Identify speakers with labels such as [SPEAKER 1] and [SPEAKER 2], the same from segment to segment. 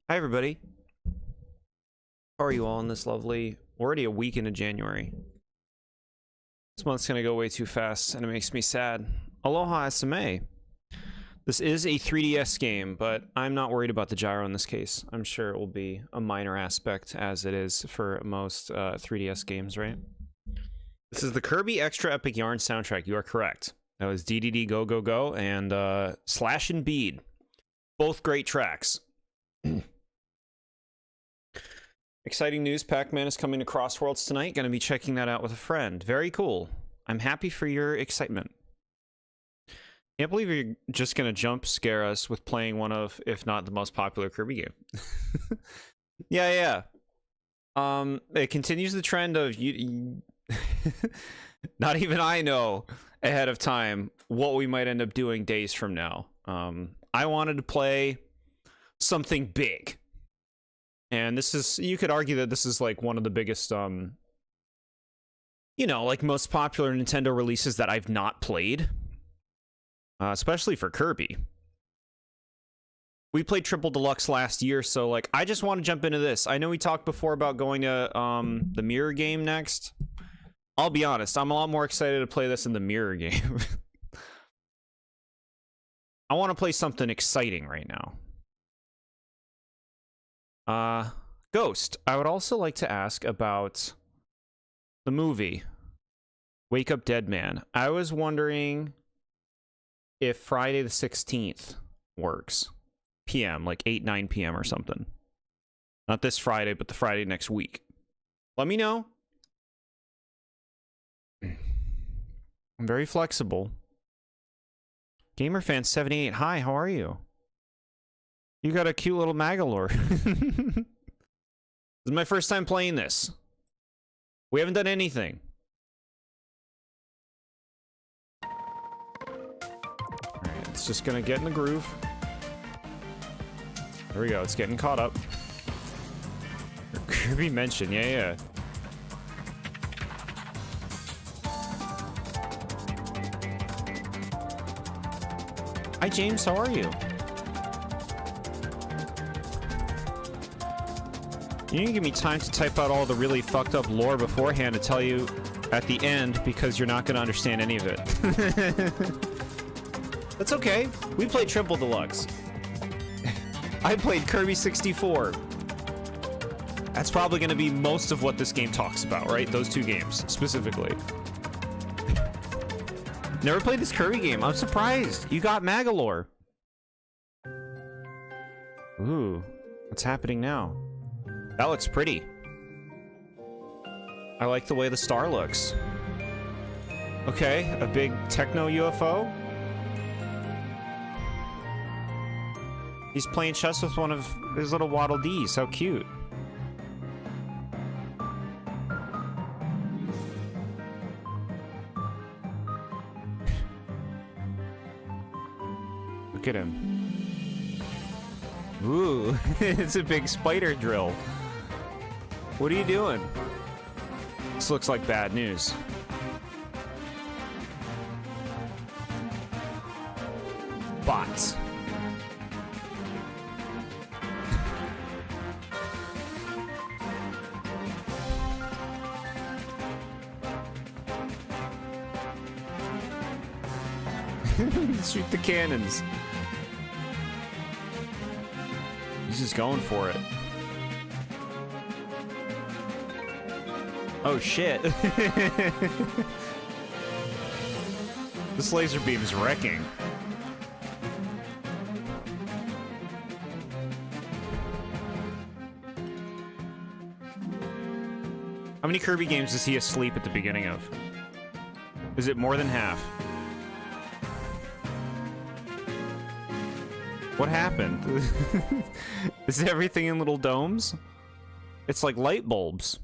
[SPEAKER 1] Hi, everybody. How are you all in this lovely... already a week into January. This month's gonna go way too fast, and it makes me sad. Aloha SMA. This is a 3DS game, but I'm not worried about the gyro in this case. I'm sure it will be a minor aspect, as it is for most 3DS games, right? This is the Kirby Extra Epic Yarn soundtrack. You are correct. That was DDD Go Go Go and Slash and Bead. Both great tracks. Exciting news, Pac-Man is coming to Crossworlds tonight. Gonna be checking that out with a friend. Very cool. I'm happy for your excitement. Can't believe you're just gonna jump scare us with playing one of, if not the most popular Kirby game. Yeah. It continues the trend of you not even I know ahead of time what we might end up doing days from now. I wanted to play something big. And this is, you could argue that this is like one of the biggest, you know, like most popular Nintendo releases that I've not played. Especially for Kirby. We played Triple Deluxe last year, so like, I just want to jump into this. I know we talked before about going to the mirror game next. I'll be honest, I'm a lot more excited to play this in the mirror game. I want to play something exciting right now. Ghost, I would also like to ask about the movie Wake Up Dead Man. I was wondering if Friday the 16th works. PM, like 8-9 PM or something. Not this Friday, but the Friday next week. Let me know. I'm very flexible. GamerFan78, hi, how are you? You got a cute little Magalore. This is my first time playing this. We haven't done anything. Alright, it's just gonna get in the groove. There we go, it's getting caught up. Kirby mentioned, yeah. Hi James, how are you? You didn't give me time to type out all the really fucked up lore beforehand to tell you at the end, because you're not going to understand any of it. That's okay. We played Triple Deluxe. I played Kirby 64. That's probably going to be most of what this game talks about, right? Those two games, specifically. Never played this Kirby game. I'm surprised. You got Magalore. Ooh. What's happening now? That looks pretty. I like the way the star looks. Okay, a big techno UFO. He's playing chess with one of his little Waddle Dees. How cute. Look at him. Ooh, it's a big spider drill. What are you doing? This looks like bad news. Bots. Shoot the cannons. He's just going for it. Oh shit. This laser beam is wrecking. How many Kirby games is he asleep at the beginning of? Is it more than half? What happened? Is everything in little domes? It's like light bulbs.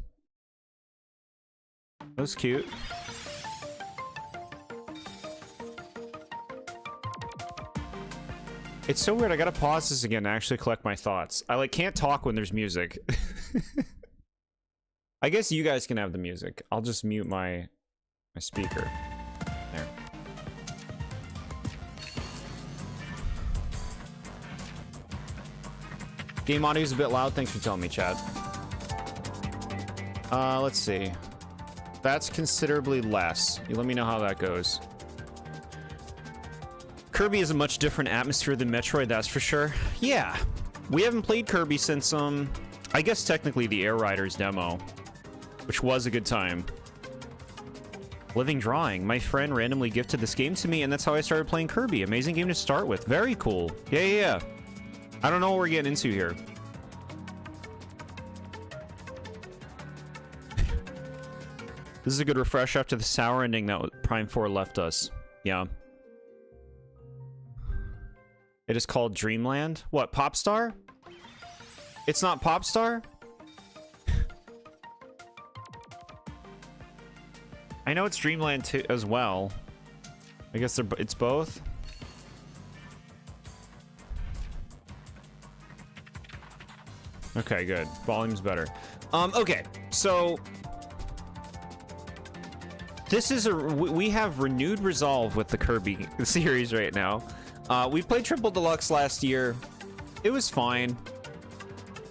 [SPEAKER 1] That was cute. It's so weird. I gotta pause this again to actually collect my thoughts. I like can't talk when there's music. I guess you guys can have the music. I'll just mute my speaker. There. Game audio is a bit loud. Thanks for telling me, Chad. Let's see. That's considerably less. You let me know how that goes. Kirby is a much different atmosphere than Metroid, that's for sure. Yeah. We haven't played Kirby since, I guess technically the Air Riders demo, which was a good time. Living Drawing. My friend randomly gifted this game to me, and that's how I started playing Kirby. Amazing game to start with. Very cool. Yeah. I don't know what we're getting into here. This is a good refresh after the sour ending that Prime 4 left us. Yeah. It is called Dreamland. What, Popstar? It's not Popstar? I know it's Dreamland too, as well. I guess it's both. Okay, good. Volume's better. Okay, so this is we have renewed resolve with the Kirby series right now. We played Triple Deluxe last year. It was fine.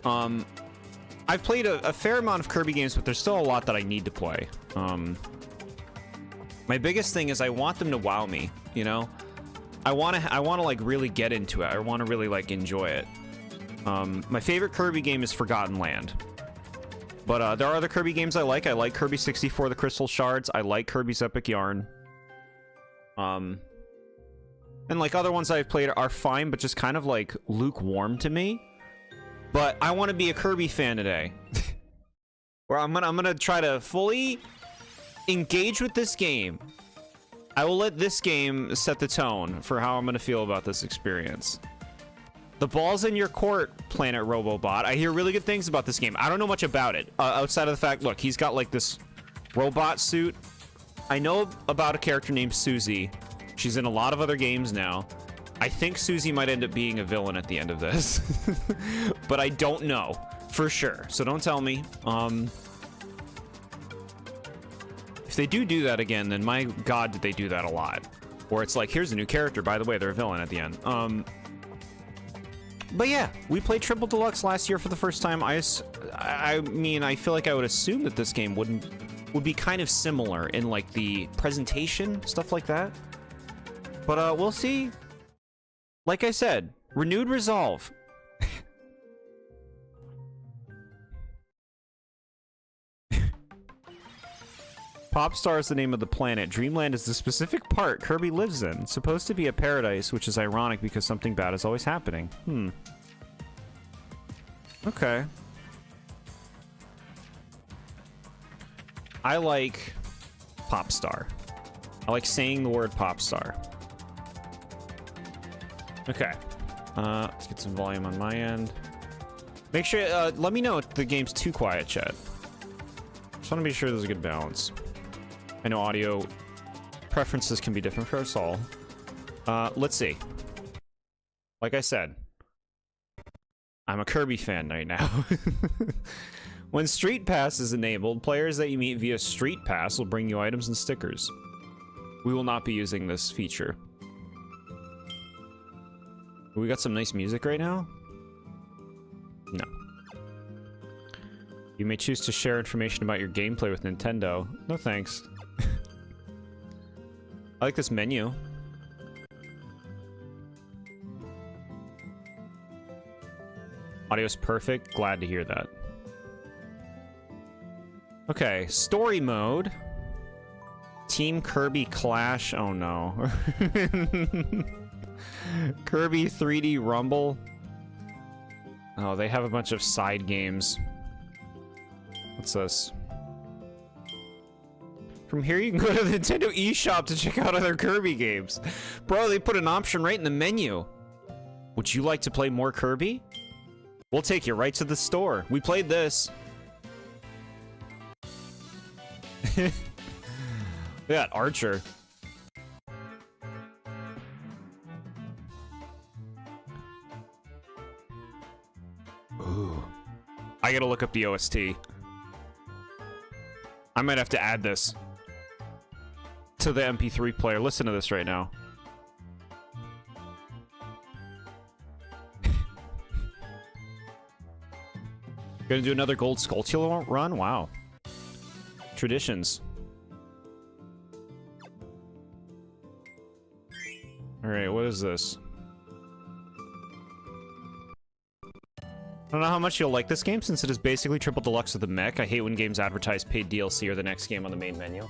[SPEAKER 1] I've played a fair amount of Kirby games, but there's still a lot that I need to play. My biggest thing is I want them to wow me, you know? I want to like really get into it. I want to really like enjoy it. My favorite Kirby game is Forgotten Land. But there are other Kirby games I like. I like Kirby 64, The Crystal Shards. I like Kirby's Epic Yarn. And like other ones I've played are fine, but just kind of like lukewarm to me. But I want to be a Kirby fan today. Where I'm gonna try to fully engage with this game. I will let this game set the tone for how I'm gonna feel about this experience. The ball's in your court, Planet Robobot. I hear really good things about this game. I don't know much about it outside of the fact, look, he's got like this robot suit. I know about a character named Susie. She's in a lot of other games now. I think Susie might end up being a villain at the end of this. But I don't know for sure, so don't tell me. If they do that again, then my god, did they do that a lot. Or it's like, here's a new character, by the way, they're a villain at the end. But yeah, we played Triple Deluxe last year for the first time. I mean, I feel like I would assume that this game would be kind of similar in like the presentation, stuff like that. But we'll see. Like I said, renewed resolve. Popstar is the name of the planet. Dreamland is the specific part Kirby lives in. It's supposed to be a paradise, which is ironic because something bad is always happening. Okay. I like Popstar. I like saying the word Popstar. Okay. Let's get some volume on my end. Make sure, let me know if the game's too quiet, chat. Just want to be sure there's a good balance. I know audio preferences can be different for us all. Let's see. Like I said, I'm a Kirby fan right now. When Street Pass is enabled, players that you meet via Street Pass will bring you items and stickers. We will not be using this feature. We got some nice music right now? No. You may choose to share information about your gameplay with Nintendo. No thanks. I like this menu. Audio's perfect. Glad to hear that. Okay, story mode. Team Kirby Clash. Oh no. Kirby 3D Rumble. Oh, they have a bunch of side games. What's this? From here, you can go to the Nintendo eShop to check out other Kirby games. Bro, they put an option right in the menu. Would you like to play more Kirby? We'll take you right to the store. We played this. Look at that Archer. Ooh. I gotta look up the OST. I might have to add this to the MP3 player. Listen to this right now. Gonna do another gold Skulltula run? Wow. Traditions. Alright, what is this? I don't know how much you'll like this game, since it is basically triple deluxe with a mech. I hate when games advertise paid DLC or the next game on the main menu.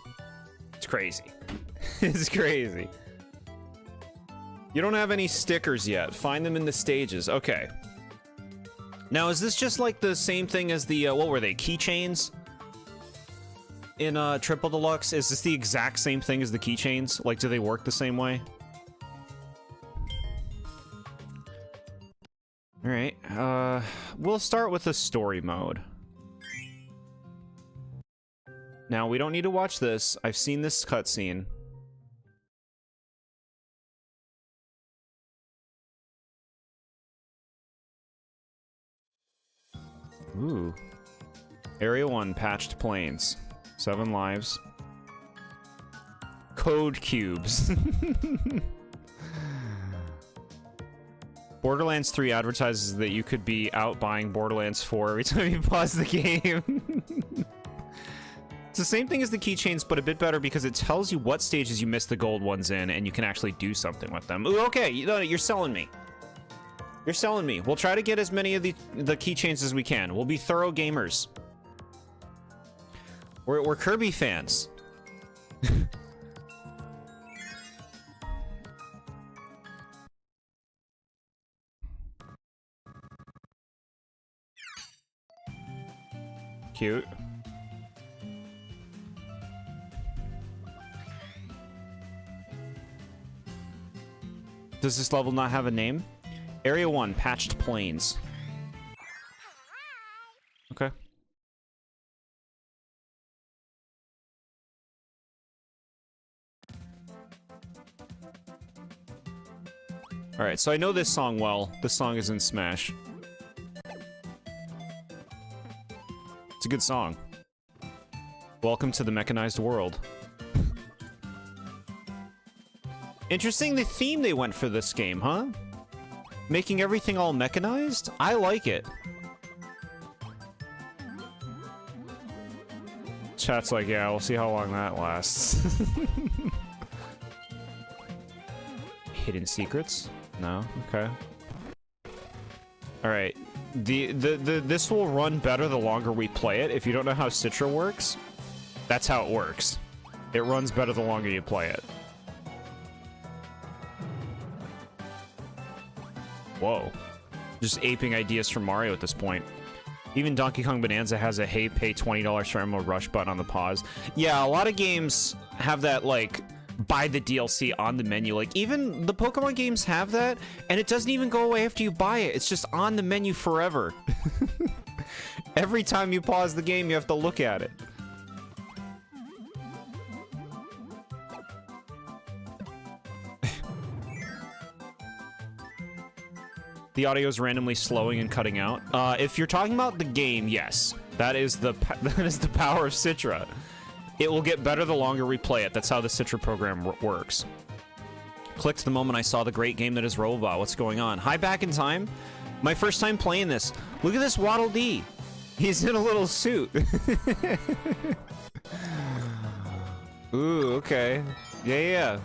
[SPEAKER 1] It's crazy. It's crazy. You don't have any stickers yet. Find them in the stages. Okay. Now, is this just like the same thing as the, what were they, keychains? In, triple deluxe? Is this the exact same thing as the keychains? Like, do they work the same way? Alright, we'll start with the story mode. Now, we don't need to watch this. I've seen this cutscene. Ooh. Area 1, patched planes. 7 lives. Code cubes. Borderlands 3 advertises that you could be out buying Borderlands 4 every time you pause the game. It's the same thing as the keychains, but a bit better because it tells you what stages you missed the gold ones in, and you can actually do something with them. Ooh, okay, you're selling me. You're selling me. We'll try to get as many of the keychains as we can. We'll be thorough gamers. We're Kirby fans. Cute. Does this level not have a name? Area 1, patched planes. Okay. Alright, so I know this song well. This song is in Smash. It's a good song. Welcome to the mechanized world. Interesting the theme they went for this game, huh? Making everything all mechanized? I like it. Chat's like, yeah, we'll see how long that lasts. Hidden secrets? No? Okay. Alright. This will run better the longer we play it. If you don't know how Citra works, that's how it works. It runs better the longer you play it. Whoa. Just aping ideas from Mario at this point. Even Donkey Kong Bonanza has a hey, pay $20 for Emerald Rush button on the pause. Yeah, a lot of games have that, like, buy the DLC on the menu. Like, even the Pokemon games have that, and it doesn't even go away after you buy it. It's just on the menu forever. Every time you pause the game, you have to look at it. The audio is randomly slowing and cutting out. If you're talking about the game, yes. That is the power of Citra. It will get better the longer we play it. That's how the Citra program works. Clicked the moment I saw the great game that is Robobot. What's going on? Hi, back in time. My first time playing this. Look at this Waddle Dee. He's in a little suit. Ooh, okay. Yeah.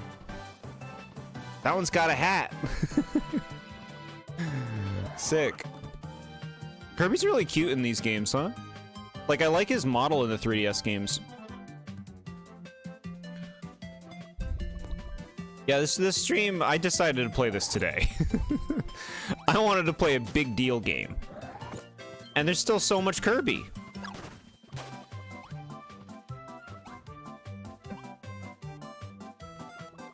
[SPEAKER 1] That one's got a hat. Sick. Kirby's really cute in these games, huh? Like, I like his model in the 3DS games. Yeah, this stream, I decided to play this today. I wanted to play a big deal game. And there's still so much Kirby.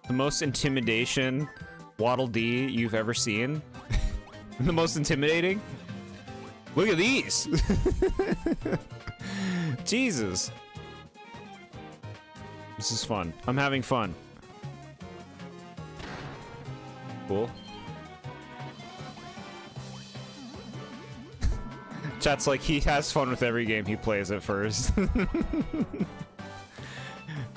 [SPEAKER 1] The most intimidation Waddle Dee you've ever seen. The most intimidating? Look at these! Jesus. This is fun. I'm having fun. Cool. Chat's like, he has fun with every game he plays at first.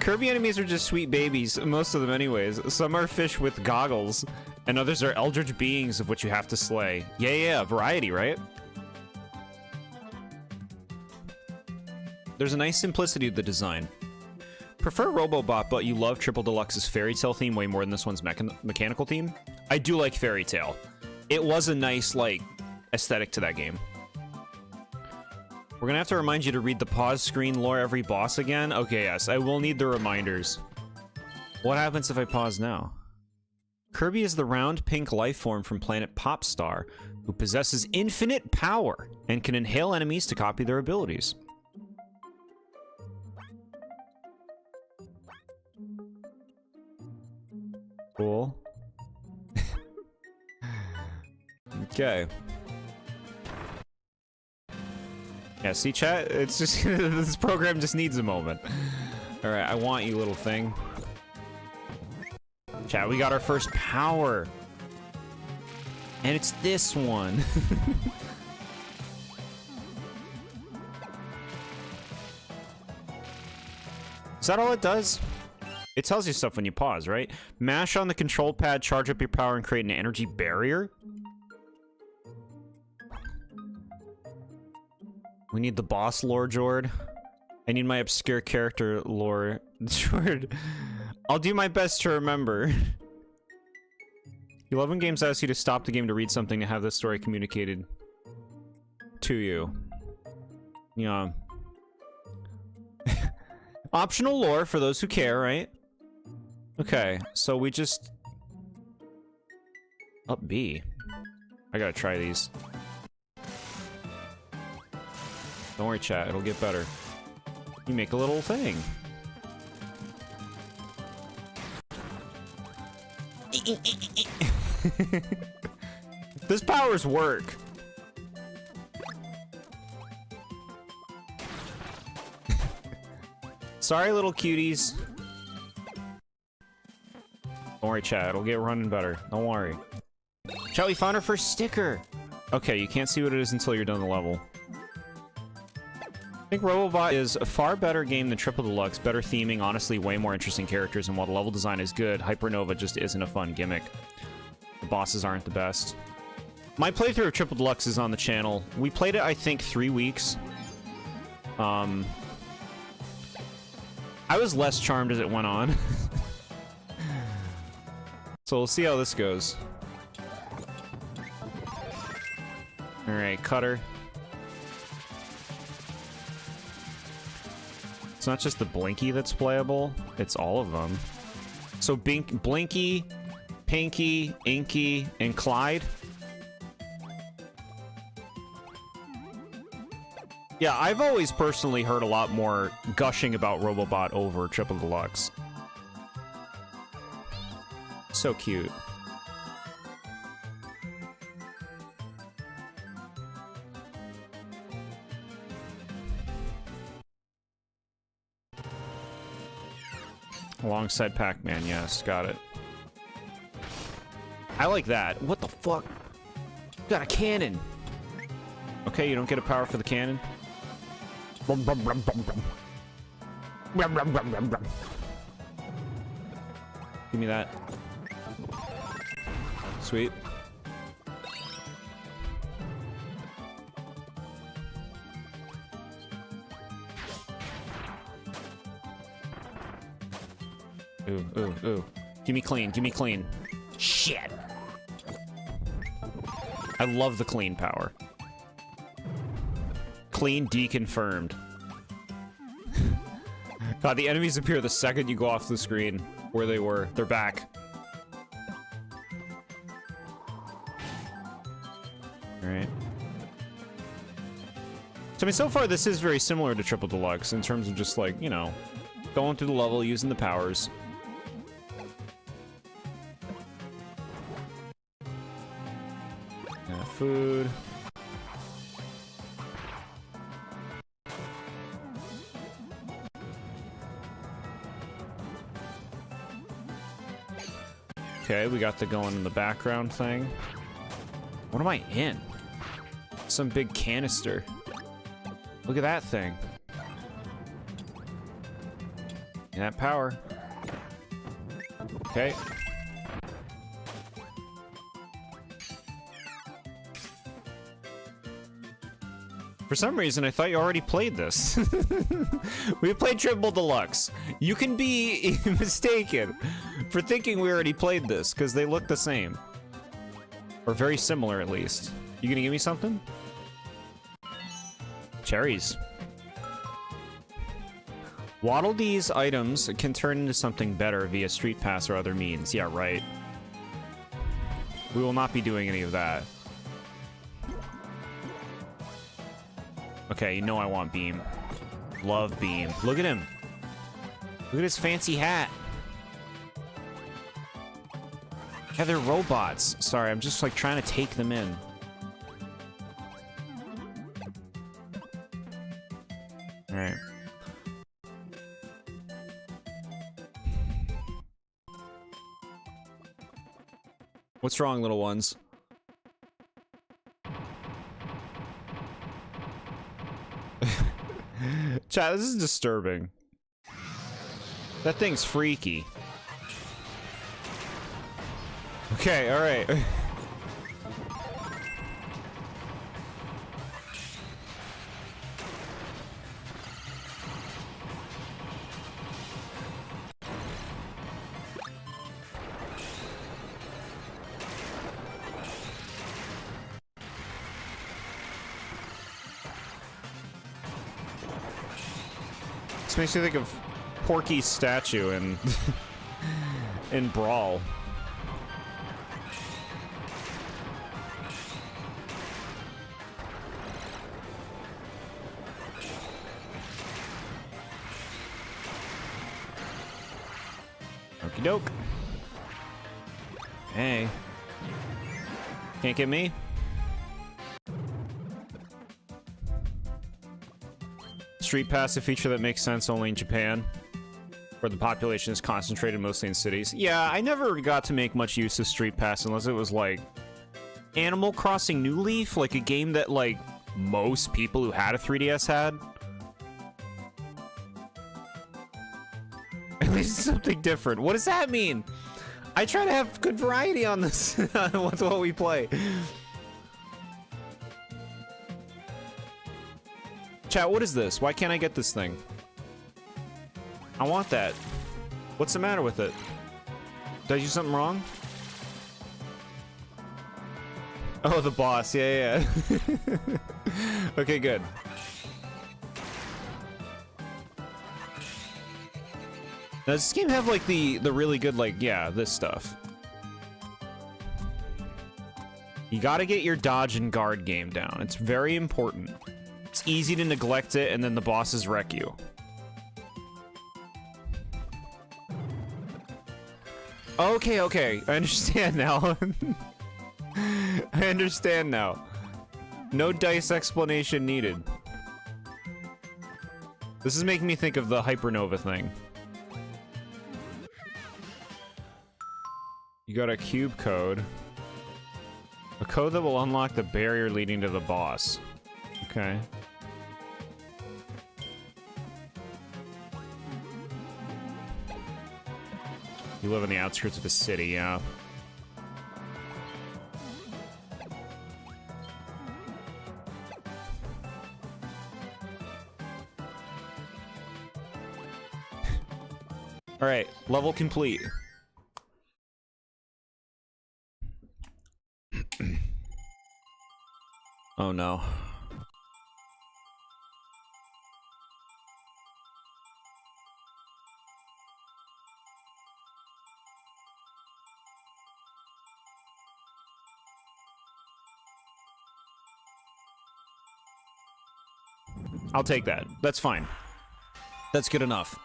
[SPEAKER 1] Kirby enemies are just sweet babies, most of them anyways. Some are fish with goggles, and others are eldritch beings of which you have to slay. Yeah, variety, right? There's a nice simplicity to the design. Prefer Robobot, but you love Triple Deluxe's fairy tale theme way more than this one's mechanical theme. I do like fairy tale. It was a nice, like, aesthetic to that game. We're gonna have to remind you to read the pause screen lore every boss again. Okay, yes, I will need the reminders. What happens if I pause now? Kirby is the round pink life form from planet Popstar, who possesses infinite power and can inhale enemies to copy their abilities. Cool. Okay. Yeah, see, chat? It's just... this program just needs a moment. Alright, I want you, little thing. Chat, we got our first power. And it's this one. Is that all it does? It tells you stuff when you pause, right? Mash on the control pad, charge up your power, and create an energy barrier? We need the boss lore, Jord. I need my obscure character lore, Jord. I'll do my best to remember. 11 games ask you to stop the game to read something to have this story communicated to you. Yeah. Optional lore for those who care, right? Okay, so we just... Up B. I gotta try these. Don't worry, chat, it'll get better. You make a little thing. This powers work. Sorry, little cuties. Don't worry, chat. It'll get running better. Don't worry. Chat, we found our first sticker. Okay, you can't see what it is until you're done the level. I think Robobot is a far better game than Triple Deluxe. Better theming, honestly, way more interesting characters, and while the level design is good, Hypernova just isn't a fun gimmick. The bosses aren't the best. My playthrough of Triple Deluxe is on the channel. We played it, I think, 3 weeks. I was less charmed as it went on. So we'll see how this goes. Alright, cutter. It's not just the Blinky that's playable, it's all of them. So Blinky, Pinky, Inky, and Clyde. Yeah, I've always personally heard a lot more gushing about Robobot over Triple Deluxe. So cute. Alongside Pac-Man, yes, got it. I like that. What the fuck? You got a cannon. Okay, you don't get a power for the cannon. Brum, brum, brum, brum, brum. Brum, brum, brum, brum, brum. Give me that. Sweet. Ooh, ooh, ooh. Give me clean, give me clean. Shit! I love the clean power. Clean deconfirmed. God, the enemies appear the second you go off the screen where they were. They're back. Alright. So, I mean, so far this is very similar to Triple Deluxe in terms of just, like, you know, going through the level, using the powers. Food. Okay, we got the going in the background thing. What am I in? Some big canister. Look at that thing. And that power. Okay. For some reason, I thought you already played this. We played Triple Deluxe. You can be mistaken for thinking we already played this, because they look the same. Or very similar, at least. You gonna give me something? Cherries. Waddle Dee's items can turn into something better via Street Pass or other means. Yeah, right. We will not be doing any of that. Okay, you know I want Beam. Love Beam. Look at him. Look at his fancy hat. Yeah, they're robots. Sorry, I'm just like trying to take them in. Alright. What's wrong, little ones? Chat, this is disturbing. That thing's freaky. Okay, alright. This makes me think of Porky's statue in in Brawl. Okie doke. Hey. Can't get me? Street Pass, a feature that makes sense only in Japan, where the population is concentrated mostly in cities. Yeah, I never got to make much use of Street Pass unless it was like Animal Crossing New Leaf, like a game that like most people who had a 3DS had. At least something different. What does that mean? I try to have good variety on this with what we play. Chat, what is this? Why can't I get this thing? I want that. What's the matter with it? Did I do something wrong? Oh, the boss. Yeah, yeah. Okay, good. Now, does this game have, like, the really good, like, yeah, this stuff? You gotta get your dodge and guard game down. It's very important. It's easy to neglect it, and then the bosses wreck you. Okay, okay. I understand now. I understand now. No dice explanation needed. This is making me think of the Hypernova thing. You got a cube code. A code that will unlock the barrier leading to the boss. Okay. You live on the outskirts of the city, yeah. Alright, level complete. Oh no. I'll take that. That's fine. That's good enough.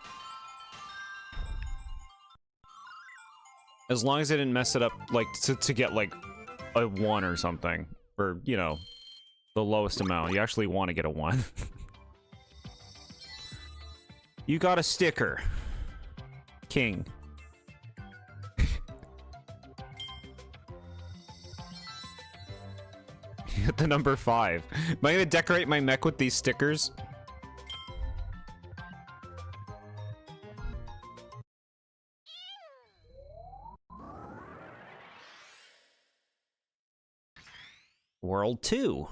[SPEAKER 1] As long as I didn't mess it up, like, to get, like, a 1 or something. Or, you know, the lowest amount. You actually want to get a 1. You got a sticker. King. Hit the number 5. Am I gonna decorate my mech with these stickers? World 2.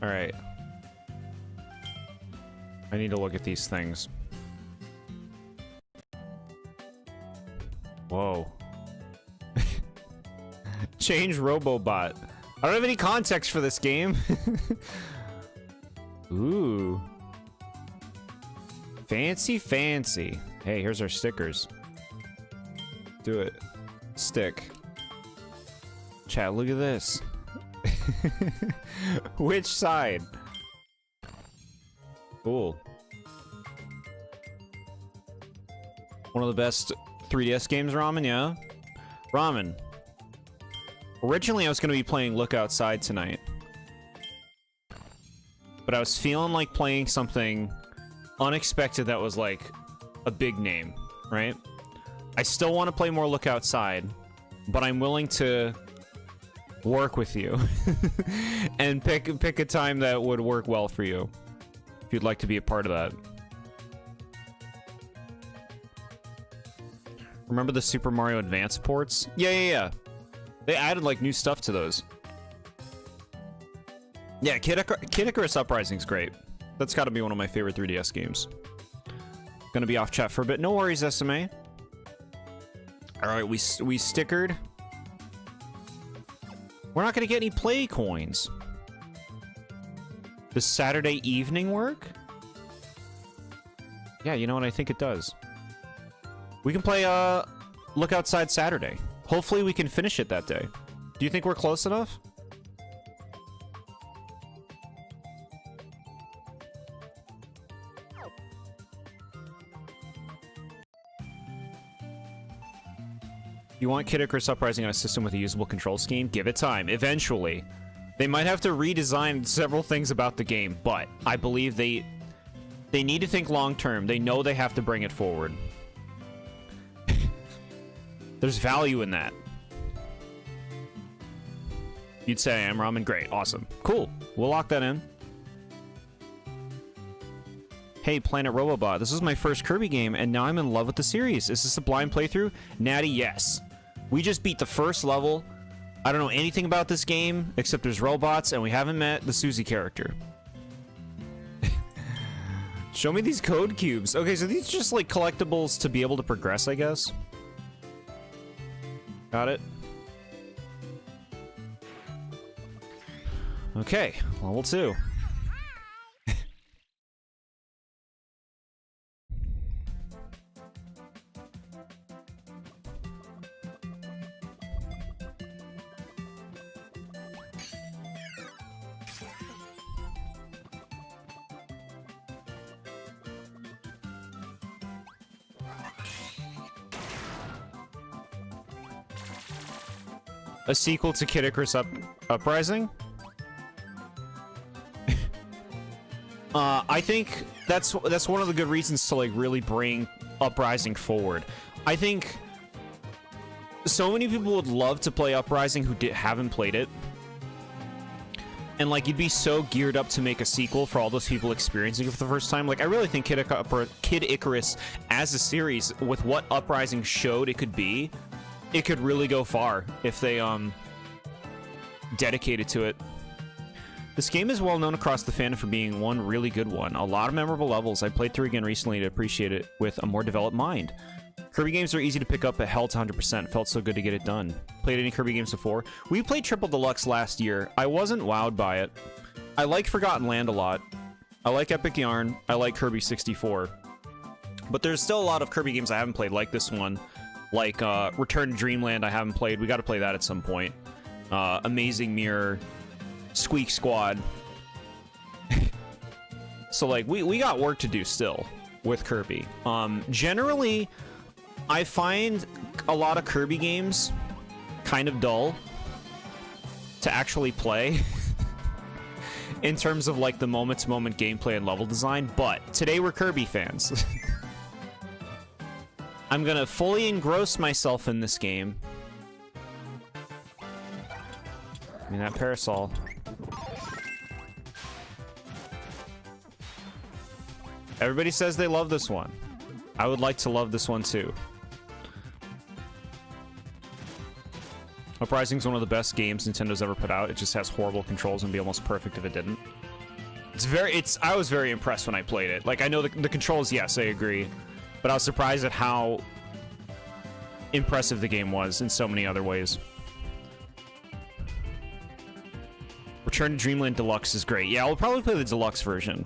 [SPEAKER 1] All right. I need to look at these things. Whoa. Change Robobot. I don't have any context for this game. Ooh. Fancy, fancy. Hey, here's our stickers. Do it. Stick. Chat, look at this. Which side? Cool. One of the best 3DS games, Ramen, yeah? Ramen. Originally, I was going to be playing Look Outside tonight. But I was feeling like playing something unexpected that was like a big name, right? I still want to play more Look Outside, but I'm willing to work with you and pick a time that would work well for you if you'd like to be a part of that. Remember the Super Mario Advance ports? Yeah. They added like new stuff to those. Yeah, Kid Icarus Uprising's great. That's got to be one of my favorite 3DS games. Gonna be off chat for a bit. No worries, SMA. All right, we stickered. We're not gonna get any play coins. Does Saturday evening work? Yeah, you know what? I think it does. We can play Look Outside Saturday. Hopefully we can finish it that day. Do you think we're close enough? You want Kid Icarus Uprising on a system with a usable control scheme? Give it time. Eventually. They might have to redesign several things about the game, but I believe they need to think long term. They know they have to bring it forward. There's value in that. You'd say I am Ramen. Great. Awesome. Cool. We'll lock that in. Hey, Planet Robobot. This is my first Kirby game, and now I'm in love with the series. Is this a blind playthrough? Natty, yes. We just beat the first level. I don't know anything about this game, except there's robots, and we haven't met the Susie character. Show me these code cubes. Okay, so these are just like collectibles to be able to progress, I guess. Got it. Okay, level 2. A sequel to Kid Icarus Uprising? I think that's one of the good reasons to like really bring Uprising forward. I think so many people would love to play Uprising who haven't played it. And like you'd be so geared up to make a sequel for all those people experiencing it for the first time. Like I really think Kid Icarus as a series, with what Uprising showed it could be, it could really go far if they dedicated to it. This game is well known across the fandom for being one really good one. A lot of memorable levels. I played through again recently to appreciate it with a more developed mind. Kirby games are easy to pick up, but held to 100%. Felt so good to get it done. Played any Kirby games before? We played Triple Deluxe last year. I wasn't wowed by it. I like Forgotten Land a lot. I like Epic Yarn. I like Kirby 64. But there's still a lot of Kirby games I haven't played, like this one. Like Return to Dreamland I haven't played. We got to play that at some point. Amazing Mirror. Squeak Squad. So like we got work to do still with Kirby. Generally I find a lot of Kirby games kind of dull to actually play in terms of like the moment-to-moment gameplay and level design, but today we're Kirby fans. I'm gonna fully engross myself in this game. I mean, that parasol. Everybody says they love this one. I would like to love this one too. Uprising's one of the best games Nintendo's ever put out. It just has horrible controls and would be almost perfect if it didn't. I was very impressed when I played it. Like, I know the controls, yes, I agree. But I was surprised at how impressive the game was in so many other ways. Return to Dreamland Deluxe is great. Yeah, I'll probably play the deluxe version.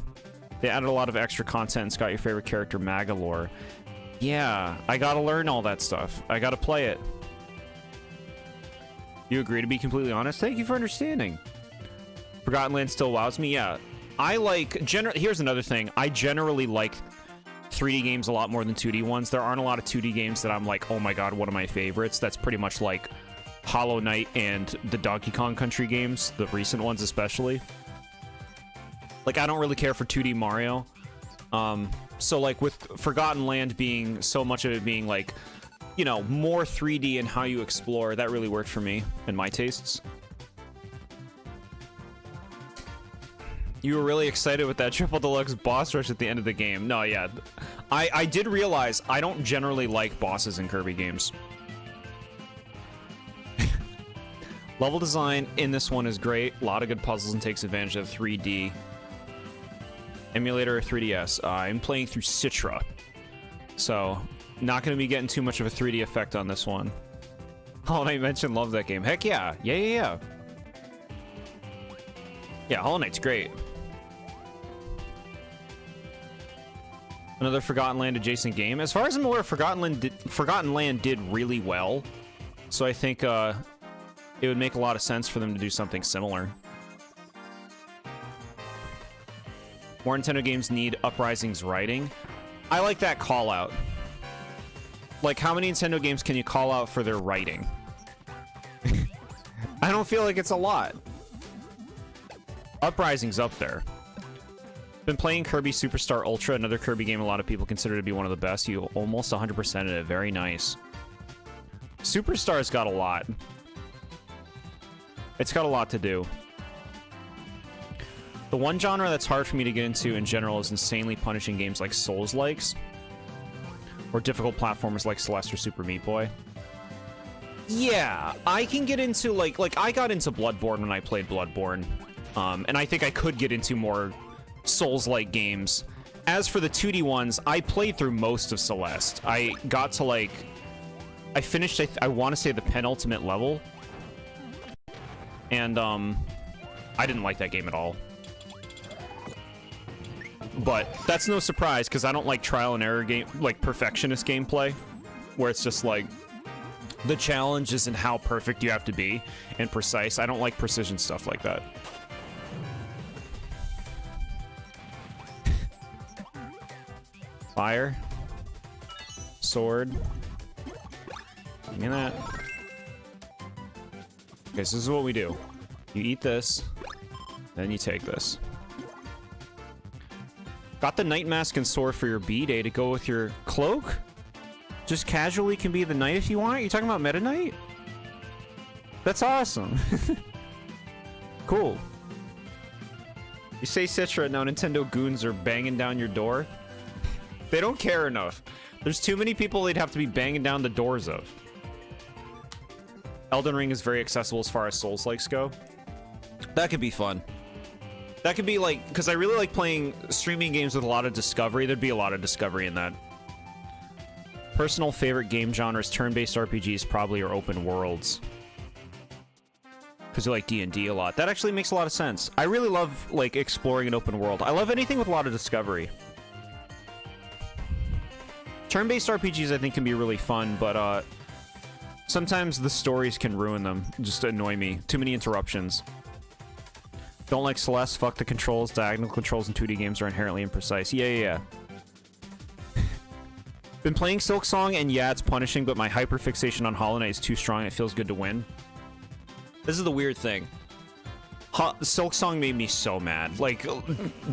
[SPEAKER 1] They added a lot of extra content and got your favorite character, Magalore. Yeah, I gotta learn all that stuff. I gotta play it. You agree, to be completely honest? Thank you for understanding. Forgotten Land still wows me? Yeah. I like... Here's another thing. I generally like 3D games a lot more than 2D ones. There aren't a lot of 2D games that I'm like, oh my god, one of my favorites. That's pretty much like Hollow Knight and the Donkey Kong Country games, the recent ones especially. Like, I don't really care for 2D Mario. So, like, with Forgotten Land being so much of it being, like, you know, more 3D in how you explore, that really worked for me and my tastes. You were really excited with that Triple Deluxe boss rush at the end of the game. No, yeah. I did realize I don't generally like bosses in Kirby games. Level design in this one is great. A lot of good puzzles and takes advantage of 3D. Emulator 3DS. I'm playing through Citra. So, not going to be getting too much of a 3D effect on this one. Hollow Knight mentioned love that game. Heck yeah. Yeah. Yeah, Hollow Knight's great. Another Forgotten Land adjacent game. As far as I'm aware, Forgotten Land did really well. So I think it would make a lot of sense for them to do something similar. More Nintendo games need Uprising's writing. I like that call out. Like, how many Nintendo games can you call out for their writing? I don't feel like it's a lot. Uprising's up there. Been playing Kirby Superstar Ultra, another Kirby game a lot of people consider to be one of the best. You almost 100%ed it. Very nice. Superstar's got a lot. It's got a lot to do. The one genre that's hard for me to get into in general is insanely punishing games like Souls-likes, or difficult platformers like Celeste or Super Meat Boy. Yeah, I can get into, like I got into Bloodborne when I played Bloodborne, and I think I could get into more Souls-like games. As for the 2D ones, I played through most of Celeste. I got to, like, I finished, I want to say, the penultimate level, and I didn't like that game at all. But that's no surprise, because I don't like trial and error game, like perfectionist gameplay, where it's just like the challenge isn't how perfect you have to be and precise. I don't like precision stuff like that. Fire. Sword. Give me that. Okay, so this is what we do. You eat this, then you take this. Got the Night Mask and Sword for your B-Day to go with your cloak? Just casually can be the knight if you want? You talking about Meta Knight? That's awesome. Cool. You say Citra, now Nintendo goons are banging down your door? They don't care enough. There's too many people they'd have to be banging down the doors of. Elden Ring is very accessible as far as Souls-likes go. That could be fun. That could be like, because I really like playing streaming games with a lot of discovery. There'd be a lot of discovery in that. Personal favorite game genres, turn-based RPGs probably, or open worlds. Because you like D&D a lot. That actually makes a lot of sense. I really love, like, exploring an open world. I love anything with a lot of discovery. Turn-based RPGs, I think, can be really fun, but sometimes the stories can ruin them. Just annoy me. Too many interruptions. Don't like Celeste, fuck the controls. Diagonal controls in 2D games are inherently imprecise. Yeah. Been playing Silksong, and yeah, it's punishing, but my hyperfixation on Hollow Knight is too strong and it feels good to win. This is the weird thing. Silksong made me so mad. Like,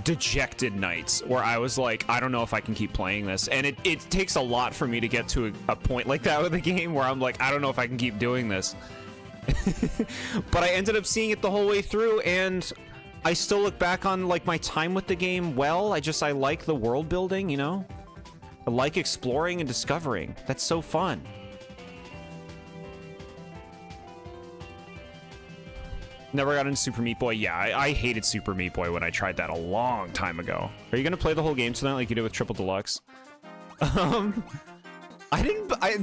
[SPEAKER 1] dejected nights, where I was like, I don't know if I can keep playing this. And it takes a lot for me to get to a point like that with a game where I'm like, I don't know if I can keep doing this. But I ended up seeing it the whole way through, and I still look back on, like, my time with the game well. I like the world building, you know? I like exploring and discovering. That's so fun. Never got into Super Meat Boy. Yeah, I hated Super Meat Boy when I tried that a long time ago. Are you gonna play the whole game tonight like you did with Triple Deluxe?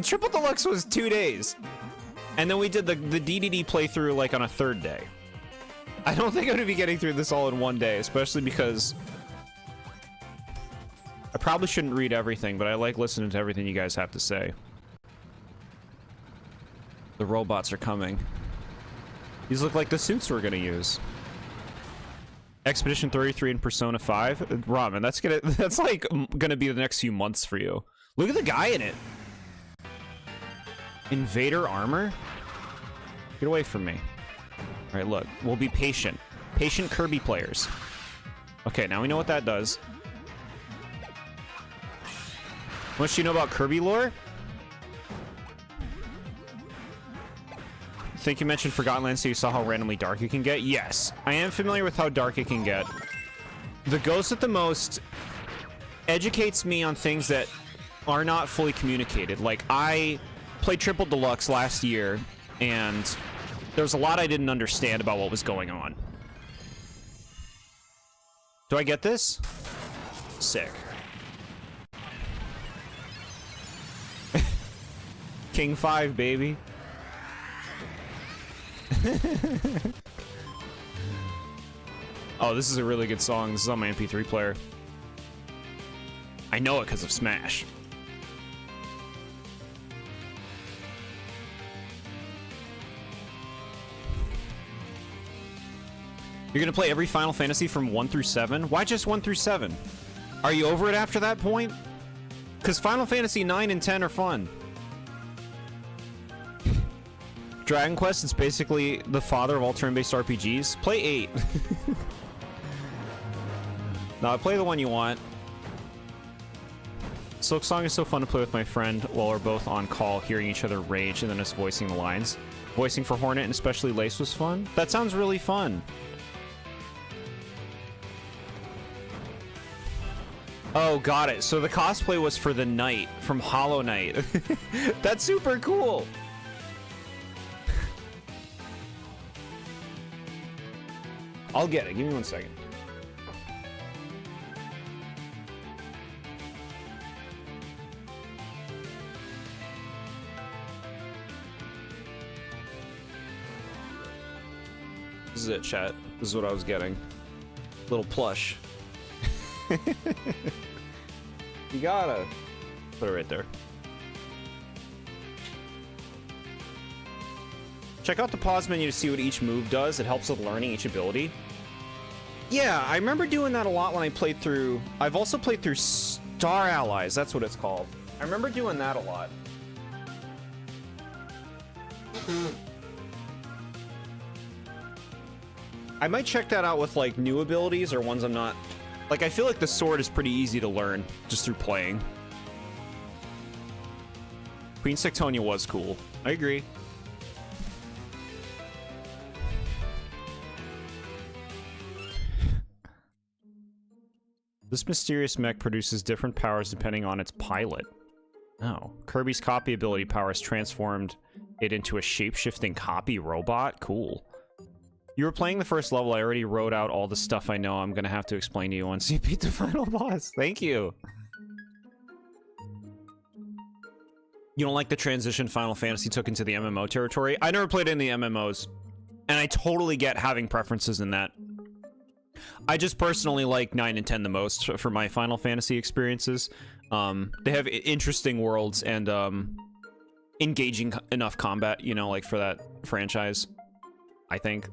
[SPEAKER 1] Triple Deluxe was 2 days. And then we did the DDD playthrough like on a third day. I don't think I'm gonna be getting through this all in one day, especially because I probably shouldn't read everything, but I like listening to everything you guys have to say. The robots are coming. These look like the suits we're gonna use. Expedition 33 and Persona 5. Ramen, that's like gonna be the next few months for you. Look at the guy in it. Invader armor? Get away from me. All right, look, we'll be patient. Patient Kirby players. Okay, now we know what that does. What much do you know about Kirby lore? I think you mentioned Forgotten Lands, so you saw how randomly dark it can get? Yes, I am familiar with how dark it can get. The Ghost at the Most educates me on things that are not fully communicated. Like, I played Triple Deluxe last year, and there's a lot I didn't understand about what was going on. Do I get this? Sick. King 5, baby. Oh, this is a really good song. This is on my MP3 player. I know it because of Smash. You're gonna play every Final Fantasy from 1 through 7? Why just 1 through 7? Are you over it after that point? Because Final Fantasy 9 and 10 are fun. Dragon Quest is basically the father of all turn-based RPGs. Play 8. No, play the one you want. Silk Song is so fun to play with my friend while we're both on call, hearing each other rage and then us voicing the lines. Voicing for Hornet and especially Lace was fun. That sounds really fun. Oh, got it. So the cosplay was for the Knight from Hollow Knight. That's super cool. I'll get it. Give me 1 second. This is it, chat. This is what I was getting. Little plush. You gotta put it right there. Check out the pause menu to see what each move does. It helps with learning each ability. Yeah, I remember doing that a lot when I played through... I've also played through Star Allies. That's what it's called. I remember doing that a lot. I might check that out with, like, new abilities or ones I'm not... Like, I feel like the sword is pretty easy to learn just through playing. Queen Sectonia was cool. I agree. This mysterious mech produces different powers depending on its pilot. Oh. Kirby's copy ability powers transformed it into a shape-shifting copy robot? Cool. You were playing the first level. I already wrote out all the stuff I know. I'm gonna have to explain to you once you beat the final boss. Thank you. You don't like the transition Final Fantasy took into the MMO territory? I never played any MMOs, and I totally get having preferences in that. I just personally like 9 and 10 the most for my Final Fantasy experiences. They have interesting worlds and engaging enough combat, you know, like for that franchise, I think.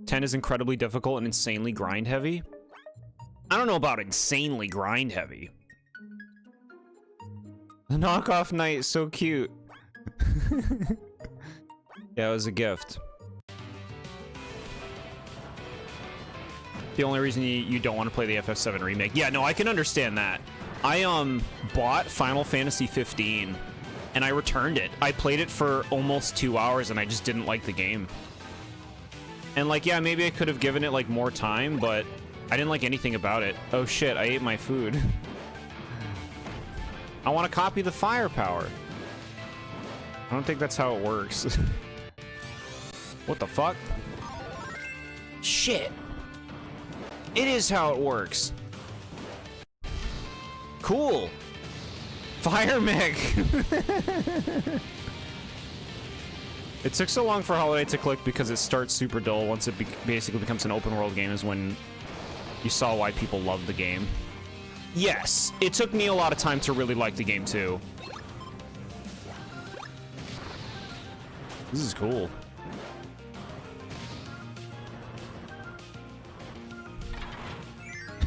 [SPEAKER 1] 10 is incredibly difficult and insanely grind heavy. I don't know about insanely grind heavy. The knockoff knight is so cute. Yeah, it was a gift. The only reason you don't want to play the FF7 remake. Yeah, no, I can understand that. I bought Final Fantasy 15 and I returned it. I played it for almost 2 hours and I just didn't like the game. And like, yeah, maybe I could have given it like more time, but I didn't like anything about it. Oh shit, I ate my food. I want to copy the firepower. I don't think that's how it works. What the fuck? Shit. It is how it works. Cool. Fire mech. It took so long for Hollow Knight to click because it starts super dull. Once it basically becomes an open world game is when you saw why people love the game. Yes, it took me a lot of time to really like the game too. This is cool.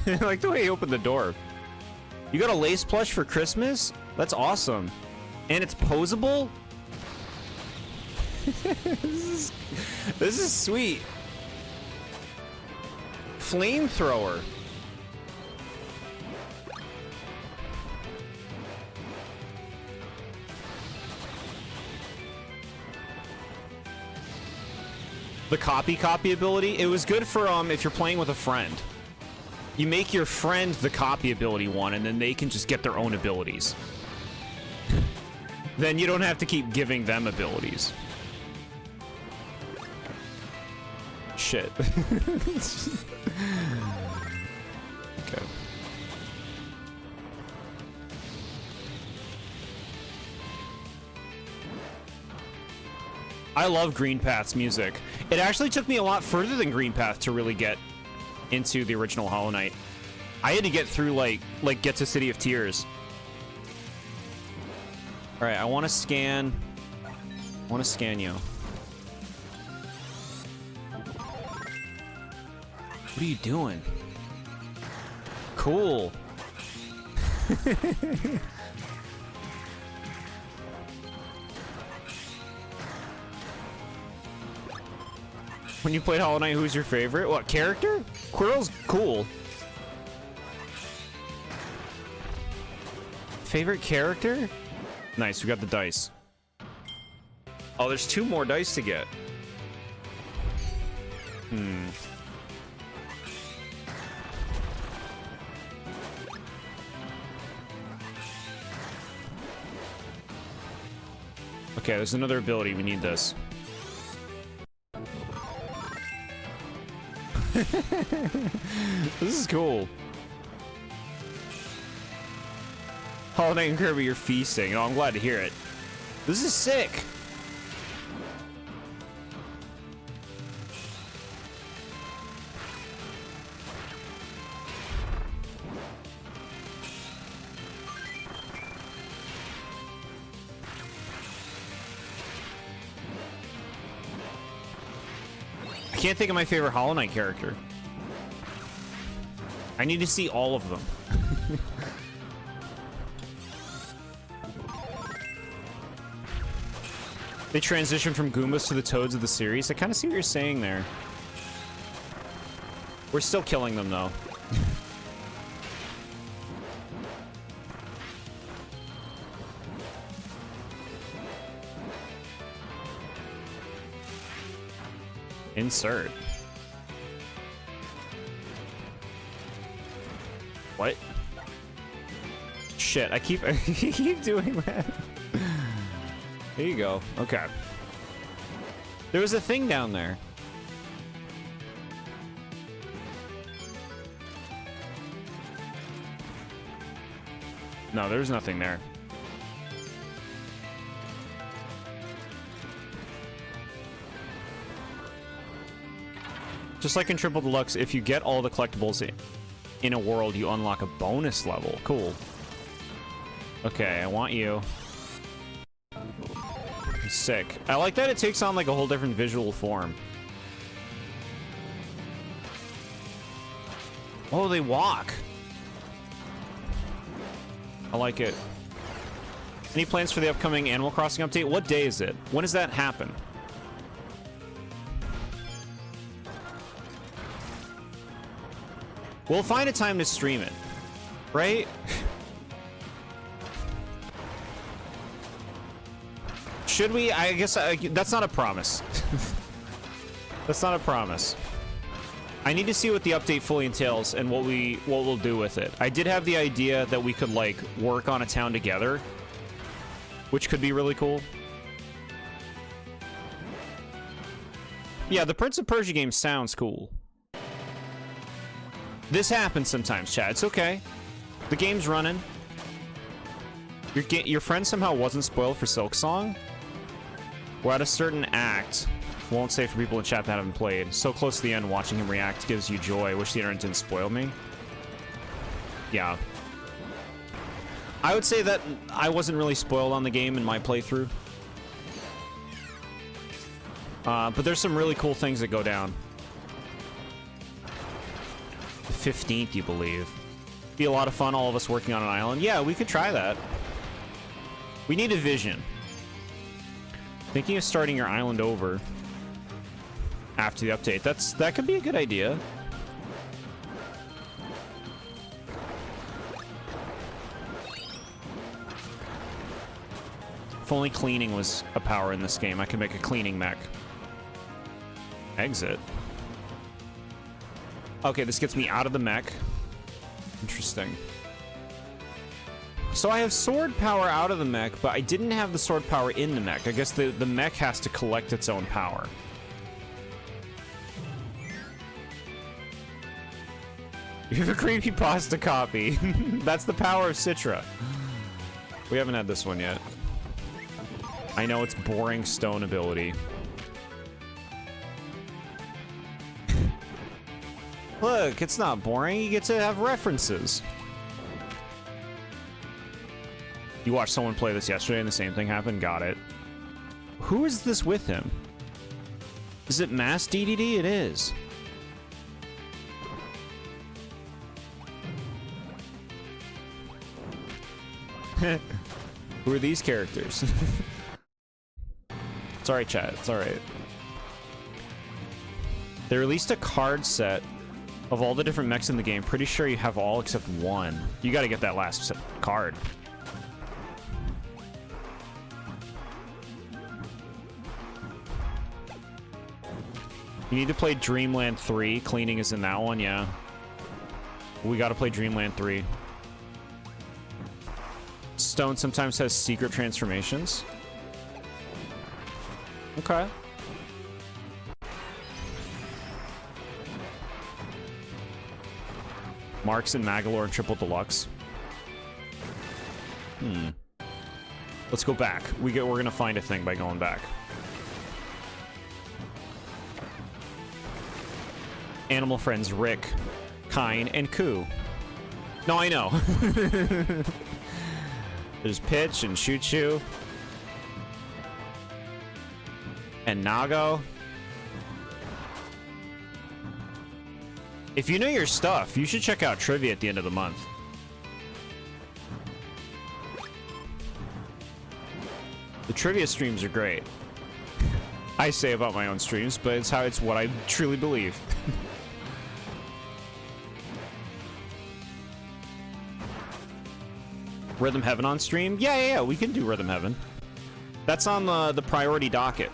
[SPEAKER 1] I like the way he opened the door. You got a lace plush for Christmas? That's awesome. And it's posable? This is sweet. Flamethrower. The copy ability, it was good for if you're playing with a friend. You make your friend the copy ability one, and then they can just get their own abilities. Then you don't have to keep giving them abilities. Shit. Okay. I love Green Path's music. It actually took me a lot further than Green Path to really get into the original Hollow Knight. I had to get through like get to City of Tears. All right, I want to scan you. What are you doing? Cool. When you played Hollow Knight, who's your favorite? What character? Quirrell's cool. Favorite character? Nice, we got the dice. Oh, there's 2 more dice to get. Okay, there's another ability. We need this. This is cool. Hollow Knight and Kirby, you're feasting. Oh, I'm glad to hear it. This is sick. I can't think of my favorite Hollow Knight character. I need to see all of them. They transition from Goombas to the Toads of the series. I kind of see what you're saying there. We're still killing them, though. Insert. What? Shit, I keep doing that. There you go. Okay. There was a thing down there. No, there's nothing there. Just like in Triple Deluxe, if you get all the collectibles in a world, you unlock a bonus level. Cool. Okay, I want you. Sick. I like that it takes on like a whole different visual form. Oh, they walk. I like it. Any plans for the upcoming Animal Crossing update? What day is it? When does that happen? We'll find a time to stream it, right? Should we? I guess that's not a promise. That's not a promise. I need to see what the update fully entails and what we'll do with it. I did have the idea that we could like work on a town together, which could be really cool. Yeah, the Prince of Persia game sounds cool. This happens sometimes, chat. It's okay. The game's running. Your friend somehow wasn't spoiled for Silksong? We're at a certain act. Won't say for people in chat that haven't played. So close to the end, watching him react gives you joy. Wish the internet didn't spoil me. Yeah. I would say that I wasn't really spoiled on the game in my playthrough. But there's some really cool things that go down. The 15th, you believe. Be a lot of fun, all of us working on an island. Yeah, we could try that. We need a vision. Thinking of starting your island over after the update. That could be a good idea. If only cleaning was a power in this game, I could make a cleaning mech. Exit. Okay, this gets me out of the mech. Interesting. So I have sword power out of the mech, but I didn't have the sword power in the mech. I guess the mech has to collect its own power. You have a creepypasta copy. That's the power of Citra. We haven't had this one yet. I know it's boring stone ability. Look, it's not boring. You get to have references. You watched someone play this yesterday and the same thing happened? Got it. Who is this with him? Is it Mass DDD? It is. Who are these characters? It's alright, chat. It's alright. They released a card set of all the different mechs in the game. Pretty sure you have all except one. You gotta get that last card. You need to play Dreamland 3. Cleaning is in that one, yeah. We gotta play Dreamland 3. Stone sometimes has secret transformations. Okay. Marks and Magalore and Triple Deluxe. Let's go back. We're gonna find a thing by going back. Animal friends Rick, Kine, and Koo. No, I know. There's Pitch and Choo Choo. And Nago. If you know your stuff, you should check out trivia at the end of the month. The trivia streams are great. I say about my own streams, but it's what I truly believe. Rhythm Heaven on stream? Yeah, we can do Rhythm Heaven. That's on the priority docket.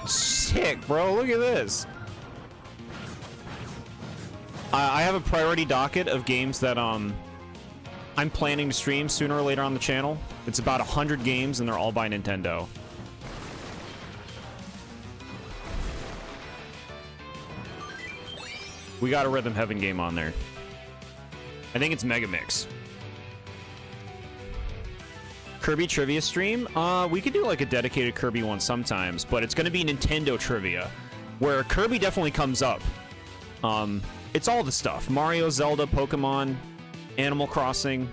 [SPEAKER 1] Sick, bro. Look at this. I have a priority docket of games that I'm planning to stream sooner or later on the channel. It's about 100 games, and they're all by Nintendo. We got a Rhythm Heaven game on there. I think it's Mega Mix. Kirby trivia stream? We could do like a dedicated Kirby one sometimes, but it's going to be Nintendo trivia, where Kirby definitely comes up. It's all the stuff. Mario, Zelda, Pokemon, Animal Crossing,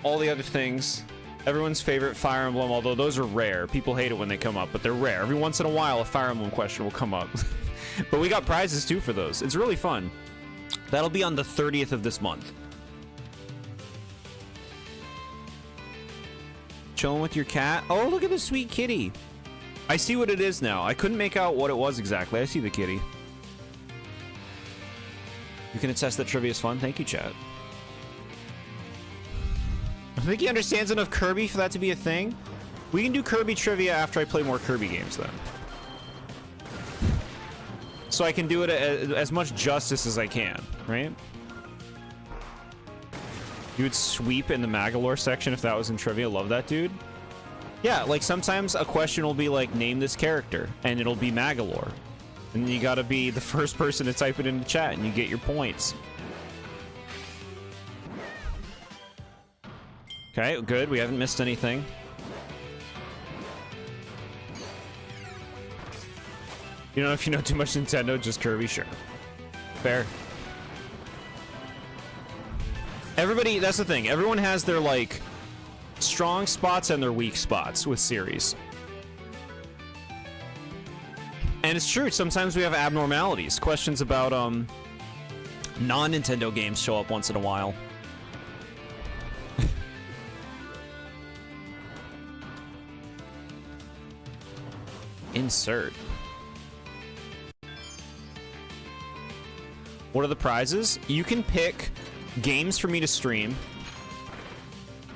[SPEAKER 1] all the other things. Everyone's favorite Fire Emblem, although those are rare. People hate it when they come up, but they're rare. Every once in a while, a Fire Emblem question will come up. But we got prizes too for those. It's really fun. That'll be on the 30th of this month. Chilling with your cat. Oh, look at the sweet kitty. I see what it is now. I couldn't make out what it was exactly. I see the kitty. You can attest that trivia is fun. Thank you, chat. I think he understands enough Kirby for that to be a thing. We can do Kirby trivia after I play more Kirby games then. So I can do it as much justice as I can, right? You would sweep in the Magalore section if that was in trivia. Love that, dude. Yeah, like sometimes a question will be like, name this character, and it'll be Magalore. And you gotta be the first person to type it into chat, and you get your points. Okay, good. We haven't missed anything. You don't know if you know too much Nintendo, just Kirby? Sure. Fair. Everybody, that's the thing. Everyone has their, like, strong spots and their weak spots with series. And it's true, sometimes we have abnormalities. Questions about, non-Nintendo games show up once in a while. Insert. What are the prizes? You can pick games for me to stream.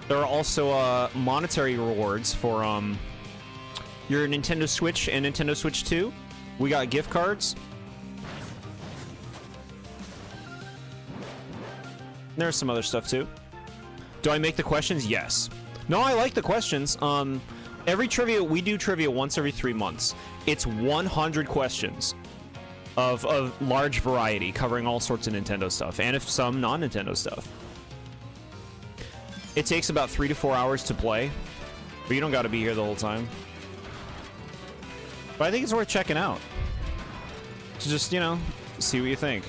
[SPEAKER 1] There are also monetary rewards for your Nintendo Switch and Nintendo Switch 2. We got gift cards. There's some other stuff too. Do I make the questions? Yes. No, I like the questions. Every trivia, we do trivia once every 3 months. It's 100 questions of large variety, covering all sorts of Nintendo stuff, and if some non-Nintendo stuff. It takes about 3 to 4 hours to play, but you don't got to be here the whole time. But I think it's worth checking out. To just, you know, see what you think.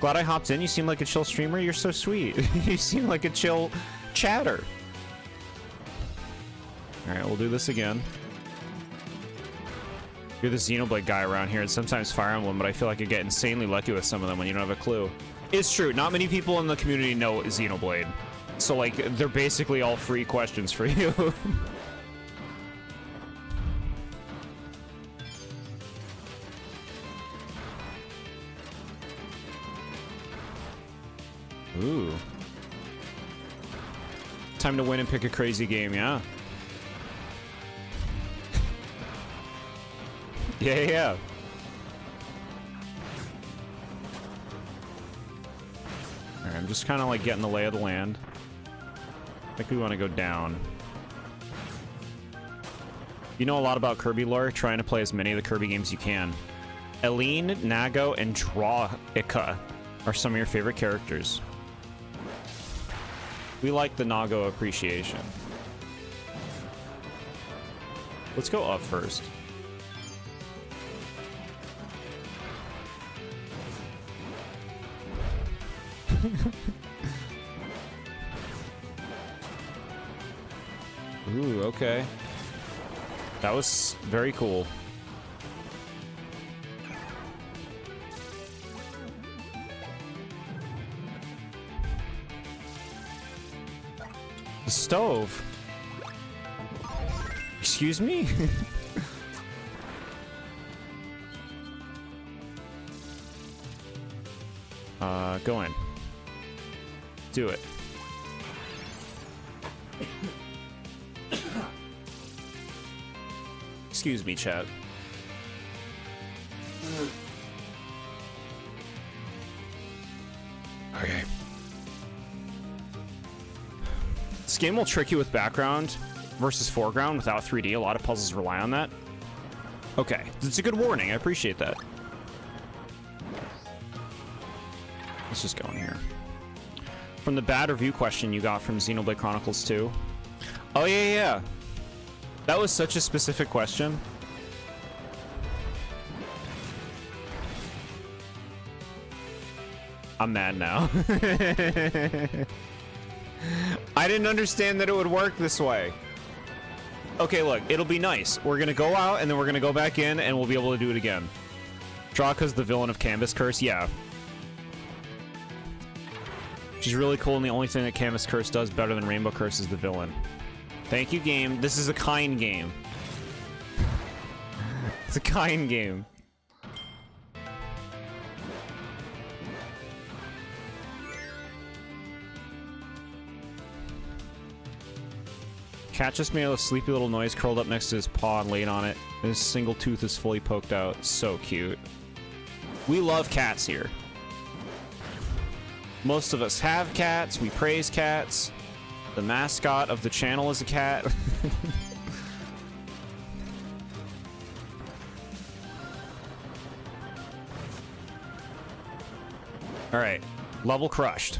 [SPEAKER 1] Glad I hopped in. You seem like a chill streamer. You're so sweet. You seem like a chill chatter. Alright, we'll do this again. You're the Xenoblade guy around here, and sometimes Fire Emblem, but I feel like I get insanely lucky with some of them when you don't have a clue. It's true, not many people in the community know Xenoblade. So, like, they're basically all free questions for you. Ooh. Time to win and pick a crazy game, yeah. Yeah. Alright, I'm just kind of like getting the lay of the land. I think we want to go down. You know a lot about Kirby lore, trying to play as many of the Kirby games you can. Eileen, Nago, and Drawika are some of your favorite characters. We like the Nago appreciation. Let's go up first. Ooh, okay. That was very cool. The stove? Excuse me? Go in. Do it. Excuse me, chat. Okay. This game will trick you with background versus foreground without 3D. A lot of puzzles rely on that. Okay, it's a good warning. I appreciate that. Let's just go in here. From the bad review question you got from Xenoblade Chronicles 2. Oh, yeah. That was such a specific question. I'm mad now. I didn't understand that it would work this way. Okay, look, it'll be nice. We're gonna go out, and then we're gonna go back in, and we'll be able to do it again. Draka's the villain of Canvas Curse? Yeah. Which is really cool, and the only thing that Canvas Curse does better than Rainbow Curse is the villain. Thank you, game. This is a kind game. It's a kind game. Cat just made a sleepy little noise, curled up next to his paw and laid on it. And his single tooth is fully poked out. So cute. We love cats here. Most of us have cats. We praise cats. The mascot of the channel is a cat. All right, level crushed.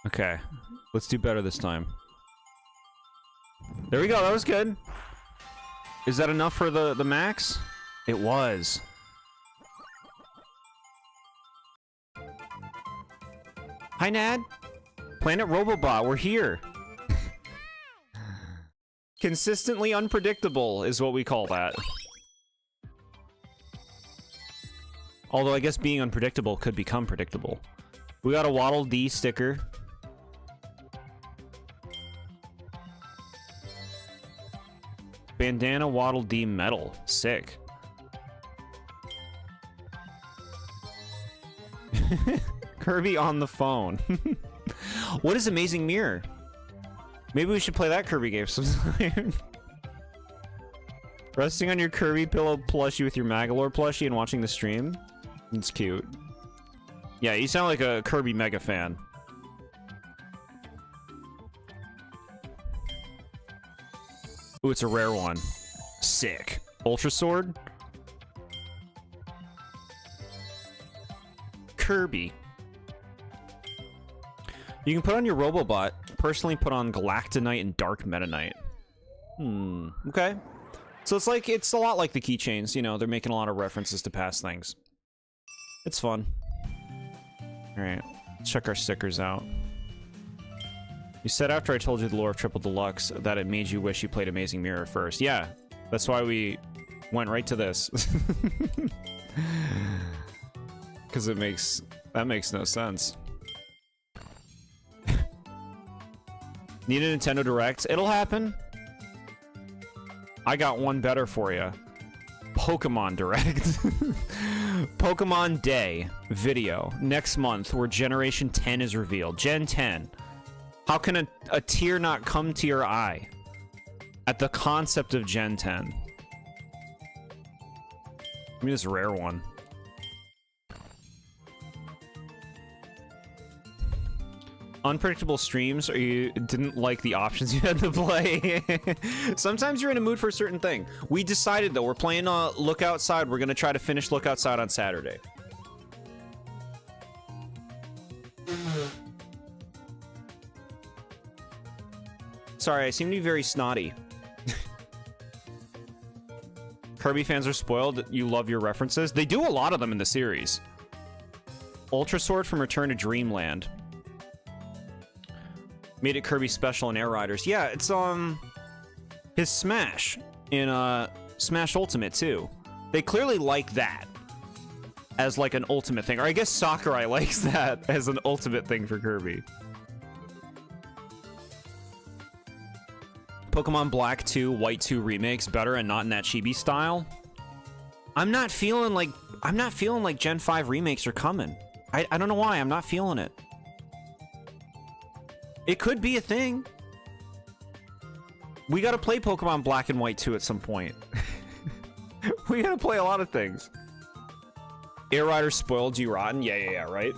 [SPEAKER 1] Okay, let's do better this time. There we go, that was good. Is that enough for the max? It was. Hi, Nad. Planet Robobot, we're here. Consistently unpredictable is what we call that. Although I guess being unpredictable could become predictable. We got a Waddle Dee sticker. Bandana Waddle Dee medal. Sick. Kirby on the phone. What is Amazing Mirror? Maybe we should play that Kirby game sometime. Resting on your Kirby pillow plushie with your Magalore plushie and watching the stream? It's cute. Yeah, you sound like a Kirby mega fan. Ooh, it's a rare one. Sick. Ultra Sword? Kirby. You can put on your Robobot. Personally put on Galactonite and Dark Meta Knight. Okay. So it's a lot like the keychains, you know, they're making a lot of references to past things. It's fun. Alright, let's check our stickers out. You said after I told you the lore of Triple Deluxe that it made you wish you played Amazing Mirror first. Yeah, that's why we went right to this. Because that makes no sense. Need a Nintendo Direct? It'll happen. I got one better for you. Pokemon Direct. Pokemon Day video next month where Generation 10 is revealed. Gen 10. How can a tear not come to your eye at the concept of Gen 10? Give me this rare one. Unpredictable streams, or you didn't like the options you had to play? Sometimes you're in a mood for a certain thing. We decided, though, we're playing Look Outside. We're going to try to finish Look Outside on Saturday. Sorry, I seem to be very snotty. Kirby fans are spoiled. You love your references. They do a lot of them in the series. Ultra Sword from Return to Dreamland. Made it Kirby special in Air Riders. Yeah, it's his Smash in Smash Ultimate too. They clearly like that as like an ultimate thing. Or I guess Sakurai likes that as an ultimate thing for Kirby. Pokemon Black 2, White 2 remakes better and not in that chibi style. I'm not feeling like Gen 5 remakes are coming. I don't know why. I'm not feeling it. It could be a thing. We gotta play Pokemon Black and White 2 at some point. We gotta play a lot of things. Air Rider spoiled you rotten? Yeah, right?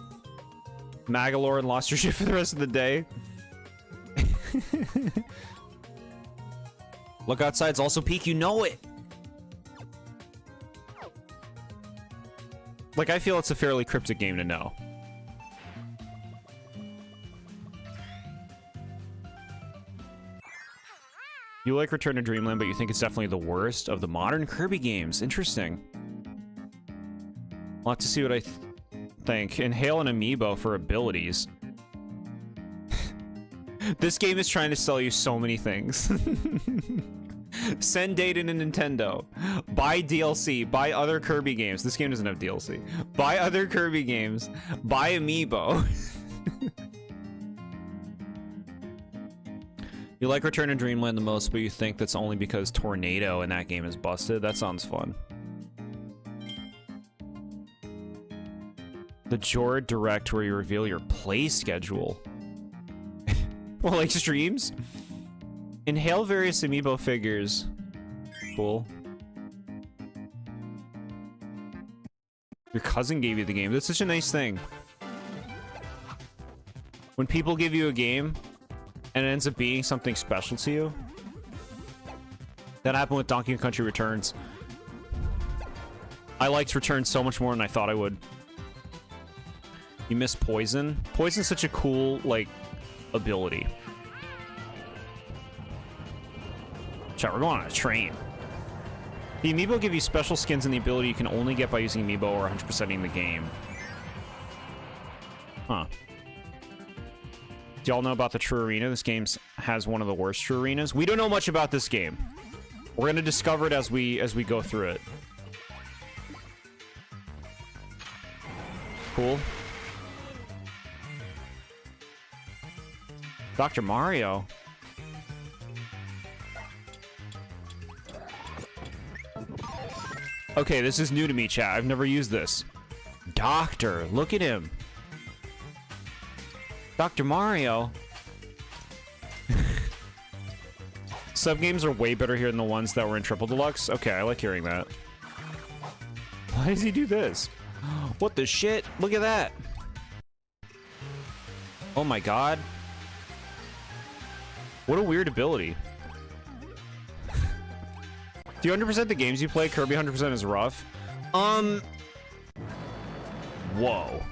[SPEAKER 1] Magalore and lost your shit for the rest of the day. Look Outside's also peak, you know it! Like, I feel it's a fairly cryptic game to know. You like Return to Dreamland, but you think it's definitely the worst of the modern Kirby games. Interesting. I'll have to see what I think. Inhale an amiibo for abilities. This game is trying to sell you so many things. Send data to Nintendo. Buy DLC. Buy other Kirby games. This game doesn't have DLC. Buy other Kirby games. Buy amiibo. You like Return to Dreamland the most, but you think that's only because Tornado in that game is busted? That sounds fun. The Jord Direct where you reveal your play schedule. Well, like streams? Inhale various amiibo figures. Cool. Your cousin gave you the game. That's such a nice thing. When people give you a game and it ends up being something special to you. That happened with Donkey Kong Country Returns. I liked Returns so much more than I thought I would. You miss Poison? Poison's such a cool, like, ability. Chat, we're going on a train. The amiibo give you special skins and the ability you can only get by using amiibo or 100%ing the game. Huh. Do y'all know about the True Arena? This game has one of the worst True Arenas. We don't know much about this game. We're gonna discover it as we go through it. Cool. Dr. Mario. Okay, this is new to me, chat. I've never used this. Doctor, look at him. Dr. Mario. Sub games are way better here than the ones that were in Triple Deluxe. Okay, I like hearing that. Why does he do this? What the shit? Look at that. Oh my god. What a weird ability. Do you 100% the games you play? Kirby 100% is rough. Whoa.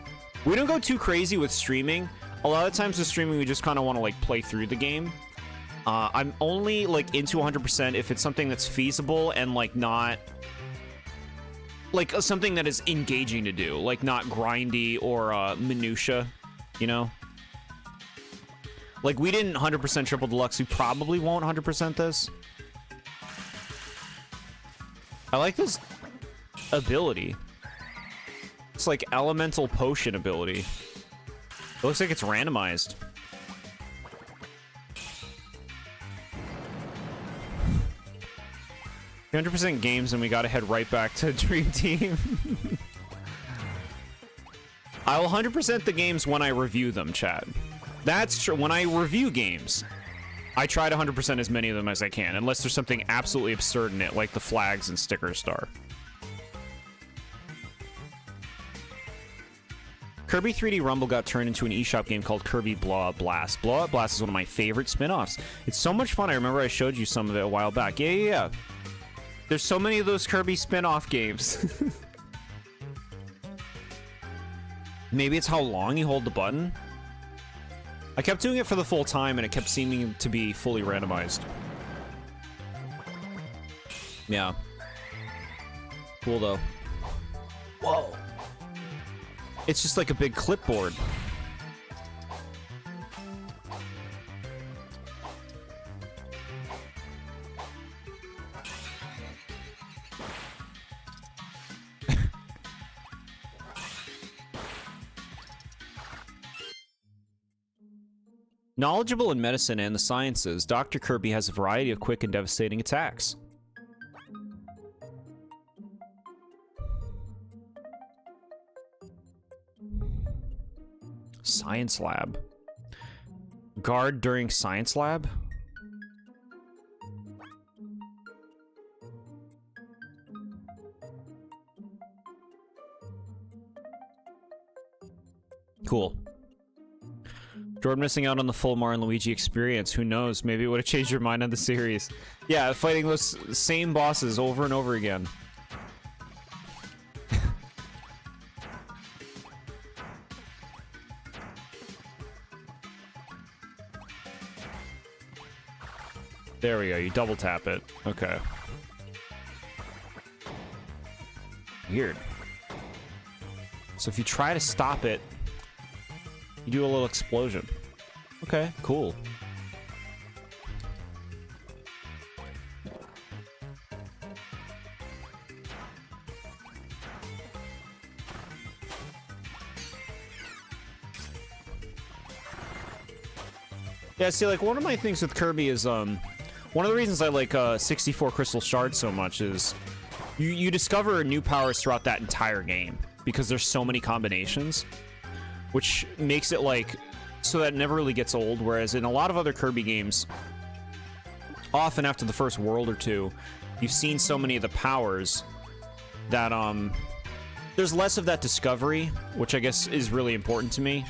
[SPEAKER 1] We don't go too crazy with streaming. A lot of times with streaming, we just kind of want to like play through the game. I'm only like into 100% if it's something that's feasible and like not like something that is engaging to do, like not grindy or minutia, you know? Like we didn't 100% Triple Deluxe. We probably won't 100% this. I like this ability. It's like elemental potion ability. It looks like it's randomized. The 100% games and we gotta head right back to Dream Team. I will 100% the games when I review them, chat. That's true. When I review games, I try to 100% as many of them as I can, unless there's something absolutely absurd in it, like the flags and sticker star. Kirby 3D Rumble got turned into an eShop game called Kirby Blowout Blast. Blowout Blast is one of my favorite spin-offs. It's so much fun. I remember I showed you some of it a while back. Yeah. There's so many of those Kirby spin-off games. Maybe it's how long you hold the button. I kept doing it for the full time, and it kept seeming to be fully randomized. Yeah. Cool, though. Whoa. It's just like a big clipboard. Knowledgeable in medicine and the sciences, Dr. Kirby has a variety of quick and devastating attacks. Science lab. Guard during science lab? Cool. Jordan missing out on the full Mario and Luigi experience. Who knows? Maybe it would have changed your mind on the series. Yeah, fighting those same bosses over and over again. There we go. You double tap it. Okay. Weird. So if you try to stop it, you do a little explosion. Okay, cool. Yeah, see, like, one of my things with Kirby is, one of the reasons I like 64 Crystal Shards so much is you discover new powers throughout that entire game because there's so many combinations, which makes it like so that it never really gets old. Whereas in a lot of other Kirby games, often after the first world or two, you've seen so many of the powers that there's less of that discovery, which I guess is really important to me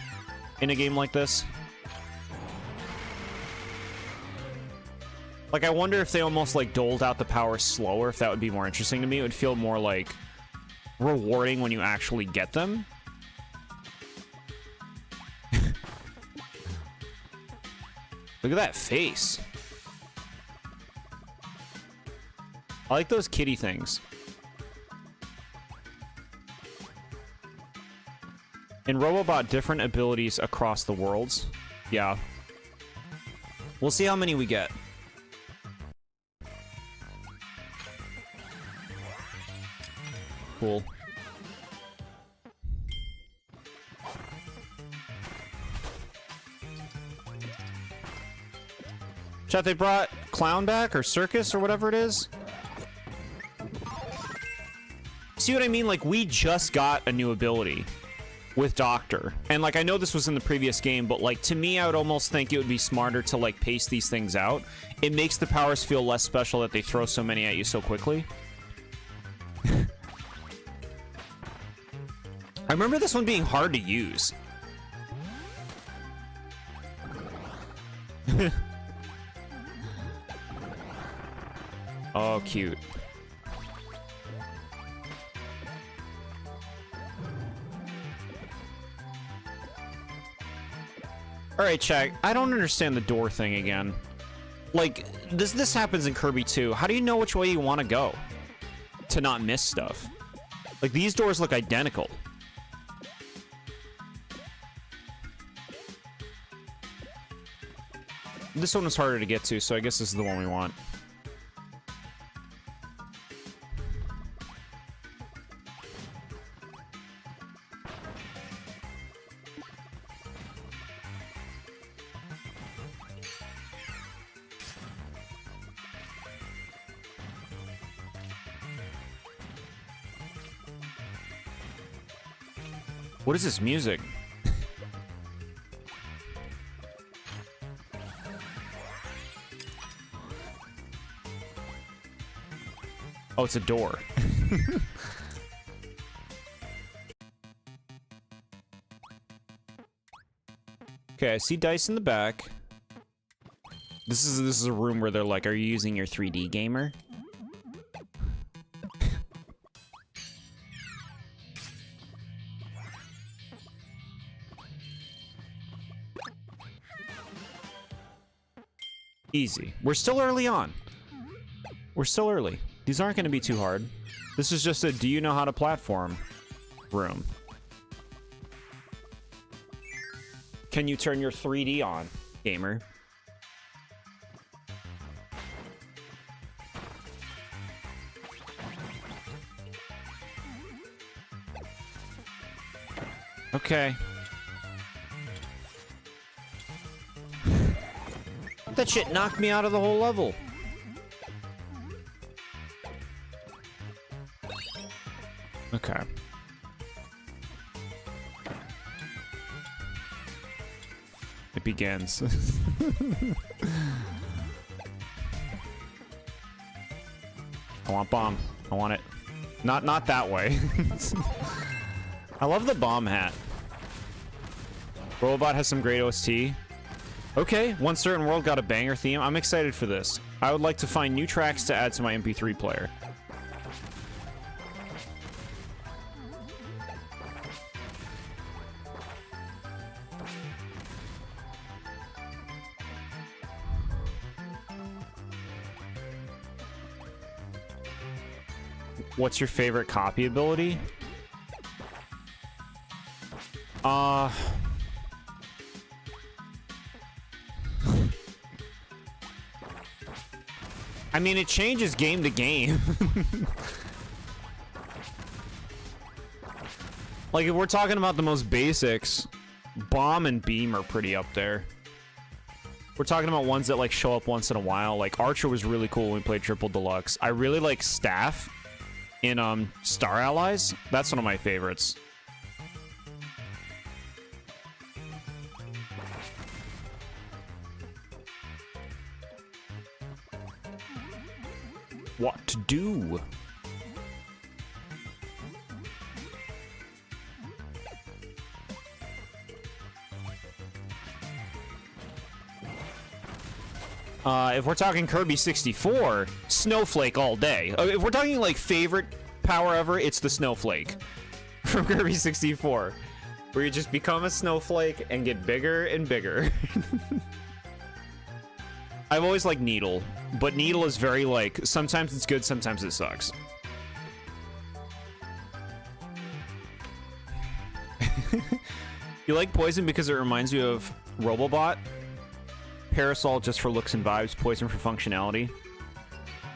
[SPEAKER 1] in a game like this. Like, I wonder if they almost, like, doled out the powers slower, if that would be more interesting to me. It would feel more, like, rewarding when you actually get them. Look at that face. I like those kitty things. In Robobot, different abilities across the worlds. Yeah. We'll see how many we get. Cool. Chat, they brought Clown back, or Circus, or whatever it is. See what I mean? Like, we just got a new ability with Doctor. And, like, I know this was in the previous game, but, like, to me, I would almost think it would be smarter to, like, pace these things out. It makes the powers feel less special that they throw so many at you so quickly. I remember this one being hard to use. Oh, cute. Alright, chat. I don't understand the door thing again. Like, this happens in Kirby too. How do you know which way you want to go to not miss stuff? Like, these doors look identical. This one was harder to get to, so I guess this is the one we want. What is this music? Oh, it's a door. Okay, I see dice in the back. This is a room where they're like, "Are you using your 3D gamer?" Easy. We're still early on. We're still early. These aren't going to be too hard. This is just a do you know how to platform room. Can you turn your 3D on, gamer? Okay. That shit knocked me out of the whole level. Okay. It begins. I want bomb. I want it. Not that way. I love the bomb hat. Robobot has some great OST. Okay, One Certain World got a banger theme. I'm excited for this. I would like to find new tracks to add to my MP3 player. What's your favorite copy ability? I mean, it changes game to game. Like, if we're talking about the most basics, Bomb and Beam are pretty up there. We're talking about ones that, like, show up once in a while. Like, Archer was really cool when we played Triple Deluxe. I really like Staff in Star Allies. That's one of my favorites. What to do? If we're talking Kirby 64, Snowflake all day. If we're talking like favorite power ever, it's the Snowflake from Kirby 64, where you just become a snowflake and get bigger and bigger. I've always liked Needle, but Needle is very like, sometimes it's good, sometimes it sucks. You like Poison because it reminds you of Robobot? Parasol just for looks and vibes, Poison for functionality.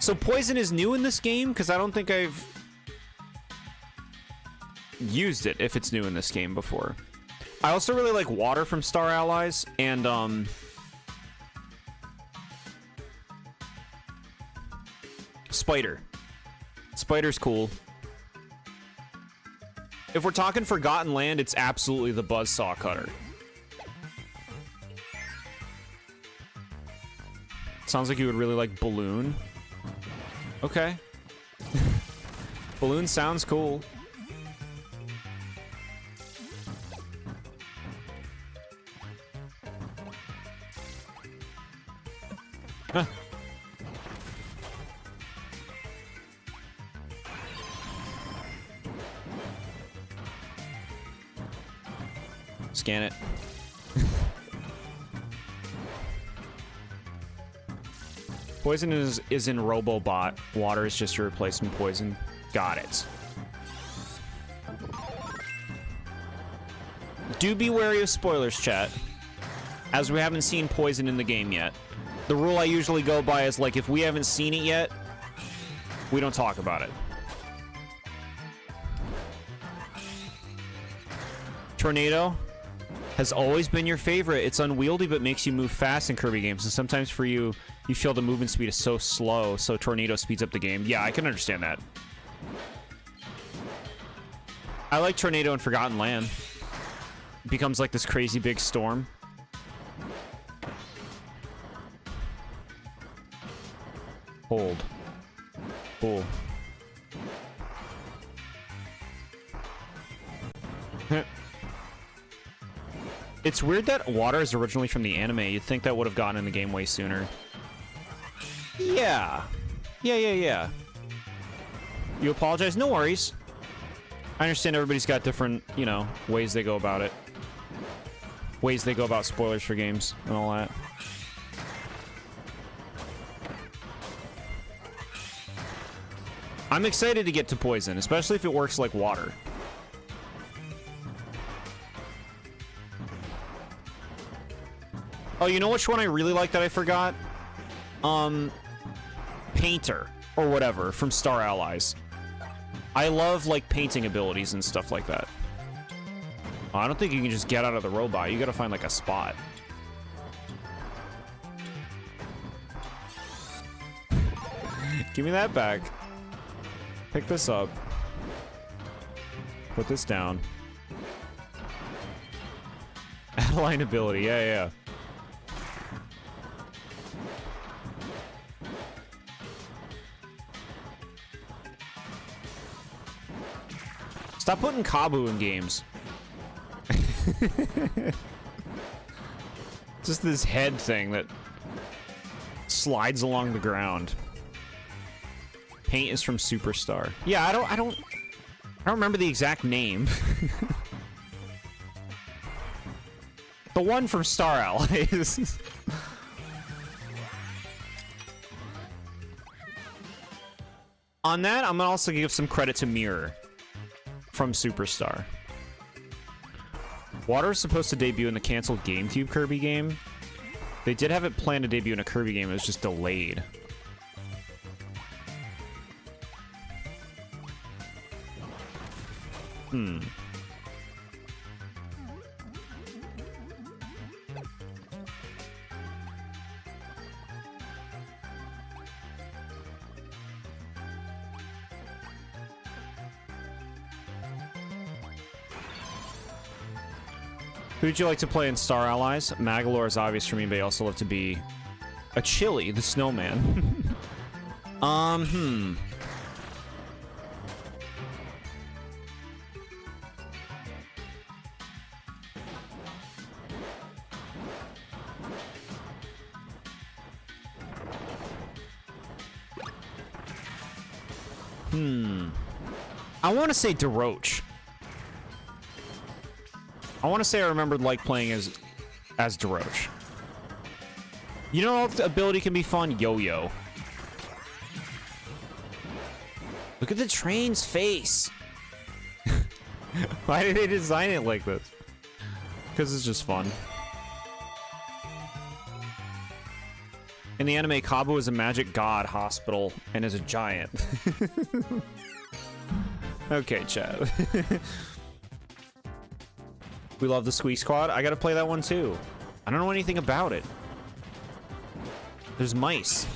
[SPEAKER 1] So Poison is new in this game because I don't think I've used it if it's new in this game before. I also really like Water from Star Allies and Spider. Spider's cool. If we're talking Forgotten Land, it's absolutely the Buzzsaw Cutter. Sounds like you would really like Balloon. Okay. Balloon sounds cool. Huh. Scan it. Poison is in Robobot. Water is just a replacement Poison. Got it. Do be wary of spoilers, chat, as we haven't seen Poison in the game yet. The rule I usually go by is like, if we haven't seen it yet, we don't talk about it. Tornado has always been your favorite. It's unwieldy but makes you move fast in Kirby games, and sometimes for you feel the movement speed is so slow, so Tornado speeds up the game. Yeah, I can understand that. I like Tornado in Forgotten Land. It becomes like this crazy big storm. Hold. Cool. It's weird that Water is originally from the anime. You'd think that would have gotten in the game way sooner. Yeah. Yeah. You apologize? No worries. I understand everybody's got different, you know, ways they go about it. Ways they go about spoilers for games and all that. I'm excited to get to Poison, especially if it works like Water. Oh, you know which one I really like that I forgot? Painter, or whatever, from Star Allies. I love, like, painting abilities and stuff like that. Oh, I don't think you can just get out of the robot. You gotta find, like, a spot. Give me that back. Pick this up. Put this down. Add a line ability, yeah. Stop putting Kabu in games. Just this head thing that slides along the ground. Paint is from Superstar. Yeah, I don't remember the exact name. The one from Star Allies. On that, I'm gonna also give some credit to Mirror from Superstar. Water is supposed to debut in the canceled GameCube Kirby game. They did have it planned to debut in a Kirby game, it was just delayed. Who would you like to play in Star Allies? Magalore is obvious for me, but I also love to be a Chili, the snowman. I want to say DeRoach. I want to say I remembered like playing as DeRoach. You know what ability can be fun? Yo-Yo. Look at the train's face. Why did they design it like this? Because it's just fun. In the anime, Kabu is a magic god hospital and is a giant. Okay, Chad. We love the Squeak Squad. I gotta play that one too. I don't know anything about it. There's mice.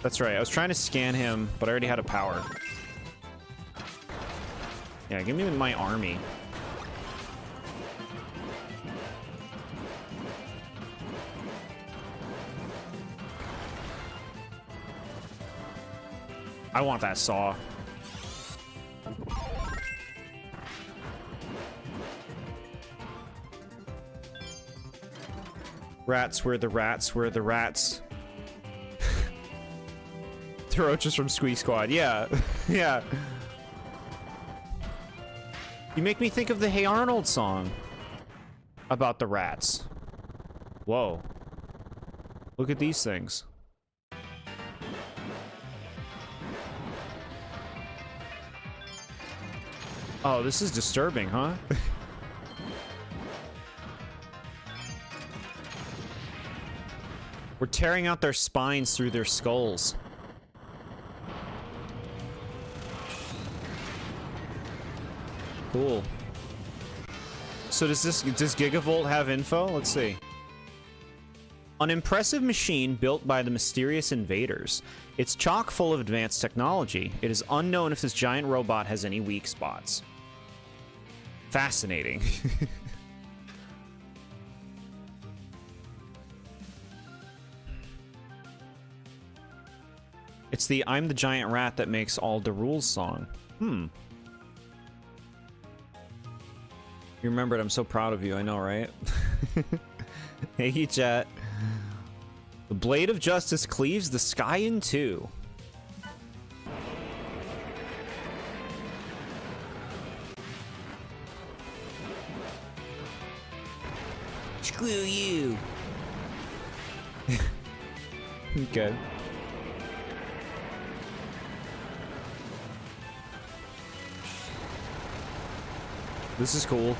[SPEAKER 1] That's right. I was trying to scan him, but I already had a power. Yeah, give me my army. I want that saw. Rats, where the rats, where the rats. Roaches from Squeak Squad. Yeah, yeah. You make me think of the Hey Arnold song about the rats. Whoa. Look at these things. Oh, this is disturbing, huh? We're tearing out their spines through their skulls. Cool. So does Gigavolt have info? Let's see. An impressive machine built by the mysterious invaders. It's chock full of advanced technology. It is unknown if this giant robot has any weak spots. Fascinating. It's the I'm the Giant Rat that makes all the rules song. You remembered. I'm so proud of you. I know, right? Hey, chat. The blade of justice cleaves the sky in two. Screw you. Okay. This is cool.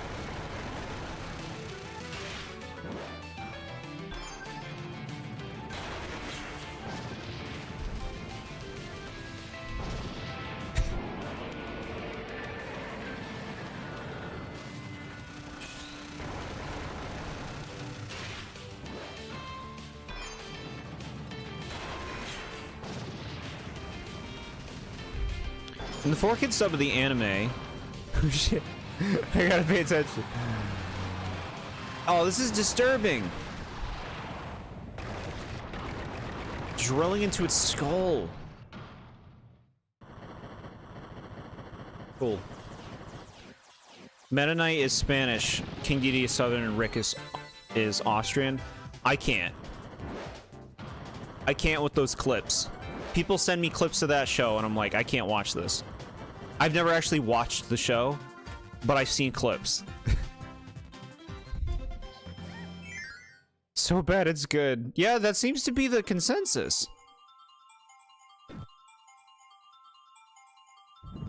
[SPEAKER 1] In the 4Kids sub of the anime, oh shit, I gotta pay attention. Oh, this is disturbing. Drilling into its skull. Cool. Meta Knight is Spanish, King Dedede is Southern, and Rick is Austrian. I can't with those clips. People send me clips of that show, and I'm like, I can't watch this. I've never actually watched the show, but I've seen clips. So bad it's good. Yeah, that seems to be the consensus.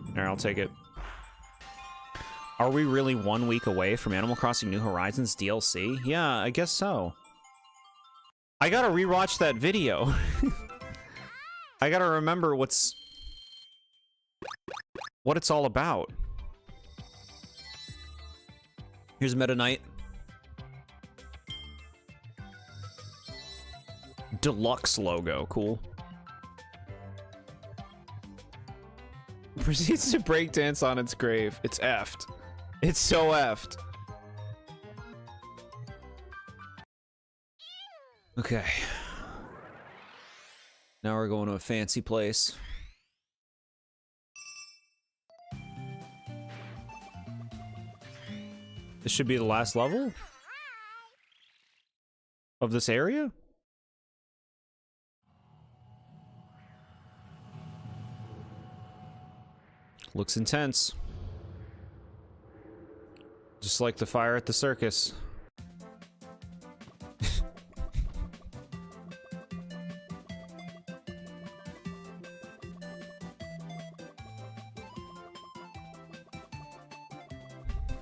[SPEAKER 1] Alright, I'll take it. Are we really 1 week away from Animal Crossing New Horizons DLC? Yeah, I guess so. I gotta rewatch that video. I gotta remember what it's all about. Here's Meta Knight. Deluxe logo, cool. Proceeds to breakdance on its grave. It's effed. It's so effed. Okay. Now we're going to a fancy place. This should be the last level of this area? Looks intense. Just like the fire at the circus.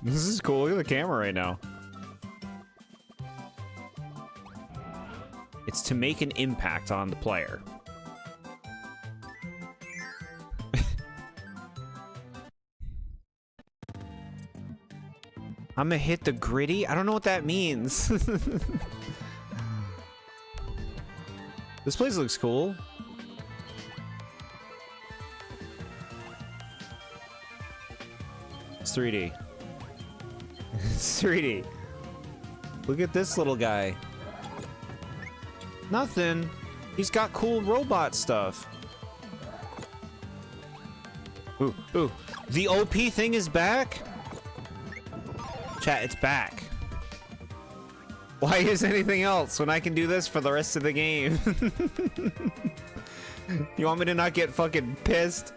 [SPEAKER 1] This is cool. Look at the camera right now. It's to make an impact on the player. I'm gonna hit the gritty? I don't know what that means. This place looks cool. It's 3D. It's 3D. Look at this little guy. Nothing. He's got cool robot stuff. Ooh, ooh. The OP thing is back? Chat, it's back. Why is anything else when I can do this for the rest of the game? You want me to not get fucking pissed?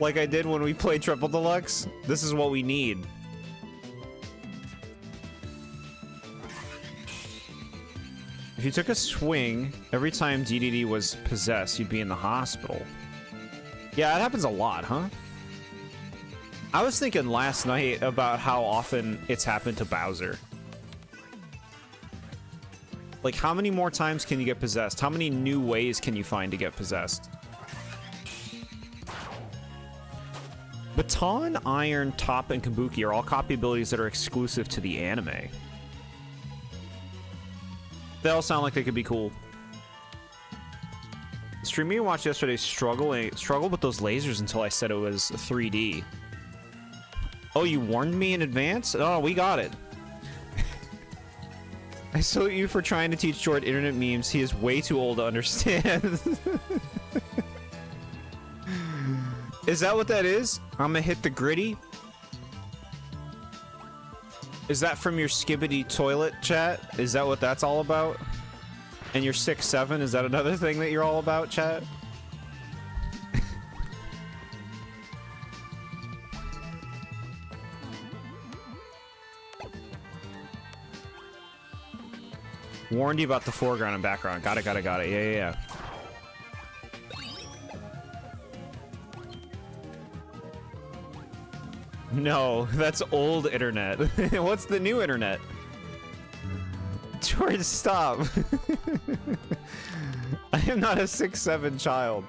[SPEAKER 1] Like I did when we played Triple Deluxe? This is what we need. If you took a swing every time DDD was possessed, you'd be in the hospital. Yeah, it happens a lot, huh? I was thinking last night about how often it's happened to Bowser. Like, how many more times can you get possessed? How many new ways can you find to get possessed? Baton, Iron, Top, and Kabuki are all copy abilities that are exclusive to the anime. They all sound like they could be cool. The streamer you watched yesterday struggled with those lasers until I said it was 3D. Oh, you warned me in advance? Oh, we got it. I salute you for trying to teach Jord internet memes. He is way too old to understand. Is that what that is? I'm gonna hit the gritty. Is that from your skibbity toilet, chat? Is that what that's all about? And you're 6'7", is that another thing that you're all about, chat? Warned you about the foreground and background. Got it, got it, got it. Yeah, yeah, yeah. No, that's old internet. What's the new internet? George, stop. I am not a 6'7" child.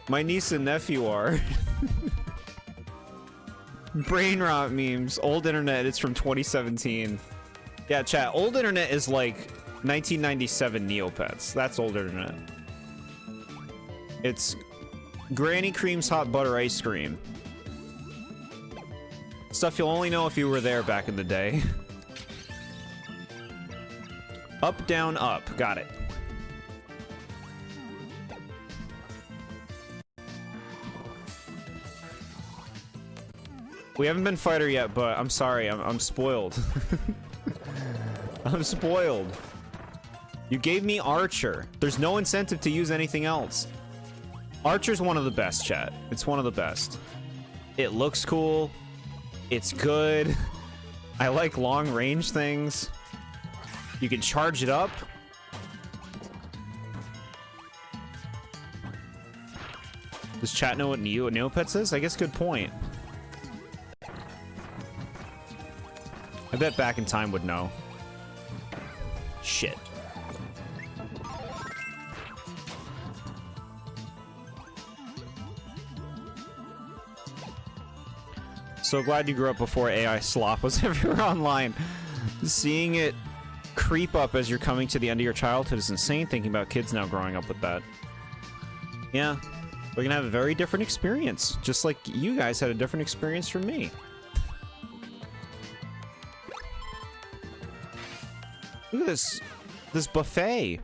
[SPEAKER 1] My niece and nephew are. Brain rot memes. Old internet, it's from 2017. Yeah, chat, old internet is like 1997 Neopets. That's old internet. It's Granny Cream's hot butter ice cream. Stuff you'll only know if you were there back in the day. Up, down, up. Got it. We haven't been fighter yet, but I'm sorry. I'm spoiled. I'm spoiled. You gave me Archer. There's no incentive to use anything else. Archer's one of the best, chat. It's one of the best. It looks cool. It's good. I like long range things. You can charge it up. Does chat know what Neopets is? I guess good point. I bet Back in Time would know. Shit. So glad you grew up before AI slop was everywhere online. Seeing it creep up as you're coming to the end of your childhood is insane, thinking about kids now growing up with that. Yeah, we're gonna have a very different experience, just like you guys had a different experience from me. Look at this buffet.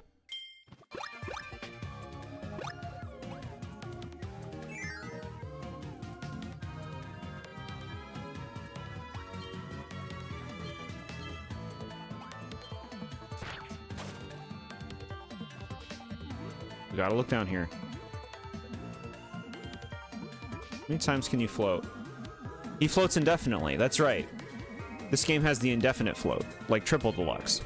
[SPEAKER 1] We gotta look down here. many times can you float? He floats indefinitely, that's right. This game has the indefinite float, like Triple Deluxe.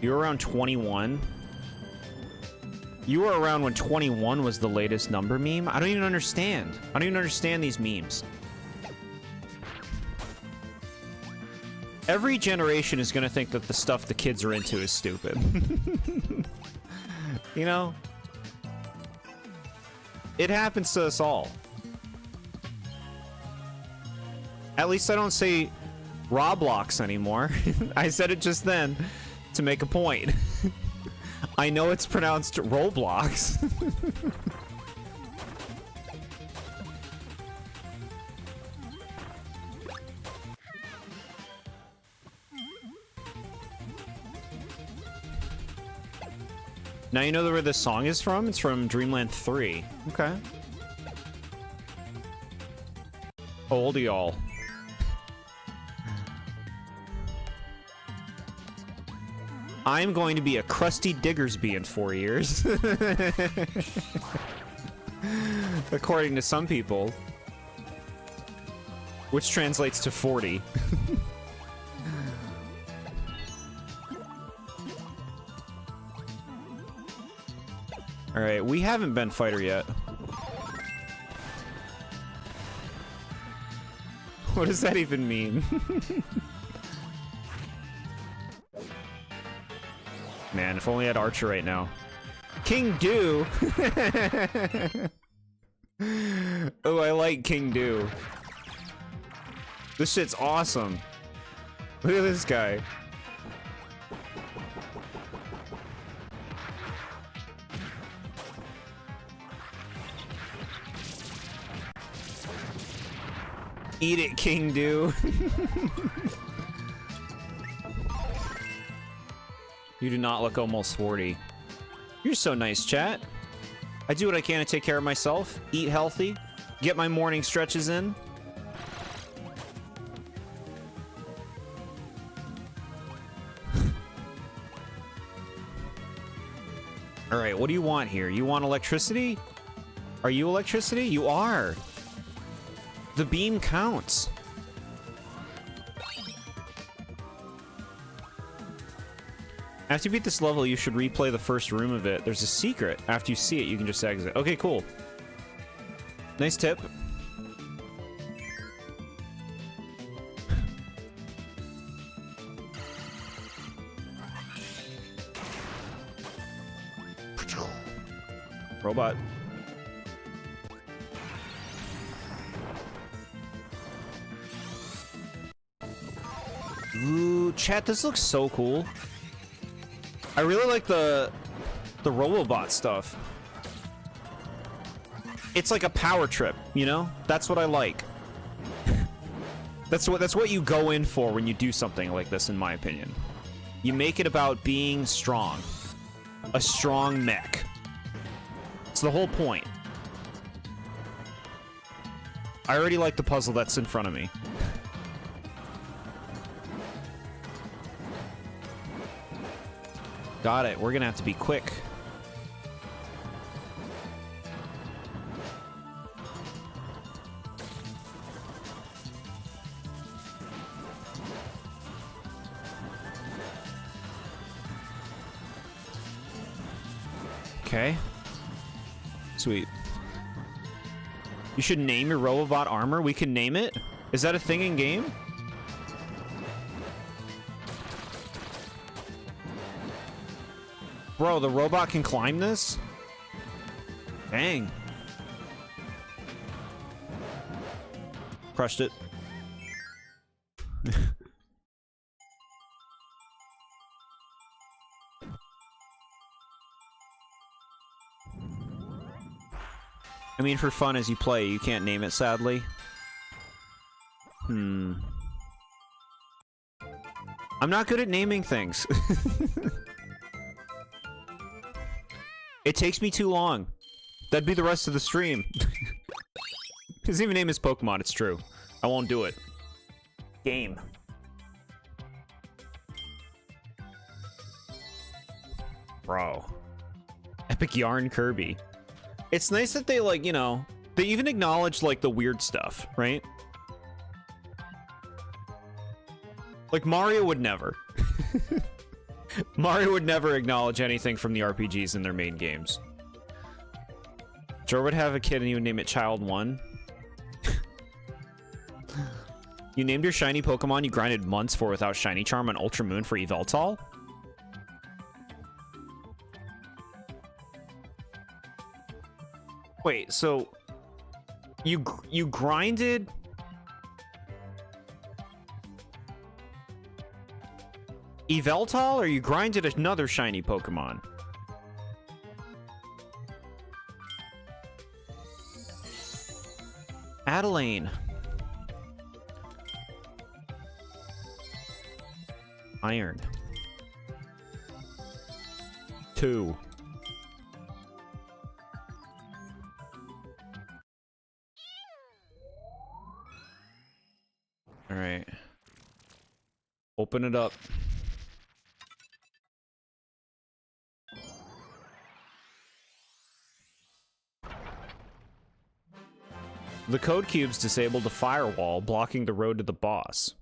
[SPEAKER 1] You were around 21? You were around when 21 was the latest number meme? I don't even understand. I don't even understand these memes. Every generation is gonna think that the stuff the kids are into is stupid. You know? It happens to us all. At least I don't say Roblox anymore. I said it just then to make a point. I know it's pronounced Roblox. Now you know where this song is from? It's from Dreamland 3. Okay. How old are y'all? I'm going to be a crusty Diggersby in 4 years. According to some people. Which translates to 40. Alright, we haven't been fighter yet. What does that even mean? Man, if only I had Archer right now. King Do! Oh, I like King Do. This shit's awesome. Look at this guy. Eat it, King Do. You do not look almost 40. You're so nice, chat. I do what I can to take care of myself, eat healthy, get my morning stretches in. Alright, what do you want here? You want electricity? Are you electricity? You are. The beam counts. After you beat this level, you should replay the first room of it. There's a secret. After you see it, you can just exit. Okay, cool. Nice tip. Robot. Ooh, chat, this looks so cool. I really like the Robobot stuff. It's like a power trip, you know? That's what I like. That's what you go in for when you do something like this, in my opinion. You make it about being strong. A strong mech. It's the whole point. I already like the puzzle that's in front of me. Got it. We're gonna have to be quick. Okay. Sweet. You should name your Robobot armor. We can name it? Is that a thing in game? Bro, the robot can climb this? Dang. Crushed it. I mean, for fun as you play, you can't name it, sadly. I'm not good at naming things. It takes me too long. That'd be the rest of the stream. His even name is Pokemon, it's true. I won't do it. Game. Bro. Epic yarn Kirby. It's nice that they, like, you know, they even acknowledge, like, the weird stuff, right? Like, Mario would never. Mario would never acknowledge anything from the RPGs in their main games. Jor would have a kid and he would name it Child 1. You named your shiny Pokemon you grinded months for without Shiny Charm on Ultra Moon for Yveltal? Wait, so you grinded Yveltal, or you grinded another shiny Pokemon? Adeline. Iron. 2. All right. Open it up. The code cubes disabled the firewall, blocking the road to the boss.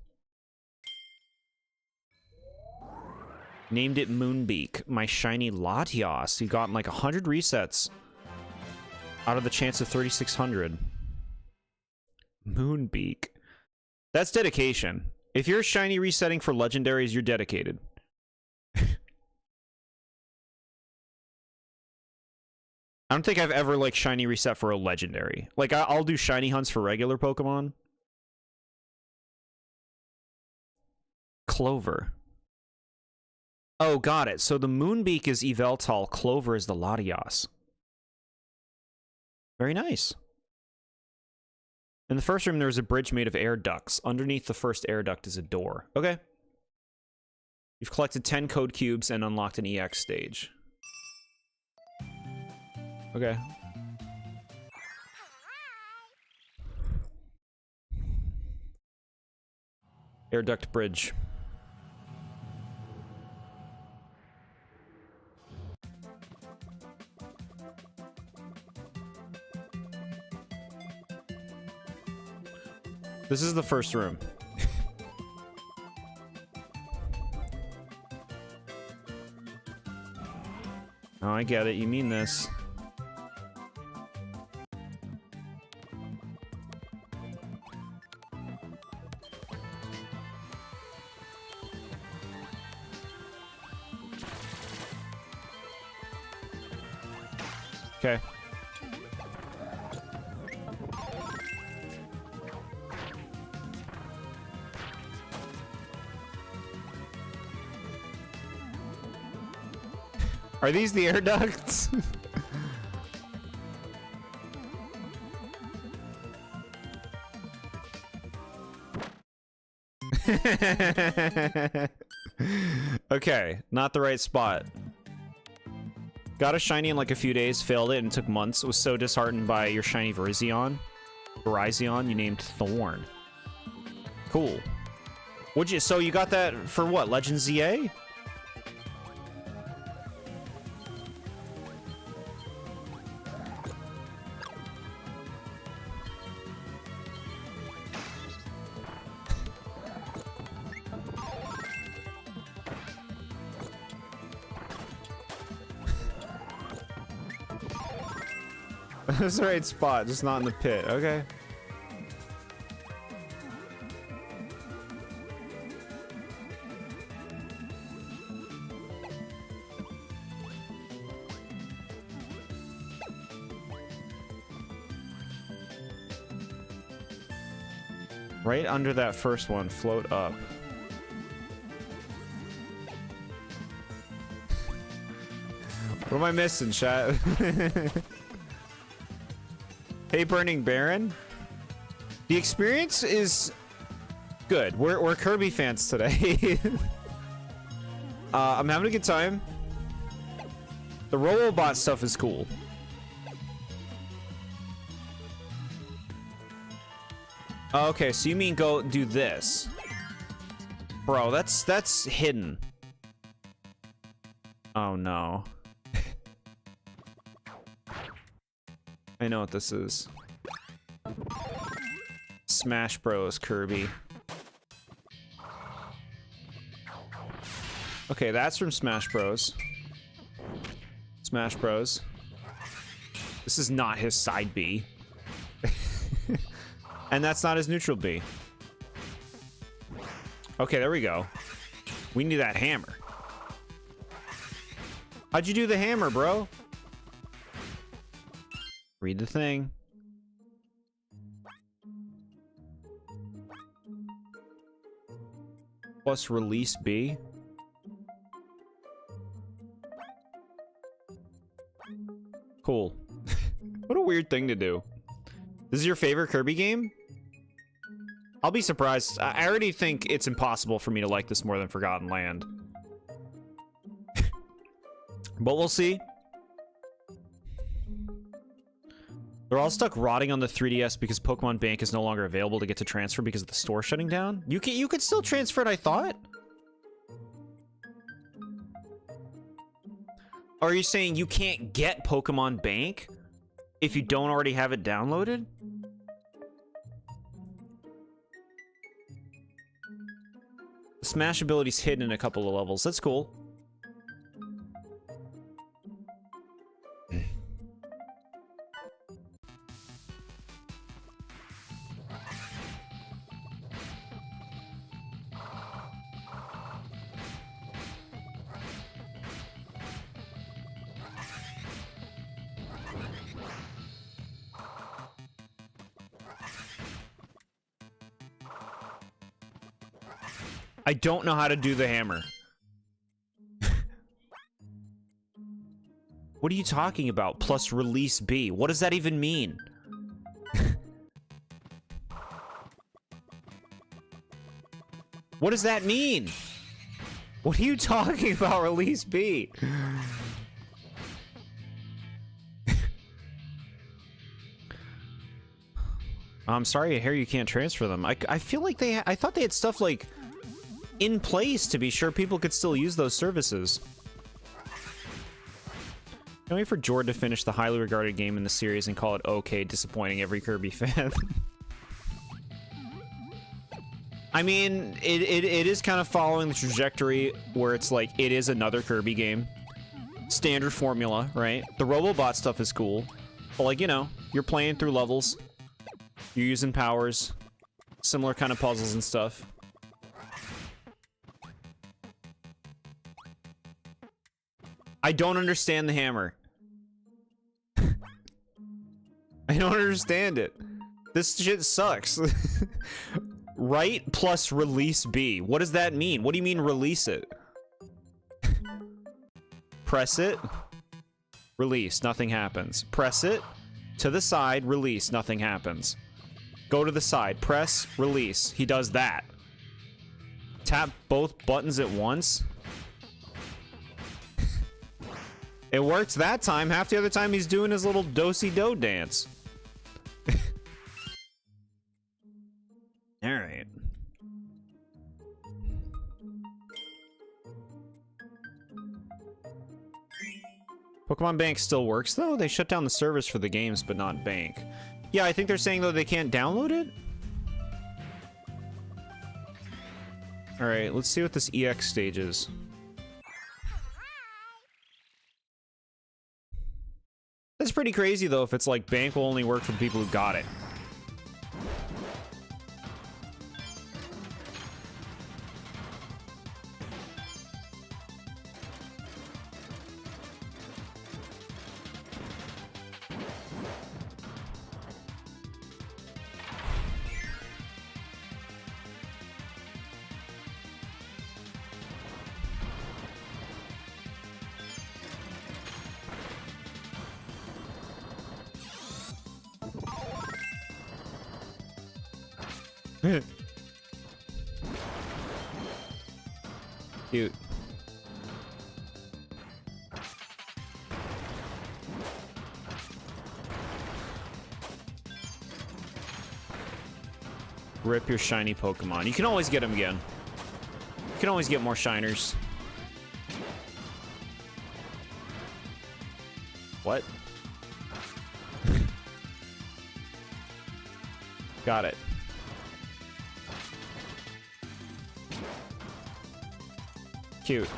[SPEAKER 1] Named it Moonbeak, my shiny Latios. You got like 100 resets out of the chance of 3,600. Moonbeak. That's dedication. If you're shiny resetting for legendaries, you're dedicated. I don't think I've ever, like, shiny reset for a legendary. Like, I'll do shiny hunts for regular Pokemon. Clover. Oh, got it. So the Moonbeak is Yveltal, Clover is the Latios. Very nice. In the first room, there was a bridge made of air ducts. Underneath the first air duct is a door. Okay. You've collected 10 code cubes and unlocked an EX stage. Okay. Air duct bridge. This is the first room. Oh, I get it. You mean this. Okay. Are these the air ducts? Okay, not the right spot. Got a shiny in like a few days, failed it, and took months. Was so disheartened by your shiny Virizion, you named Thorn. Cool. Would you? So you got that for what? Legend ZA? That's the right spot, just not in the pit. Okay. Right under that first one, float up. What am I missing, chat? Hey, Burning Baron. The experience is good. We're Kirby fans today. I'm having a good time. The Robobot stuff is cool. Okay, so you mean go do this. Bro, that's hidden. Oh no. I know what this is. Smash Bros. Kirby. Okay, that's from Smash Bros. Smash Bros. This is not his side B. And that's not his neutral B. Okay, there we go. We need that hammer. How'd you do the hammer, bro? Read the thing. Plus release B. Cool. What a weird thing to do. This is your favorite Kirby game? I'll be surprised. I already think it's impossible for me to like this more than Forgotten Land. But we'll see. They're all stuck rotting on the 3DS because Pokemon Bank is no longer available to get to transfer because of the store shutting down. You could still transfer it, I thought. Or are you saying you can't get Pokemon Bank if you don't already have it downloaded? The Smash ability's hidden in a couple of levels. That's cool. I don't know how to do the hammer. What are you talking about? Plus release B. What does that even mean? What does that mean? What are you talking about, release B? I'm sorry to hear you can't transfer them. I feel like I thought they had stuff like in place to be sure people could still use those services. Can't wait for Jord to finish the highly regarded game in the series and call it okay, disappointing every Kirby fan. I mean, it is kind of following the trajectory where it's like, it is another Kirby game. Standard formula, right? The Robobot stuff is cool. But like, you know, you're playing through levels. You're using powers. Similar kind of puzzles and stuff. I don't understand the hammer. I don't understand it. This shit sucks. Right plus release B. What does that mean? What do you mean release it? Press it. Release. Nothing happens. Press it. To the side. Release. Nothing happens. Go to the side. Press. Release. He does that. Tap both buttons at once. It works that time. Half the other time he's doing his little do-si-do dance. Alright. Pokemon Bank still works, though? They shut down the service for the games, but not Bank. Yeah, I think they're saying, though, they can't download it? Alright, let's see what this EX stage is. That's pretty crazy, though, if it's like Bank will only work for the people who got it. Cute. Rip your shiny Pokemon. You can always get them again. You can always get more shiners. What? Got it. Cute.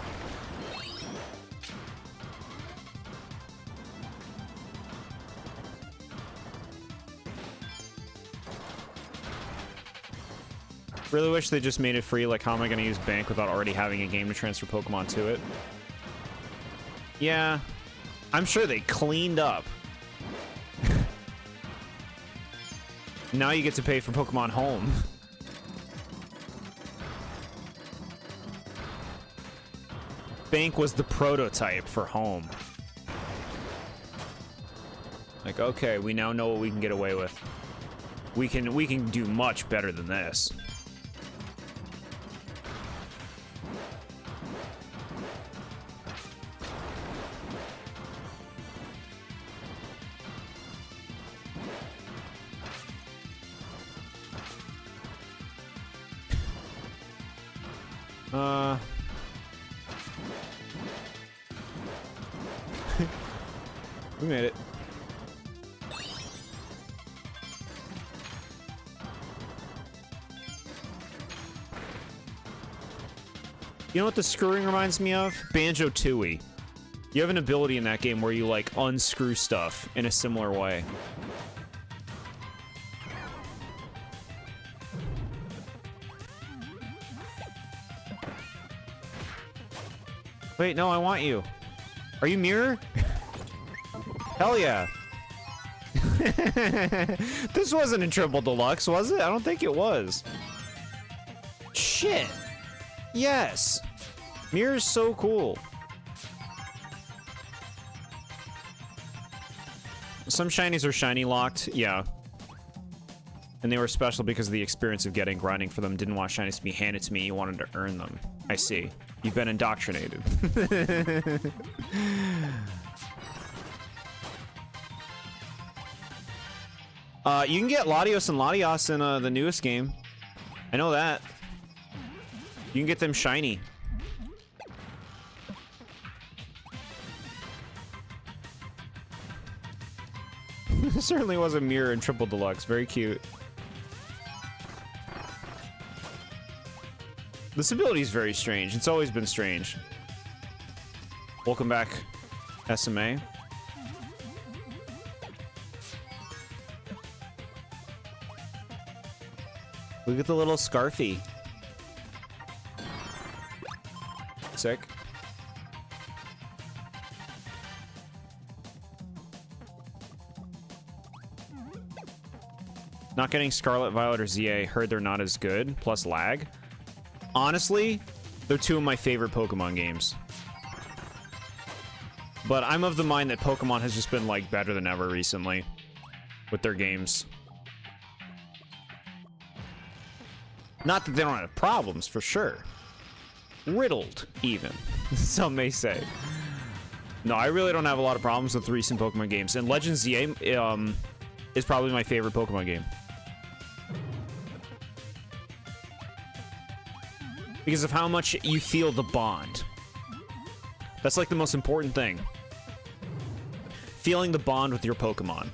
[SPEAKER 1] Really wish they just made it free. Like, how am I going to use Bank without already having a game to transfer Pokemon to it? Yeah, I'm sure they cleaned up. Now you get to pay for Pokemon Home. Bank was the prototype for Home. Like, okay, we now know what we can get away with. We can do much better than this. We made it. You know what the screwing reminds me of? Banjo-Tooie. You have an ability in that game where you, like, unscrew stuff in a similar way. Wait, no, I want you. Are you Mirror? Hell yeah. This wasn't in Triple Deluxe, was it? I don't think it was. Shit. Yes. Mirror's so cool. Some shinies are shiny locked, yeah. And they were special because of the experience of getting grinding for them. Didn't want shinies to be handed to me, you wanted to earn them. I see. You've been indoctrinated. You can get Latios and Latias in the newest game. I know that. You can get them shiny. Certainly was a mirror in Triple Deluxe. Very cute. This ability is very strange. It's always been strange. Welcome back, SMA. Look at the little Scarfy. Sick. Not getting Scarlet, Violet, or ZA. Heard they're not as good. Plus lag. Honestly, they're two of my favorite Pokemon games. But I'm of the mind that Pokemon has just been, like, better than ever recently with their games. Not that they don't have problems, for sure. Riddled, even. Some may say. No, I really don't have a lot of problems with recent Pokemon games. And Legends ZA is probably my favorite Pokemon game. Because of how much you feel the bond. That's like the most important thing. Feeling the bond with your Pokemon.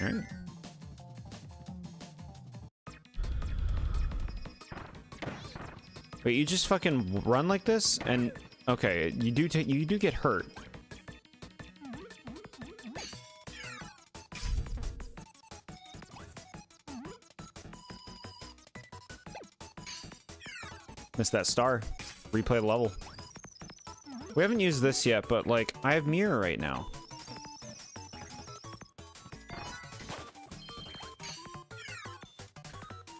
[SPEAKER 1] All right. Wait, you just fucking run like this? And okay, you do get hurt. Missed that star. Replay the level. We haven't used this yet, but like, I have Mirror right now.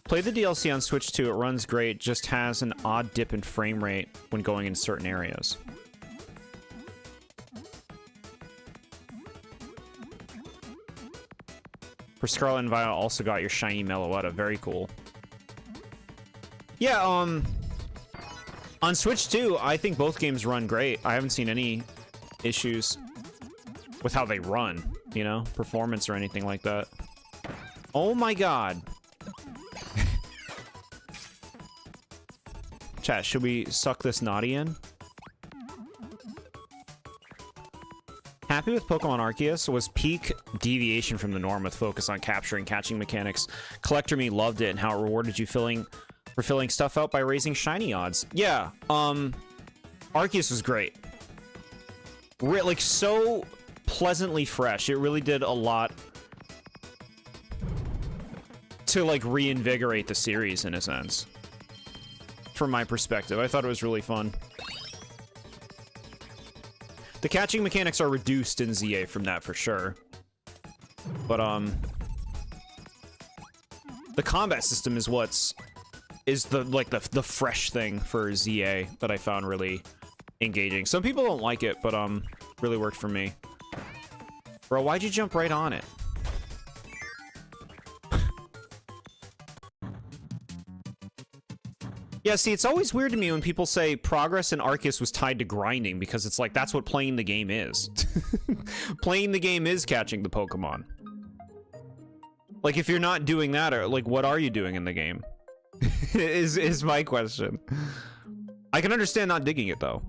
[SPEAKER 1] Play the DLC on Switch 2. It runs great, just has an odd dip in frame rate when going in certain areas. For Scarlet and Violet, also got your shiny Meloetta. Very cool. Yeah, on Switch 2, I think both games run great. I haven't seen any issues with how they run, you know, performance or anything like that. Oh my god. Chat, should we suck this naughty in? Happy with Pokemon Arceus was peak deviation from the norm with focus on capturing catching mechanics. Collector Me loved it and how it rewarded you for filling stuff out by raising shiny odds. Yeah, Arceus was great. Like, so pleasantly fresh. It really did a lot to, like, reinvigorate the series in a sense. From my perspective, I thought it was really fun. The catching mechanics are reduced in ZA from that for sure. But, the combat system is the fresh thing for ZA that I found really engaging. Some people don't like it, but, really worked for me. Bro, why'd you jump right on it? Yeah, see, it's always weird to me when people say progress in Arceus was tied to grinding, because it's like, that's what playing the game is. Playing the game is catching the Pokemon. Like, if you're not doing that, or, like, what are you doing in the game? is my question. I can understand not digging it, though.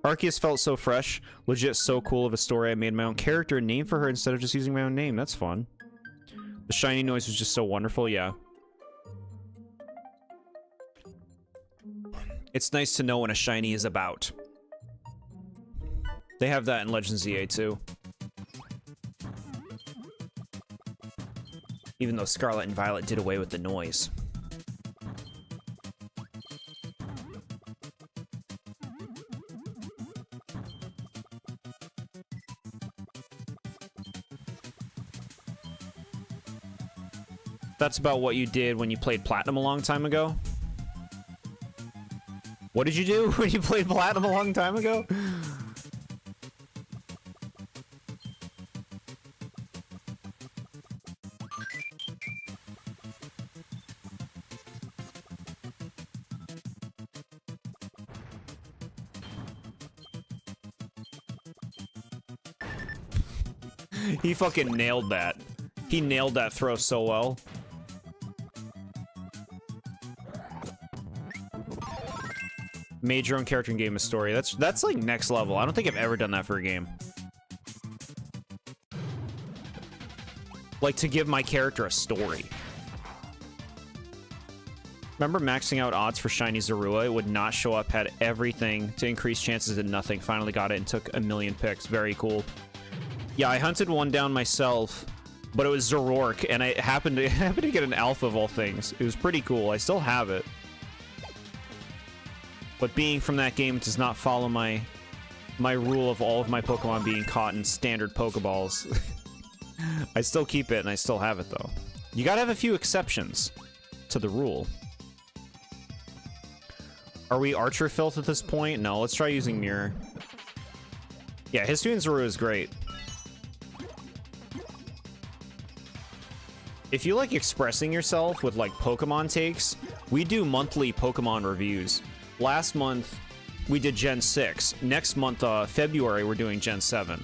[SPEAKER 1] Arceus felt so fresh, legit so cool of a story. I made my own character and name for her instead of just using my own name. That's fun. The shiny noise was just so wonderful, yeah. It's nice to know when a shiny is about. They have that in Legends ZA too. Even though Scarlet and Violet did away with the noise. That's about what you did when you played Platinum a long time ago? What did you do when you played Platinum a long time ago? He fucking nailed that. He nailed that throw so well. Made your own character and game a story. That's like next level. I don't think I've ever done that for a game. Like, to give my character a story. Remember maxing out odds for Shiny Zorua? It would not show up, had everything to increase chances and nothing. Finally got it and took a million picks. Very cool. Yeah, I hunted one down myself, but it was Zoroark, and I happened to get an alpha of all things. It was pretty cool. I still have it. But being from that game does not follow my rule of all of my Pokemon being caught in standard Pokeballs. I still keep it, and I still have it, though. You gotta have a few exceptions to the rule. Are we Archer Filth at this point? No, let's try using Mirror. Yeah, Hisuian Zorua is great. If you like expressing yourself with, like, Pokemon takes, we do monthly Pokemon reviews. Last month, we did Gen 6. Next month, February, we're doing Gen 7.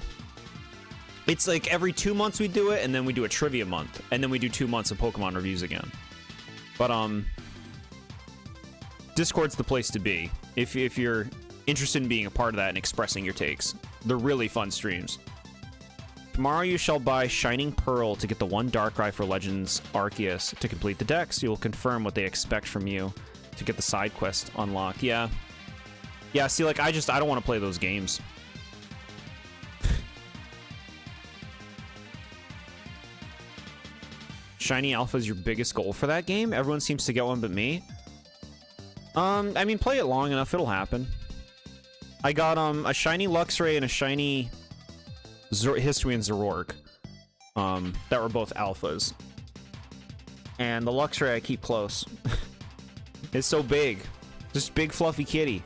[SPEAKER 1] It's like every 2 months we do it, and then we do a trivia month. And then we do 2 months of Pokemon reviews again. But, Discord's the place to be. If you're interested in being a part of that and expressing your takes. They're really fun streams. Tomorrow you shall buy Shining Pearl to get the one Darkrai for Legends Arceus. To complete the dex, you will confirm what they expect from you to get the side quest unlocked. Yeah. Yeah, see, like, I don't want to play those games. Shiny Alpha is your biggest goal for that game? Everyone seems to get one but me. I mean, play it long enough, it'll happen. I got, a Shiny Luxray and a Shiny Hisuian Zoroark. That were both alphas. And the Luxray I keep close. It's so big. Just big fluffy kitty.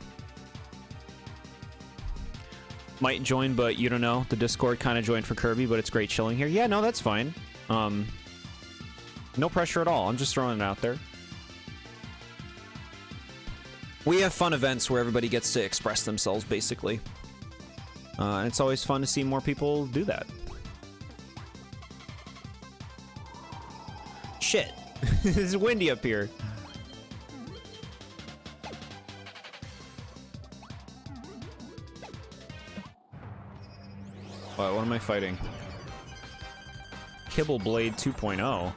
[SPEAKER 1] Might join, but you don't know. The Discord kind of joined for Kirby, but it's great chilling here. Yeah, no, that's fine. No pressure at all. I'm just throwing it out there. We have fun events where everybody gets to express themselves, basically. And it's always fun to see more people do that. Shit. It's windy up here. What am I fighting? Kibble Blade 2.0.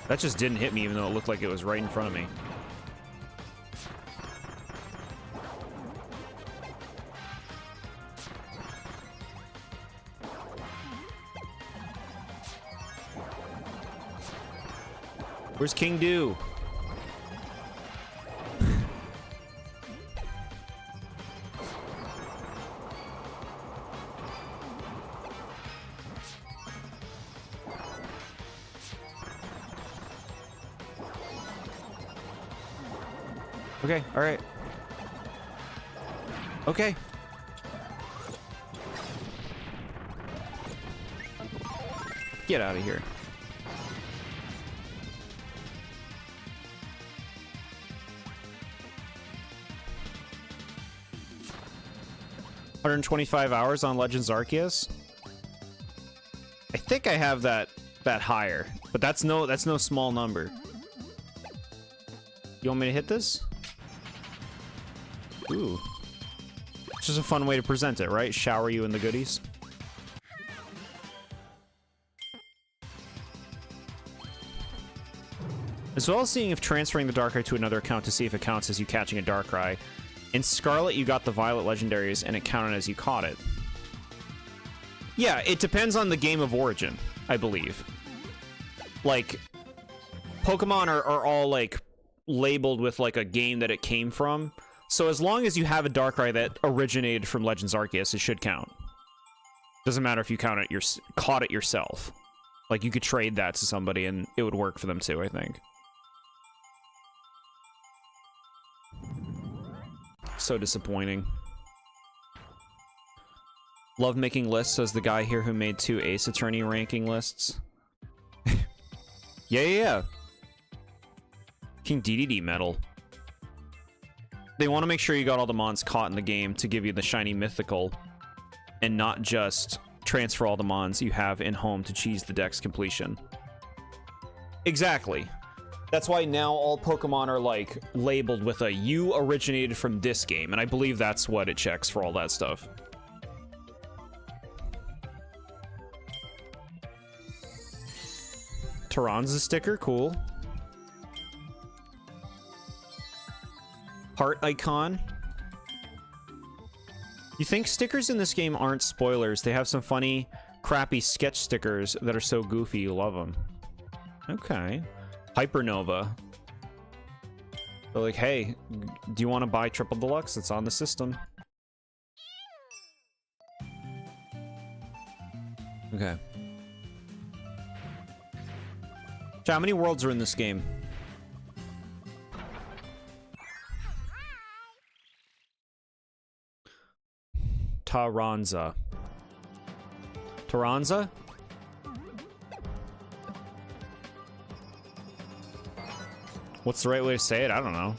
[SPEAKER 1] That just didn't hit me even though it looked like it was right in front of me. Where's King Do? Okay, all right. Okay. Get out of here. $125 on Legends Arceus. I think I have that higher, but that's no small number. You want me to hit this? Ooh. It's just a fun way to present it, right? Shower you in the goodies. As well as seeing if transferring the Darkrai to another account to see if it counts as you catching a Darkrai. In Scarlet, you got the Violet Legendaries, and it counted as you caught it. Yeah, it depends on the game of origin, I believe. Like, Pokemon are all, like, labeled with, like, a game that it came from. So as long as you have a Darkrai that originated from Legends Arceus, it should count. Doesn't matter if you caught it yourself. Like, you could trade that to somebody, and it would work for them too, I think. So disappointing. Love making lists, says the guy here who made 2 Ace Attorney ranking lists. Yeah. King DDD medal. They want to make sure you got all the mons caught in the game to give you the shiny mythical, and not just transfer all the mons you have in home to cheese the deck's completion. Exactly. That's why now all Pokemon are, like, labeled with a "you originated from this game," and I believe that's what it checks for all that stuff. Tyranza sticker, cool. Heart icon. You think stickers in this game aren't spoilers? They have some funny, crappy sketch stickers that are so goofy you love them. Okay. Hypernova. They're like, hey, do you want to buy Triple Deluxe? It's on the system. Okay. So how many worlds are in this game? Tyranza. Tyranza? What's the right way to say it? I don't know.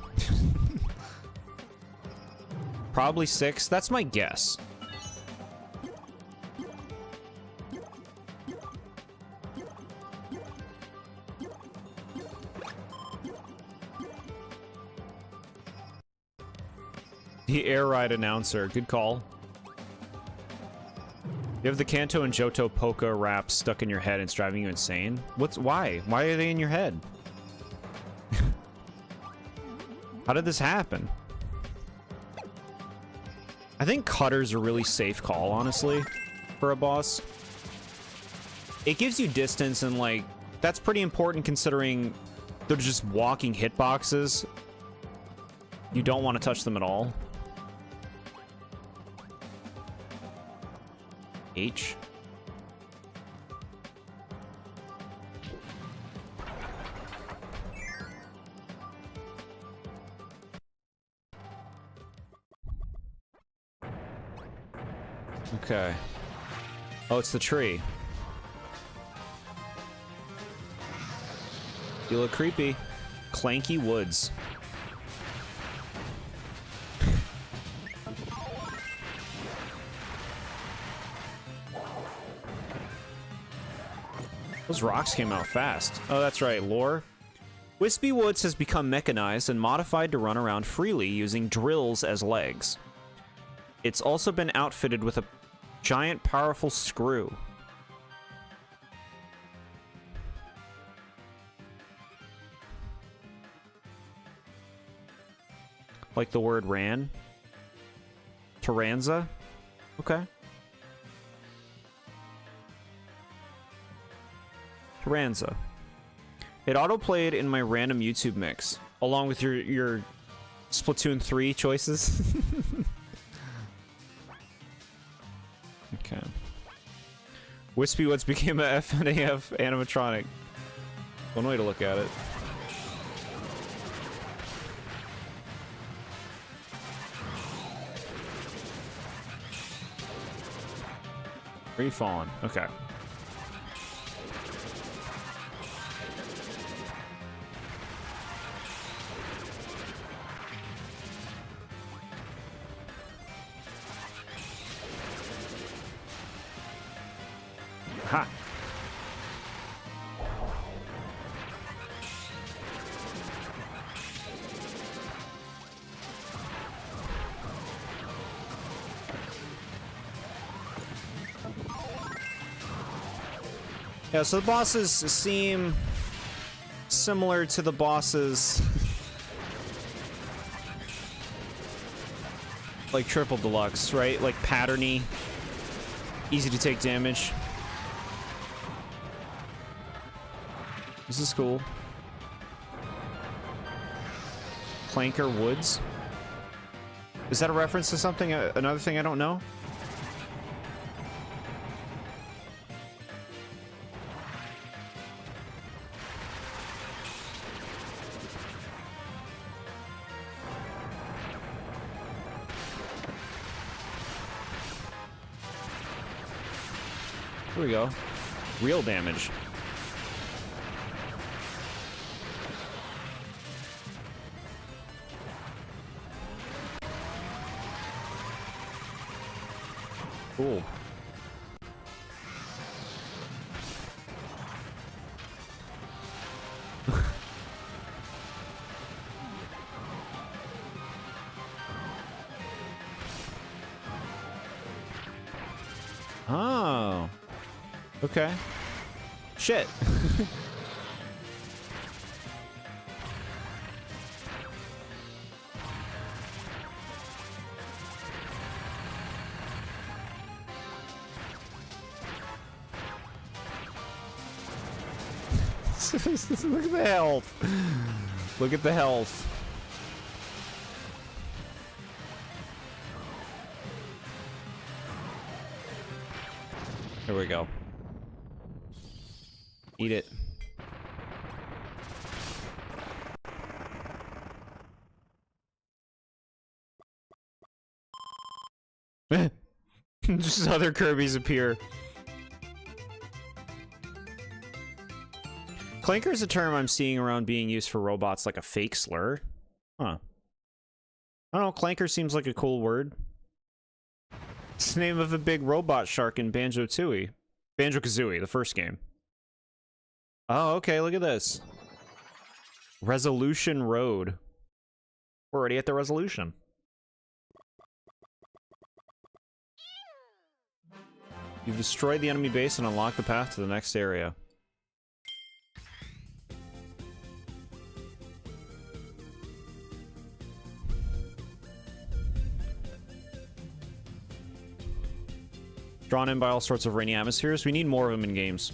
[SPEAKER 1] Probably 6. That's my guess. The air ride announcer. Good call. You have the Kanto and Johto Poké raps stuck in your head and it's driving you insane? Why? Why are they in your head? How did this happen? I think Cutter's a really safe call, honestly, for a boss. It gives you distance, and, like, that's pretty important considering they're just walking hitboxes. You don't want to touch them at all. H. Okay. Oh, it's the tree. You look creepy. Clanky Woods. Those rocks came out fast. Oh, that's right, lore. Wispy Woods has become mechanized and modified to run around freely using drills as legs. It's also been outfitted with a giant, powerful screw. Like the word ran? Taranza? Okay. Taranza. It autoplayed in my random YouTube mix, along with your Splatoon 3 choices. Okay. Wispy Woods became a FNAF animatronic. One way to look at it. Where are you falling? Okay. Ha! Yeah, so the bosses seem similar to the bosses like Triple Deluxe, right? Like patterny, easy to take damage. This is cool. Clanker Woods. Is that a reference to something? Another thing I don't know? Here we go. Real damage. Cool. Oh. Okay. Shit. Look at the health. Look at the health. Here we go. Eat it. Just other Kirby's appear. Clanker is a term I'm seeing around being used for robots like a fake slur. Huh. I don't know, Clanker seems like a cool word. It's the name of a big robot shark in Banjo-Tooie. Banjo-Kazooie, the first game. Oh, okay, look at this. Resolution Road. We're already at the resolution. You've destroyed the enemy base and unlocked the path to the next area. Drawn in by all sorts of rainy atmospheres. We need more of them in games.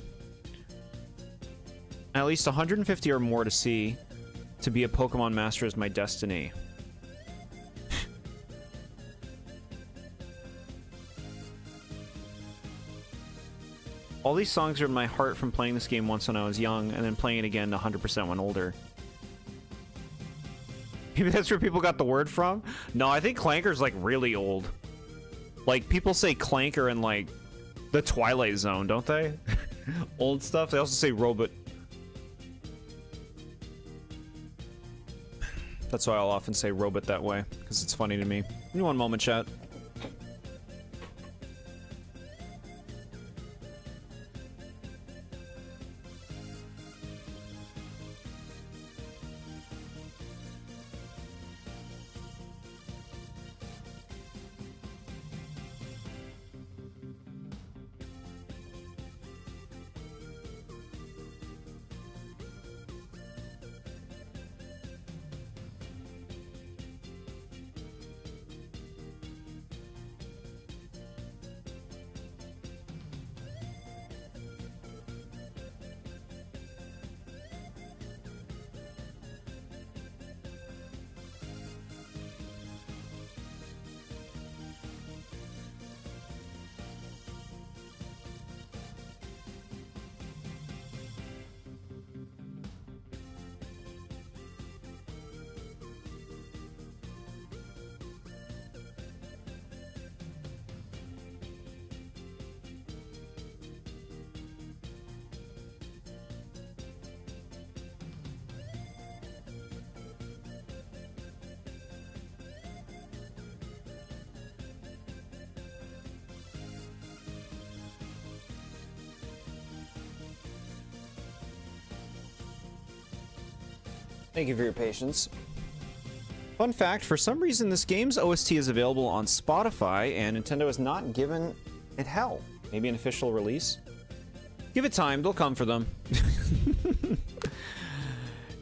[SPEAKER 1] At least 150 or more to see. To be a Pokemon Master is my destiny. All these songs are in my heart from playing this game once when I was young, and then playing it again 100% when older. Maybe that's where people got the word from? No, I think Clanker's like really old. Like, people say Clanker in like the Twilight Zone, don't they? Old stuff. They also say Robot. That's why I'll often say Robot that way, because it's funny to me. Give me one moment, chat. Thank you for your patience. Fun fact, for some reason this game's OST is available on Spotify and Nintendo has not given it hell. Maybe an official release? Give it time, they'll come for them.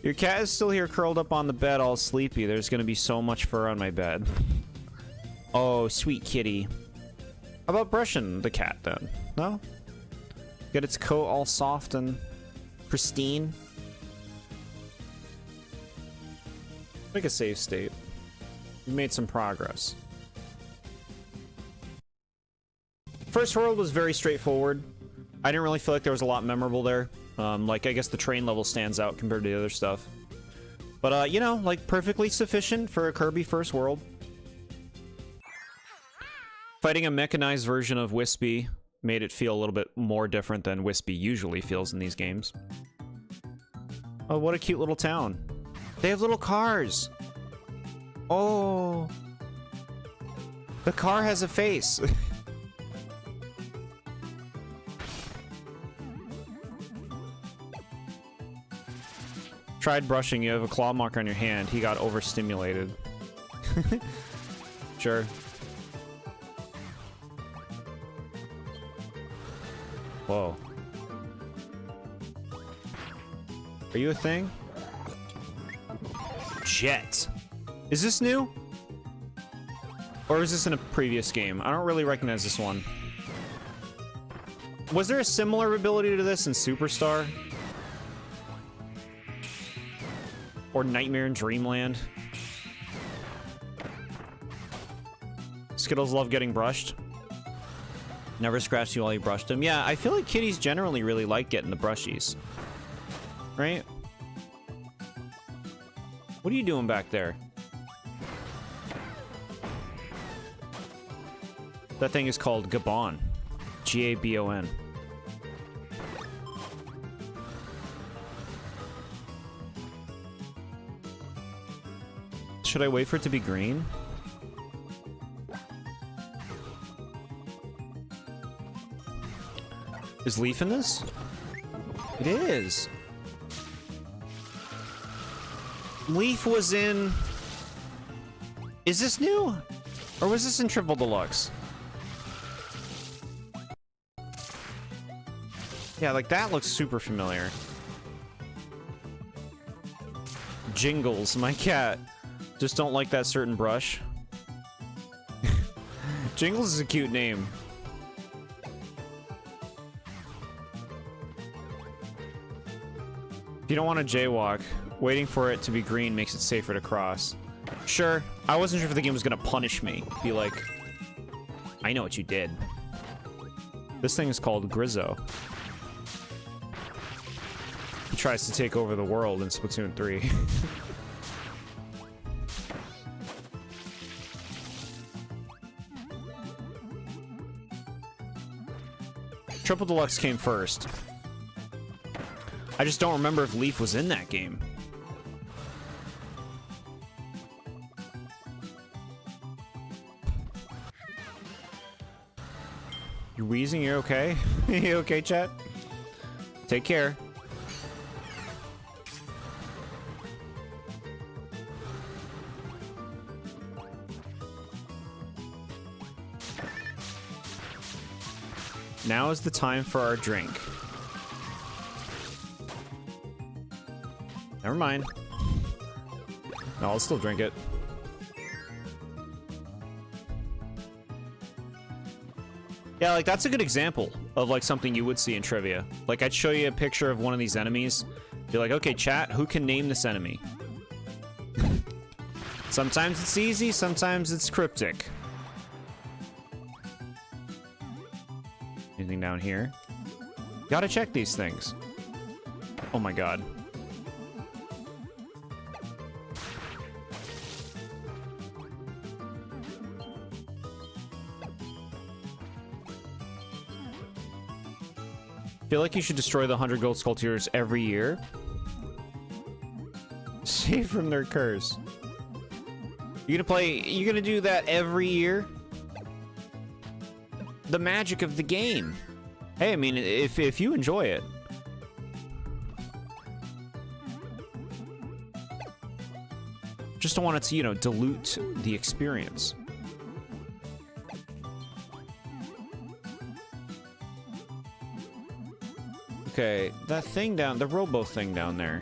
[SPEAKER 1] Your cat is still here curled up on the bed all sleepy. There's gonna be so much fur on my bed. Oh, sweet kitty. How about brushing the cat then? No? Get its coat all soft and pristine. Make a save state. We made some progress. First world was very straightforward. I didn't really feel like there was a lot memorable there. Like, I guess the train level stands out compared to the other stuff. But, you know, like, perfectly sufficient for a Kirby first world. Fighting a mechanized version of Wispy made it feel a little bit more different than Wispy usually feels in these games. Oh, what a cute little town. They have little cars. Oh. The car has a face. Tried brushing, you have a claw mark on your hand. He got overstimulated. Sure. Whoa. Are you a thing? Jet. Is this new? Or is this in a previous game? I don't really recognize this one. Was there a similar ability to this in Superstar? Or Nightmare in Dreamland? Skittles love getting brushed. Never scratched you while you brushed him. Yeah, I feel like kitties generally really like getting the brushies. Right? What are you doing back there? That thing is called Gabon. G-A-B-O-N. Should I wait for it to be green? Is Leaf in this? It is. Leaf was in... Is this new? Or was this in Triple Deluxe? Yeah, like that looks super familiar. Jingles, my cat. Just don't like that certain brush. Jingles is a cute name. If you don't want to jaywalk, waiting for it to be green makes it safer to cross. Sure, I wasn't sure if the game was gonna punish me. Be like, I know what you did. This thing is called Grizzo. He tries to take over the world in Splatoon 3. Triple Deluxe came first. I just don't remember if Leaf was in that game. You wheezing? You okay? You okay, chat? Take care. Now is the time for our drink. Never mind. No, I'll still drink it. Yeah, like, that's a good example of, like, something you would see in trivia. Like, I'd show you a picture of one of these enemies. Be like, okay, chat, who can name this enemy? Sometimes it's easy, sometimes it's cryptic. Anything down here? Gotta check these things. Oh my god. Feel like you should destroy the 100 gold sculptures every year. Save from their curse. You're gonna do that every year? The magic of the game. Hey, I mean, if you enjoy it. Just don't want it to, you know, dilute the experience. Okay, that thing down, the robo thing down there.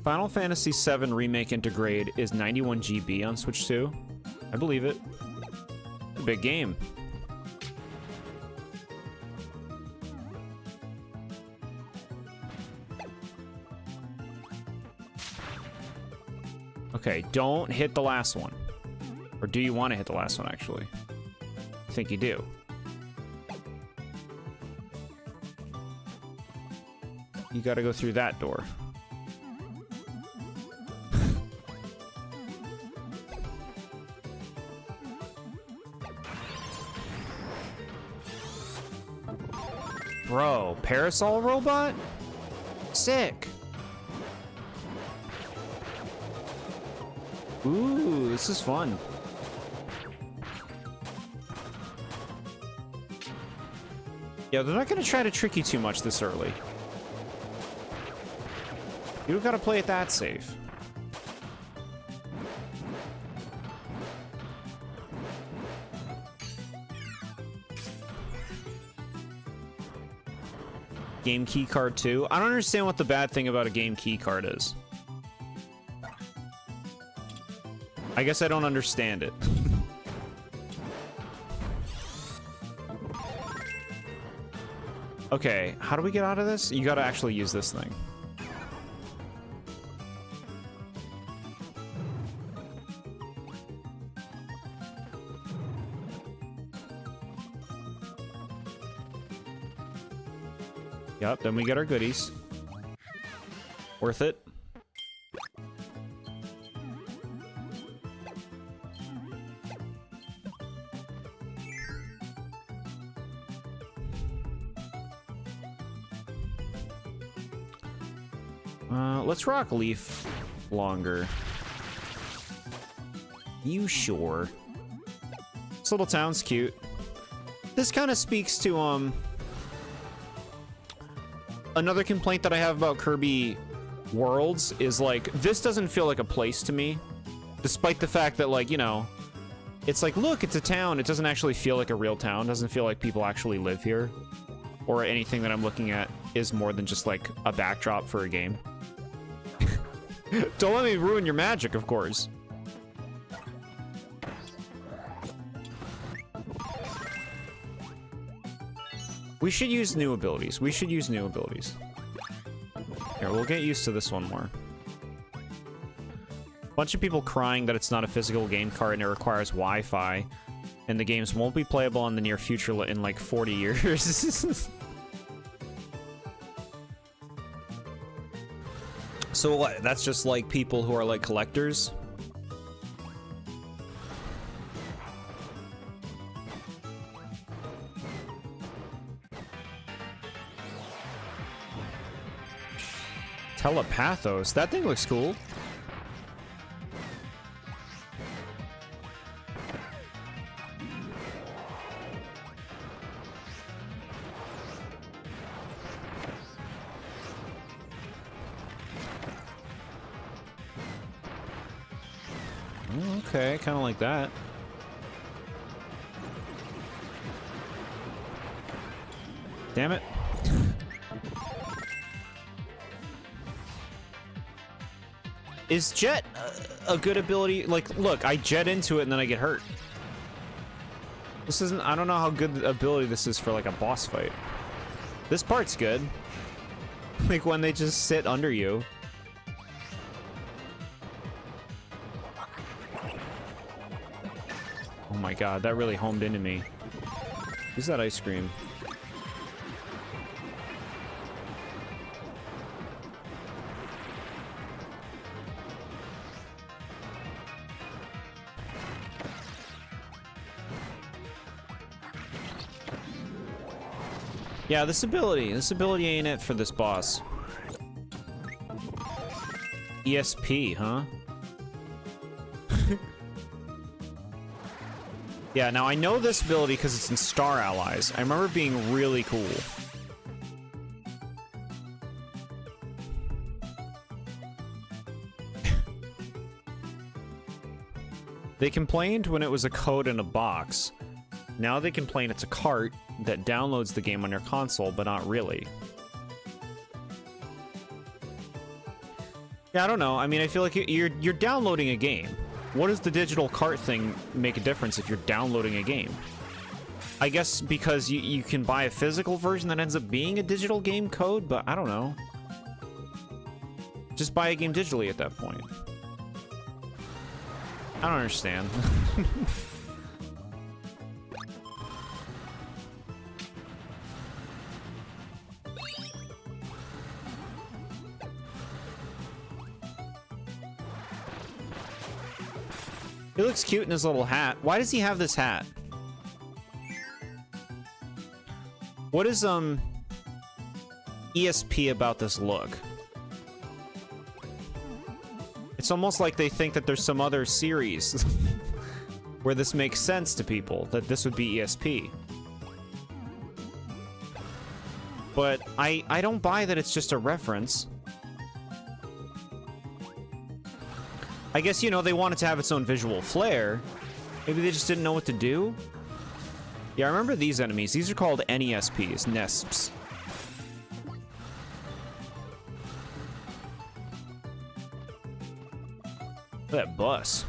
[SPEAKER 1] Final Fantasy VII Remake Intergrade is 91 GB on Switch 2. I believe it. A big game. Okay, don't hit the last one. Or do you want to hit the last one, actually? I think you do. You gotta go through that door. Bro, Parasol Robot? Sick. Ooh, this is fun. Yeah, they're not gonna try to trick you too much this early. You don't gotta play it that safe. Game key card too. I don't understand what the bad thing about a game key card is. I guess I don't understand it. Okay, how do we get out of this? You gotta actually use this thing. Yep, then we get our goodies. Worth it. Let's rock Leaf longer. You sure? This little town's cute. This kind of speaks to, another complaint that I have about Kirby Worlds is, like, this doesn't feel like a place to me. Despite the fact that, like, you know, it's like, look, it's a town. It doesn't actually feel like a real town. It doesn't feel like people actually live here. Or anything that I'm looking at is more than just, like, a backdrop for a game. Don't let me ruin your magic, of course. We should use new abilities. We should use new abilities. Here, we'll get used to this one more. Bunch of people crying that it's not a physical game card and it requires Wi-Fi. And the games won't be playable in the near future in like 40 years. So what? That's just like people who are like collectors? Telepathos. That thing looks cool. Okay, kind of like that. Damn it. Is Jet a good ability? Like, look, I jet into it and then I get hurt. This isn't... I don't know how good ability this is for, like, a boss fight. This part's good. Like, when they just sit under you. Oh my god, that really homed into me. Use that ice cream. Yeah, this ability ain't it for this boss. ESP, huh? Yeah, now I know this ability because it's in Star Allies. I remember it being really cool. They complained when it was a code in a box. Now they complain it's a cart that downloads the game on your console, but not really. Yeah, I don't know. I mean, I feel like you're downloading a game. What does the digital cart thing make a difference if you're downloading a game? I guess because you can buy a physical version that ends up being a digital game code, but I don't know. Just buy a game digitally at that point. I don't understand. He looks cute in his little hat. Why does he have this hat? What is ESP about this look? It's almost like they think that there's some other series where this makes sense to people, that this would be ESP. But I don't buy that it's just a reference. I guess, you know, they wanted to have its own visual flair. Maybe they just didn't know what to do. Yeah, I remember these enemies. These are called NESPs, NESPs. Look at that bus.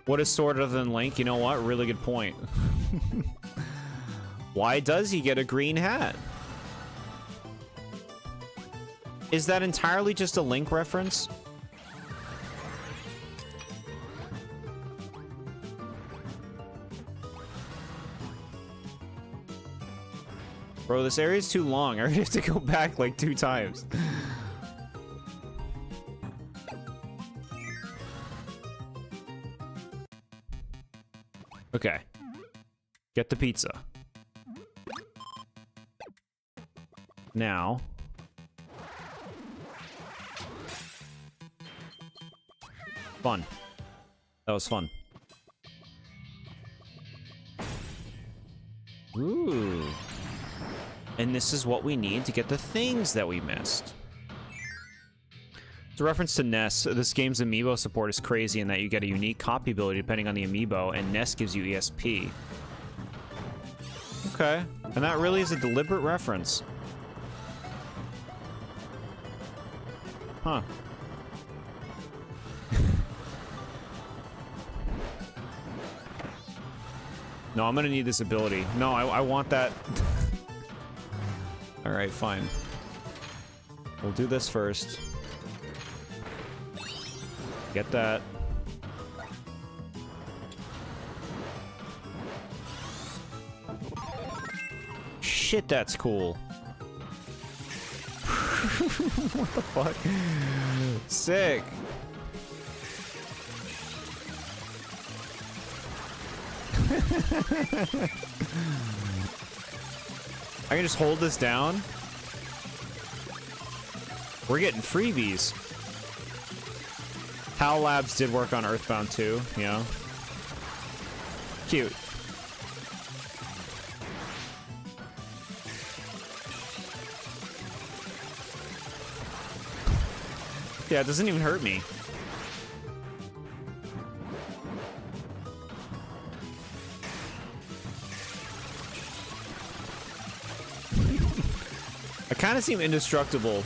[SPEAKER 1] What is Sword other than Link? You know what? Really good point. Why does he get a green hat? Is that entirely just a Link reference? Bro, this area is too long. I already have to go back like 2 times. Okay. Get the pizza. Now. Fun. That was fun. Ooh. And this is what we need to get the things that we missed. It's a reference to NES. This game's amiibo support is crazy in that you get a unique copy ability depending on the amiibo, and NES gives you ESP. Okay. And that really is a deliberate reference. Huh. No, I'm gonna need this ability. No, I want that. Alright, fine. We'll do this first. Get that. Shit, that's cool. What the fuck? Sick. I can just hold this down. We're getting freebies. HAL Labs did work on Earthbound 2, you know. Cute. Yeah, it doesn't even hurt me. I kind of seem indestructible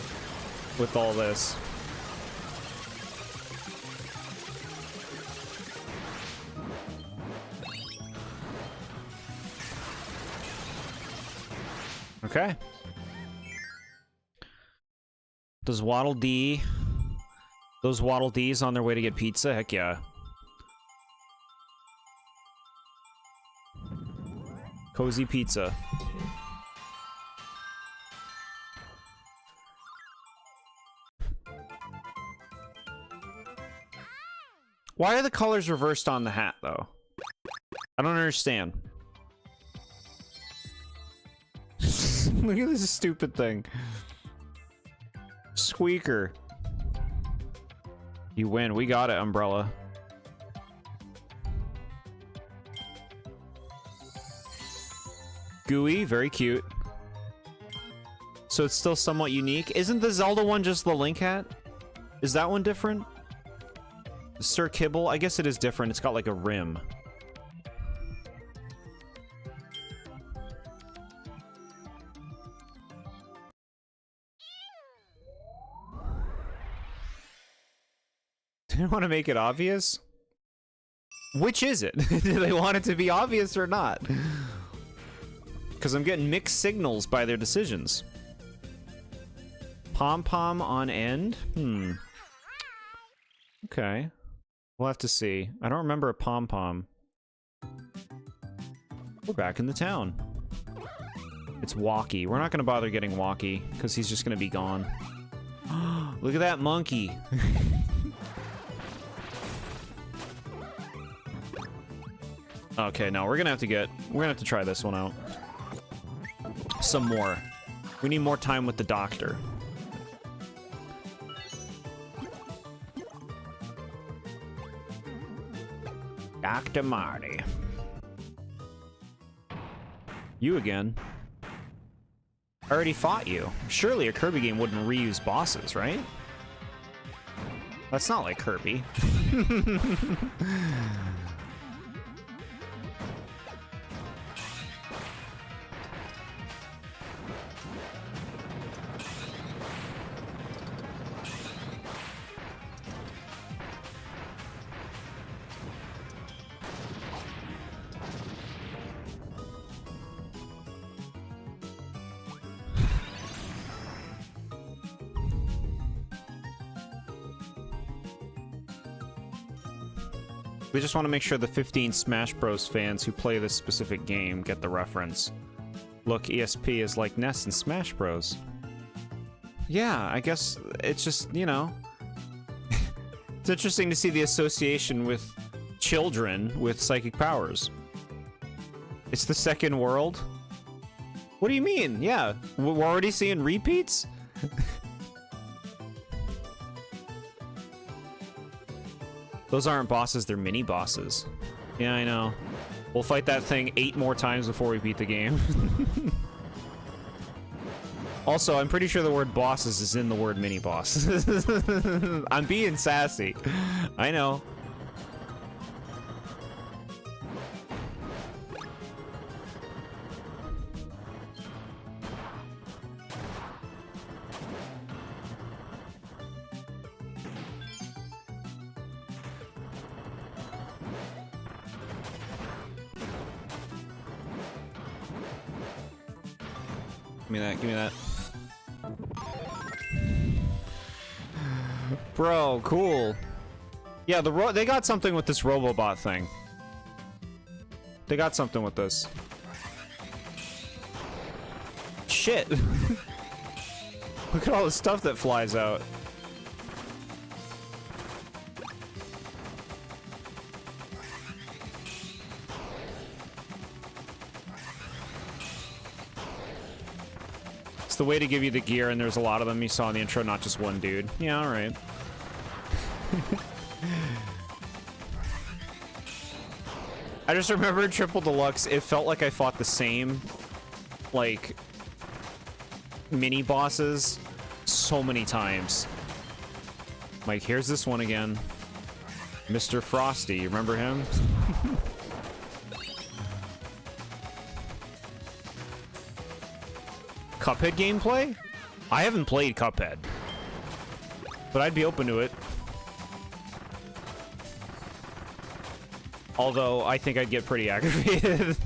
[SPEAKER 1] with all this. Okay. Does Waddle Dee... Those Waddle Dees on their way to get pizza? Heck yeah. Cozy pizza. Why are the colors reversed on the hat, though? I don't understand. Look at this stupid thing. Squeaker. You win. We got it, Umbrella. gooey, very cute. So it's still somewhat unique. Isn't the Zelda one just the Link hat? Is that one different? Sir Kibble? I guess it is different. It's got like a rim. Didn't want to make it obvious? Which is it? Do they want it to be obvious or not? Because I'm getting mixed signals by their decisions. Pom-pom on end? Okay. We'll have to see. I don't remember a pom-pom. We're back in the town. It's Walkie. We're not going to bother getting Walkie, because he's just going to be gone. Look at that monkey! Okay, no, we're gonna have to try this one out. Some more. We need more time with the doctor. Dr. Marty. You again. I already fought you. Surely a Kirby game wouldn't reuse bosses, right? That's not like Kirby. We just want to make sure the 15 Smash Bros. Fans who play this specific game get the reference. Look, ESP is like Ness and Smash Bros. Yeah, I guess it's just, you know... It's interesting to see the association with children with psychic powers. It's the second world? What do you mean? Yeah, we're already seeing repeats? Those aren't bosses, they're mini-bosses. Yeah, I know. We'll fight that thing 8 more times before we beat the game. Also, I'm pretty sure the word bosses is in the word mini-boss. I'm being sassy. I know. Give me that. Bro, cool. Yeah, they got something with this Robobot thing. They got something with this. Shit. Look at all the stuff that flies out. It's the way to give you the gear, and there's a lot of them you saw in the intro, not just one dude. Yeah, alright. I just remember in Triple Deluxe, it felt like I fought the same, like, mini-bosses so many times. Like, here's this one again. Mr. Frosty, you remember him? Cuphead gameplay? I haven't played Cuphead, but I'd be open to it. Although, I think I'd get pretty aggravated.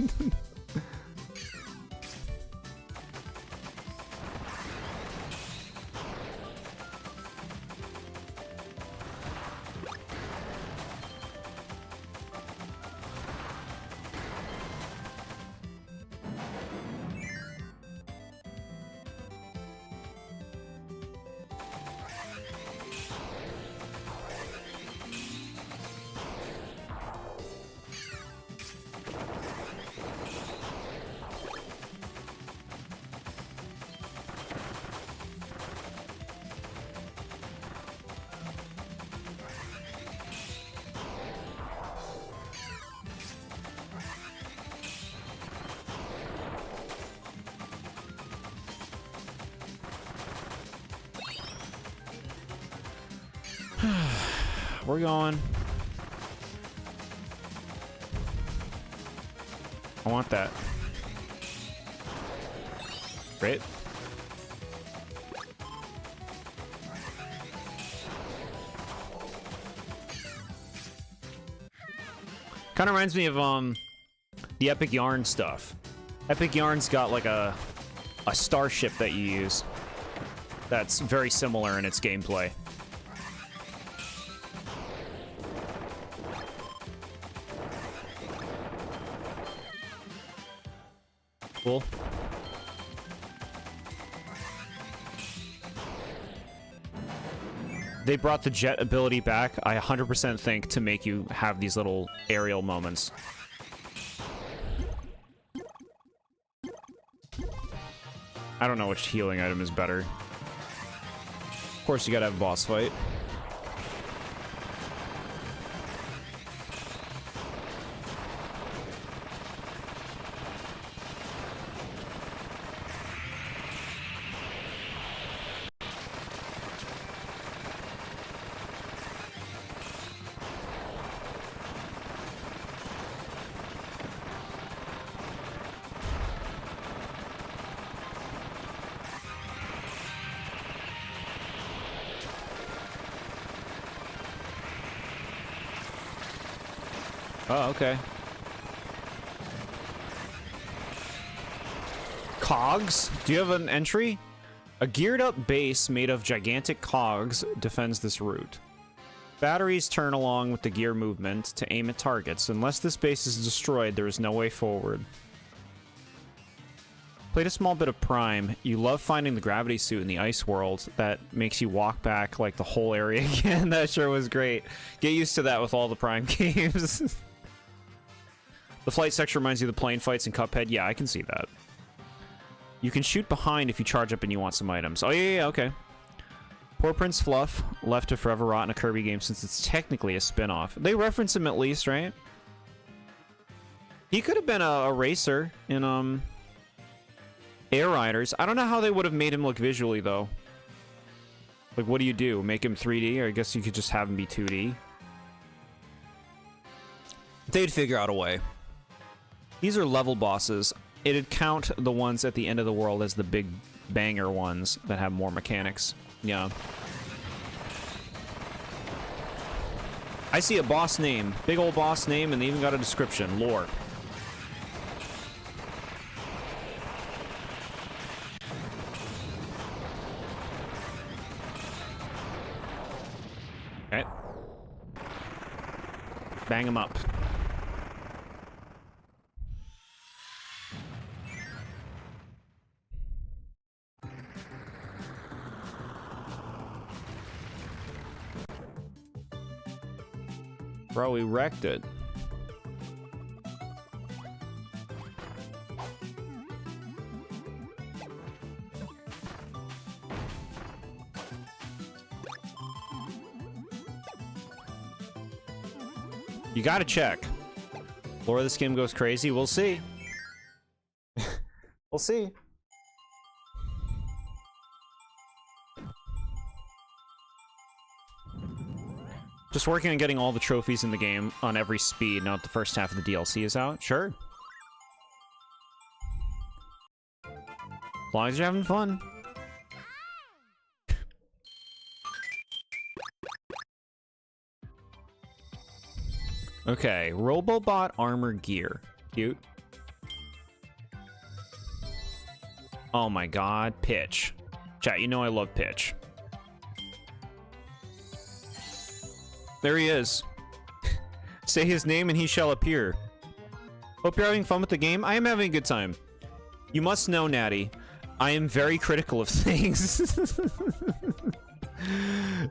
[SPEAKER 1] We're going. I want that. Great. Kind of reminds me of the Epic Yarn stuff. Epic Yarn's got like a starship that you use that's very similar in its gameplay. Cool. They brought the jet ability back, I 100% think, to make you have these little aerial moments. I don't know which healing item is better. Of course, you gotta have a boss fight. Oh, okay. Cogs? Do you have an entry? A geared up base made of gigantic cogs defends this route. Batteries turn along with the gear movement to aim at targets. Unless this base is destroyed, there is no way forward. Played a small bit of Prime. You love finding the gravity suit in the ice world that makes you walk back like the whole area again. That sure was great. Get used to that with all the Prime games. The flight section reminds you of the plane fights in Cuphead. Yeah, I can see that. You can shoot behind if you charge up and you want some items. Oh, yeah, okay. Poor Prince Fluff, left to forever rot in a Kirby game since it's technically a spin-off. They reference him at least, right? He could have been a racer in, Air Riders. I don't know how they would have made him look visually, though. Like, what do you do? Make him 3D? Or I guess you could just have him be 2D. They'd figure out a way. These are level bosses. It'd count the ones at the end of the world as the big banger ones that have more mechanics. Yeah. I see a boss name. Big old boss name, and they even got a description. Lore. Okay. Bang him up. Bro, we wrecked it. You gotta check. Lore of this game goes crazy. We'll see. We'll see. Just working on getting all the trophies in the game on every speed now that the first half of the DLC is out. Sure. As long as you're having fun. Okay, Robobot armor gear. Cute. Oh my god, Pitch. Chat, you know I love Pitch. There he is. Say his name and he shall appear. Hope you're having fun with the game. I am having a good time. You must know, Natty, I am very critical of things.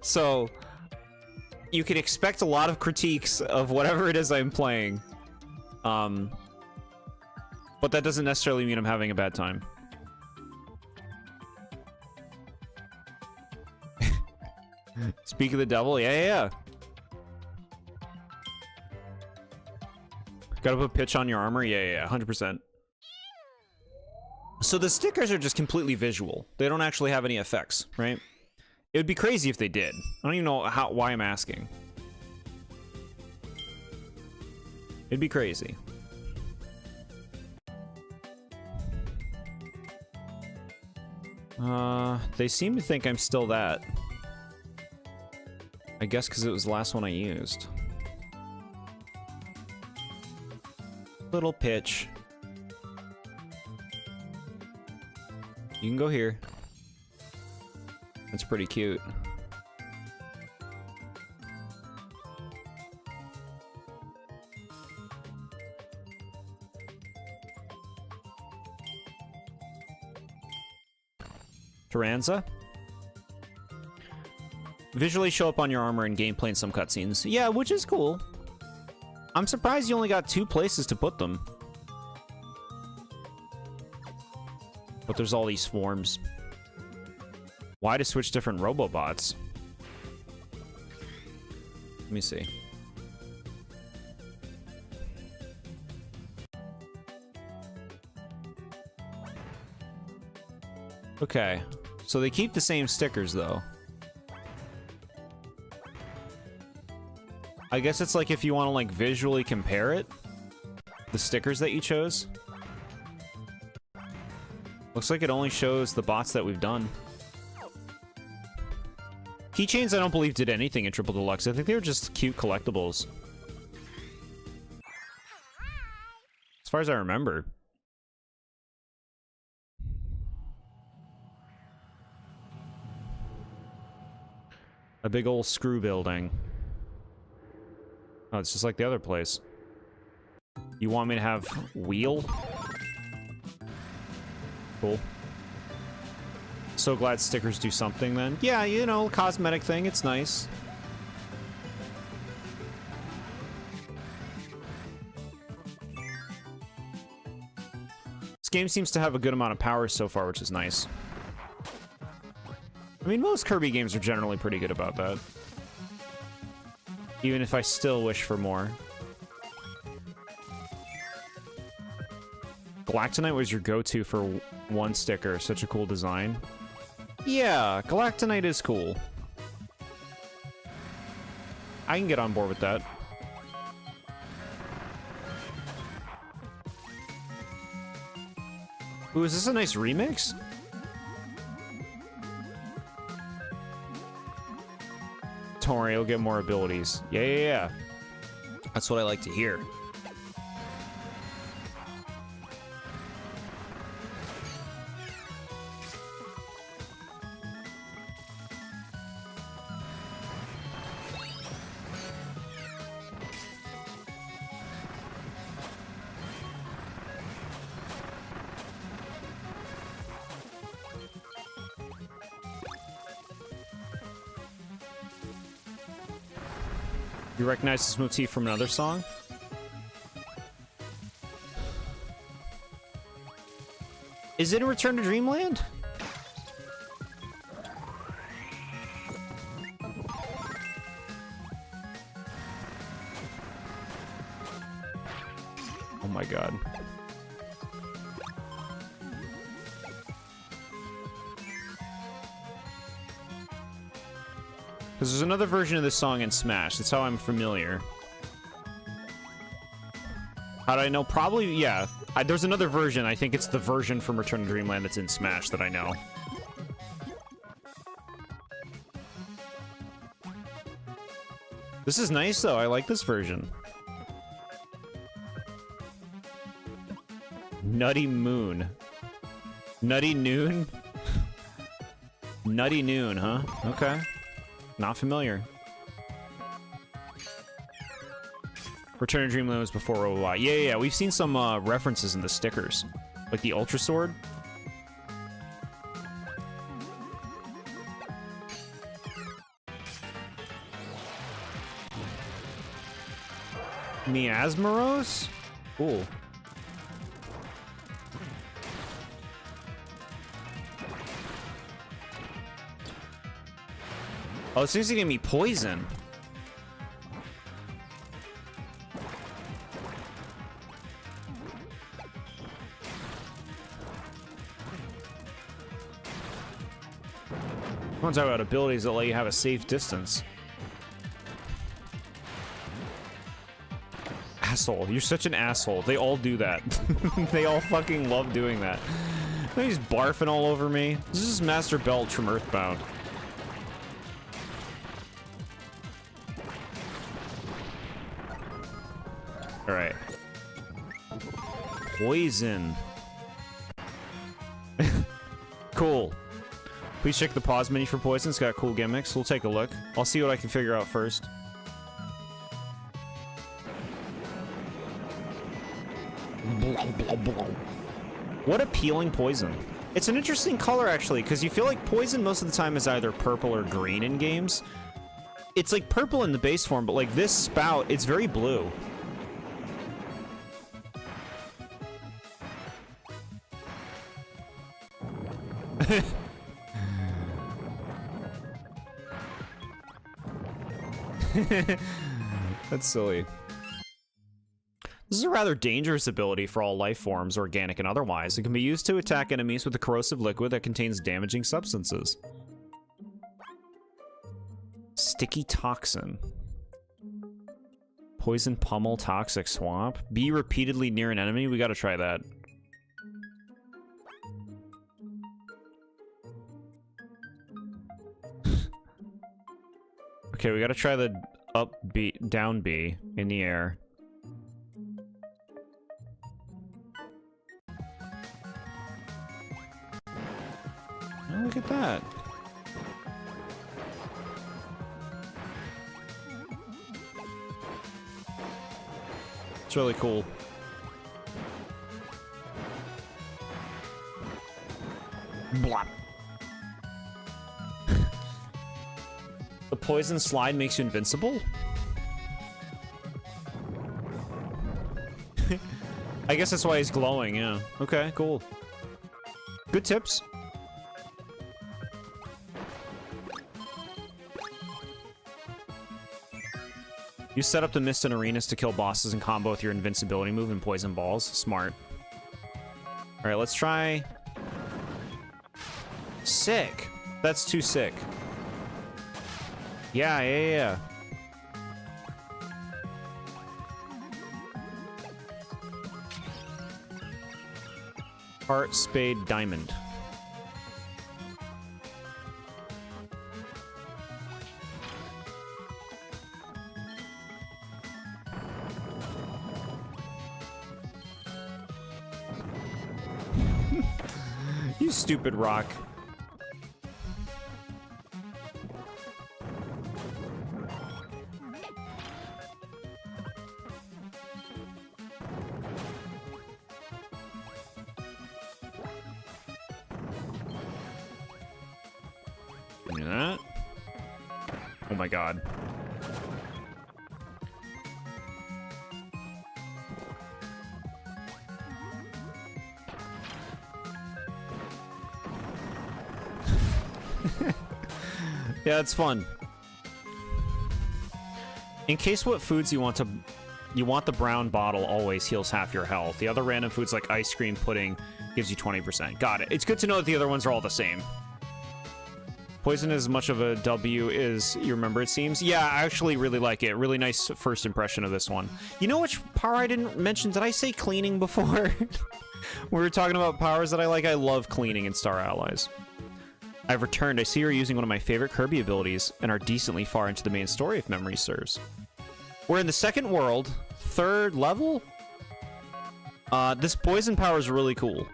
[SPEAKER 1] So, you can expect a lot of critiques of whatever it is I'm playing. But that doesn't necessarily mean I'm having a bad time. Speak of the devil? Yeah. Gotta put Pitch on your armor? Yeah, 100%. So the stickers are just completely visual. They don't actually have any effects, right? It would be crazy if they did. I don't even know why I'm asking. It'd be crazy. They seem to think I'm still that. I guess because it was the last one I used. Little pitch. You can go here. That's pretty cute. Taranza. Visually show up on your armor in gameplay in some cutscenes. Yeah, which is cool. I'm surprised you only got 2 places to put them. But there's all these forms. Why to switch different Robobots? Let me see. Okay, so they keep the same stickers though. I guess it's like if you want to like visually compare it, the stickers that you chose. Looks like it only shows the bots that we've done. Keychains I don't believe did anything in Triple Deluxe. I think they were just cute collectibles. As far as I remember. A big old screw building. Oh, it's just like the other place. You want me to have wheel? Cool. So glad stickers do something then. Yeah, you know, cosmetic thing, it's nice. This game seems to have a good amount of power so far, which is nice. I mean, most Kirby games are generally pretty good about that. Even if I still wish for more. Galactonite was your go-to for one sticker. Such a cool design. Yeah, Galactonite is cool. I can get on board with that. Ooh, is this a nice remix? Don't worry, he'll get more abilities. Yeah. That's what I like to hear. You recognize this motif from another song? Is it a Return to Dreamland? Oh my god. Because there's another version of this song in Smash. That's how I'm familiar. How do I know? Probably, yeah. There's another version. I think it's the version from Return to Dreamland that's in Smash that I know. This is nice, though. I like this version. Nutty Moon. Nutty Noon? Nutty Noon, huh? Okay. Not familiar. Return to Dreamland was before Robobot. Yeah. We've seen some references in the stickers. Like the Ultra Sword. Miasmoros? Cool. Oh, it seems to give me poison. I'm talking about abilities that let you have a safe distance. Asshole. You're such an asshole. They all do that. They all fucking love doing that. He's barfing all over me. This is Master Belch from Earthbound. Alright. Poison. Cool. Please check the pause menu for poison. It's got cool gimmicks. We'll take a look. I'll see what I can figure out first. What appealing poison. It's an interesting color, actually, because you feel like poison most of the time is either purple or green in games. It's like purple in the base form, but like this spout, it's very blue. That's silly. This is a rather dangerous ability for all life forms, organic and otherwise. It can be used to attack enemies with a corrosive liquid that contains damaging substances. Sticky toxin. Poison pummel toxic swamp. Be repeatedly near an enemy. We gotta try that. Okay, we gotta try the up B, down B in the air. Oh, look at that. It's really cool. Blah. The poison slide makes you invincible? I guess that's why he's glowing, yeah. Okay, cool. Good tips. You set up the mist in arenas to kill bosses and combo with your invincibility move and poison balls. Smart. Alright, let's try... Sick. That's too sick. Yeah. Heart, spade, diamond. You stupid rock. Give me that. Oh my god. Yeah, it's fun. In case what foods you want the brown bottle always heals half your health. The other random foods like ice cream, pudding gives you 20%. Got it. It's good to know that the other ones are all the same. Poison is as much of a W as you remember, it seems. Yeah, I actually really like it. Really nice first impression of this one. You know which power I didn't mention? Did I say cleaning before? We were talking about powers that I like. I love cleaning in Star Allies. I've returned. I see you're using one of my favorite Kirby abilities and are decently far into the main story, if memory serves. We're in the second world, 3rd level. This poison power is really cool.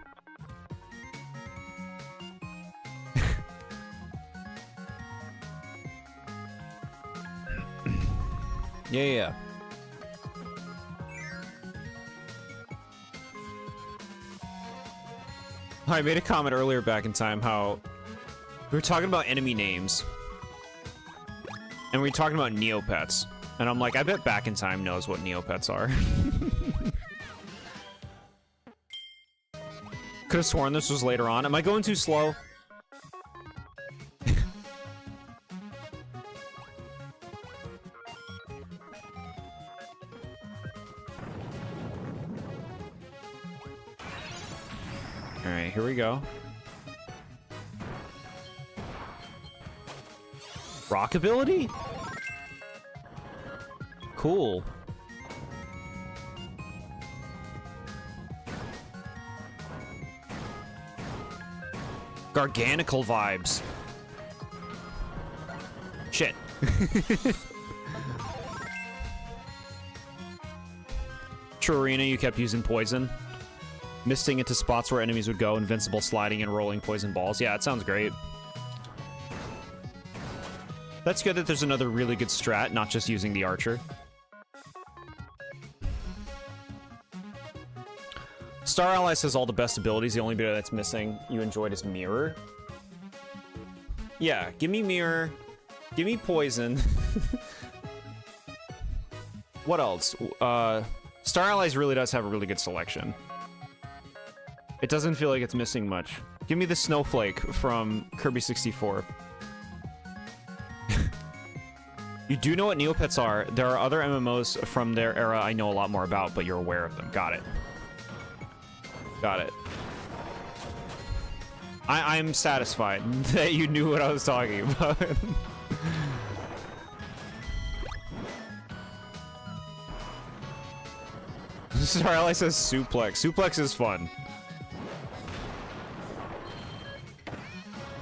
[SPEAKER 1] Yeah. I made a comment earlier back in time how we were talking about enemy names. And we were talking about Neopets. And I'm like, I bet Back in Time knows what Neopets are. Could have sworn this was later on. Am I going too slow? Alright, here we go. Rock ability? Cool. Garganical vibes. Shit. True Arena, you kept using poison. Misting into spots where enemies would go, invincible sliding and rolling poison balls. Yeah, it sounds great. That's good that there's another really good strat, not just using the archer. Star Allies has all the best abilities. The only bit that's missing you enjoyed is Mirror. Yeah, give me Mirror. Give me Poison. What else? Star Allies really does have a really good selection. It doesn't feel like it's missing much. Give me the Snowflake from Kirby 64. You do know what Neopets are. There are other MMOs from their era I know a lot more about, but you're aware of them. Got it. Got it. I'm satisfied that you knew what I was talking about. Star Ally says Suplex. Suplex is fun.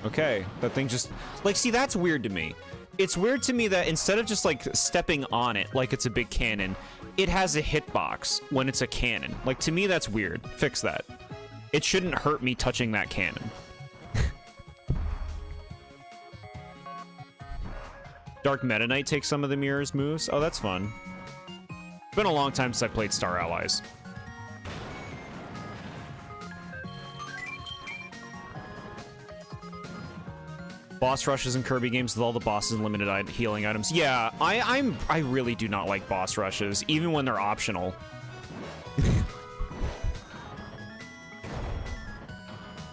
[SPEAKER 1] Okay, that thing just... Like, see, that's weird to me. It's weird to me that instead of just, like, stepping on it like it's a big cannon, it has a hitbox when it's a cannon. Like, to me, that's weird. Fix that. It shouldn't hurt me touching that cannon. Dark Meta Knight takes some of the Mirror's moves. Oh, that's fun. It's been a long time since I played Star Allies. Boss rushes in Kirby games with all the bosses and limited healing items. Yeah, I really do not like boss rushes, even when they're optional.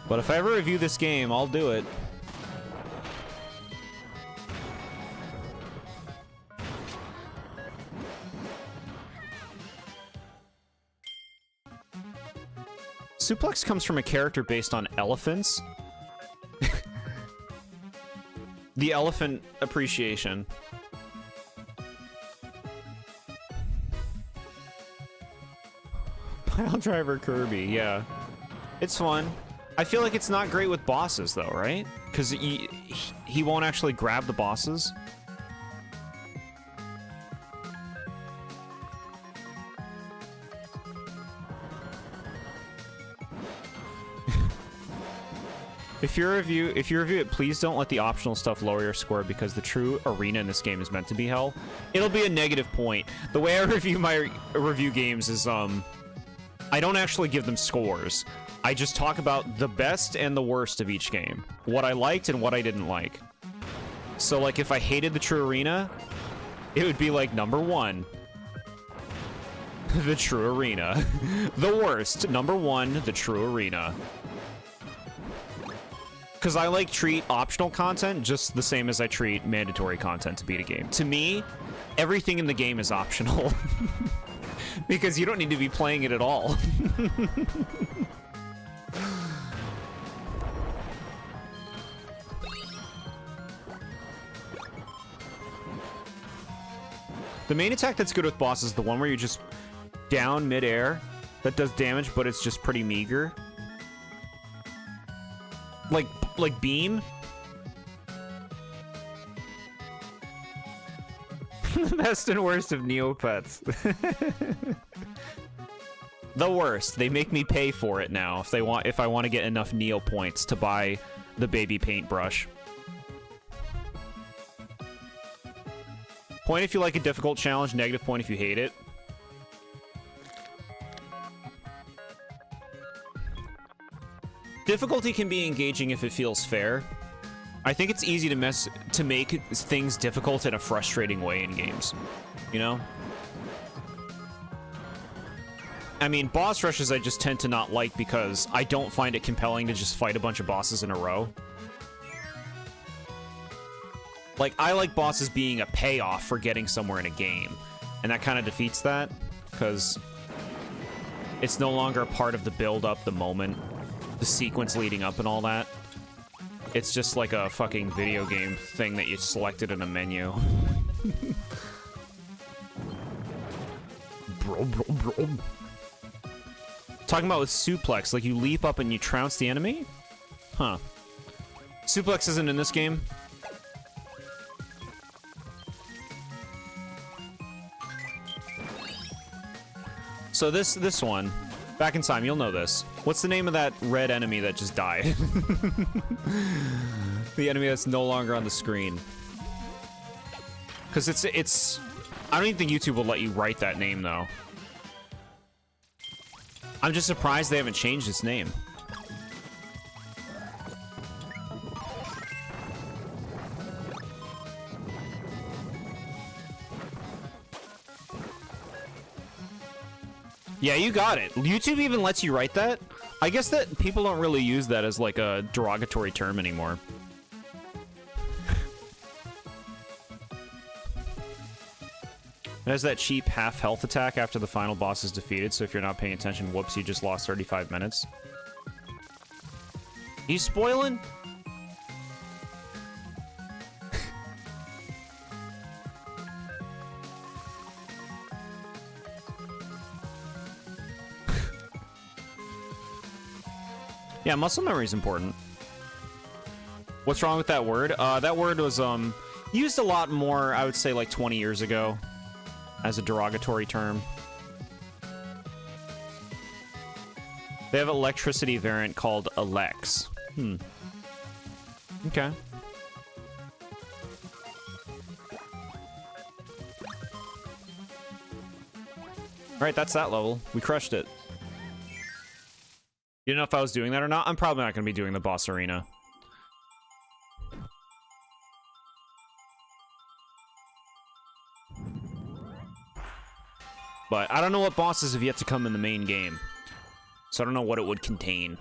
[SPEAKER 1] But if I ever review this game, I'll do it. Suplex comes from a character based on elephants. The elephant appreciation. Pile Driver Kirby, yeah. It's fun. I feel like it's not great with bosses, though, right? Because he won't actually grab the bosses. If you review it, please don't let the optional stuff lower your score because the true arena in this game is meant to be hell. It'll be a negative point. The way I review my review games is I don't actually give them scores. I just talk about the best and the worst of each game. What I liked and what I didn't like. So like if I hated the true arena, it would be like number 1. The true arena. The worst, number 1, the true arena. Because I like treat optional content just the same as I treat mandatory content to beat a game. To me, everything in the game is optional. Because you don't need to be playing it at all. The main attack that's good with bosses is the one where you're just down midair that does damage, but it's just pretty meager. Like Beam? The best and worst of Neopets. The worst. They make me pay for it now if I want to get enough Neo points to buy the baby paintbrush. Point if you like a difficult challenge, negative point if you hate it. Difficulty can be engaging if it feels fair. I think it's easy to make things difficult in a frustrating way in games, you know? I mean, boss rushes I just tend to not like because I don't find it compelling to just fight a bunch of bosses in a row. Like, I like bosses being a payoff for getting somewhere in a game, and that kind of defeats that, because it's no longer a part of the build-up, the moment, the sequence leading up and all that. It's just like a fucking video game thing that you selected in a menu. Bro. Talking about with suplex, like you leap up and you trounce the enemy? Huh. Suplex isn't in this game. So this one, back in time, you'll know this. What's the name of that red enemy that just died? The enemy that's no longer on the screen. Because it's... I don't even think YouTube will let you write that name, though. I'm just surprised they haven't changed its name. Yeah, you got it. YouTube even lets you write that? I guess that people don't really use that as like a derogatory term anymore. It has that cheap half health attack after the final boss is defeated, so if you're not paying attention, whoops, you just lost 35 minutes. You spoiling? Yeah, muscle memory is important. What's wrong with that word? That word was used a lot more, I would say, like 20 years ago as a derogatory term. They have an electricity variant called Alex. Okay. Alright, that's that level. We crushed it. You don't know if I was doing that or not? I'm probably not going to be doing the boss arena. But I don't know what bosses have yet to come in the main game. So I don't know what it would contain.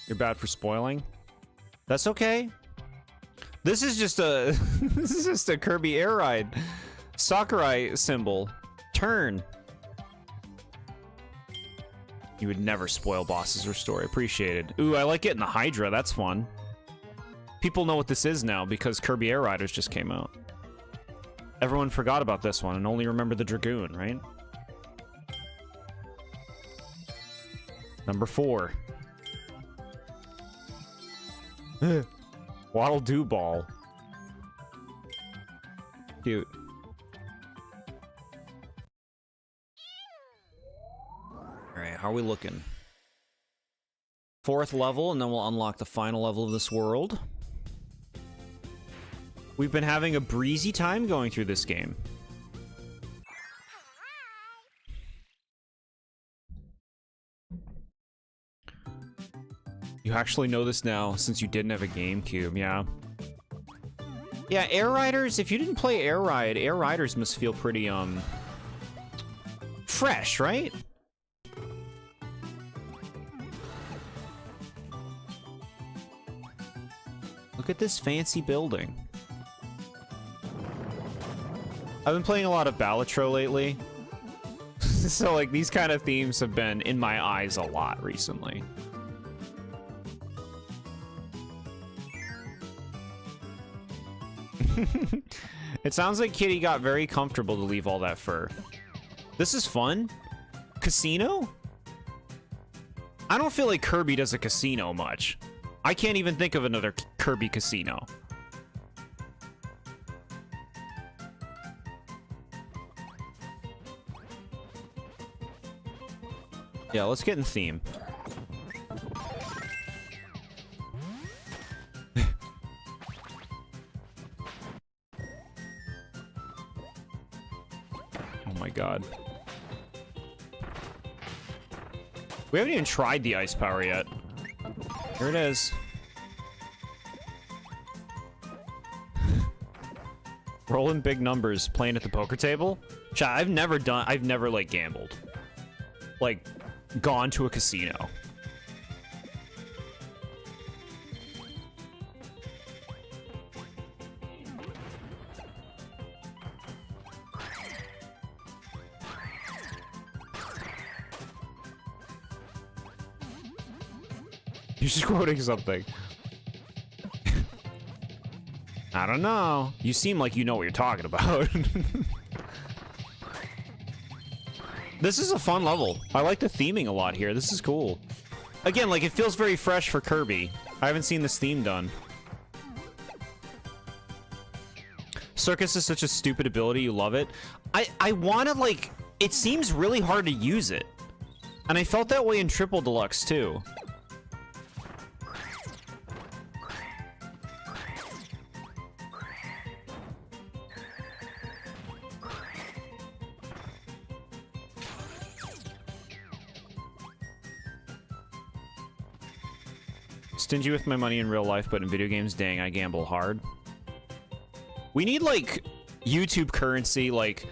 [SPEAKER 1] You're bad for spoiling? That's okay. This is just a this is just a Kirby Air Ride Sakurai symbol. Turn. You would never spoil bosses or story. Appreciated. Ooh, I like getting the Hydra. That's fun. People know what this is now because Kirby Air Riders just came out. Everyone forgot about this one and only remember the Dragoon, right? Number 4. Waddle Doo Ball. Cute. Alright, how are we looking? 4th level, and then we'll unlock the final level of this world. We've been having a breezy time going through this game. You actually know this now, since you didn't have a GameCube, yeah. Yeah, Air Riders, if you didn't play Air Riders must feel pretty, fresh, right? Look at this fancy building. I've been playing a lot of Balatro lately. So, like, these kind of themes have been in my eyes a lot recently. It sounds like Kitty got very comfortable to leave all that fur. This is fun. Casino? I don't feel like Kirby does a casino much. I can't even think of another Kirby casino. Yeah, let's get in theme. Oh my god. We haven't even tried the ice power yet. Here it is. Rolling big numbers, playing at the poker table. Chat, I've never like gambled. Like, gone to a casino. You're just quoting something. I don't know. You seem like you know what you're talking about. This is a fun level. I like the theming a lot here. This is cool. Again, like, it feels very fresh for Kirby. I haven't seen this theme done. Circus is such a stupid ability. You love it. I want to, like... It seems really hard to use it. And I felt that way in Triple Deluxe, too. Stingy with my money in real life, but in video games, dang, I gamble hard. We need, like, YouTube currency, like...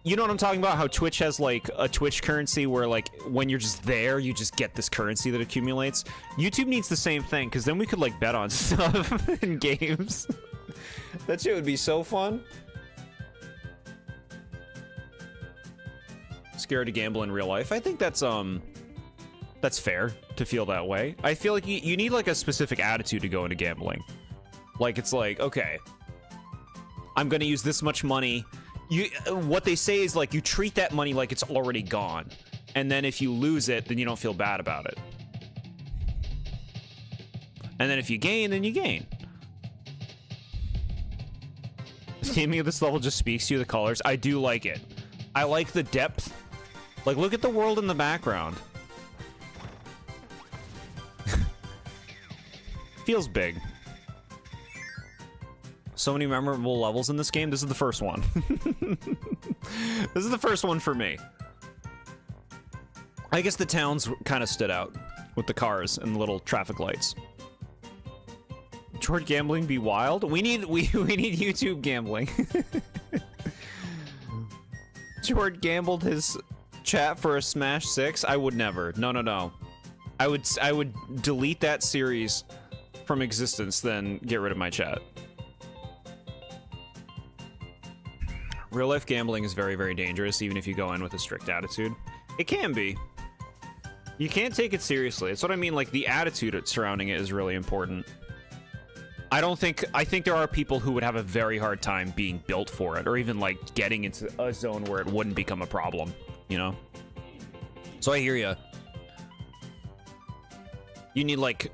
[SPEAKER 1] You know what I'm talking about? How Twitch has, like, a Twitch currency where, like, when you're just there, you just get this currency that accumulates. YouTube needs the same thing, because then we could, like, bet on stuff in games. That shit would be so fun. Scared to gamble in real life. I think that's fair to feel that way. I feel like you need, like, a specific attitude to go into gambling. Like, it's like, okay, I'm gonna use this much money. What they say is, like, you treat that money like it's already gone. And then if you lose it, then you don't feel bad about it. And then if you gain, then you gain. The theming of this level just speaks to you, the colors. I do like it. I like the depth. Like, look at the world in the background. Feels big. So many memorable levels in this game. This is the first one. This is the first one for me. I guess the towns kind of stood out with the cars and the little traffic lights. Jord gambling be wild. We need YouTube gambling. Jord gambled his chat for a Smash 6. I would never. No. I would delete that series from existence, then get rid of my chat. Real life gambling is very, very dangerous, even if you go in with a strict attitude. It can be. You can't take it seriously. It's what I mean, like, the attitude surrounding it is really important. I think there are people who would have a very hard time being built for it, or even, like, getting into a zone where it wouldn't become a problem, you know? So I hear ya. You need, like...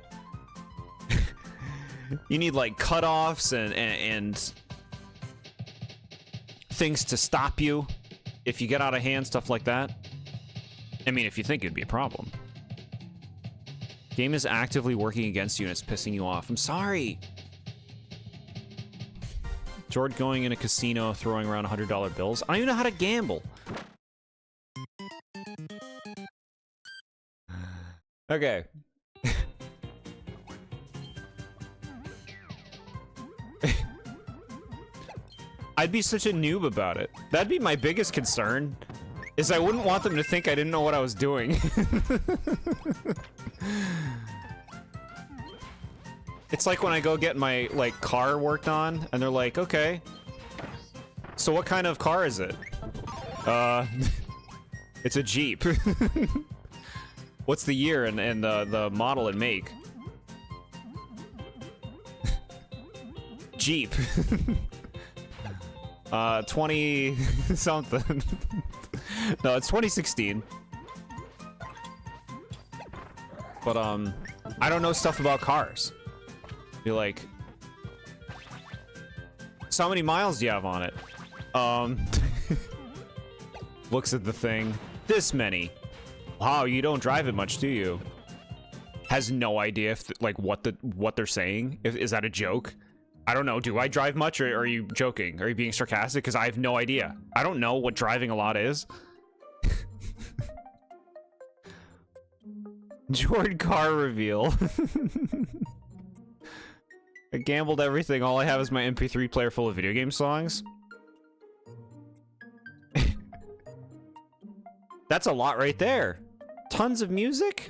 [SPEAKER 1] you need, like, cutoffs and things to stop you if you get out of hand, stuff like that. I mean, if you think it'd be a problem. Game is actively working against you and it's pissing you off. I'm sorry. Jord going in a casino, throwing around $100 bills. I don't even know how to gamble. Okay. I'd be such a noob about it. That'd be my biggest concern, is I wouldn't want them to think I didn't know what I was doing. It's like when I go get my, like, car worked on, and they're like, okay, so what kind of car is it? It's a Jeep. What's the year and the model and make? Jeep. 20 something. No, it's 2016. But I don't know stuff about cars. Be like, so how many miles do you have on it? Looks at the thing. This many. Wow, you don't drive it much, do you? Has no idea if like what they're saying. Is that a joke? I don't know. Do I drive much, or are you joking? Are you being sarcastic? Because I have no idea. I don't know what driving a lot is. Jord car reveal. I gambled everything. All I have is my MP3 player full of video game songs. That's a lot right there. Tons of music?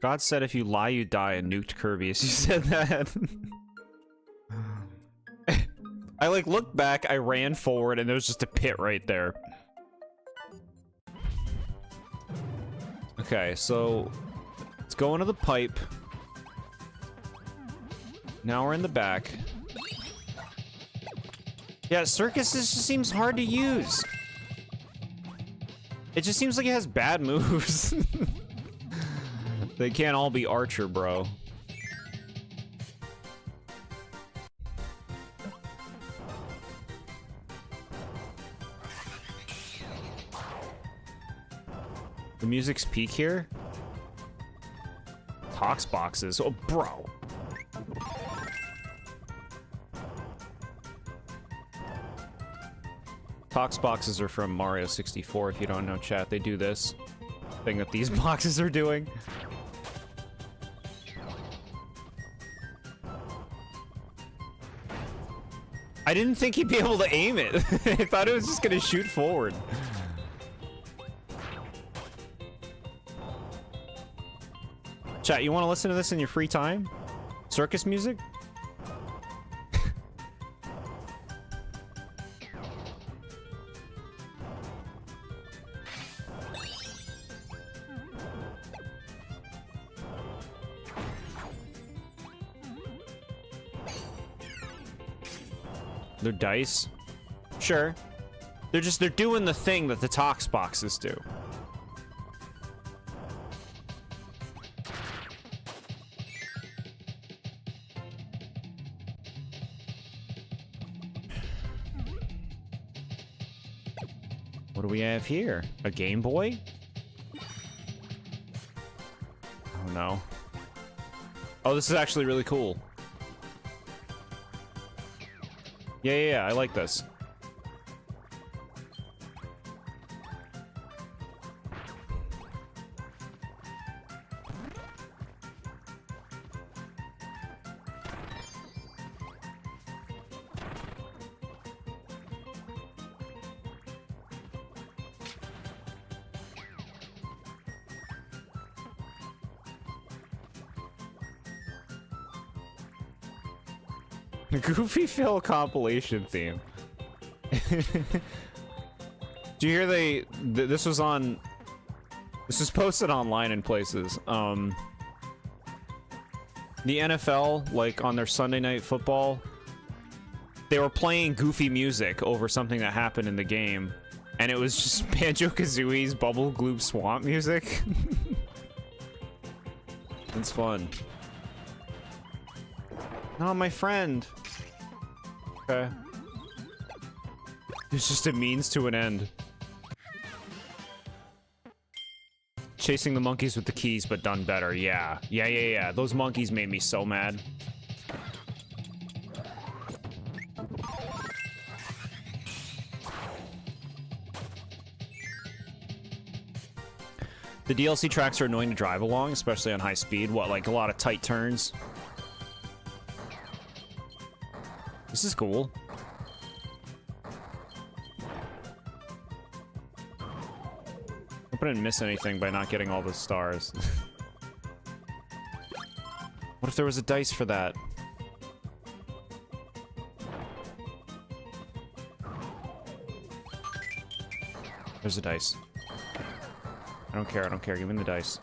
[SPEAKER 1] God said if you lie, you die, and nuked Kirby as you said that. I, like, looked back, I ran forward, and there was just a pit right there. Okay, so let's go into the pipe. Now we're in the back. Yeah, Circus just seems hard to use. It just seems like it has bad moves. They can't all be Archer, bro. The music's peak here. Tox boxes. Oh, bro. Tox boxes are from Mario 64, if you don't know, chat. They do this thing that these boxes are doing. I didn't think he'd be able to aim it. I thought it was just gonna shoot forward. Chat, you want to listen to this in your free time? Circus music? They're dice? Sure. They're doing the thing that the Tox boxes do. What do we have here? A Game Boy? Oh no. Oh, this is actually really cool. Yeah, I like this. Goofy Phil compilation theme. Do you hear this was posted online in places. The NFL, like on their Sunday Night Football, they were playing goofy music over something that happened in the game, and it was just Banjo-Kazooie's Bubble Gloop Swamp music. It's fun. No, my friend. Okay. It's just a means to an end. Chasing the monkeys with the keys, but done better. Yeah. Yeah. Those monkeys made me so mad. The DLC tracks are annoying to drive along, especially on high speed. What, like a lot of tight turns? This is cool. Hope I didn't miss anything by not getting all the stars. What if there was a dice for that? There's a dice. I don't care, give me the dice.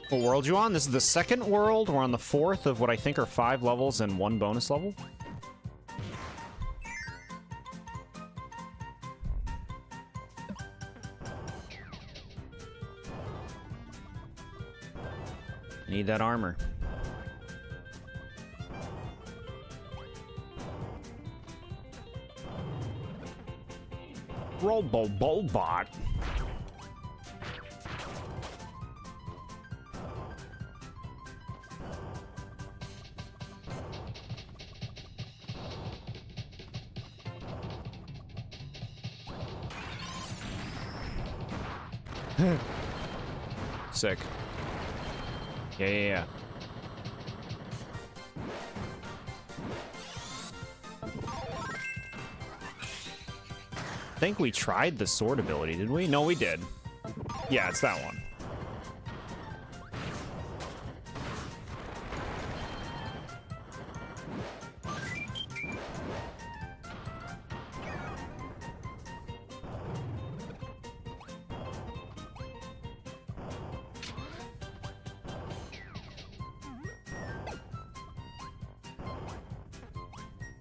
[SPEAKER 1] What world you on? This is the second world. We're on the fourth of what I think are 5 levels and 1 bonus level. Need that armor. Robobot. Sick. Yeah. I think we tried the sword ability, did we? No, we did. Yeah, it's that one.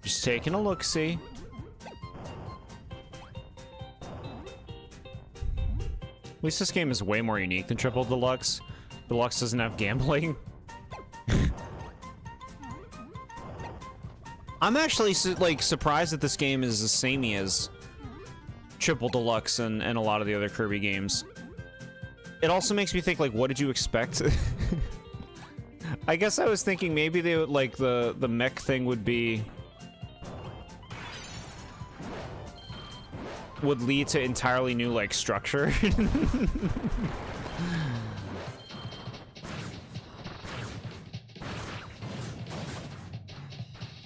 [SPEAKER 1] Just taking a look-see. At least this game is way more unique than Triple Deluxe. Deluxe doesn't have gambling. I'm actually like surprised that this game is as samey as Triple Deluxe and a lot of the other Kirby games. It also makes me think, like, what did you expect? I guess I was thinking maybe they would, like, the mech thing would lead to entirely new, like, structure.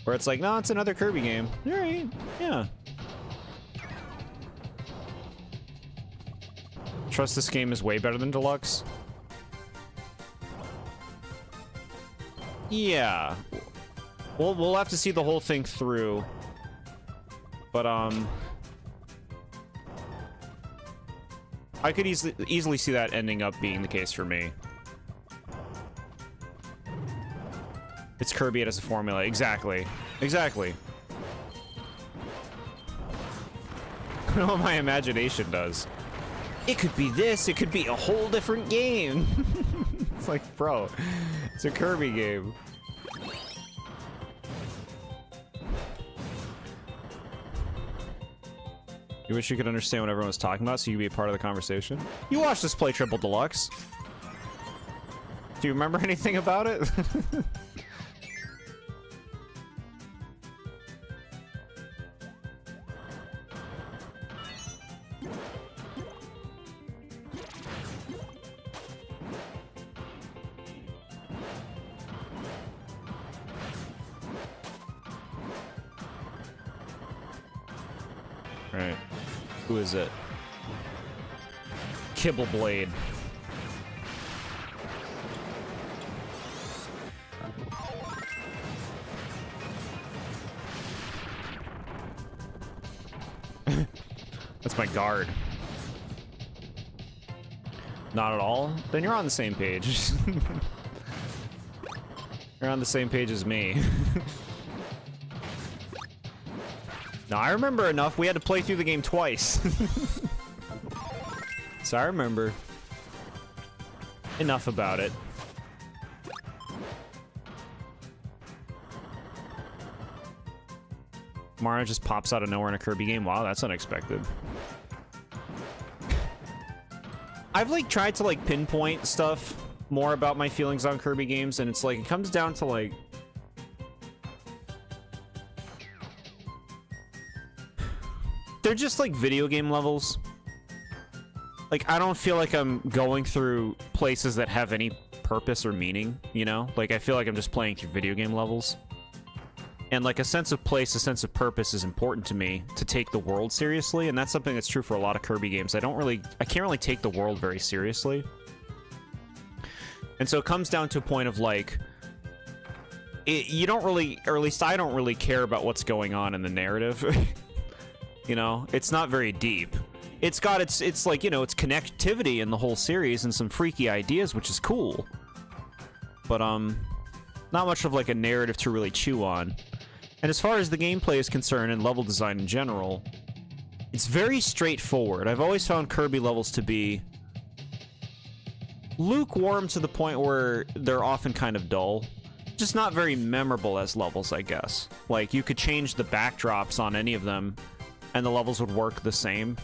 [SPEAKER 1] Where it's like, no, it's another Kirby game. All right, yeah. Trust this game is way better than Deluxe. Yeah. We'll have to see the whole thing through. But, I could easily see that ending up being the case for me. It's Kirby, it has a formula. Exactly. Exactly. I don't know what my imagination does. It could be this, it could be a whole different game. It's like, bro, it's a Kirby game. You wish you could understand what everyone was talking about so you could be a part of the conversation? You watched us play Triple Deluxe. Do you remember anything about it? Right. Who is it? Kibble Blade. That's my guard. Not at all? Then you're on the same page. You're on the same page as me. No, I remember enough. We had to play through the game twice. So I remember enough about it. Mario just pops out of nowhere in a Kirby game. Wow, that's unexpected. I've like tried to like pinpoint stuff more about my feelings on Kirby games, and it's like it comes down to like they're just like video game levels. Like, I don't feel like I'm going through places that have any purpose or meaning, you know? Like, I feel like I'm just playing through video game levels. And like a sense of place, a sense of purpose is important to me to take the world seriously, and that's something that's true for a lot of Kirby games. I can't really take the world very seriously. And so it comes down to a point of like, you don't really, or at least I don't really care about what's going on in the narrative. You know, it's not very deep. It's got it's like, you know, it's connectivity in the whole series and some freaky ideas, which is cool. But not much of like a narrative to really chew on. And as far as the gameplay is concerned and level design in general, it's very straightforward. I've always found Kirby levels to be lukewarm to the point where they're often kind of dull. Just not very memorable as levels, I guess. Like, you could change the backdrops on any of them and the levels would work the same.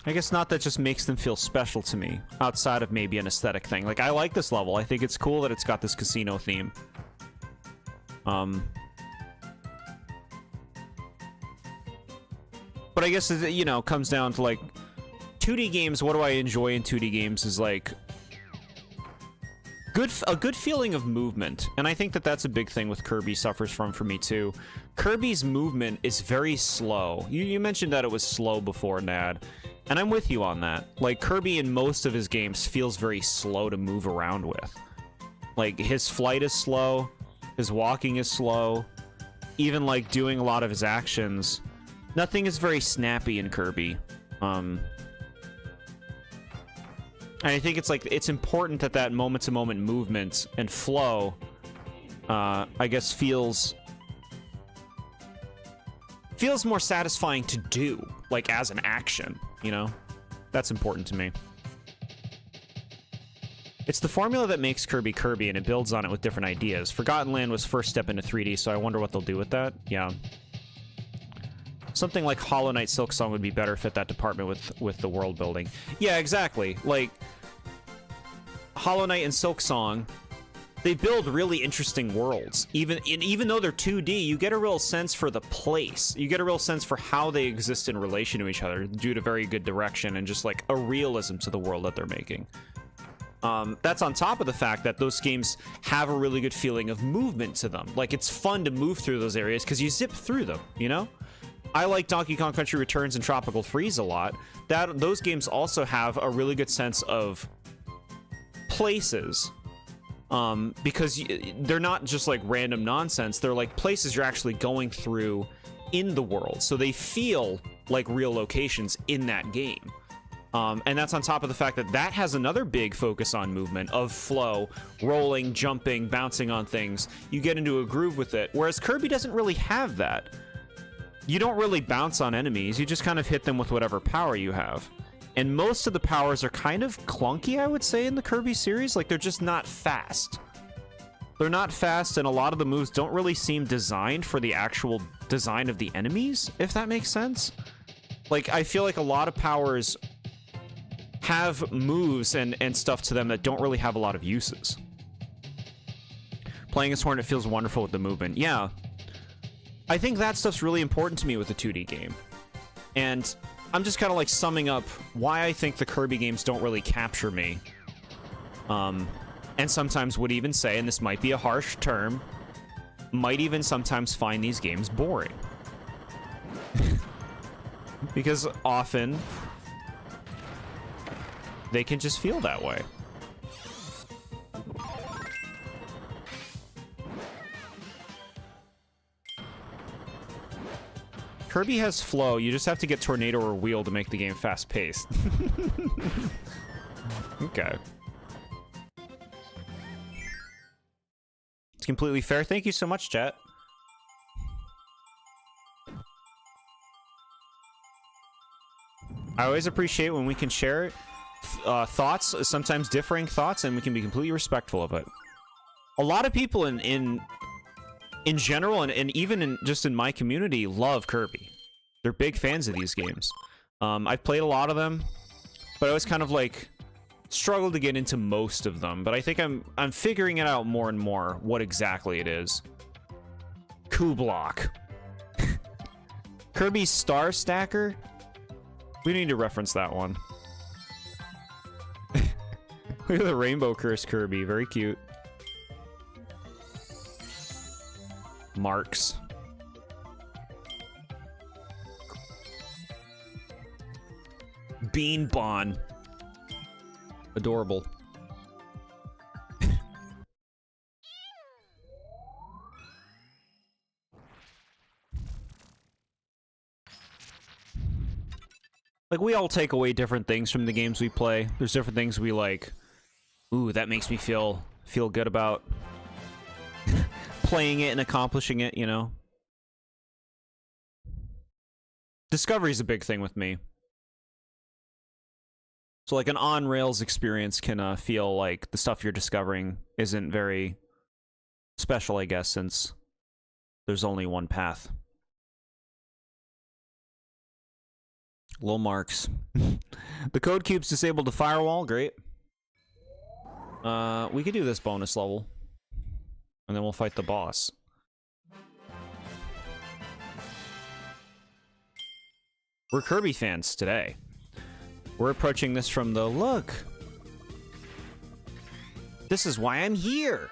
[SPEAKER 1] I guess not that just makes them feel special to me, outside of maybe an aesthetic thing. Like, I like this level. I think it's cool that it's got this casino theme. But I guess, you know, comes down to, like, 2D games, what do I enjoy in 2D games is, like, a good feeling of movement. And I think that that's a big thing with Kirby suffers from for me, too. Kirby's movement is very slow. You mentioned that it was slow before, Nad. And I'm with you on that. Like, Kirby in most of his games feels very slow to move around with. Like, his flight is slow, his walking is slow, even, like, doing a lot of his actions. Nothing is very snappy in Kirby. And I think it's, like, it's important that that moment-to-moment movement and flow I guess feels more satisfying to do, like as an action, you know? That's important to me. It's the formula that makes Kirby Kirby, and it builds on it with different ideas. Forgotten Land was first step into 3D, so I wonder what they'll do with that. Yeah. Something like Hollow Knight Silksong would be better fit that department with the world building. Yeah, exactly. Like, Hollow Knight and Silksong, they build really interesting worlds. Even though they're 2D, you get a real sense for the place. You get a real sense for how they exist in relation to each other due to very good direction and just like a realism to the world that they're making. That's on top of the fact that those games have a really good feeling of movement to them. Like, it's fun to move through those areas because you zip through them, you know? I like Donkey Kong Country Returns and Tropical Freeze a lot. Those games also have a really good sense of places. Because they're not just like random nonsense. They're like places you're actually going through in the world. So they feel like real locations in that game. And that's on top of the fact that that has another big focus on movement of flow, rolling, jumping, bouncing on things. You get into a groove with it. Whereas Kirby doesn't really have that. You don't really bounce on enemies. You just kind of hit them with whatever power you have. And most of the powers are kind of clunky, I would say, in the Kirby series. Like, they're just not fast. They're not fast, and a lot of the moves don't really seem designed for the actual design of the enemies, if that makes sense. Like, I feel like a lot of powers have moves and stuff to them that don't really have a lot of uses. Playing as Hornet feels wonderful with the movement. Yeah. I think that stuff's really important to me with a 2D game. And I'm just kind of like summing up why I think the Kirby games don't really capture me. And sometimes would even say, and this might be a harsh term, might even sometimes find these games boring. Because often they can just feel that way. Kirby has flow, you just have to get Tornado or Wheel to make the game fast-paced. Okay. It's completely fair. Thank you so much, chat. I always appreciate when we can share thoughts, sometimes differing thoughts, and we can be completely respectful of it. A lot of people in general, and even just in my community, love Kirby. They're big fans of these games. I've played a lot of them, but I always kind of like struggled to get into most of them. But I think I'm figuring it out more and more what exactly it is. Coup Block. Kirby's Star Stacker. We need to reference that one. Look at the Rainbow Curse Kirby, very cute. Marks. Bean Bon. Adorable. Like, we all take away different things from the games we play. There's different things we like. Ooh, that makes me feel good about playing it and accomplishing it, you know? Discovery's a big thing with me. So, like, an on-rails experience can feel like the stuff you're discovering isn't very special, I guess, since there's only one path. Low marks. The code cube's disabled the firewall. Great. We could do this bonus level. And then we'll fight the boss. We're Kirby fans today. We're approaching this from the look. This is why I'm here.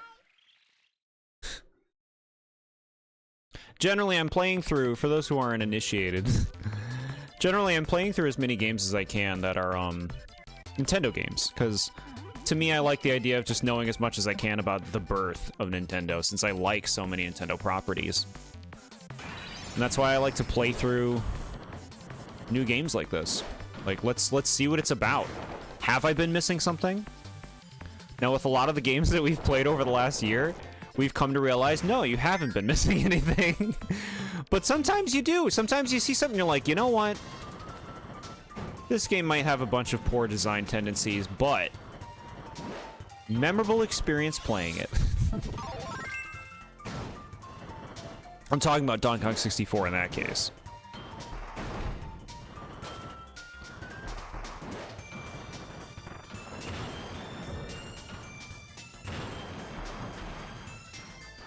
[SPEAKER 1] Generally, I'm playing through, for those who aren't initiated, generally, I'm playing through as many games as I can that are Nintendo games, because to me, I like the idea of just knowing as much as I can about the birth of Nintendo, since I like so many Nintendo properties. And that's why I like to play through new games like this. Like, let's see what it's about. Have I been missing something? Now, with a lot of the games that we've played over the last year, we've come to realize, no, you haven't been missing anything. But sometimes you do. Sometimes you see something, you're like, you know what? This game might have a bunch of poor design tendencies, but memorable experience playing it. I'm talking about Donkey Kong 64 in that case.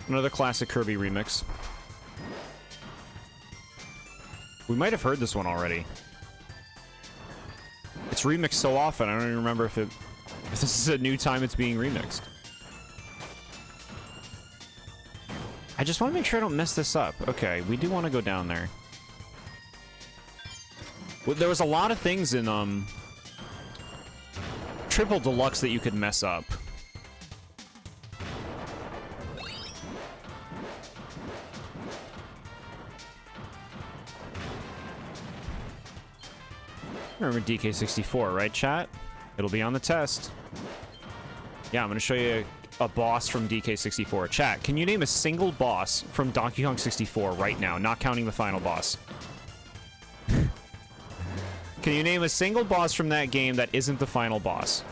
[SPEAKER 1] Another classic Kirby remix. We might have heard this one already. It's remixed so often, I don't even remember if this is a new time it's being remixed. I just want to make sure I don't mess this up. Okay, we do want to go down there. Well, there was a lot of things in Triple Deluxe that you could mess up. Remember DK64, right, chat? It'll be on the test. Yeah, I'm going to show you a boss from DK64. Chat, can you name a single boss from Donkey Kong 64 right now, not counting the final boss? Can you name a single boss from that game that isn't the final boss?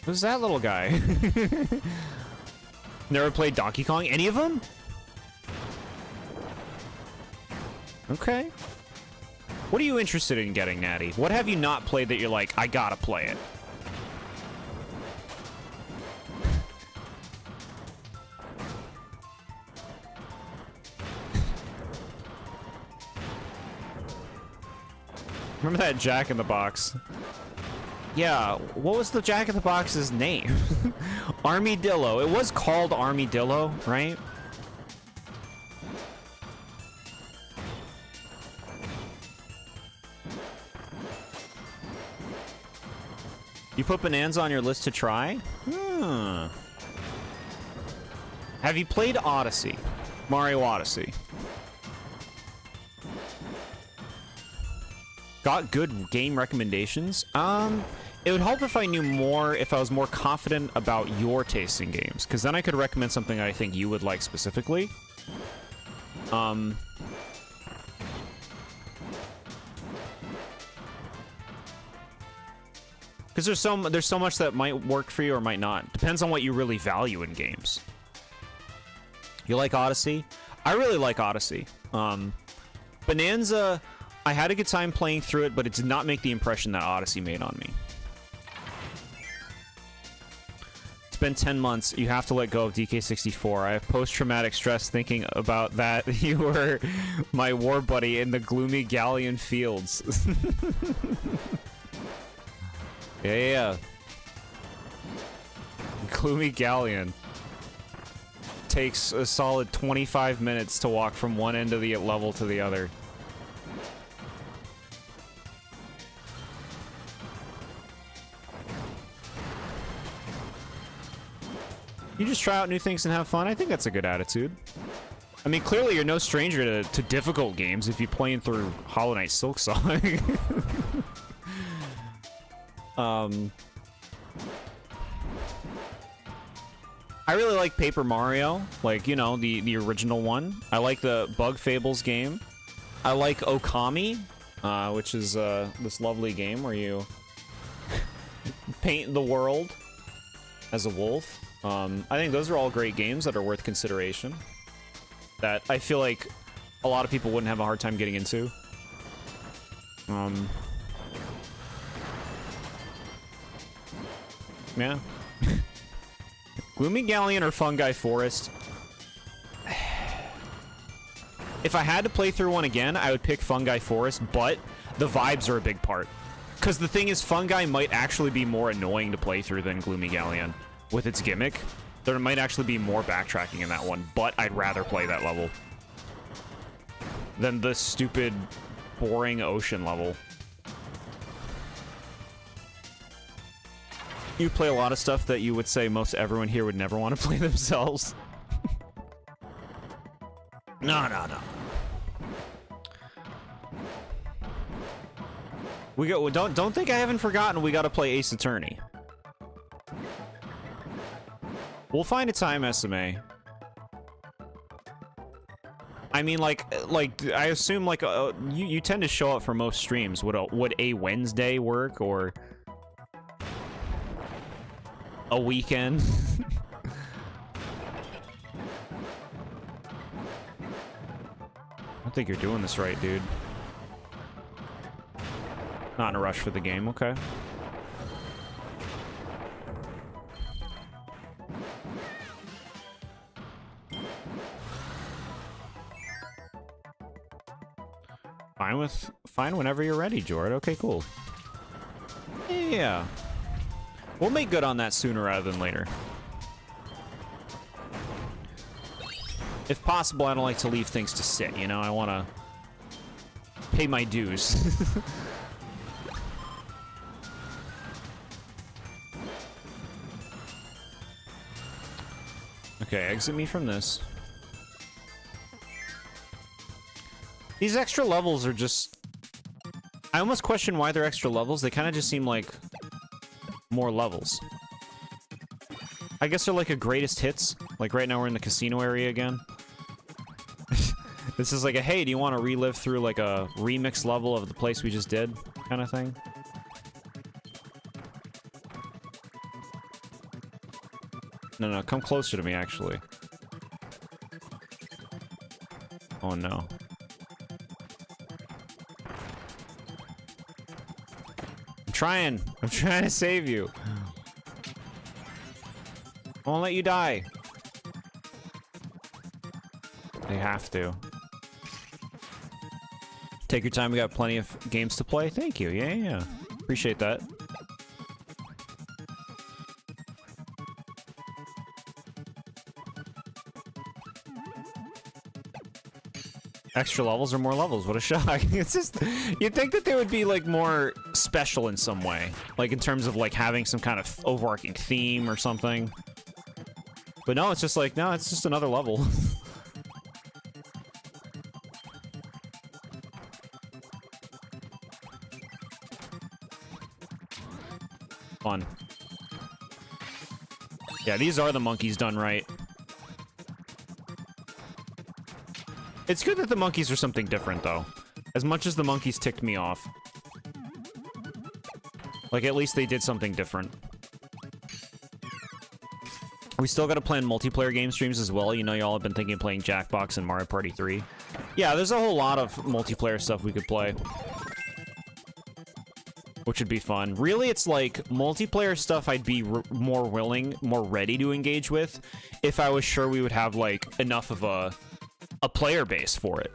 [SPEAKER 1] Who's that little guy? Never played Donkey Kong? Any of them? Okay. What are you interested in getting, Natty? What have you not played that you're like, I gotta play it? Remember that Jack in the Box? Yeah, what was the Jack in the Box's name? Armadillo. It was called Armadillo, right? You put Bonanza on your list to try? Hmm. Have you played Odyssey? Mario Odyssey? Got good game recommendations? It would help if I knew more, if I was more confident about your taste in games, because then I could recommend something I think you would like specifically. Because there's so much that might work for you or might not. Depends on what you really value in games. You like Odyssey? I really like Odyssey. Bonanza, I had a good time playing through it, but it did not make the impression that Odyssey made on me. It's been 10 months. You have to let go of DK64. I have post-traumatic stress thinking about that. You were my war buddy in the gloomy Galleon fields. Yeah. Gloomy Galleon. Takes a solid 25 minutes to walk from one end of the level to the other. You just try out new things and have fun. I think that's a good attitude. I mean, clearly you're no stranger to difficult games if you're playing through Hollow Knight Silksong. I really like Paper Mario, like, you know, the original one. I like the Bug Fables game. I like Okami, which is this lovely game where you paint the world as a wolf. I think those are all great games that are worth consideration, that I feel like a lot of people wouldn't have a hard time getting into. Yeah. Gloomy Galleon or Fungi Forest? If I had to play through one again, I would pick Fungi Forest, but the vibes are a big part. Because the thing is, Fungi might actually be more annoying to play through than Gloomy Galleon. With its gimmick, there might actually be more backtracking in that one, but I'd rather play that level than the stupid, boring ocean level. You play a lot of stuff that you would say most everyone here would never want to play themselves. No. We go. Don't think I haven't forgotten. We got to play Ace Attorney. We'll find a time, SMA. I mean, like I assume like you tend to show up for most streams. Would a Wednesday work or a weekend? I don't think you're doing this right, dude. Not in a rush for the game, okay. Fine whenever you're ready, Jord. Okay, cool. Yeah. We'll make good on that sooner rather than later. If possible, I don't like to leave things to sit, you know? I want to pay my dues. Okay, exit me from this. These extra levels are just... I almost question why they're extra levels. They kind of just seem like more levels. I guess they're like a greatest hits. Like right now we're in the casino area again. This is like a, hey, do you want to relive through like a remix level of the place we just did kind of thing? No, come closer to me, actually. Oh, no. I'm trying to save you. I won't let you die. They have to. Take your time, we got plenty of games to play. Thank you, yeah. Appreciate that. Extra levels or more levels, what a shock. It's just, you'd think that they would be like more special in some way. Like in terms of like having some kind of overarching theme or something. But no, it's just like, no, it's just another level. Fun. Yeah, these are the monkeys done right. It's good that the monkeys are something different, though. As much as the monkeys ticked me off. Like, at least they did something different. We still gotta plan multiplayer game streams as well. You know, y'all have been thinking of playing Jackbox and Mario Party 3. Yeah, there's a whole lot of multiplayer stuff we could play. Which would be fun. Really, it's like, multiplayer stuff I'd be more willing, more ready to engage with if I was sure we would have, like, enough of a player base for it.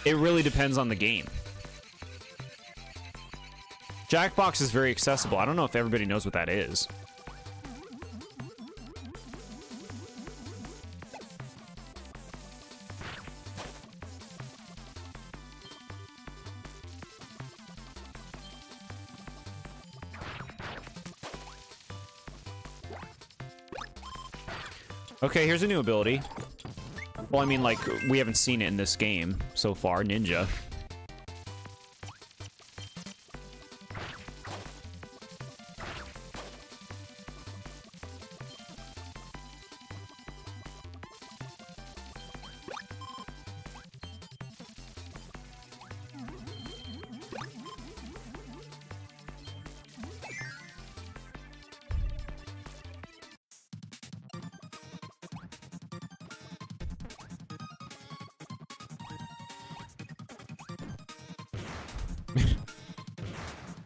[SPEAKER 1] It really depends on the game. Jackbox is very accessible. I don't know if everybody knows what that is. Okay, here's a new ability. Well, I mean, like, we haven't seen it in this game so far. Ninja.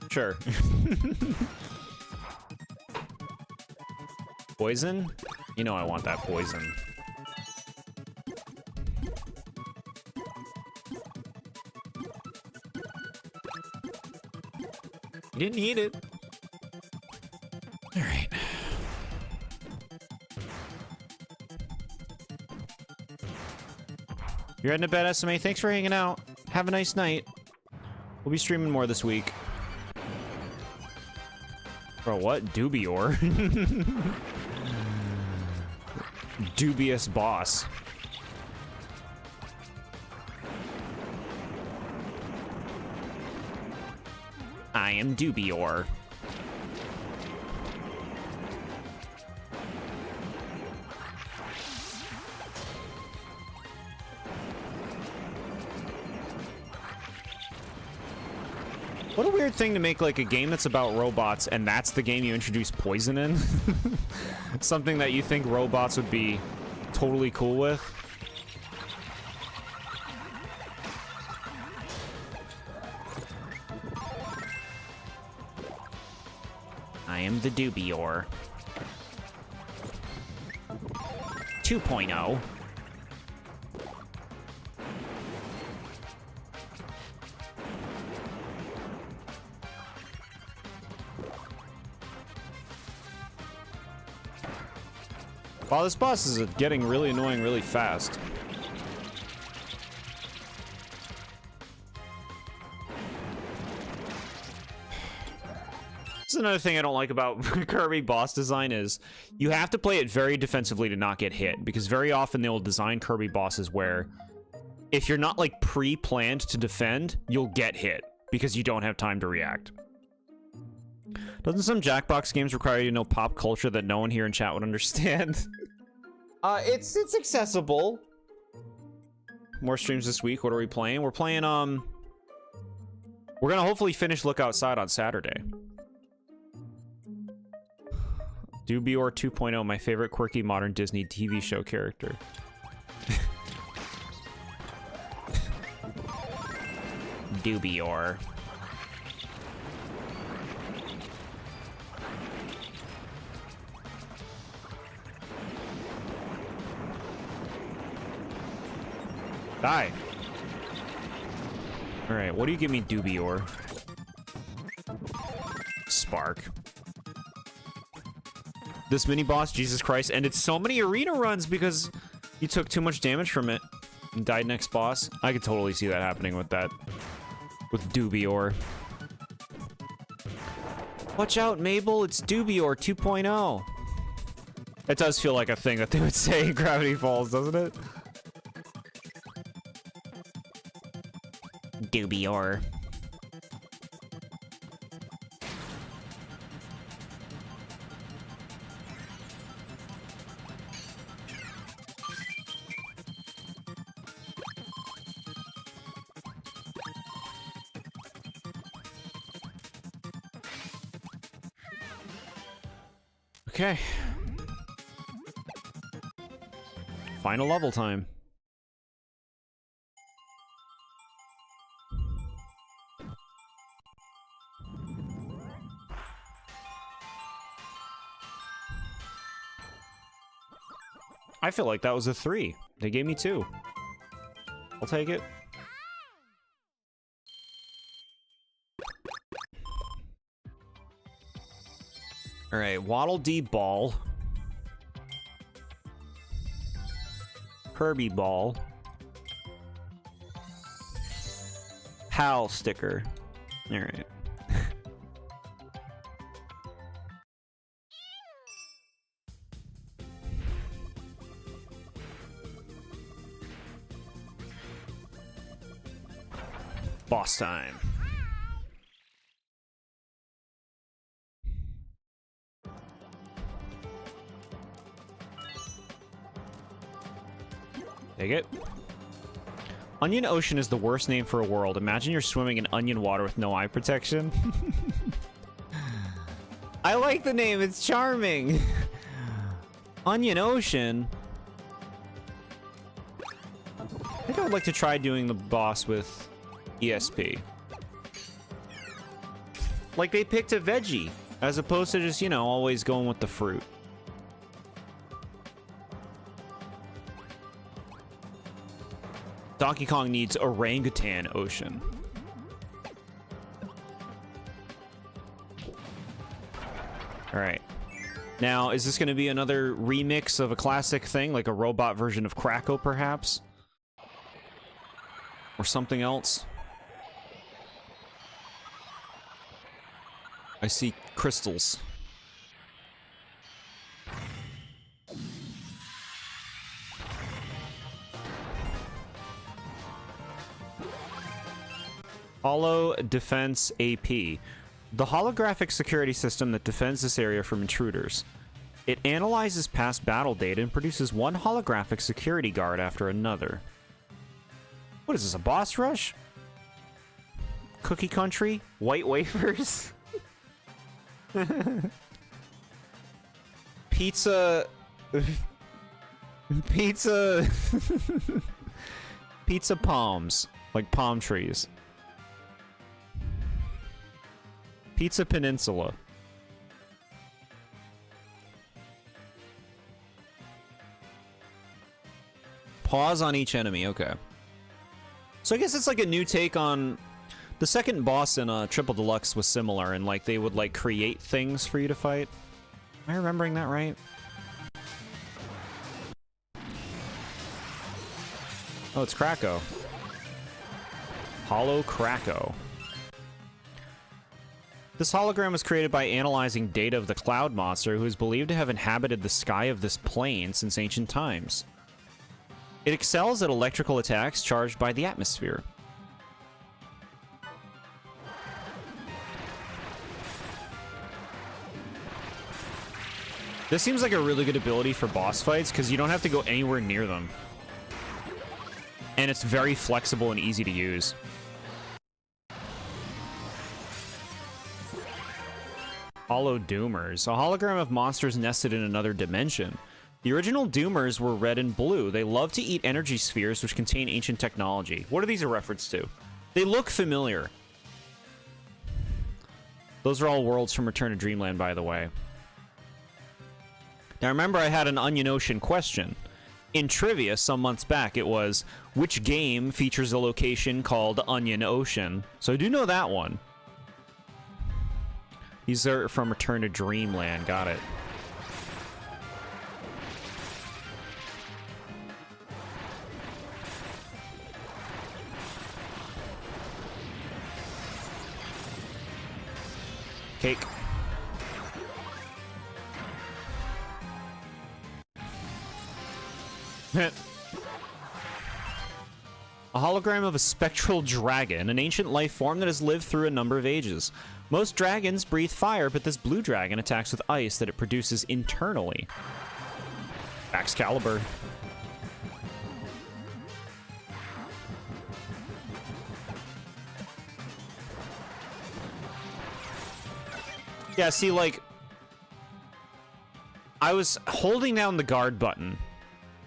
[SPEAKER 1] Sure. Poison? You know I want that poison. You didn't need it. All right. You're heading to bed, SMA. Thanks for hanging out. Have a nice night. We'll be streaming more this week. Bro, what? Dubior? Dubious boss. I am Dubior. What a weird thing to make, like, a game that's about robots, and that's the game you introduce poison in. Something that you think robots would be totally cool with. I am the Dubior. 2.0. Wow, this boss is getting really annoying really fast. This is another thing I don't like about Kirby boss design is you have to play it very defensively to not get hit, because very often they'll design Kirby bosses where if you're not like pre-planned to defend, you'll get hit because you don't have time to react. Doesn't some Jackbox games require you to know pop culture that no one here in chat would understand? It's accessible. More streams this week. What are we playing? We're playing, we're gonna hopefully finish Look Outside on Saturday. Dubior 2.0, my favorite quirky modern Disney TV show character. Dubior. Die. Alright, what do you give me, Dubior? Spark. This mini boss, Jesus Christ, ended so many arena runs because you took too much damage from it and died next boss. I could totally see that happening with that. With Dubior. Watch out, Mabel, it's Dubior 2.0. It does feel like a thing that they would say in Gravity Falls, doesn't it? Dubior. Okay. Final level time. I feel like that was a 3. They gave me 2. I'll take it. All right, Waddle Dee Ball. Kirby Ball. Hal sticker. All right. Boss time. Take it. Onion Ocean is the worst name for a world. Imagine you're swimming in onion water with no eye protection. I like the name. It's charming. Onion Ocean. I think I would like to try doing the boss with ESP. Like they picked a veggie as opposed to just, you know, always going with the fruit. Donkey Kong needs Orangutan Ocean. All right. Now, is this going to be another remix of a classic thing, like a robot version of Kracko, perhaps? Or something else? I see crystals. Hollow Defense AP. The holographic security system that defends this area from intruders. It analyzes past battle data and produces one holographic security guard after another. What is this, a boss rush? Cookie Country? White wafers? Pizza... Pizza... Pizza palms. Like palm trees. Pizza Peninsula. Pause on each enemy, okay. So I guess it's like a new take on... The second boss in Triple Deluxe was similar, and like they would like create things for you to fight. Am I remembering that right? Oh, it's Krakow. Hollow Krakow. This hologram was created by analyzing data of the Cloud Monster, who is believed to have inhabited the sky of this plane since ancient times. It excels at electrical attacks charged by the atmosphere. This seems like a really good ability for boss fights, because you don't have to go anywhere near them. And it's very flexible and easy to use. Hollow Doomers. A hologram of monsters nested in another dimension. The original Doomers were red and blue. They love to eat energy spheres which contain ancient technology. What are these a reference to? They look familiar. Those are all worlds from Return to Dreamland, by the way. Now remember, I had an Onion Ocean question. In trivia some months back, it was, which game features a location called Onion Ocean? So I do know that one. These are from Return to Dreamland, got it. Cake. A hologram of a spectral dragon, an ancient life form that has lived through a number of ages. Most dragons breathe fire, but this blue dragon attacks with ice that it produces internally. Excalibur. Yeah, see, like, I was holding down the guard button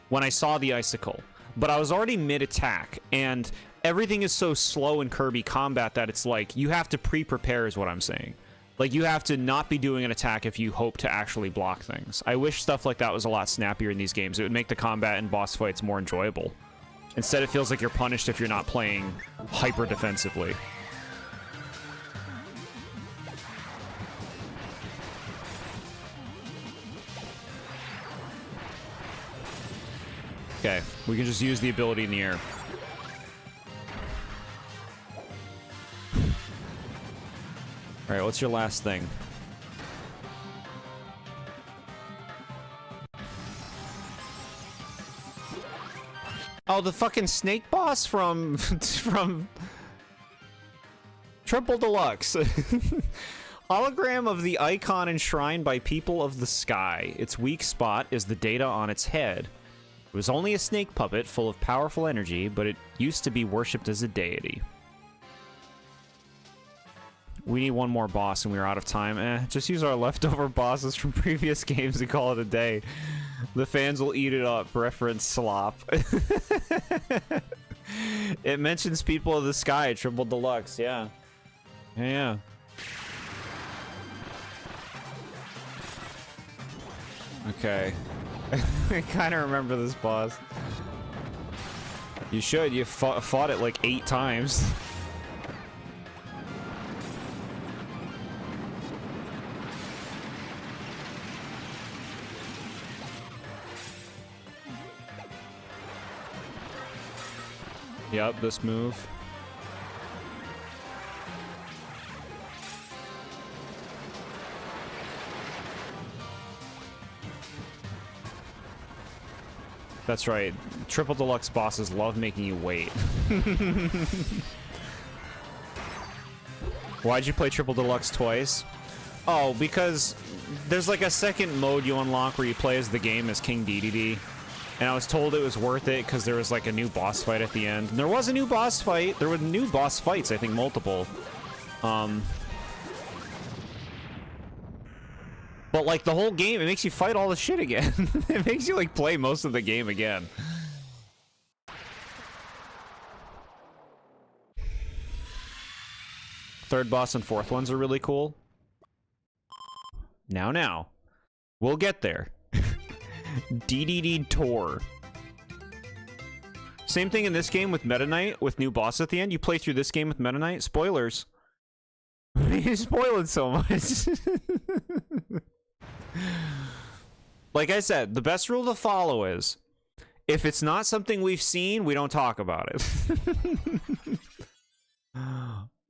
[SPEAKER 1] when I saw the icicle, but I was already mid-attack, and everything is so slow in Kirby combat that it's like, you have to pre-prepare is what I'm saying. Like, you have to not be doing an attack if you hope to actually block things. I wish stuff like that was a lot snappier in these games. It would make the combat and boss fights more enjoyable. Instead, it feels like you're punished if you're not playing hyper-defensively. Okay, we can just use the ability in the air. Alright, what's your last thing? Oh, the fucking snake boss from from Triple Deluxe. Hologram of the icon enshrined by people of the sky. Its weak spot is the data on its head. It was only a snake puppet full of powerful energy, but it used to be worshipped as a deity. We need one more boss and we are out of time. Just use our leftover bosses from previous games and call it a day. The fans will eat it up. Reference slop. It mentions people of the sky, Triple Deluxe, yeah. Yeah. Okay. I kind of remember this boss. You should. You fought it like 8 times. Yep, this move. That's right. Triple Deluxe bosses love making you wait. Why'd you play Triple Deluxe twice? Oh, because there's like a second mode you unlock where you play as the game as King Dedede. And I was told it was worth it because there was like a new boss fight at the end. And there was a new boss fight. There were new boss fights, I think multiple. But like the whole game, it makes you fight all the shit again. It makes you like play most of the game again. Third boss and fourth ones are really cool. Now. We'll get there. DDD Tor. Same thing in this game with Meta Knight, with new boss at the end. You play through this game with Meta Knight. Spoilers. You spoil it so much. Like I said, the best rule to follow is, if it's not something we've seen, we don't talk about it.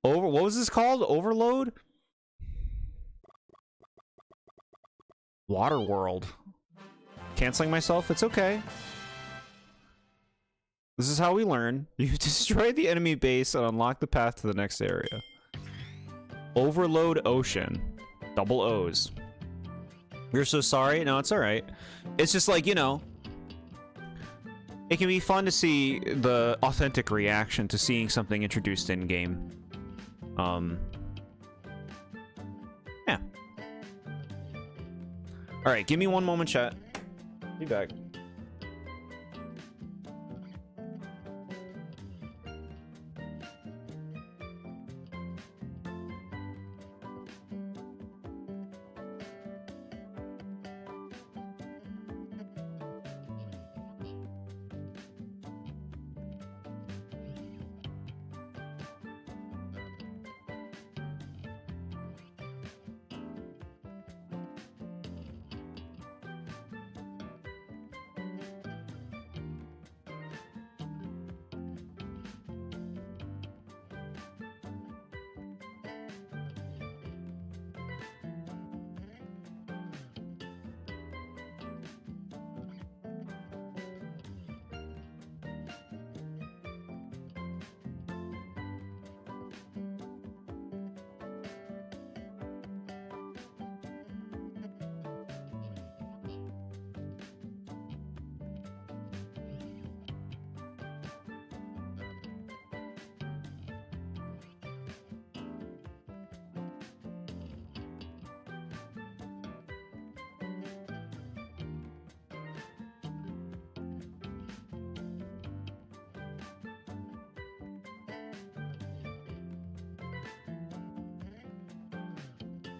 [SPEAKER 1] What was this called? Overload? Water World. Canceling myself? It's okay. This is how we learn. You destroy the enemy base and unlock the path to the next area. Overload Ocean. Double O's. We're so sorry. No, it's alright. It's just like, you know, it can be fun to see the authentic reaction to seeing something introduced in-game. Yeah. Alright, give me one moment, chat. Be back.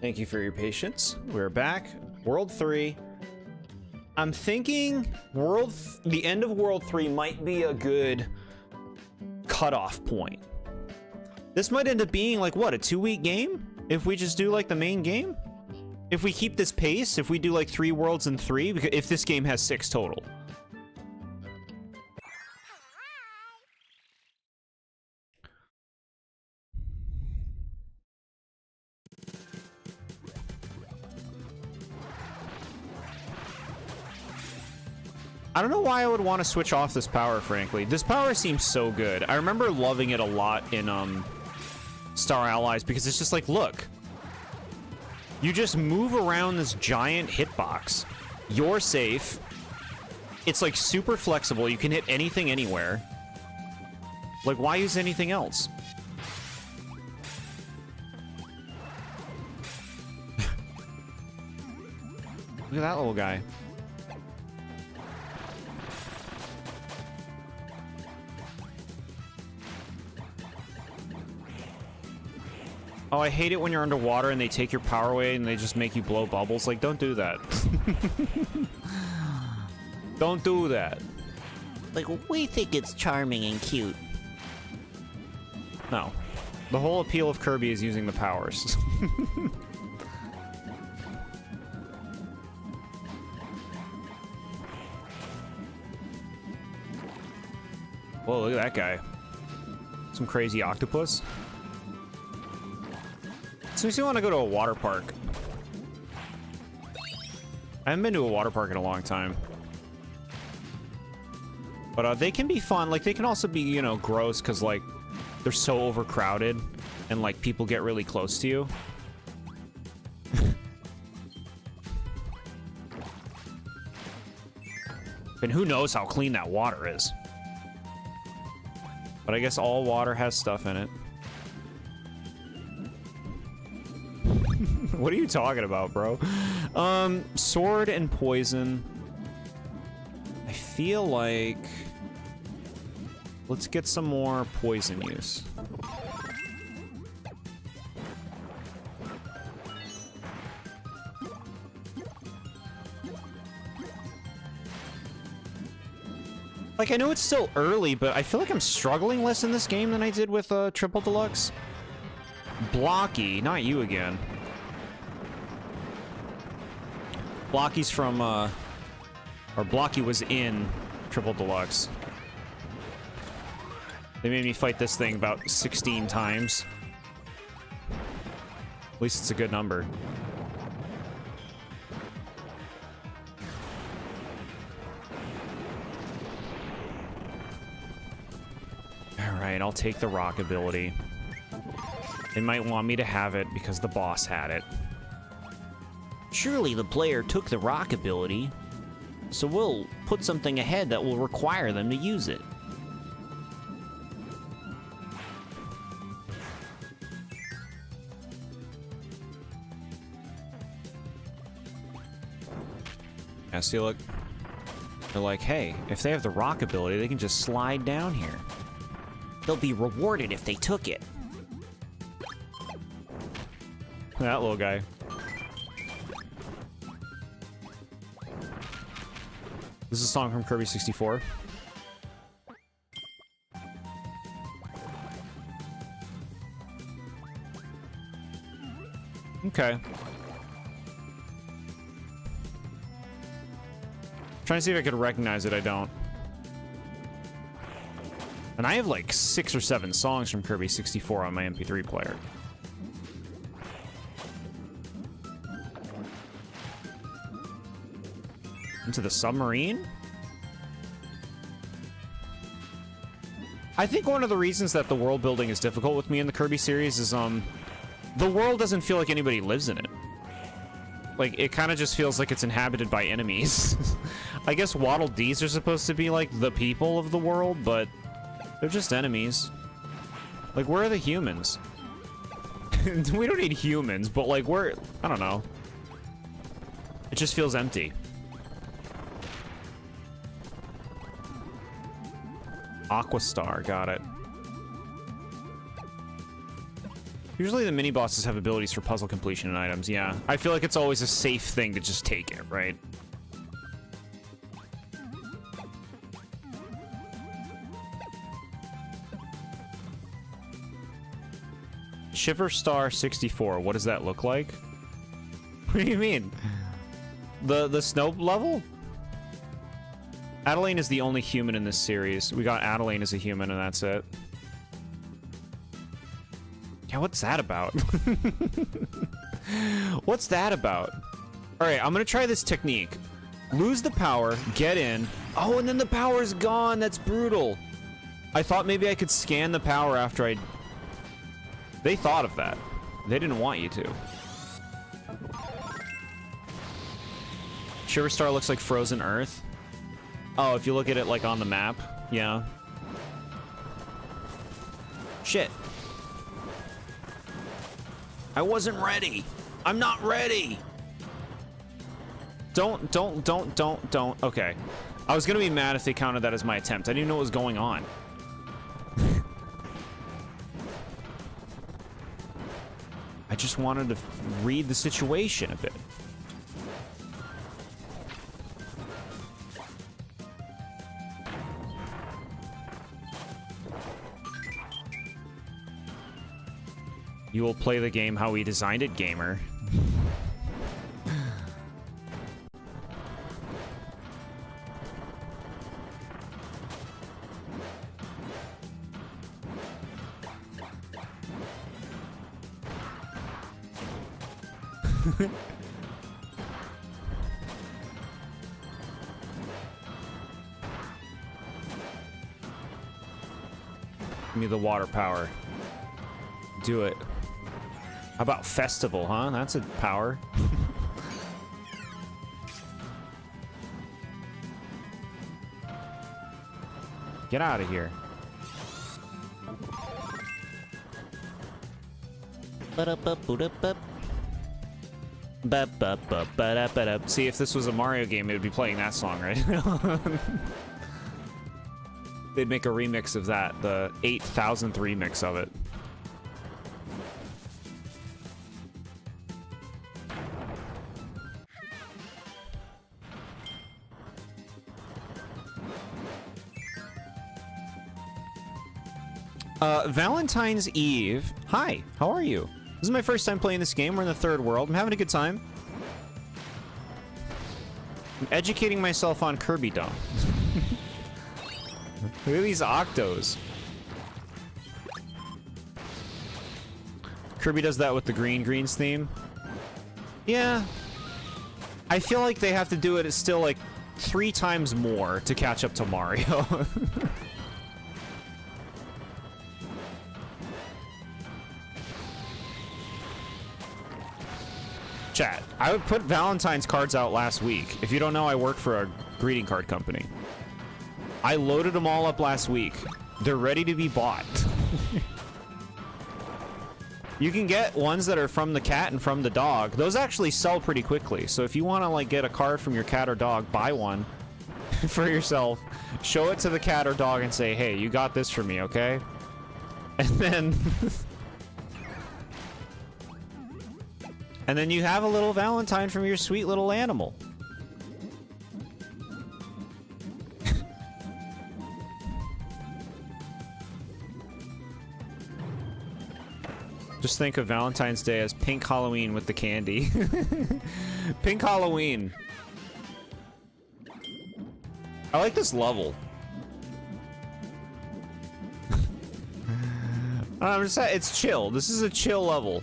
[SPEAKER 1] Thank you for your patience. We're back. World 3. I'm thinking the end of World 3 might be a good cutoff point. This might end up being like, what, a 2-week game? If we just do like the main game? If we keep this pace, if we do like 3 worlds in 3, because if this game has 6 total. I don't know why I would want to switch off this power, frankly. This power seems so good. I remember loving it a lot in Star Allies because it's just like, look. You just move around this giant hitbox. You're safe. It's like super flexible. You can hit anything anywhere. Like, why use anything else? Look at that little guy. Oh, I hate it when you're underwater and they take your power away and they just make you blow bubbles. Like, don't do that. Don't do that.
[SPEAKER 2] Like, we think it's charming and cute.
[SPEAKER 1] No. The whole appeal of Kirby is using the powers. Whoa, look at that guy. Some crazy octopus. So makes me want to go to a water park. I haven't been to a water park in a long time. But they can be fun. Like, they can also be, you know, gross because, like, they're so overcrowded and like people get really close to you. And who knows how clean that water is. But I guess all water has stuff in it. What are you talking about, bro? Sword and poison. I feel like... Let's get some more poison use. Like, I know it's still early, but I feel like I'm struggling less in this game than I did with Triple Deluxe. Blocky, not you again. Blocky's from, or Blocky was in Triple Deluxe. They made me fight this thing about 16 times. At least it's a good number. Alright, I'll take the rock ability. They might want me to have it because the boss had it.
[SPEAKER 2] Surely the player took the rock ability, so we'll put something ahead that will require them to use it.
[SPEAKER 1] Yeah, see, look. They're like, hey, if they have the rock ability, they can just slide down here.
[SPEAKER 2] They'll be rewarded if they took it.
[SPEAKER 1] That little guy. This is a song from Kirby 64. Okay. Trying to see if I could recognize it. I don't. And I have like 6 or 7 songs from Kirby 64 on my MP3 player. Into the submarine? I think one of the reasons that the world building is difficult with me in the Kirby series is, the world doesn't feel like anybody lives in it. Like, it kind of just feels like it's inhabited by enemies. I guess Waddle Dees are supposed to be, like, the people of the world, but they're just enemies. Like, where are the humans? We don't need humans, but, like, where... I don't know. It just feels empty. Aquastar, got it. Usually the mini-bosses have abilities for puzzle completion and items, yeah. I feel like it's always a safe thing to just take it, right? Shiver Star 64, what does that look like? What do you mean? The snow level? Adeline is the only human in this series. We got Adeline as a human and that's it. Yeah, what's that about? What's that about? Alright, I'm gonna try this technique. Lose the power, get in. Oh, and then the power's gone. That's brutal. I thought maybe I could scan the power after I... They thought of that. They didn't want you to. Shiver Star looks like frozen Earth. Oh, if you look at it like on the map, yeah. Shit. I wasn't ready. I'm not ready. Don't. Okay. I was gonna be mad if they counted that as my attempt. I didn't even know what was going on. I just wanted to read the situation a bit. You will play the game how we designed it, gamer. Give me the water power. Do it. How about festival, huh? That's a power. Get out of here. See, if this was a Mario game, it would be playing that song right now. They'd make a remix of that, the 8,000th remix of it. Valentine's Eve. Hi, how are you? This is my first time playing this game. We're in the third world. I'm having a good time. I'm educating myself on Kirby Dome. Look at these octos. Kirby does that with the Greens theme. Yeah. I feel like they have to do it still like 3 times more to catch up to Mario. Chat, I would put Valentine's cards out last week. If you don't know, I work for a greeting card company. I loaded them all up last week. They're ready to be bought. You can get ones that are from the cat and from the dog. Those actually sell pretty quickly. So if you want to like get a card from your cat or dog, buy one for yourself. Show it to the cat or dog and say, hey, you got this for me, okay? And then... and then you have a little Valentine from your sweet little animal. Just think of Valentine's Day as pink Halloween with the candy. Pink Halloween. I like this level. I'm just saying, it's chill. This is a chill level.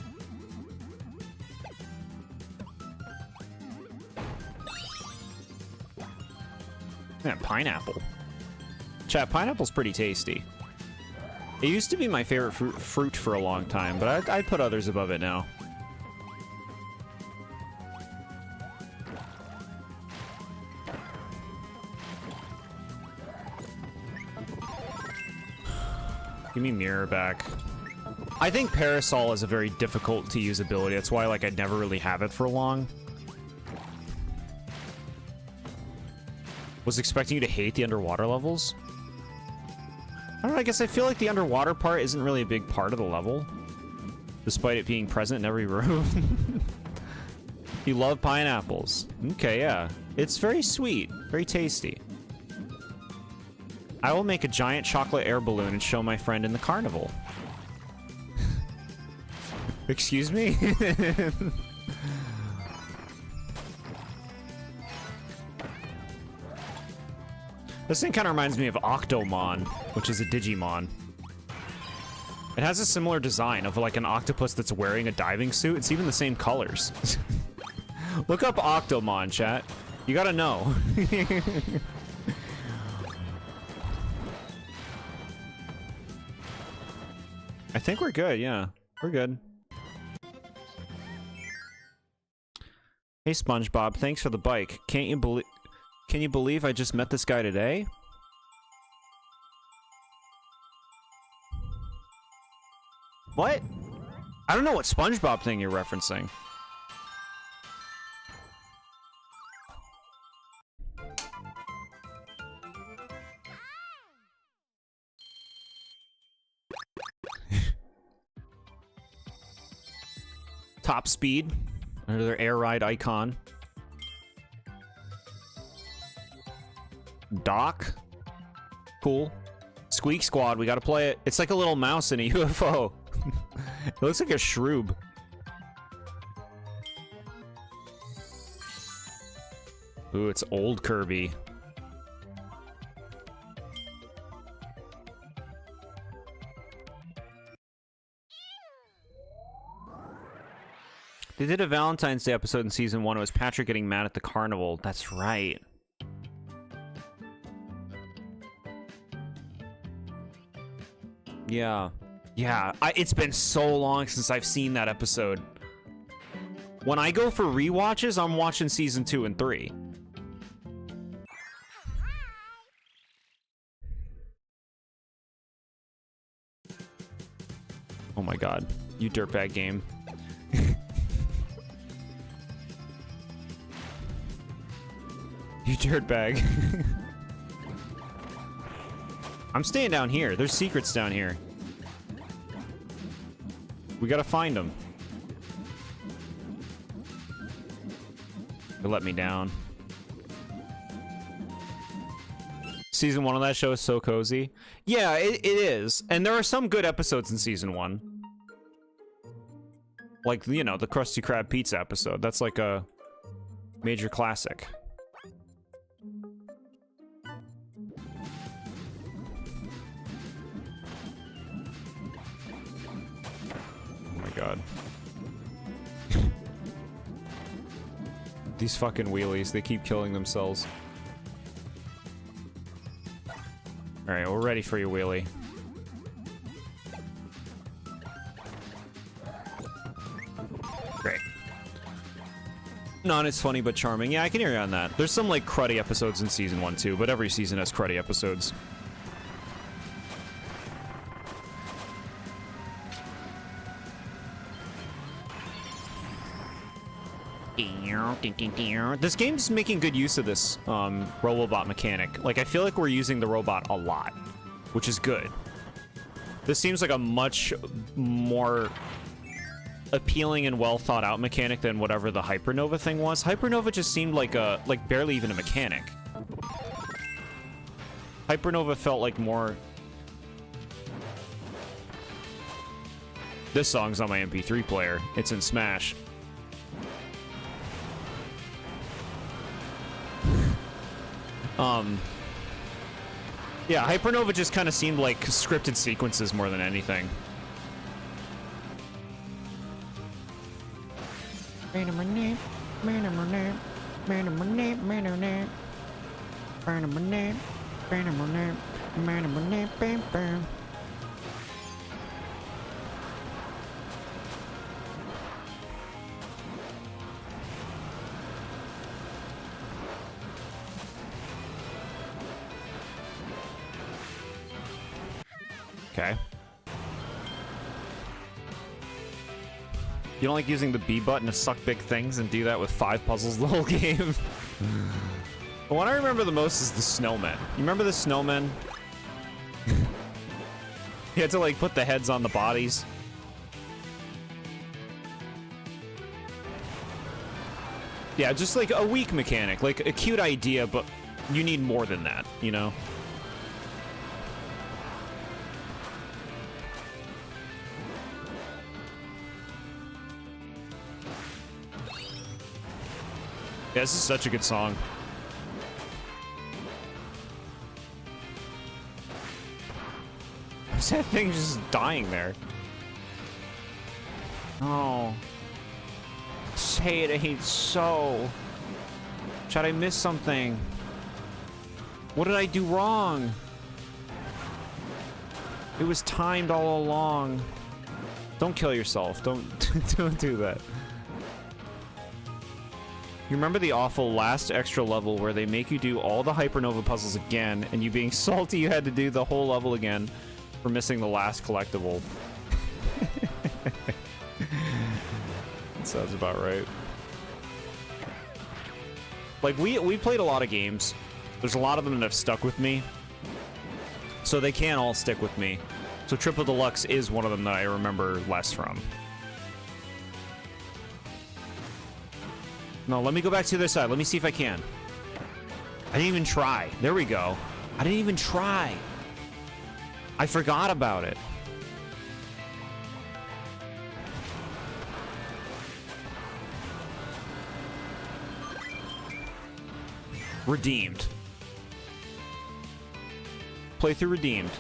[SPEAKER 1] Yeah, pineapple. Chat, pineapple's pretty tasty. It used to be my favorite fruit for a long time, but I'd put others above it now. Give me mirror back. I think Parasol is a very difficult to use ability. That's why like I'd never really have it for long. Was expecting you to hate the underwater levels. I don't know, I guess I feel like the underwater part isn't really a big part of the level, despite it being present in every room. You love pineapples. Okay, yeah. It's very sweet, very tasty. I will make a giant chocolate air balloon and show my friend in the carnival. Excuse me? This thing kind of reminds me of Octomon, which is a Digimon. It has a similar design of like an octopus that's wearing a diving suit. It's even the same colors. Look up Octomon, chat. You gotta know. I think we're good, yeah. We're good. Hey, SpongeBob, thanks for the bike. Can you believe I just met this guy today? What? I don't know what SpongeBob thing you're referencing. Top speed, another air ride icon. Doc, cool. Squeak Squad, we gotta play it. It's like a little mouse in a UFO. It looks like a shroob. Ooh, it's old Kirby. They did a Valentine's Day episode in season 1. It was Patrick getting mad at the carnival. That's right. Yeah. Yeah, it's been so long since I've seen that episode. When I go for rewatches, I'm watching season 2 and 3. Oh my god, you dirtbag game. You dirtbag. I'm staying down here. There's secrets down here. We gotta find them. They let me down. Season 1 of that show is so cozy. Yeah, it is. And there are some good episodes in season 1. Like, you know, the Krusty Krab pizza episode. That's like a major classic. Oh my god. These fucking wheelies, they keep killing themselves. Alright, we're ready for you, wheelie. Great. It's funny but charming. Yeah, I can hear you on that. There's some, like, cruddy episodes in season 1, too, but every season has cruddy episodes. This game's making good use of this Robobot mechanic. Like, I feel like we're using the robot a lot, which is good. This seems like a much more appealing and well thought out mechanic than whatever the Hypernova thing was. Hypernova just seemed like barely even a mechanic. Hypernova felt like more... This song's on my MP3 player. It's in Smash. Yeah, Hypernova just kind of seemed like scripted sequences more than anything. Okay. You don't like using the B button to suck big things and do that with 5 puzzles the whole game? The one I remember the most is the snowmen. You remember the snowmen? You had to, like, put the heads on the bodies. Yeah, just like a weak mechanic. Like a cute idea, but you need more than that, you know? Yeah, this is such a good song. What's that thing just dying there? Oh. Say it ain't so. Should I miss something? What did I do wrong? It was timed all along. Don't kill yourself. Don't do that. You remember the awful last extra level where they make you do all the Hypernova puzzles again, and you being salty you had to do the whole level again for missing the last collectible? That sounds about right. Like, we played a lot of games. There's a lot of them that have stuck with me. So they can't all stick with me. So Triple Deluxe is one of them that I remember less from. No, let me go back to the other side. Let me see if I can. I didn't even try. There we go. I didn't even try. I forgot about it. Redeemed. Playthrough redeemed.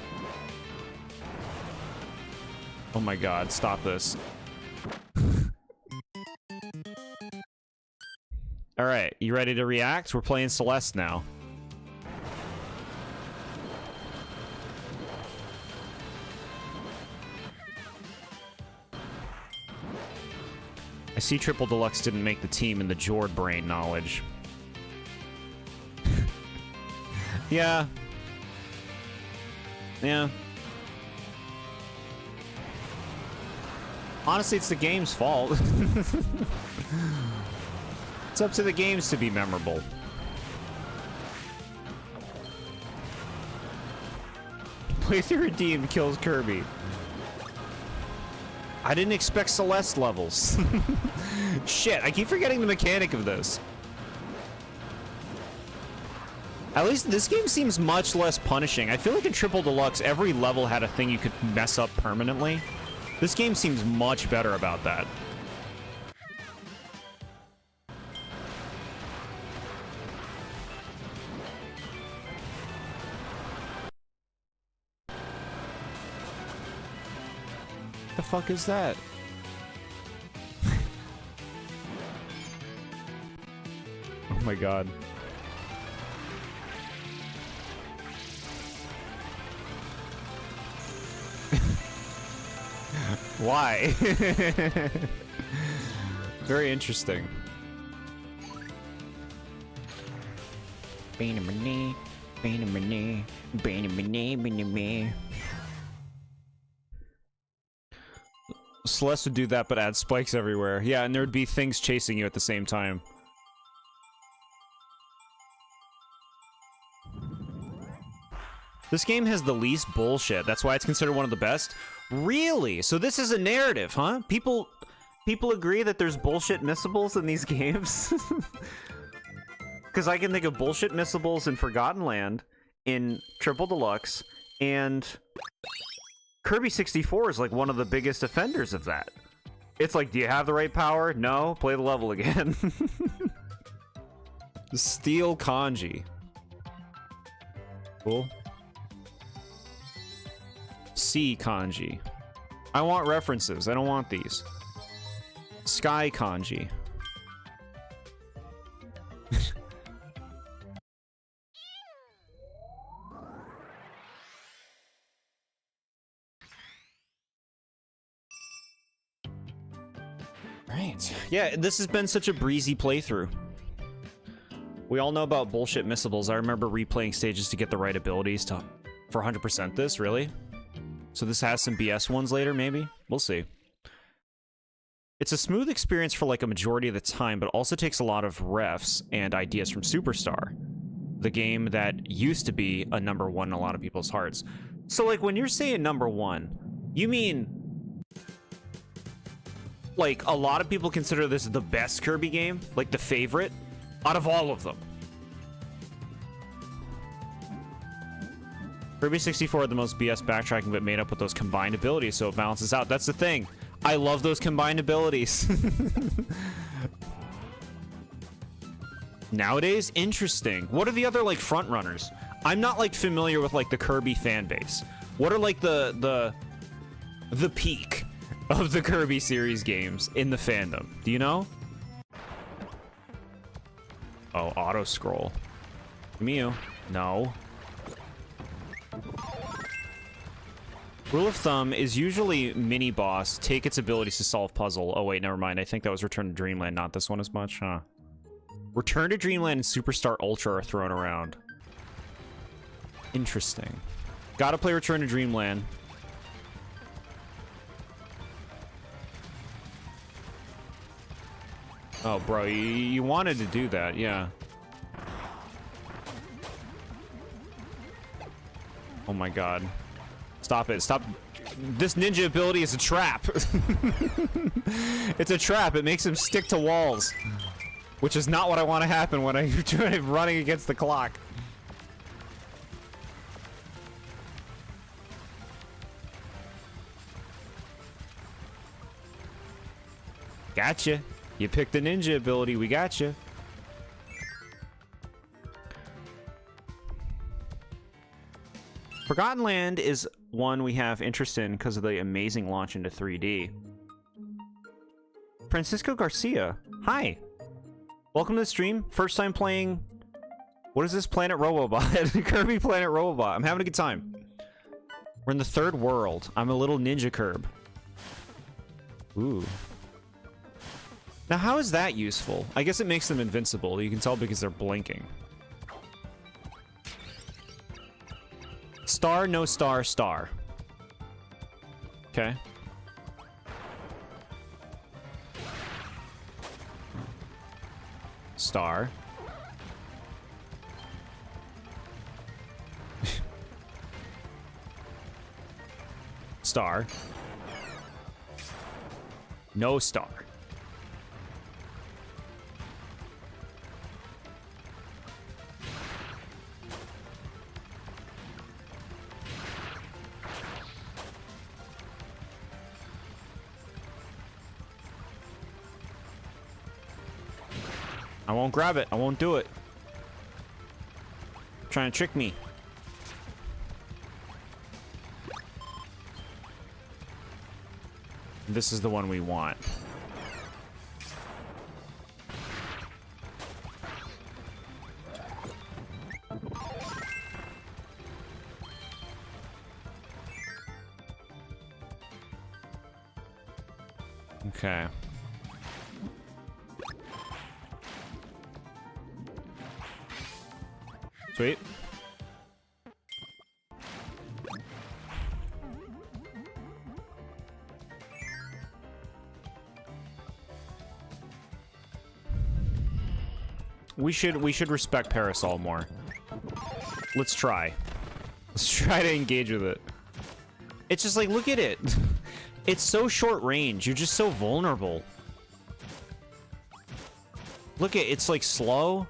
[SPEAKER 1] Oh my god, stop this. Alright, you ready to react? We're playing Celeste now. I see Triple Deluxe didn't make the team in the Jord brain knowledge. Yeah. Yeah. Honestly, it's the game's fault. It's up to the games to be memorable. Playthrough redeemed kills Kirby. I didn't expect Celeste levels. Shit, I keep forgetting the mechanic of this. At least this game seems much less punishing. I feel like in Triple Deluxe, every level had a thing you could mess up permanently. This game seems much better about that. The fuck is that? Oh my god. Why? Very interesting. Celeste would do that, but add spikes everywhere. Yeah, and there would be things chasing you at the same time. This game has the least bullshit. That's why it's considered one of the best. Really? So this is a narrative, huh? People agree that there's bullshit missables in these games? Because I can think of bullshit missables in Forgotten Land, in Triple Deluxe, and Kirby 64 is like one of the biggest offenders of that. It's like, do you have the right power? No? Play the level again. Steel kanji. Cool. C kanji. I want references. I don't want these. Sky kanji. Right. Yeah, this has been such a breezy playthrough. We all know about bullshit missables. I remember replaying stages to get the right abilities to for 100% this, really? So this has some BS ones later, maybe? We'll see. It's a smooth experience for like a majority of the time, but also takes a lot of refs and ideas from Superstar, the game that used to be a #1 in a lot of people's hearts. So like when you're saying #1, you mean like a lot of people consider this the best Kirby game, like the favorite out of all of them. Kirby 64 had the most BS backtracking, but made up with those combined abilities, so it balances out. That's the thing. I love those combined abilities. Nowadays, interesting. What are the other like front runners? I'm not like familiar with like the Kirby fan base. What are like the peak of the Kirby series games in the fandom? Do you know? Oh, auto scroll. Mew. No. Rule of thumb is usually mini boss take its abilities to solve puzzle. Oh wait, never mind. I think that was Return to Dreamland, not this one as much, huh? Return to Dreamland and Superstar Ultra are thrown around. Interesting. Gotta play Return to Dreamland. Oh, bro, you wanted to do that, yeah. Oh my god. Stop it. Stop. This ninja ability is a trap. It's a trap. It makes him stick to walls. Which is not what I want to happen when I'm running against the clock. Gotcha. You picked the ninja ability. We gotcha. Forgotten Land is one we have interest in because of the amazing launch into 3D. Francisco Garcia, hi. Welcome to the stream. First time playing... What is this? Planet Robobot. Kirby Planet Robobot. I'm having a good time. We're in the third world. I'm a little ninja Curb. Ooh. Now, how is that useful? I guess it makes them invincible. You can tell because they're blinking. Star, no star, star. Okay. Star. Star. No star. I won't grab it. I won't do it. Trying to trick me. This is the one we want. Okay. Sweet. We should respect Parasol more. Let's try. Let's try to engage with it. It's just like, look at it. It's so short range. You're just so vulnerable. Look at it's like slow.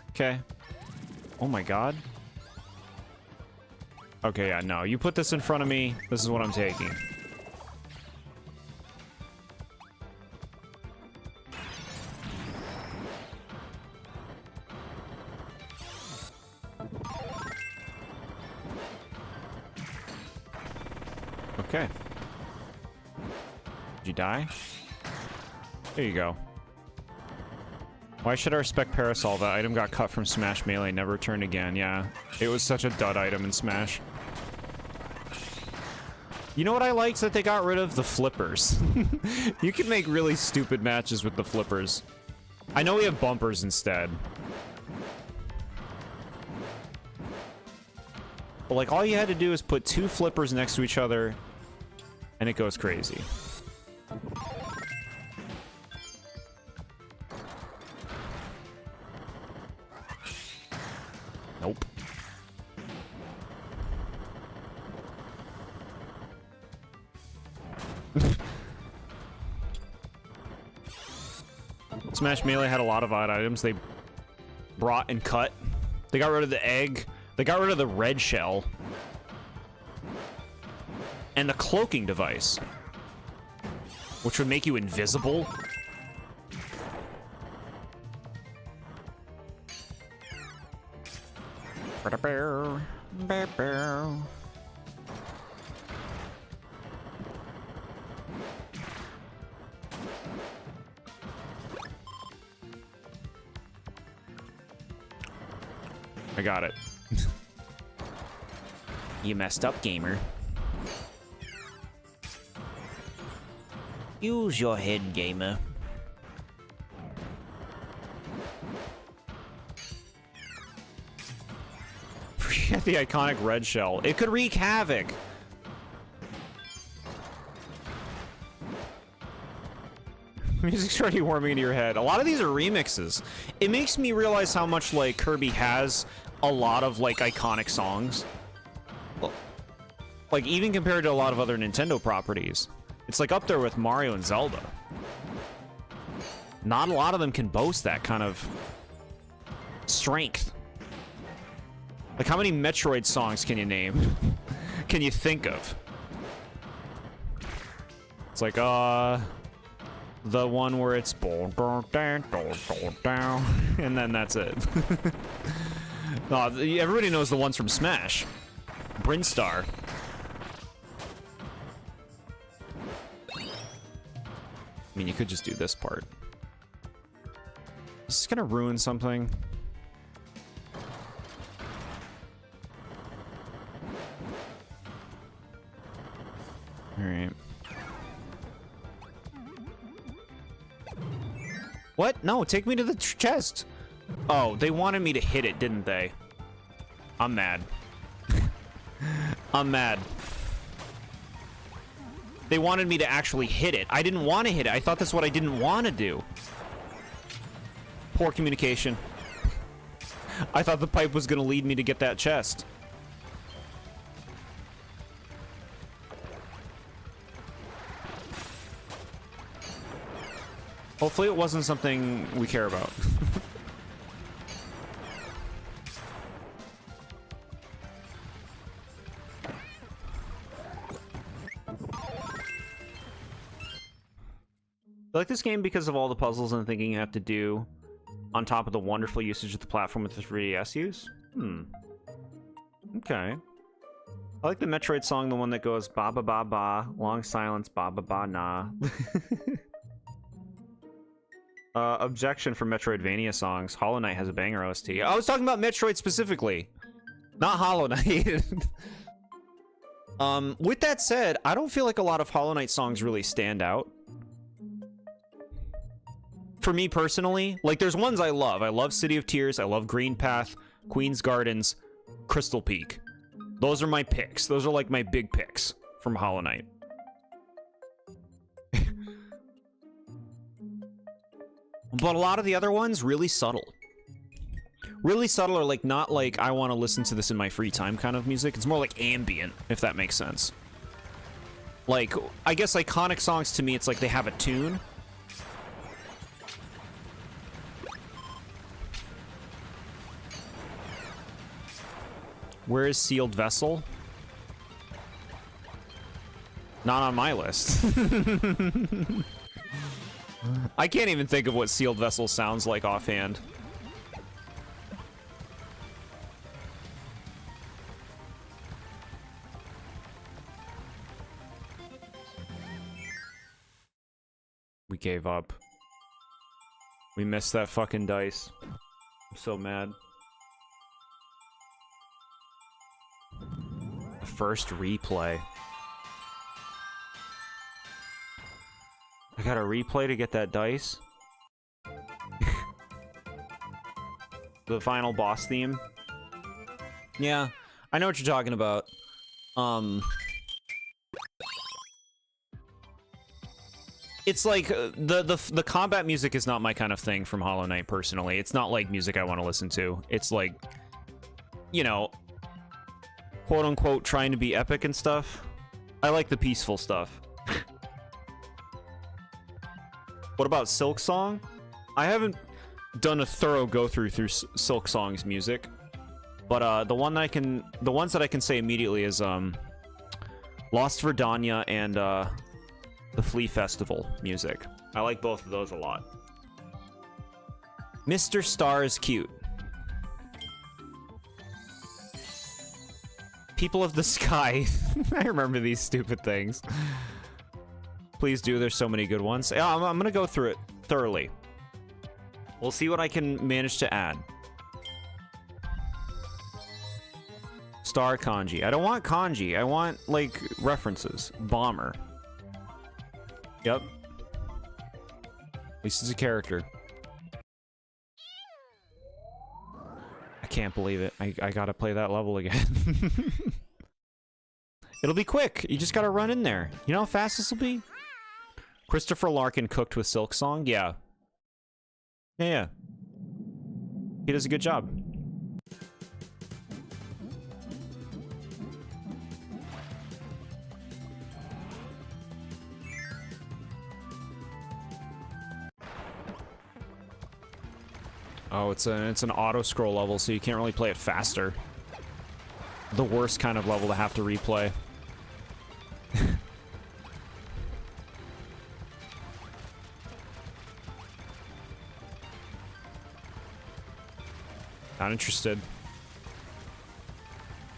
[SPEAKER 1] Okay. Oh my god. Okay, yeah, no. You put this in front of me. This is what I'm taking. Okay. Did you die? There you go. Why should I respect Parasol? That item got cut from Smash Melee, never returned again. Yeah, it was such a dud item in Smash. You know what I liked? That they got rid of the flippers. You can make really stupid matches with the flippers. I know we have bumpers instead. But like, all you had to do is put two flippers next to each other, and it goes crazy. Nope. Smash Melee had a lot of odd items they brought and cut. They got rid of the egg. They got rid of the red shell. And the cloaking device, which would make you invisible. I got it. You messed up, gamer.
[SPEAKER 2] Use your head, gamer.
[SPEAKER 1] Forget the iconic red shell. It could wreak havoc. Music's already warming into your head. A lot of these are remixes. It makes me realize how much, like, Kirby has a lot of, like, iconic songs. Like, even compared to a lot of other Nintendo properties. It's, like, up there with Mario and Zelda. Not a lot of them can boast that kind of strength. Like, how many Metroid songs can you name? Can you think of? It's like, the one where it's and then that's it. Everybody knows the ones from Smash. Brinstar. I mean, you could just do this part. Is this gonna ruin something? Alright. What? No, take me to the chest. Oh, they wanted me to hit it, didn't they? I'm mad. I'm mad. They wanted me to actually hit it. I didn't want to hit it. I thought that's what I didn't want to do. Poor communication. I thought the pipe was going to lead me to get that chest. Hopefully it wasn't something we care about. I like this game because of all the puzzles and thinking you have to do, on top of the wonderful usage of the platform with the 3DS use. Okay. I like the Metroid song, the one that goes ba ba ba ba, long silence, ba ba ba na. Objection for Metroidvania songs. Hollow Knight has a banger OST. I was talking about Metroid specifically, not Hollow Knight. With that said, I don't feel like a lot of Hollow Knight songs really stand out. For me personally, like there's ones I love. I love City of Tears, I love Green Path, Queen's Gardens, Crystal Peak. Those are my picks. Those are like my big picks from Hollow Knight. But a lot of the other ones, really subtle. Really subtle, or like not like I want to listen to this in my free time kind of music. It's more like ambient, if that makes sense. Like, I guess iconic songs to me, it's like they have a tune. Where is Sealed Vessel? Not on my list. I can't even think of what Sealed Vessel sounds like offhand. We gave up. We missed that fucking dice. I'm so mad. The first replay. I got a replay to get that dice. The final boss theme. Yeah, I know what you're talking about. It's like the combat music is not my kind of thing from Hollow Knight personally. It's not like music I want to listen to. It's like, you know, quote unquote trying to be epic and stuff. I like the peaceful stuff. What about Silk Song? I haven't done a thorough go through Silk Song's music, but the ones that I can say immediately is Lost Verdania and the Flea Festival music. I like both of those a lot. Mr. Star is cute. People of the Sky. I remember these stupid things. Please do, there's so many good ones. Yeah, I'm gonna go through it thoroughly. We'll see what I can manage to add. Star kanji. I don't want kanji. I want, like, references. Bomber. Yep. At least it's a character. I can't believe it. I gotta play that level again. It'll be quick. You just gotta run in there. You know how fast this will be? Christopher Larkin cooked with Silk Song? Yeah. Yeah. He does a good job. Oh, it's an auto-scroll level, so you can't really play it faster. The worst kind of level to have to replay. Not interested.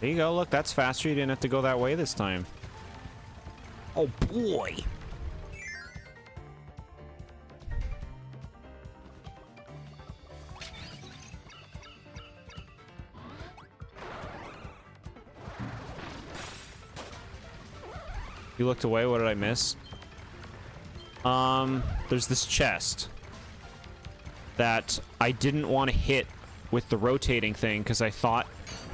[SPEAKER 1] There you go, look, that's faster. You didn't have to go that way this time. Oh boy! You looked away. What did I miss? There's this chest that I didn't want to hit with the rotating thing because I thought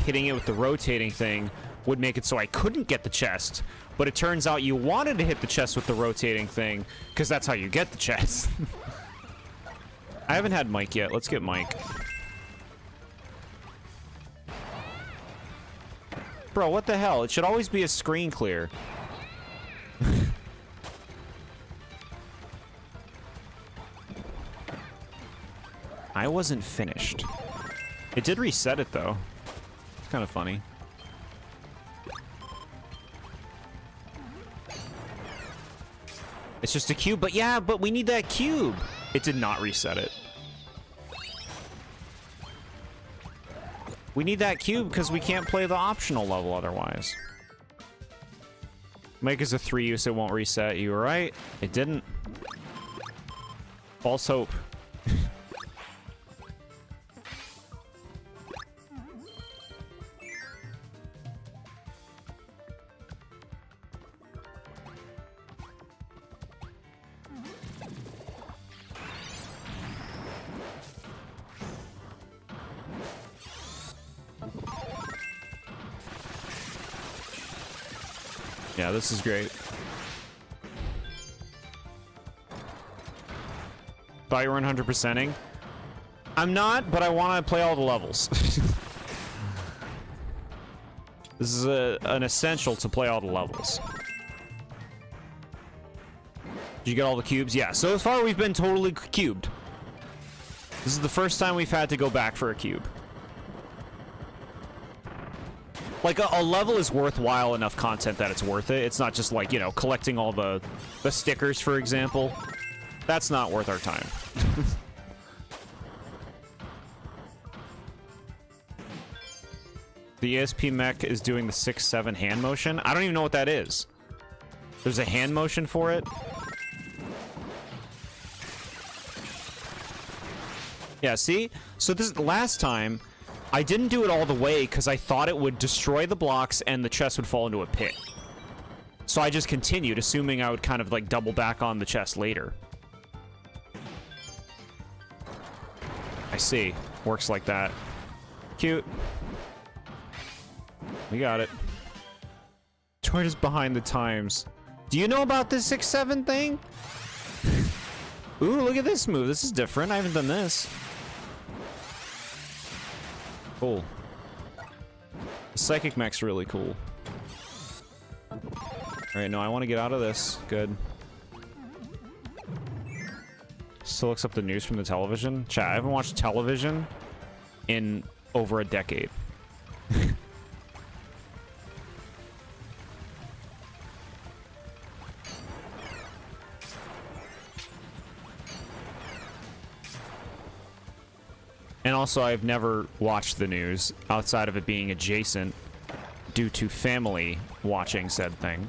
[SPEAKER 1] hitting it with the rotating thing would make it so I couldn't get the chest. But it turns out you wanted to hit the chest with the rotating thing because that's how you get the chest. I haven't had Mike yet. Let's get Mike. Bro, what the hell? It should always be a screen clear. I wasn't finished. It did reset it, though. It's kind of funny. It's just a cube, but yeah, but we need that cube. It did not reset it. We need that cube because we can't play the optional level otherwise. Mike is a 3 use, it won't reset. You were right. It didn't. False hope. Yeah, this is great. Thought you were 100%ing. I'm not, but I want to play all the levels. This is an essential to play all the levels. Did you get all the cubes? Yeah, so far we've been totally cubed. This is the first time we've had to go back for a cube. Like, a level is worthwhile enough content that it's worth it. It's not just like, you know, collecting all the stickers, for example. That's not worth our time. The ESP mech is doing the 6-7 hand motion. I don't even know what that is. There's a hand motion for it. Yeah, see? So this last time, I didn't do it all the way because I thought it would destroy the blocks and the chest would fall into a pit. So I just continued, assuming I would kind of like double back on the chest later. I see. Works like that. Cute. We got it. Jord is behind the times. Do you know about this 6-7 thing? Ooh, look at this move. This is different. I haven't done this. Cool. The psychic mech's really cool. Alright, no, I want to get out of this. Good. Still looks up the news from the television. Chat, I haven't watched television in over a decade. And also, I've never watched the news outside of it being adjacent due to family watching said thing.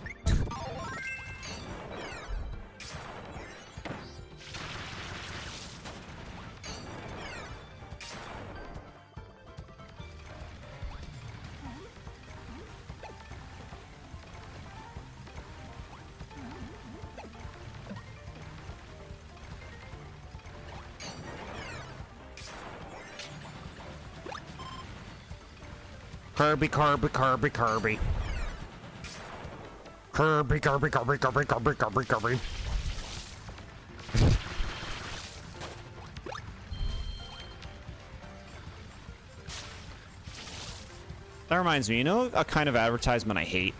[SPEAKER 1] Kirby, Kirby, Kirby, Kirby. Kirby, Kirby, Kirby, Kirby, Kirby, Kirby, Kirby. That reminds me, you know a kind of advertisement I hate?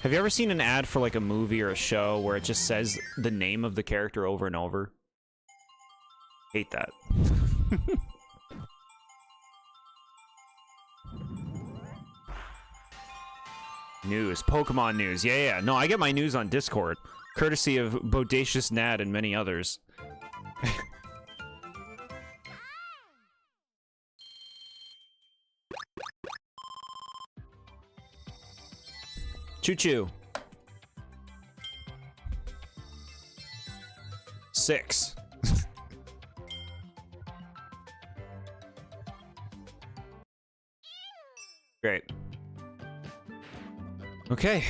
[SPEAKER 1] Have you ever seen an ad for like a movie or a show where it just says the name of the character over and over? Hate that. News. Pokemon news. Yeah. No, I get my news on Discord. Courtesy of Bodacious Nad and many others. Choo-choo. 6. Great. Okay,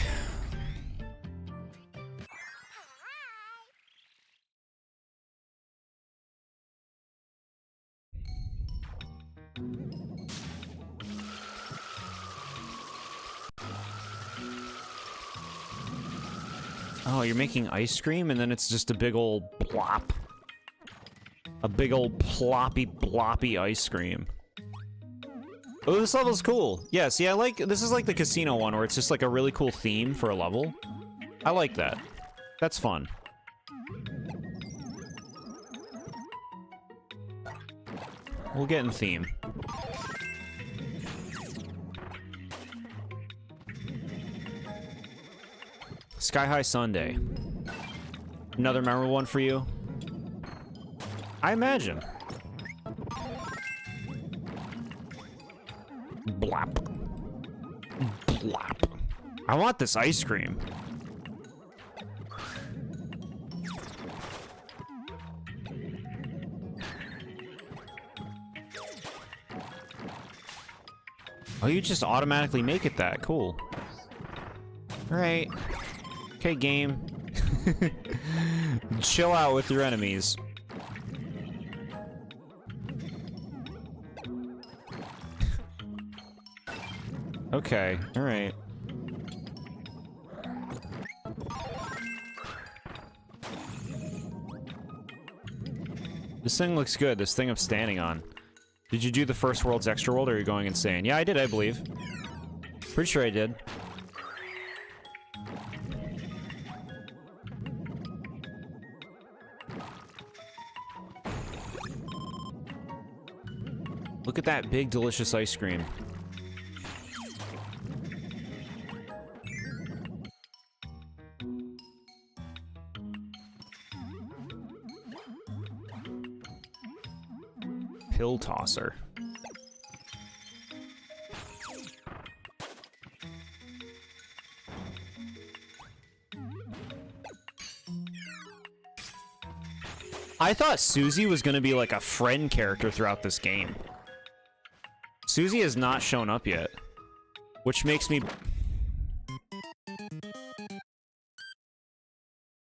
[SPEAKER 1] Oh, you're making ice cream and then it's just a big old plop. A big old ploppy, bloppy ice cream. Oh, this level's cool. Yeah, see, this is like the casino one where it's just like a really cool theme for a level. I like that. That's fun. We'll get in theme. Sky High Sunday. Another memorable one for you? I imagine. Blop. Blop. I want this ice cream. Oh, you just automatically make it that. Cool. Alright. Okay, game. Chill out with your enemies. Okay, alright. This thing looks good, this thing I'm standing on. Did you do the first world's extra world, or are you going insane? Yeah, I did, I believe. Pretty sure I did. Look at that big, delicious ice cream. Pill tosser. I thought Susie was gonna be like a friend character throughout this game. Susie has not shown up yet, which makes me...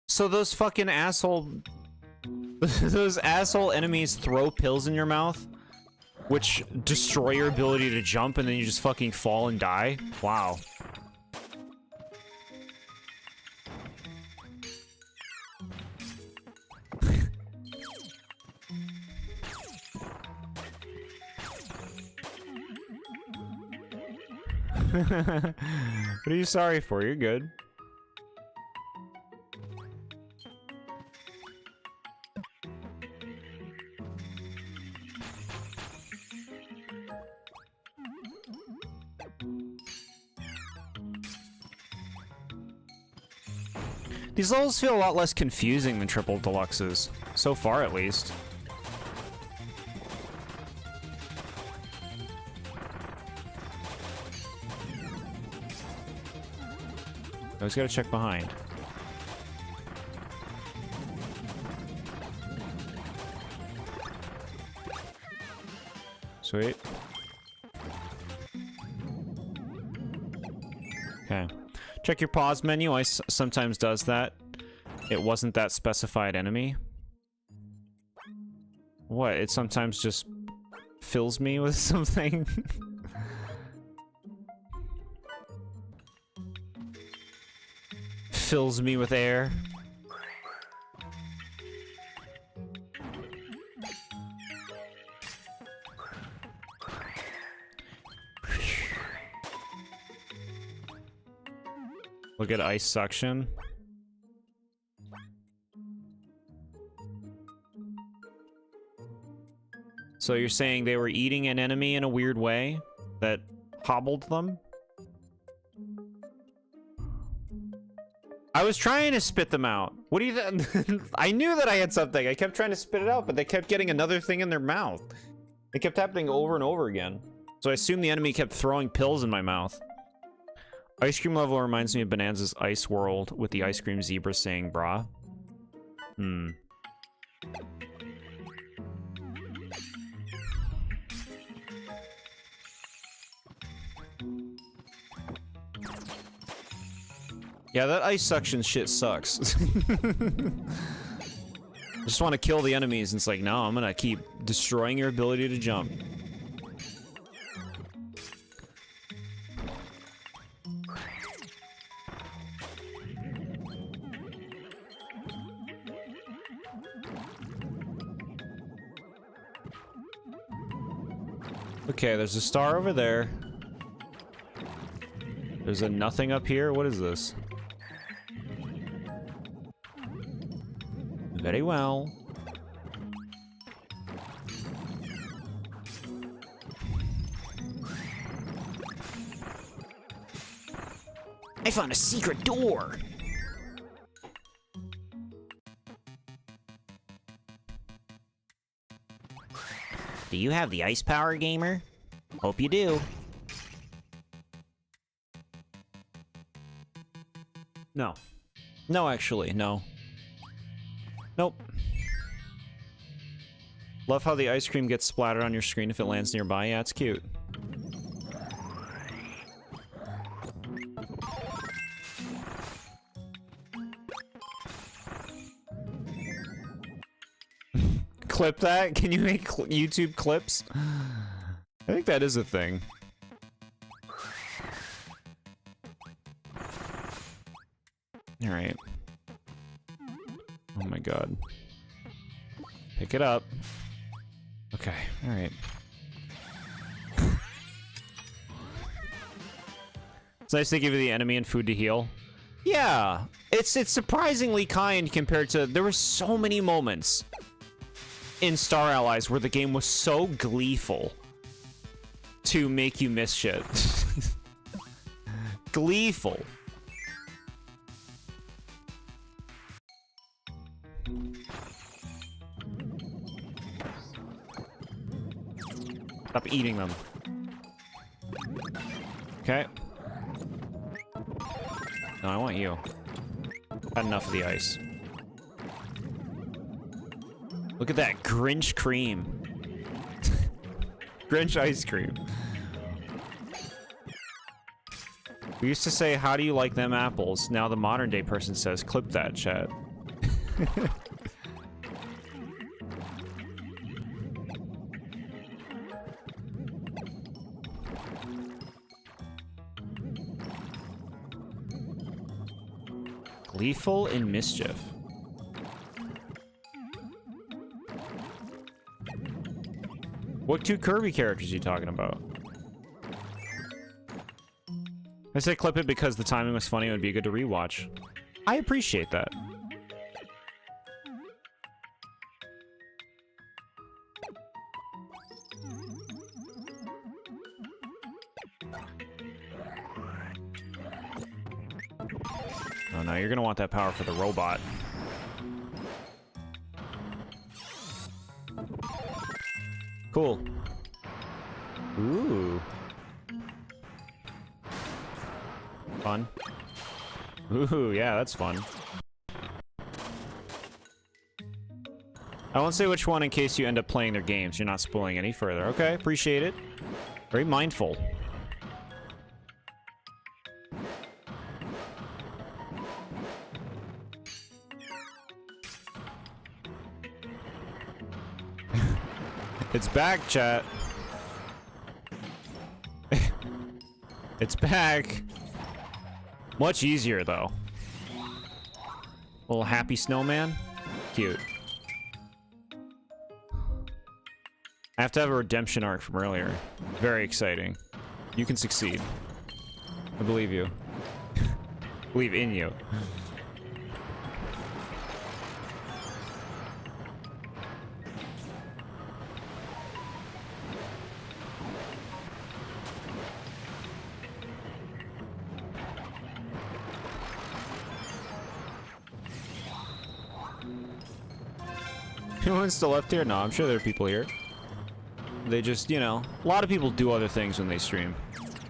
[SPEAKER 1] So those fucking asshole... those asshole enemies throw pills in your mouth, which destroy your ability to jump, and then you just fucking fall and die? Wow. What are you sorry for? You're good. These levels feel a lot less confusing than Triple Deluxes. So far, at least. I always gotta check behind. Sweet. Okay. Check your pause menu. Sometimes does that. It wasn't that specified enemy. What? It sometimes just fills me with something. Fills me with air. Look at ice suction. So you're saying they were eating an enemy in a weird way that hobbled them? I was trying to spit them out. What do you think? I knew that I had something. I kept trying to spit it out, but they kept getting another thing in their mouth. It kept happening over and over again. So I assumed the enemy kept throwing pills in my mouth. Ice cream level reminds me of Bonanza's Ice World with the ice cream zebra saying brah. Hmm. Yeah, that ice suction shit sucks. Just want to kill the enemies, and it's like, no, I'm gonna keep destroying your ability to jump. Okay, there's a star over there. There's a nothing up here. What is this? Very well.
[SPEAKER 2] I found a secret door. Do you have the ice power, gamer? Hope you do.
[SPEAKER 1] No. No, actually, no. Nope. Love how the ice cream gets splattered on your screen if it lands nearby. Yeah, it's cute. Clip that? Can you make YouTube clips? I think that is a thing. Alright. Oh my god. Pick it up. Okay, alright. It's nice they give you the enemy and food to heal. Yeah, it's surprisingly kind compared to... There were so many moments in Star Allies where the game was so gleeful to make you miss shit. Gleeful. Stop eating them. Okay. No, I want you. Had enough of the ice. Look at that Grinch cream. Grinch ice cream. We used to say, how do you like them apples? Now the modern day person says, clip that, chat. Gleeful in mischief. What two Kirby characters are you talking about? I say clip it because the timing was funny. It would be good to rewatch. I appreciate that. Oh no, you're gonna want that power for the robot. Cool. Ooh. Fun. Ooh, yeah, that's fun. I won't say which one in case you end up playing their games. You're not spoiling any further. Okay, appreciate it. Very mindful. It's back, chat. It's back. Much easier, though. Little happy snowman. Cute. I have to have a redemption arc from earlier. Very exciting. You can succeed. I believe you. Believe in you. Anyone's still left here? No, I'm sure there are people here. They just, you know, a lot of people do other things when they stream.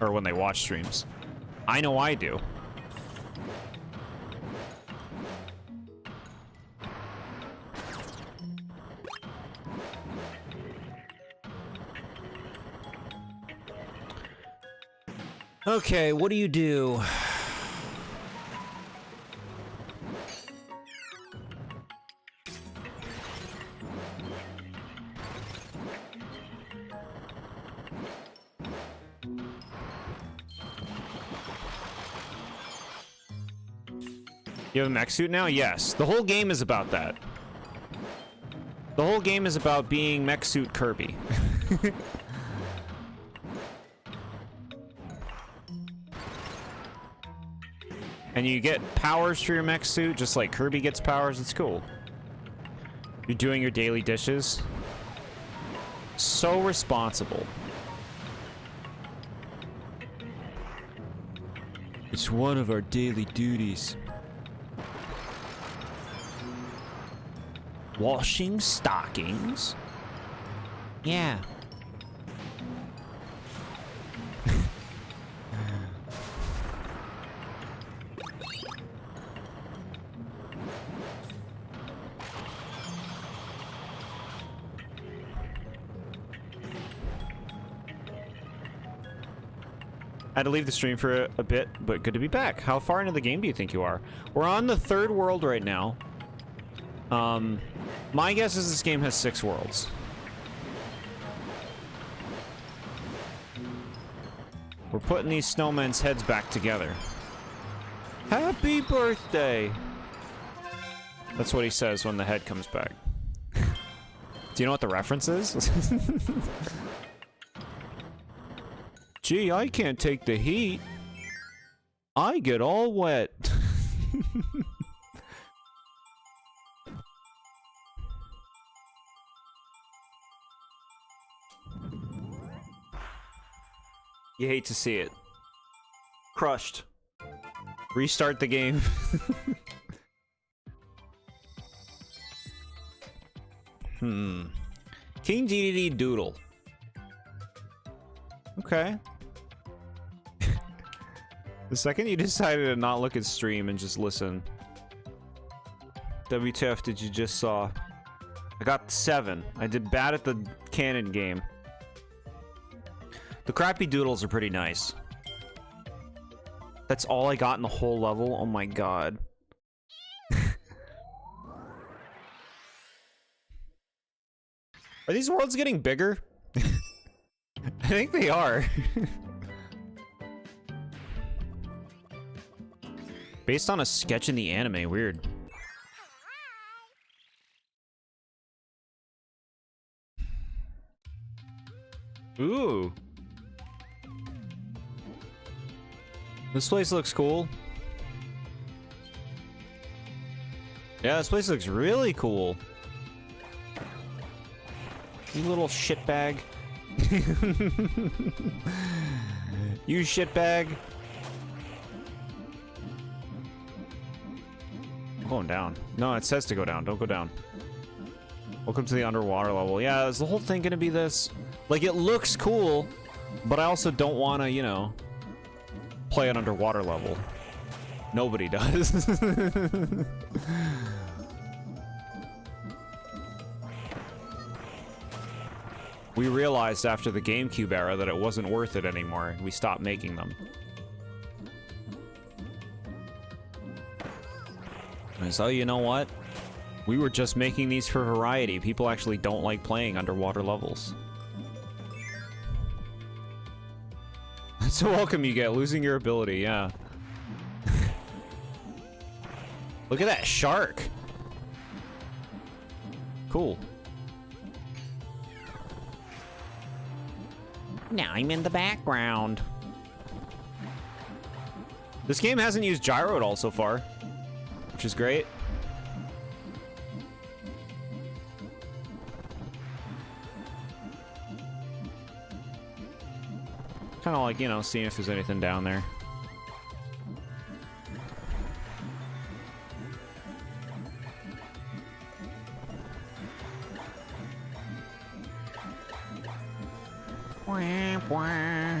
[SPEAKER 1] Or when they watch streams. I know I do. Okay, what do you do? You have a mech suit now? Yes. The whole game is about that. The whole game is about being mech suit Kirby. And you get powers for your mech suit, just like Kirby gets powers. It's cool. You're doing your daily dishes. So responsible. It's one of our daily duties. Washing stockings?
[SPEAKER 2] Yeah.
[SPEAKER 1] I had to leave the stream for a bit, but good to be back. How far into the game do you think you are? We're on the 3rd world right now. My guess is this game has 6 worlds. We're putting these snowmen's heads back together. Happy birthday! That's what he says when the head comes back. Do you know what the reference is? Gee, I can't take the heat. I get all wet. You hate to see it. Crushed. Restart the game. King DDD Doodle. Okay. The second you decided to not look at stream and just listen. WTF did you just saw? I got 7. I did bad at the canon game. The crappy doodles are pretty nice. That's all I got in the whole level? Oh my god. Are these worlds getting bigger? I think they are. Based on a sketch in the anime, weird. Ooh. This place looks cool. Yeah, this place looks really cool. You little shitbag. You shitbag. I'm going down. No, it says to go down. Don't go down. Welcome to the underwater level. Yeah, is the whole thing gonna be this? Like, it looks cool, but I also don't want to, you know, play an underwater level. Nobody does. We realized after the GameCube era that it wasn't worth it anymore. We stopped making them. And so, you know what? We were just making these for variety. People actually don't like playing underwater levels. That's a welcome you get, losing your ability, yeah. Look at that shark. Cool.
[SPEAKER 2] Now I'm in the background.
[SPEAKER 1] This game hasn't used gyro at all so far, which is great. Kind of like, you know, seeing if there's anything down there.
[SPEAKER 2] Wah, wah.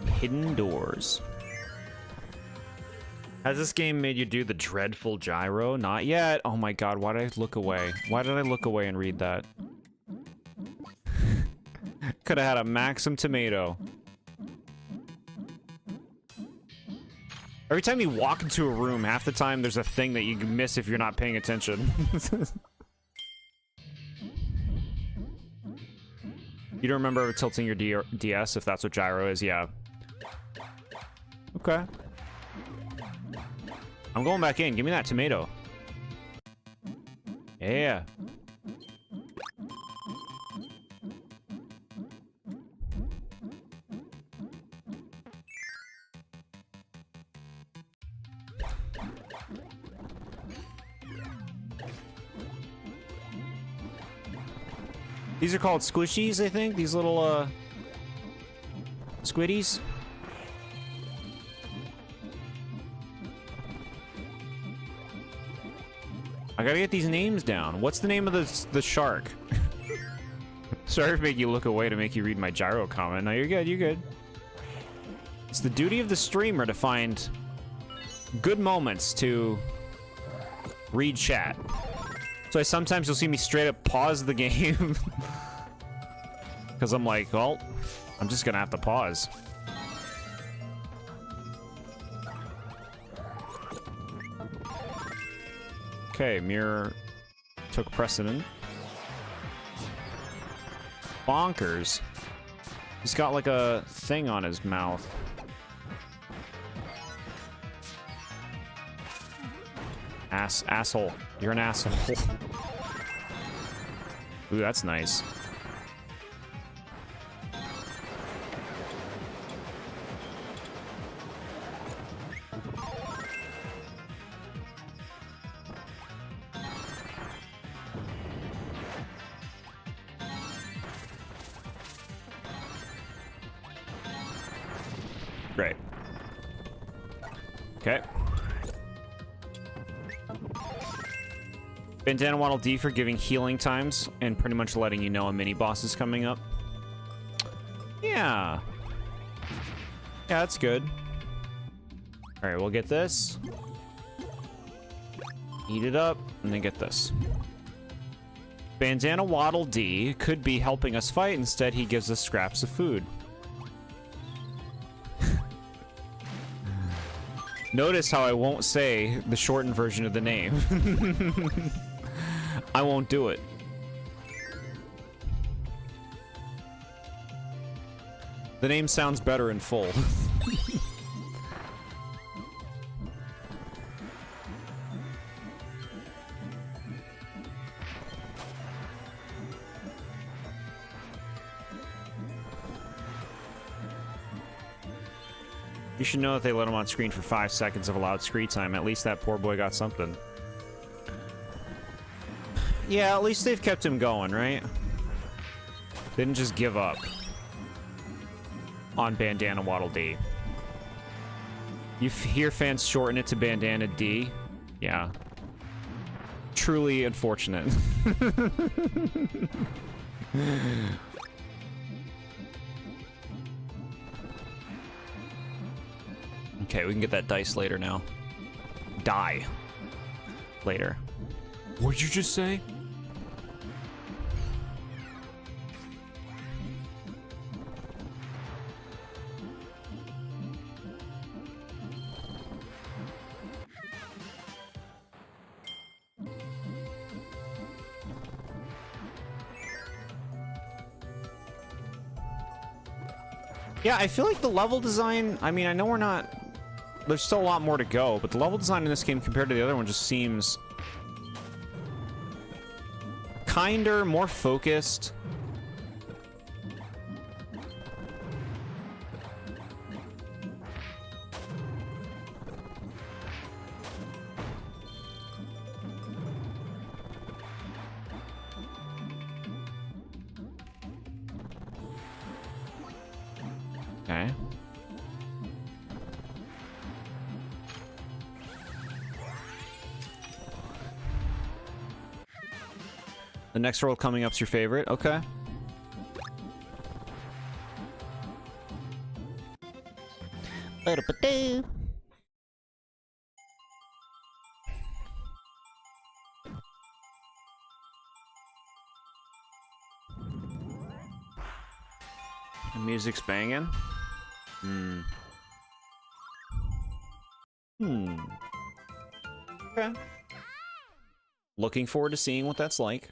[SPEAKER 1] Hidden doors. Has this game made you do the dreadful gyro? Not yet. Oh my god, why did I look away? Why did I look away and read that? Could have had a Maxim tomato. Every time you walk into a room, half the time there's a thing that you miss if you're not paying attention. You don't remember tilting your DS if that's what gyro is? Yeah. Okay. I'm going back in. Give me that tomato. Yeah. These are called squishies, I think. These little, squiddies. I gotta get these names down. What's the name of the shark? Sorry to make you look away to make you read my gyro comment. No, you're good, you're good. It's the duty of the streamer to find good moments to read chat. So sometimes you'll see me straight up pause the game. Because I'm like, well, I'm just gonna have to pause. Okay, mirror took precedent. Bonkers. He's got like a thing on his mouth. Asshole. You're an asshole. Ooh, that's nice. Great. Okay. Bandana Waddle D for giving healing times and pretty much letting you know a mini boss is coming up. Yeah. Yeah, that's good. Alright, we'll get this. Eat it up, and then get this. Bandana Waddle D could be helping us fight. Instead, he gives us scraps of food. Notice how I won't say the shortened version of the name. I won't do it. The name sounds better in full. You should know that they let him on screen for 5 seconds of allowed screen time. At least that poor boy got something. Yeah, at least they've kept him going, right? They didn't just give up on Bandana Waddle D. You hear fans shorten it to Bandana D? Yeah. Truly unfortunate. Okay, we can get that dice later now. Die. Later. What'd you just say? Yeah, I feel like the level design, I mean, I know we're not, there's still a lot more to go, but the level design in this game compared to the other one just seems kinder, more focused. Okay. The next world coming up's your favorite? Okay.
[SPEAKER 2] Ba-da-ba-doo.
[SPEAKER 1] The music's banging. Okay. Looking forward to seeing what that's like.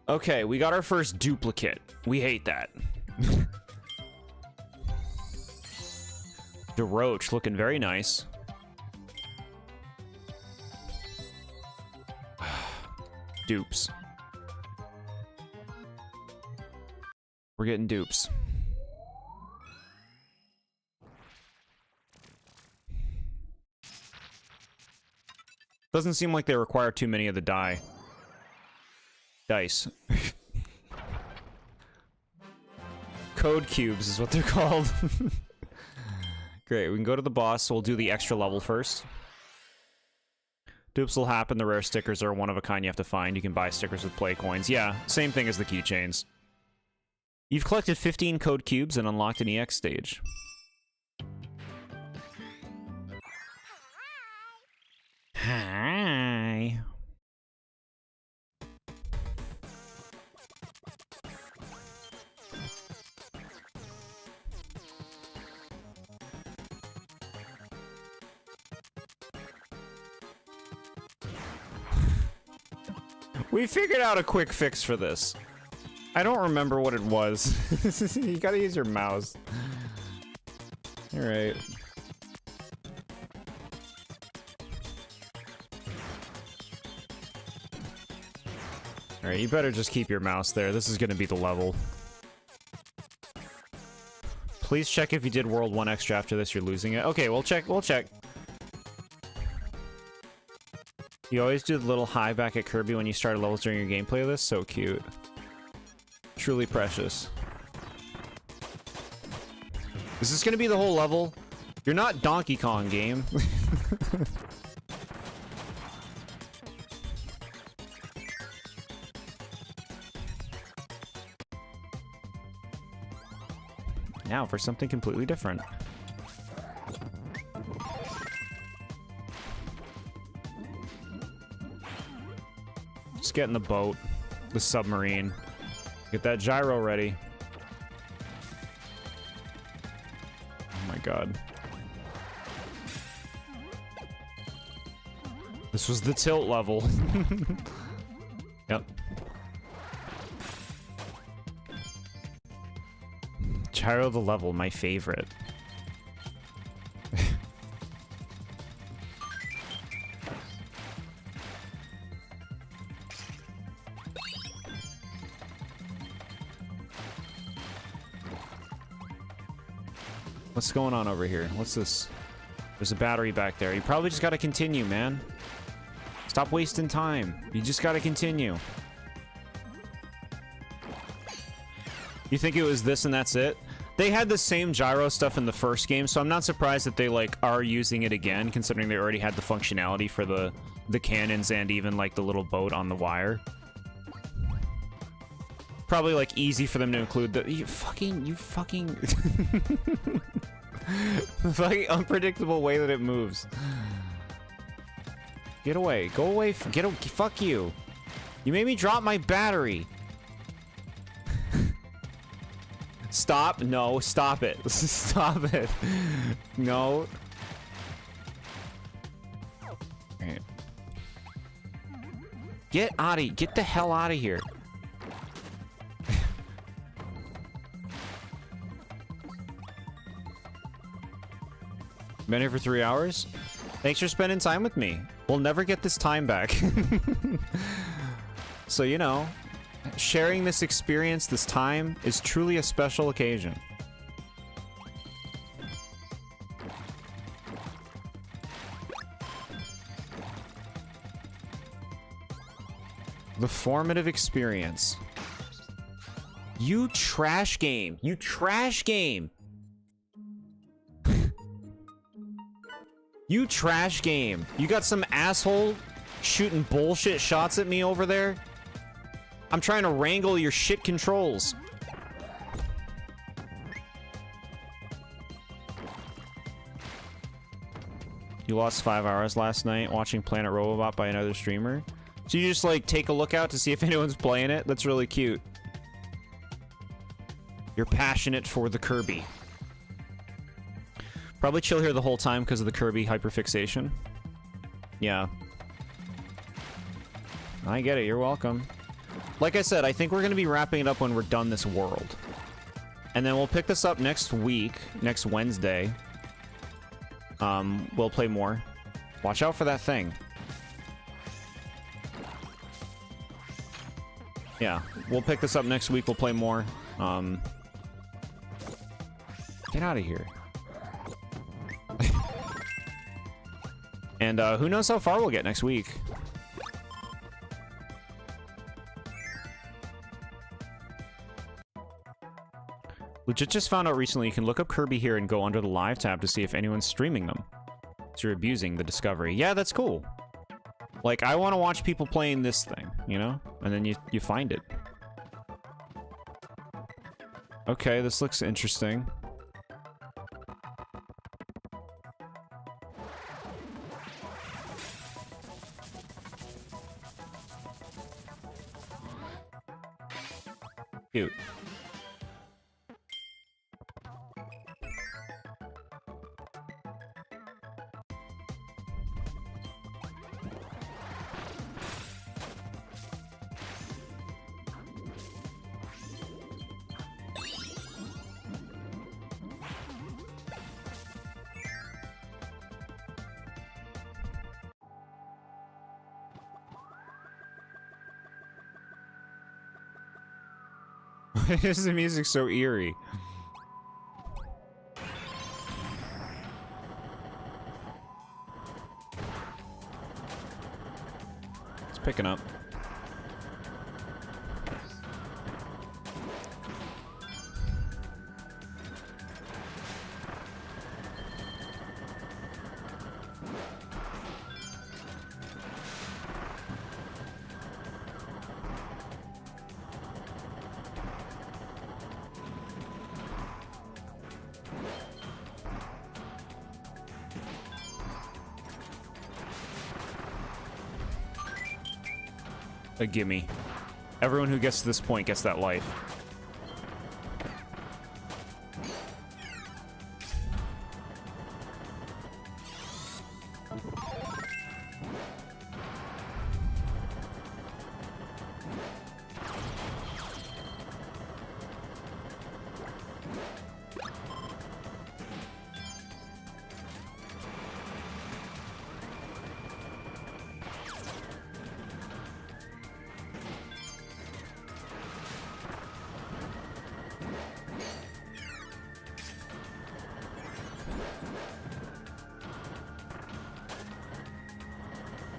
[SPEAKER 1] Okay, we got our first duplicate. We hate that. DeRoach looking very nice. Dupes. We're getting dupes. Doesn't seem like they require too many of the dice. Code cubes is what they're called. Great, we can go to the boss. We'll do the extra level first. Dupes will happen. The rare stickers are one of a kind you have to find. You can buy stickers with play coins. Yeah, same thing as the keychains. You've collected 15 code cubes and unlocked an EX stage. Hi. We figured out a quick fix for this. I don't remember what it was. You gotta use your mouse. Alright. Alright, you better just keep your mouse there. This is gonna be the level. Please check if you did World 1 extra after this, you're losing it. Okay, we'll check, You always do the little high back at Kirby when you start levels during your gameplay of this? So cute. Truly precious. Is this gonna be the whole level? You're not Donkey Kong, game. Now for something completely different. Just get in the boat, the submarine. Get that gyro ready. Oh my god. This was the tilt level. Yep. Gyro the level, my favorite. What's going on over here? What's this? There's a battery back there. You probably just gotta continue, man. Stop wasting time. You just gotta continue. You think it was this and that's it? They had the same gyro stuff in the first game, so I'm not surprised that they, like, are using it again, considering they already had the functionality for the cannons and even, like, the little boat on the wire. Probably, like, easy for them to include the... You fucking... The fucking unpredictable way that it moves. Get away. Go away. Fuck you. You made me drop my battery. Stop. No, stop it. Stop it. No. Right. Get the hell out of here. Been here for 3 hours? Thanks for spending time with me. We'll never get this time back. So, you know, sharing this experience, this time, is truly a special occasion. The formative experience. You trash game. You trash game. You trash game. You got some asshole shooting bullshit shots at me over there? I'm trying to wrangle your shit controls. You lost 5 hours last night watching Planet Robobot by another streamer? So you just, like, take a look out to see if anyone's playing it? That's really cute. You're passionate for the Kirby. Probably chill here the whole time because of the Kirby hyperfixation. Yeah. I get it, you're welcome. Like I said, I think we're going to be wrapping it up when we're done this world. And then we'll pick this up next week, next Wednesday. We'll play more. Watch out for that thing. Yeah, we'll pick this up next week, we'll play more. Get out of here. And who knows how far we'll get next week. Legit just found out recently you can look up Kirby here and go under the live tab to see if anyone's streaming them. So you're abusing the discovery. Yeah, that's cool. Like, I want to watch people playing this thing, you know? And then you find it. Okay, this looks interesting. Cute. Why is the music so eerie? It's picking up. A gimme. Everyone who gets to this point gets that life.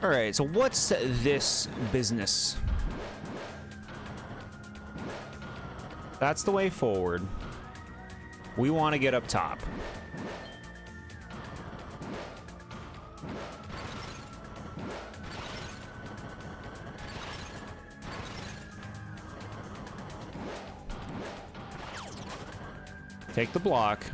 [SPEAKER 1] Alright, so what's this business? That's the way forward. We want to get up top. Take the block.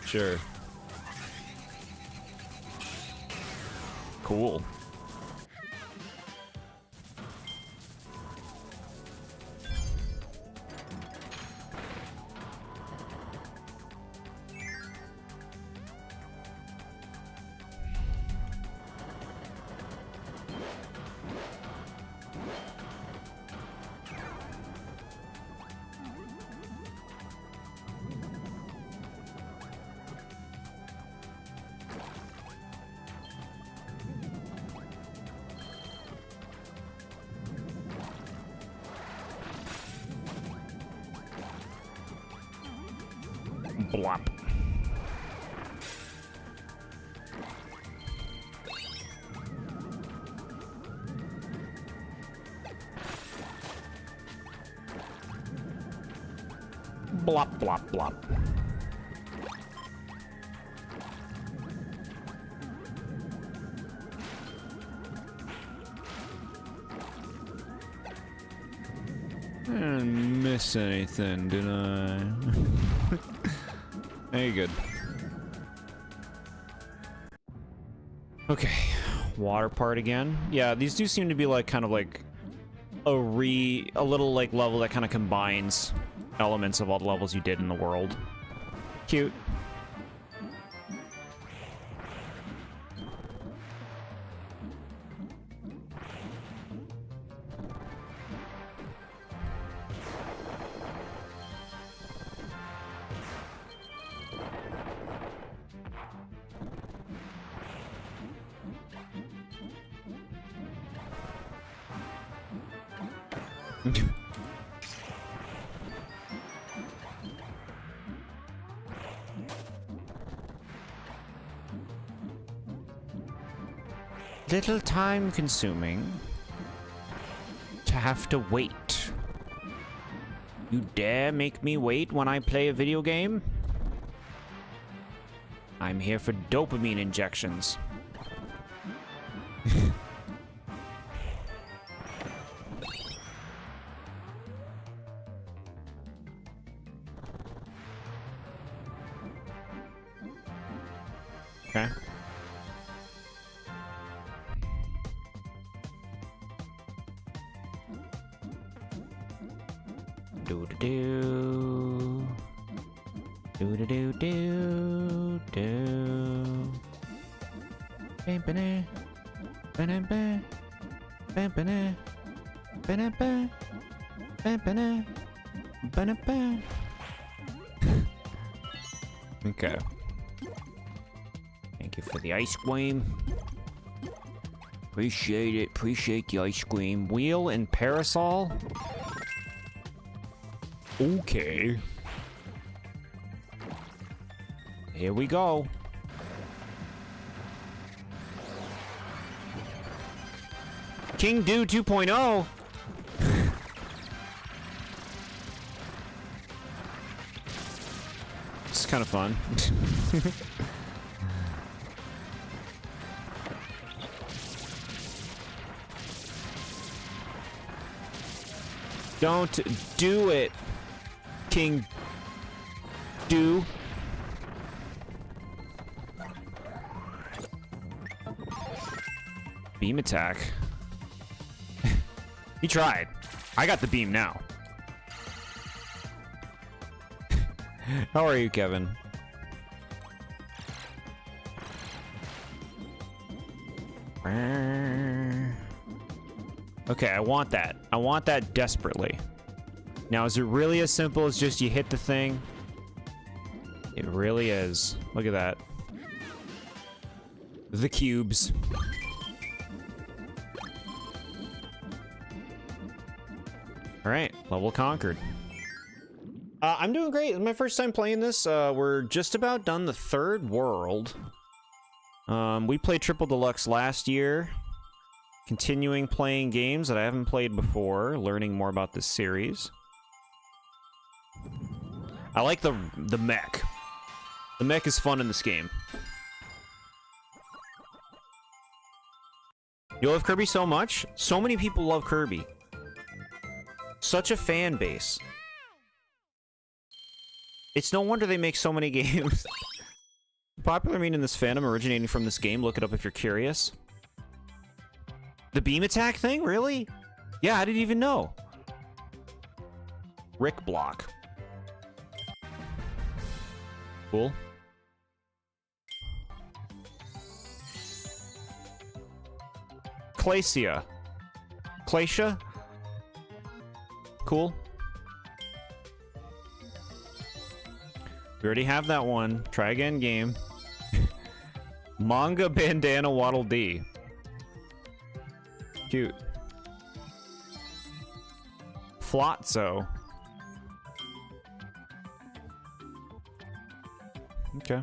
[SPEAKER 1] Sure. Cool. Blop. Blop, blop, blop. I didn't miss anything, did I? Very good. Okay, water part again. Yeah, these do seem to be like kind of like a little like level that kind of combines elements of all the levels you did in the world. Cute.
[SPEAKER 2] Little time consuming to have to wait. You dare make me wait when I play a video game? I'm here for dopamine injections. Okay. Do-do-do. Do-do-do-do-do. Ba-ba-da. Ba-da-ba. Ba-ba-da. Ba-da-ba. Ba-ba-da. Ba-da-ba. Okay. Thank you for the ice cream. Appreciate it. Appreciate the ice cream. Wheel and parasol? Okay. Here we go. King Do 2.0. It's kind of fun. Don't do it, King Do. Beam attack. He tried. I got the beam now. How are you, Kevin? Okay, I want that. I want that desperately. Now, is it really as simple as just you hit the thing? It really is. Look at that. The cubes. All right, level conquered. I'm doing great. It's my first time playing this. We're just about done the third world. We played Triple Deluxe last year. Continuing playing games that I haven't played before, learning more about this series. I like the mech. The mech is fun in this game. You love Kirby so much? So many people love Kirby. Such a fan base. It's no wonder they make so many games. Popular meme in this fandom originating from this game. Look it up if you're curious. The beam attack thing? Really? Yeah, I didn't even know. Rick block. Cool. Glacia. Glacia? Cool. We already have that one. Try again, game. Manga Bandana Waddle Dee. Cute. Flotzo. Okay.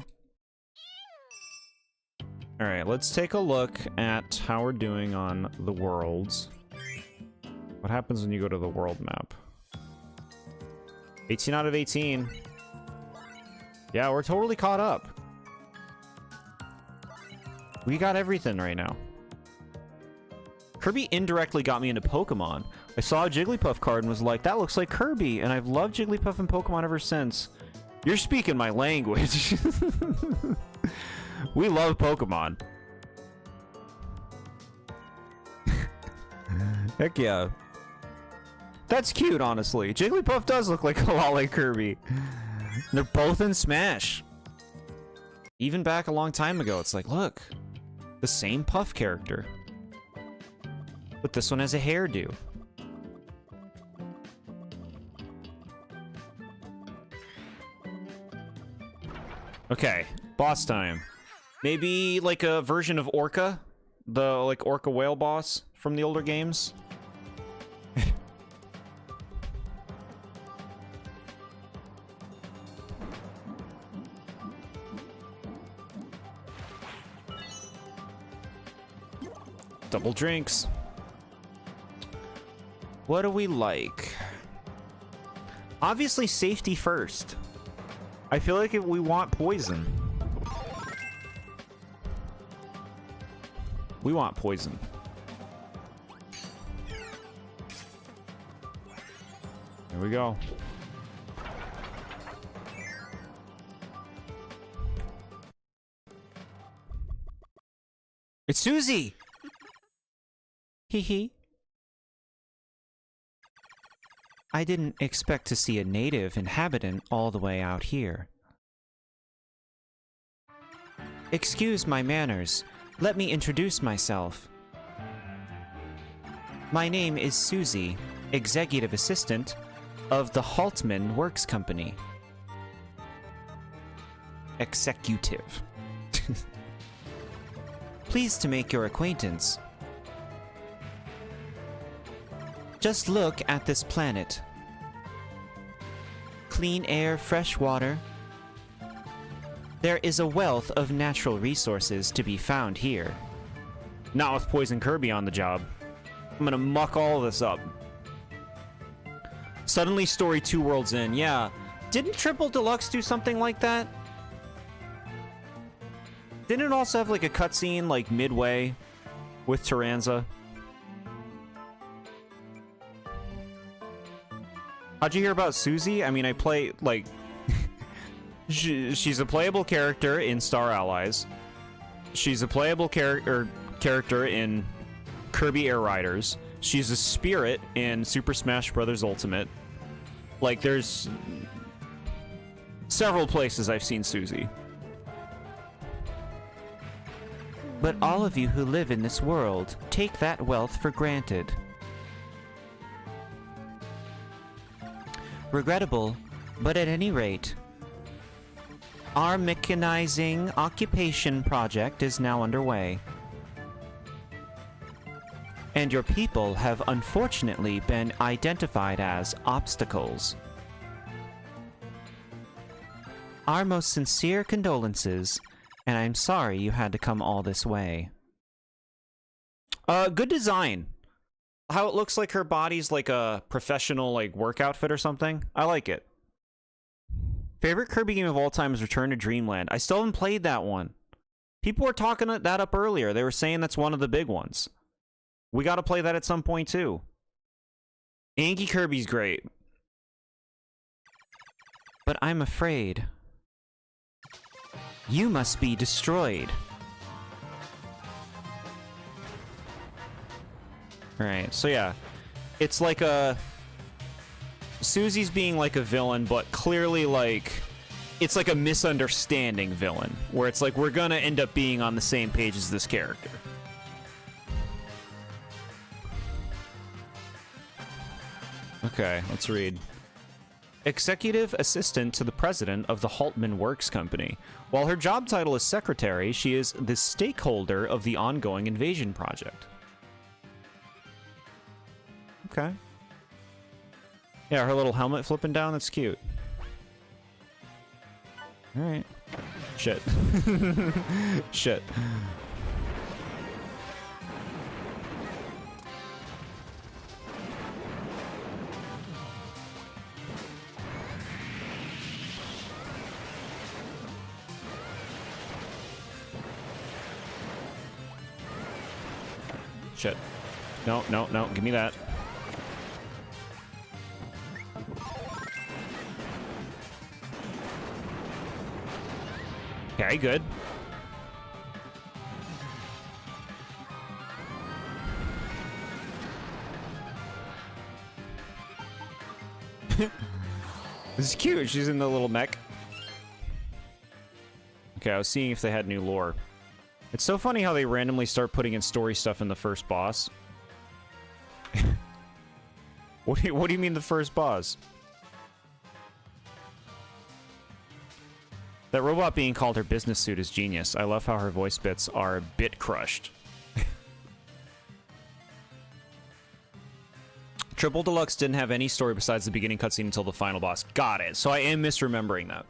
[SPEAKER 2] Alright, let's take a look at how we're doing on the worlds. What happens when you go to the world map? 18 out of 18. Yeah, we're totally caught up. We got everything right now. Kirby indirectly got me into Pokemon. I saw a Jigglypuff card and was like, that looks like Kirby, and I've loved Jigglypuff and Pokemon ever since. You're speaking my language. We love Pokemon. Heck yeah. That's cute, honestly. Jigglypuff does look like a lot like Kirby. They're both in Smash. Even back a long time ago, it's like, look, the same Puff character. But this one has a hairdo. Okay, boss time. Maybe like a version of Orca? The like Orca whale boss from the older games? Double drinks. What do we like? Obviously, safety first. I feel like we want poison. We want poison. Here we go. It's Susie! Hee hee. I didn't expect to see a native inhabitant all the way out here. Excuse my manners. Let me introduce myself. My name is Susie, executive assistant of the Haltman Works Company. Executive. Pleased to make your acquaintance. Just look at this planet. Clean air, fresh water. There is a wealth of natural resources to be found here. Not with Poison Kirby on the job. I'm gonna muck all of this up. Suddenly story 2 worlds in. Yeah. Didn't Triple Deluxe do something like that? Didn't it also have like a cutscene like midway with Tyranza? How'd you hear about Susie? I mean, I play, like... she's a playable character in Star Allies. She's a playable character in Kirby Air Riders. She's a spirit in Super Smash Bros. Ultimate. Like, there's... several places I've seen Susie. But all of you who live in this world take that wealth for granted. Regrettable, but at any rate, our mechanizing occupation project is now underway. And your people have unfortunately been identified as obstacles. Our most sincere condolences, and I'm sorry you had to come all this way. Good design. How it looks like her body's like a professional like work outfit or something. I like it. Favorite Kirby game of all time is Return to Dreamland. I still haven't played that one. People were talking that up earlier. They were saying that's one of the big ones. We got to play that at some point too. Anki Kirby's great. But I'm afraid you must be destroyed. Alright, so yeah. It's like a... Susie's being like a villain, but clearly like... It's like a misunderstanding villain. Where it's like, we're gonna end up being on the same page as this character. Okay, let's read. Executive assistant to the president of the Haltman Works Company. While her job title is secretary, she is the stakeholder of the ongoing invasion project. Okay. Yeah, her little helmet flipping down, that's cute. Alright. Shit. Shit. Shit. No, no, no, give me that. Okay, good. This is cute. She's in the little mech. Okay, I was seeing if they had new lore. It's so funny how they randomly start putting in story stuff in the first boss. What do you mean the first boss? That robot being called her business suit is genius. I love how her voice bits are bit crushed. Triple Deluxe didn't have any story besides the beginning cutscene until the final boss. Got it. So I am misremembering that.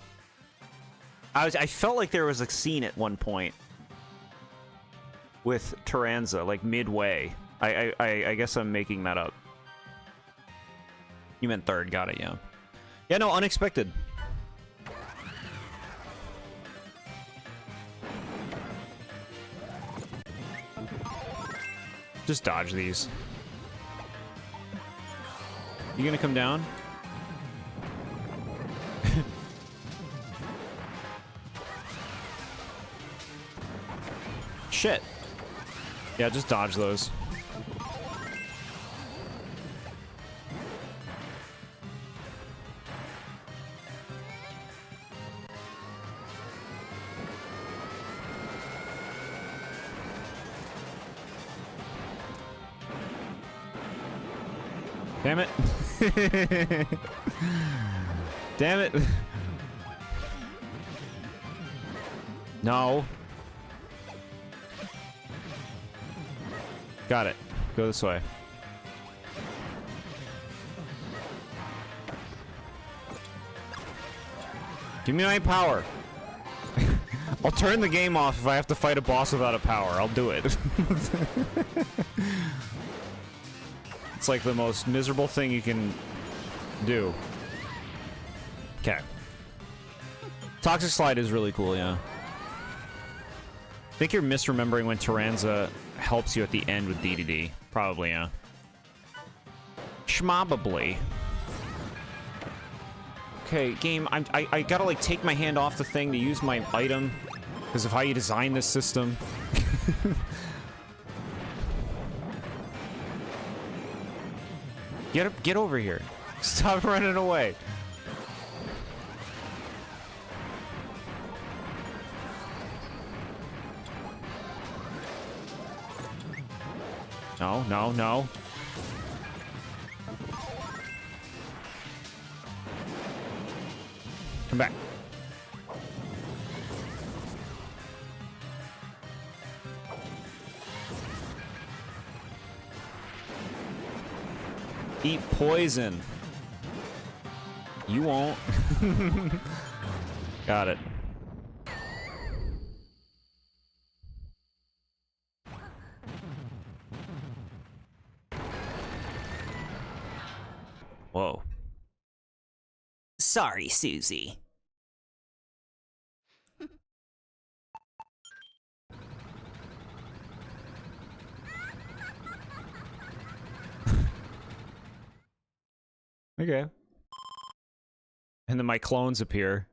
[SPEAKER 2] I felt like there was a scene at one point.
[SPEAKER 1] with Taranza, like midway. I guess I'm making that up. You meant third, got it, yeah. Yeah, no, unexpected. Just dodge these. You gonna come down? Shit. Yeah, just dodge those. Damn it. Damn it. No. Got it. Go this way. Give me my power. I'll turn the game off if I have to fight a boss without a power. I'll do it. It's like the most miserable thing you can do. Okay. Toxic Slide is really cool, yeah. I think you're misremembering when Taranza helps you at the end with DDD. Probably, yeah. Schmobably. Okay, game, I gotta, like, take my hand off the thing to use my item because of how you design this system. Get over here. Stop running away. No, no, no. Come back. Eat poison. You won't. Got it. Whoa. Sorry, Susie. Okay. And then my clones appear.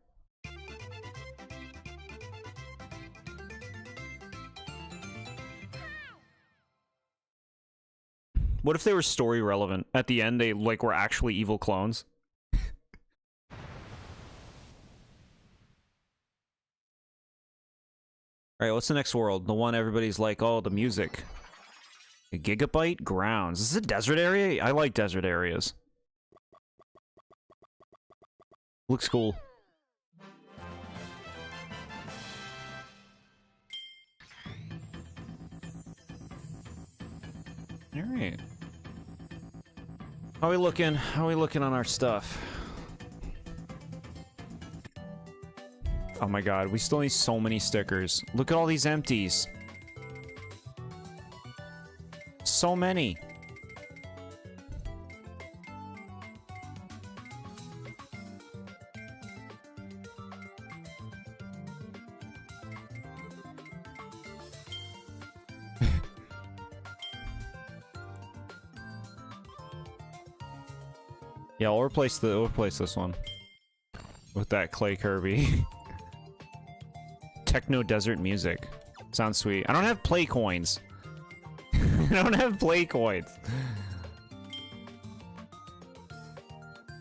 [SPEAKER 1] What if they were story relevant? At the end, they, like, were actually evil clones? Alright, what's the next world? The one everybody's like, oh, the music. A Gigabyte Grounds. Is this a desert area? I like desert areas. Looks cool. Alright. How are we looking? How are we looking on our stuff? Oh my god, we still need so many stickers. Look at all these empties. So many. Yeah, we'll replace this one with that clay Kirby. Techno desert music. Sounds sweet. I don't have play coins. I don't have play coins.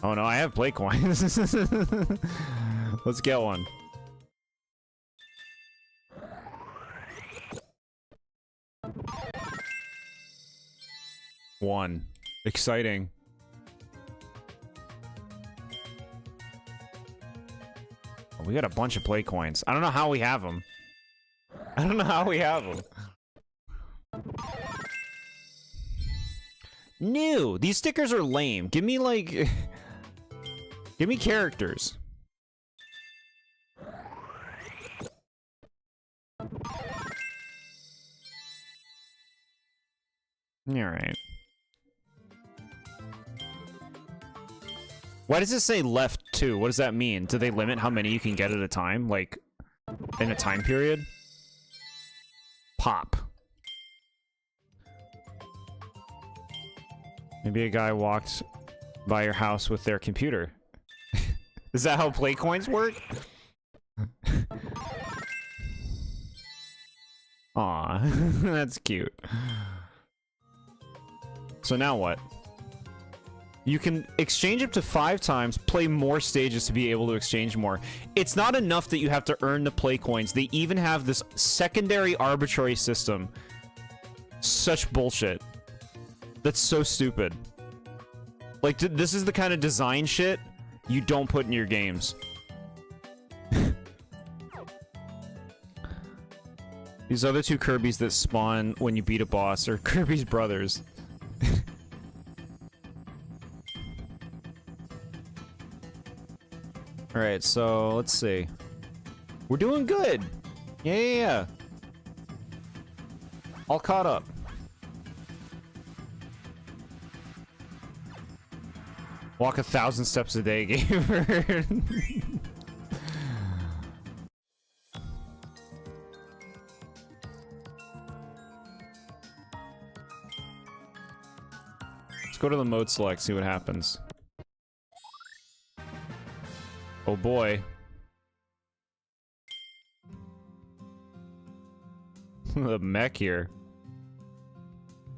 [SPEAKER 1] Oh no, I have play coins. Let's get one. One. Exciting. We got a bunch of play coins. I don't know how we have them. I don't know how we have them. New! These stickers are lame. Give me, like... give me characters.
[SPEAKER 2] Alright. Why does it say left 2? What does that mean? Do they limit how many you can get at a time? Like, in a time period? Pop. Maybe a guy walked by your house with their computer. Is that how play coins work? Aw, that's cute. So now what? You can exchange up to 5 times, play more stages to be able to exchange more. It's not enough that you have to earn the play coins. They even have this secondary arbitrary system. Such bullshit. That's so stupid. Like, this is the kind of design shit you don't put in your games. These other 2 Kirbys that spawn when you beat a boss are Kirby's brothers. Alright, so let's see. We're doing good! Yeah. All caught up. Walk 1,000 steps a day, gamer. Let's go to the mode select, see what happens. Oh boy. The mech here.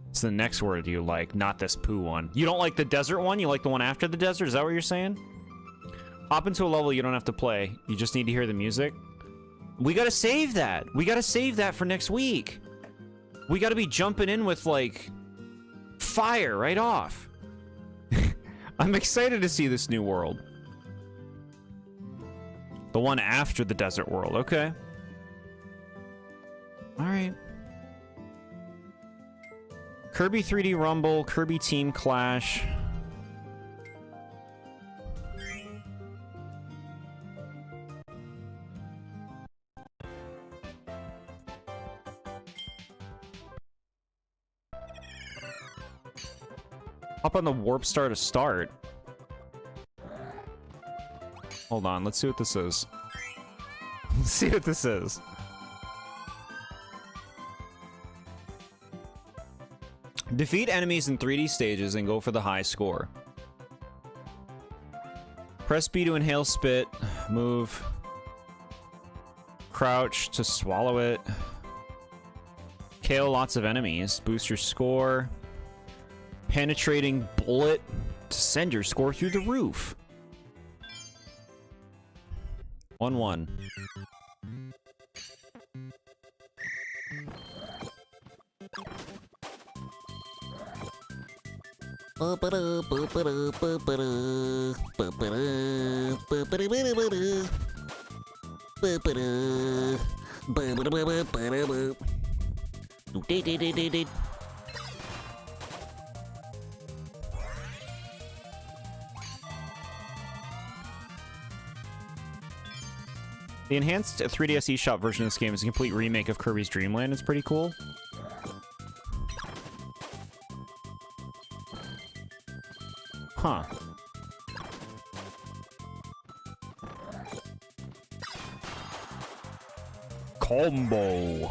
[SPEAKER 2] It's the next word you like, not this poo one. You don't like the desert one? You like the one after the desert? Is that what you're saying? Hop into a level you don't have to play. You just need to hear the music. We gotta save that. We gotta save that for next week. We gotta be jumping in with, like, fire right off. I'm excited to see this new world. The one after the desert world, okay. Alright. Kirby 3D Rumble, Kirby Team Clash. Hop on the Warp Star to start. Hold on, let's see what this is. Let's see what this is. Defeat enemies in 3D stages and go for the high score. Press B to inhale spit. Move. Crouch to swallow it. KO lots of enemies. Boost your score. Penetrating bullet to send your score through the roof. 1-1. The enhanced 3DS eShop version of this game is a complete remake of Kirby's Dream Land. It's pretty cool. Huh. Combo.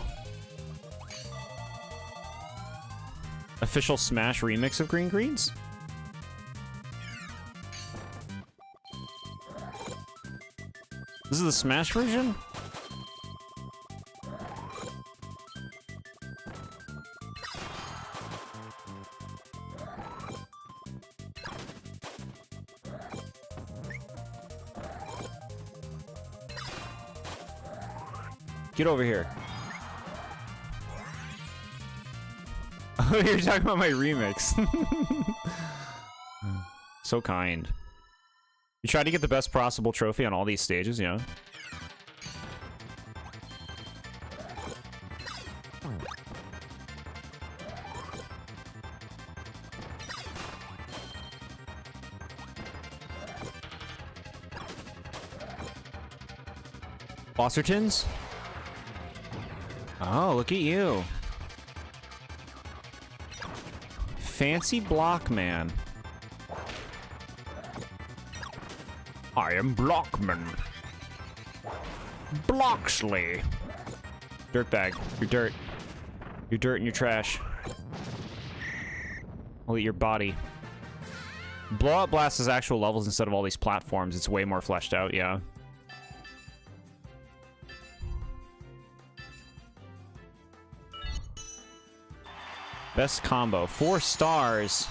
[SPEAKER 2] Official Smash remix of Green Greens? This is the Smash version? Get over here. Oh, you're talking about my remix. So kind. You try to get the best possible trophy on all these stages, you know? Bossertons? Oh, look at you. Fancy Blockman. I am Blockman. Bloxley. Dirtbag. You're dirt. You're dirt and you're trash. I'll eat your body. Blowout Blast has actual levels instead of all these platforms. It's way more fleshed out, yeah. Best combo. 4 stars.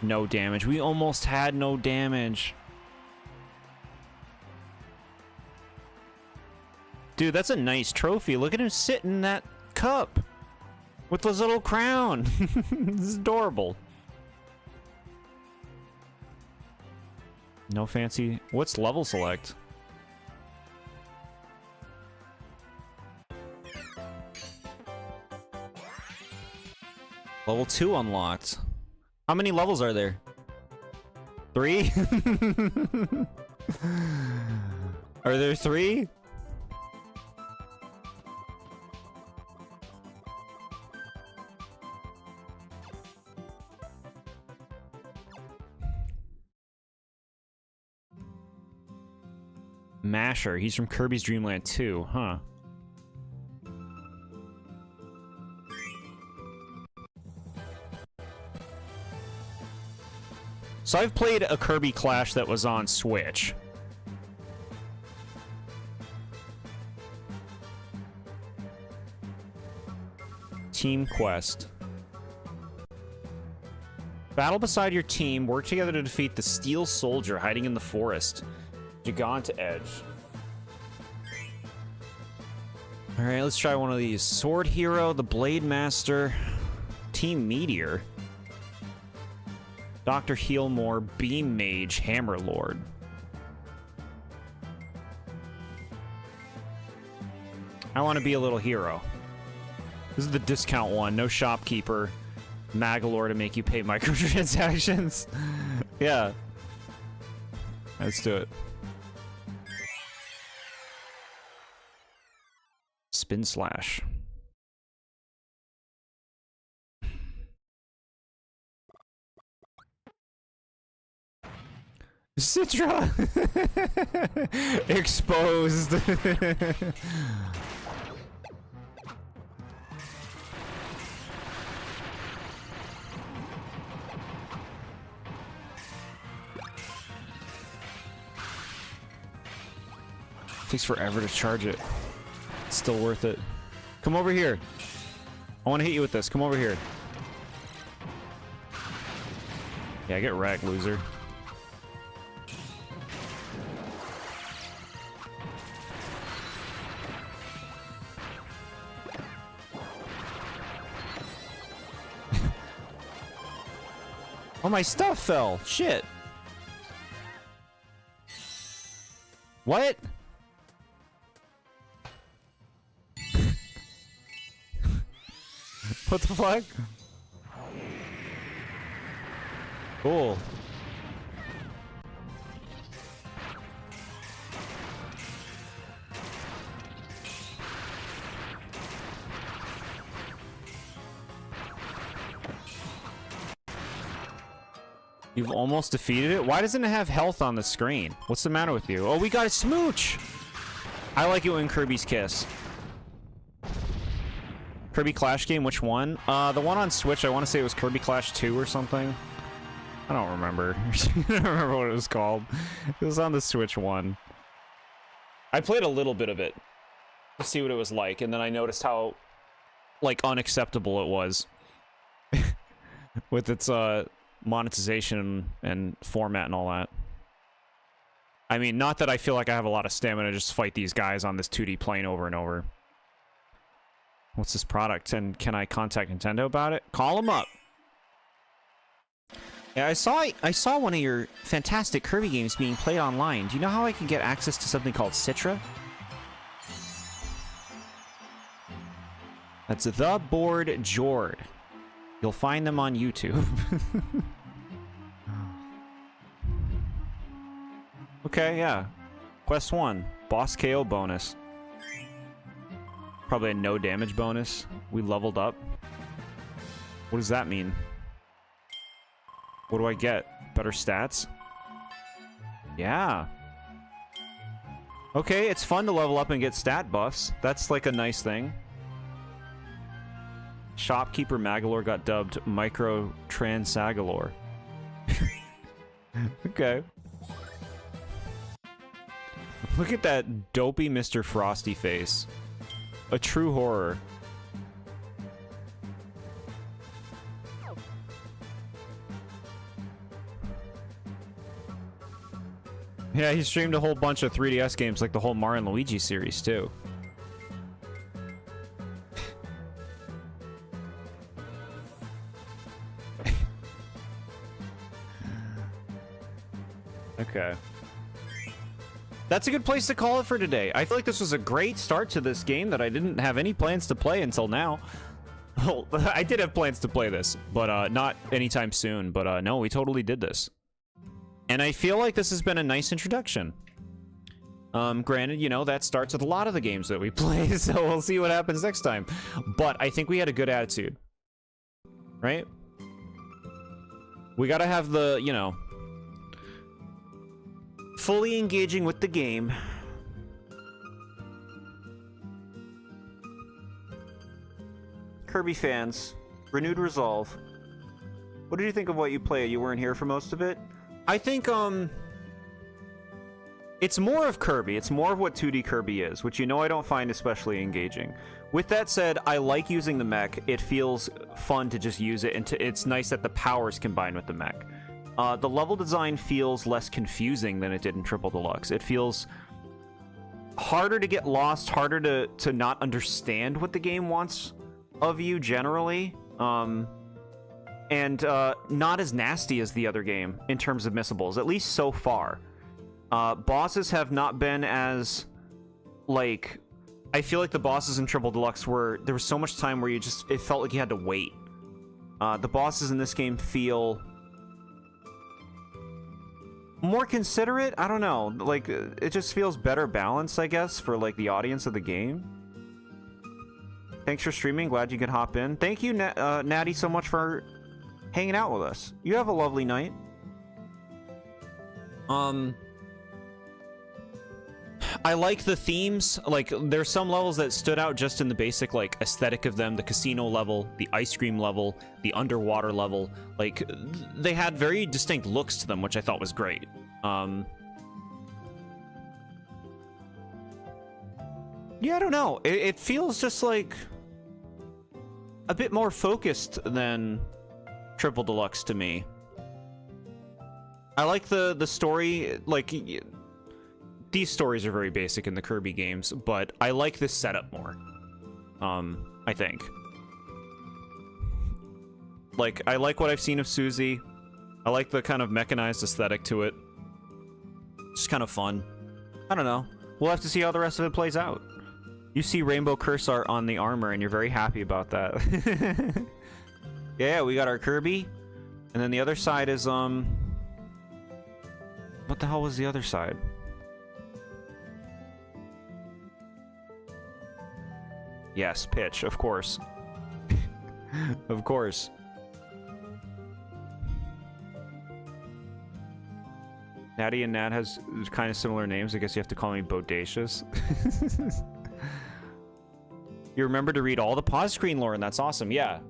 [SPEAKER 2] No damage. We almost had no damage. Dude, that's a nice trophy. Look at him sit in that cup with his little crown. This is adorable. No fancy. What's level select? Level 2 unlocked. How many levels are there? 3? Are there 3? Masher. He's from Kirby's Dream Land 2, huh? So I've played a Kirby Clash that was on Switch. Team Quest. Battle beside your team. Work together to defeat the Steel Soldier hiding in the forest. Gigant Edge. Alright, let's try one of these. Sword Hero, the Blade Master, Team Meteor, Dr. Healmore, Beam Mage, Hammer Lord. I want to be a little hero. This is the discount one. No shopkeeper. Magalore to make you pay microtransactions. Yeah. Let's do it. Spin Slash. Citra! Exposed. Takes forever to charge it. It's still worth it. Come over here. I want to hit you with this. Come over here. Yeah, get wrecked, loser. Oh, my stuff fell. Shit. What? What the fuck? Cool. You've almost defeated it? Why doesn't it have health on the screen? What's the matter with you? Oh, we got a smooch! I like it when Kirby's kiss. Kirby Clash game, which one? The one on Switch, I want to say it was Kirby Clash 2 or something. I don't remember. I don't remember what it was called. It was on the Switch one. I played a little bit of it to see what it was like, and then I noticed how, like, unacceptable it was. With its, monetization and format and all that. I mean, not that I feel like I have a lot of stamina to just fight these guys on this 2D plane over and over. What's this product? And can I contact Nintendo about it? Call them up. Yeah, I saw one of your fantastic Kirby games being played online. Do you know how I can get access to something called Citra? That's TheBoredJord. You'll find them on YouTube. Okay, yeah. Quest 1. Boss KO bonus. Probably a no damage bonus. We leveled up. What does that mean? What do I get? Better stats? Yeah. Okay, it's fun to level up and get stat buffs. That's like a nice thing. Shopkeeper Magalore got dubbed Micro Transagalore. Okay. Look at that dopey Mr. Frosty face. A true horror. Yeah, he streamed a whole bunch of 3DS games, like the whole Mario and Luigi series, too. Okay. That's a good place to call it for today. I feel like this was a great start to this game that I didn't have any plans to play until now. Well, I did have plans to play this, but not anytime soon. But no, we totally did this. And I feel like this has been a nice introduction. Granted, you know, that starts with a lot of the games that we play, so we'll see what happens next time. But I think we had a good attitude. Right? We gotta have the, you know, fully engaging with the game. Kirby fans, renewed resolve. What did you think of what you played? You weren't here for most of it? I think, it's more of Kirby. It's more of what 2D Kirby is, which you know I don't find especially engaging. With that said, I like using the mech. It feels fun to just use it, and it's nice that the powers combine with the mech. The level design feels less confusing than it did in Triple Deluxe. It feels harder to get lost, harder to not understand what the game wants of you generally. And not as nasty as the other game in terms of missables, at least so far. Bosses have not been as, like, I feel like the bosses in Triple Deluxe were, there was so much time where it felt like you had to wait. The bosses in this game feel more considerate. I don't know, like, it just feels better balanced, I guess, for, like, the audience of the game. Thanks for streaming. Glad you could hop in. Thank you, Natty, so much for hanging out with us. You have a lovely night. I like the themes. Like, there's some levels that stood out just in the basic, like, aesthetic of them. The casino level, the ice cream level, the underwater level. Like, they had very distinct looks to them, which I thought was great. Yeah, I don't know. It feels just like a bit more focused than Triple Deluxe to me. I like the story, like, these stories are very basic in the Kirby games, but I like this setup more. I think. Like, I like what I've seen of Susie. I like the kind of mechanized aesthetic to it. It's kind of fun. I don't know. We'll have to see how the rest of it plays out. You see Rainbow Curse art on the armor, and you're very happy about that. Yeah, we got our Kirby. And then the other side is, what the hell was the other side? Yes, Pitch, of course. Of course. Natty and Nat has kind of similar names. I guess you have to call me Bodacious. You remember to read all the pause screen lore, and that's awesome. Yeah.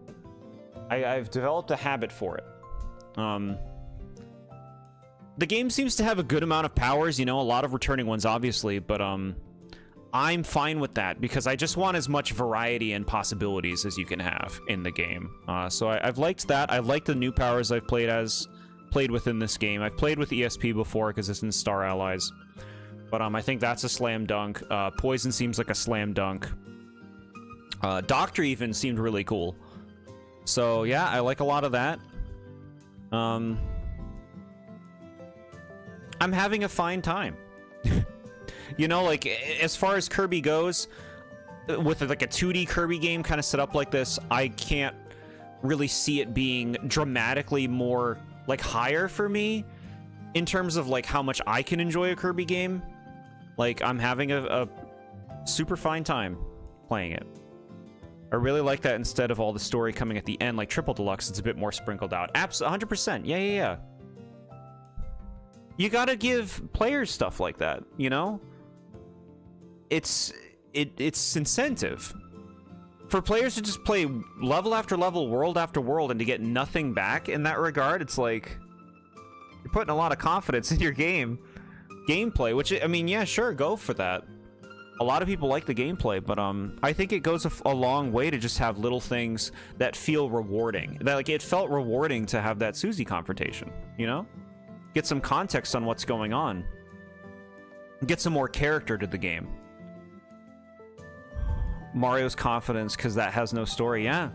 [SPEAKER 2] I've developed a habit for it. The game seems to have a good amount of powers, you know, a lot of returning ones, obviously, but I'm fine with that because I just want as much variety and possibilities as you can have in the game. So I've liked that. I like the new powers I've played within this game. I've played with ESP before because it's in Star Allies, but I think that's a slam dunk. Poison seems like a slam dunk. Doctor even seemed really cool. So yeah, I like a lot of that. I'm having a fine time. You know, like, as far as Kirby goes, with like a 2D Kirby game kind of set up like this, I can't really see it being dramatically more, like, higher for me in terms of, like, how much I can enjoy a Kirby game. Like, I'm having a super fine time playing it.
[SPEAKER 1] I really like that instead of all the story coming at the end, like Triple Deluxe, it's a bit more sprinkled out. Absolutely, 100%. Yeah. You gotta give players stuff like that, you know? It's incentive. For players to just play level after level, world after world, and to get nothing back in that regard, it's like... You're putting a lot of confidence in your gameplay, which, I mean, yeah, sure, go for that. A lot of people like the gameplay, but I think it goes a long way to just have little things that feel rewarding. That, like, it felt rewarding to have that Susie confrontation, you know? Get some context on what's going on. Get some more character to the game. Mario's confidence, because that has no story, yeah.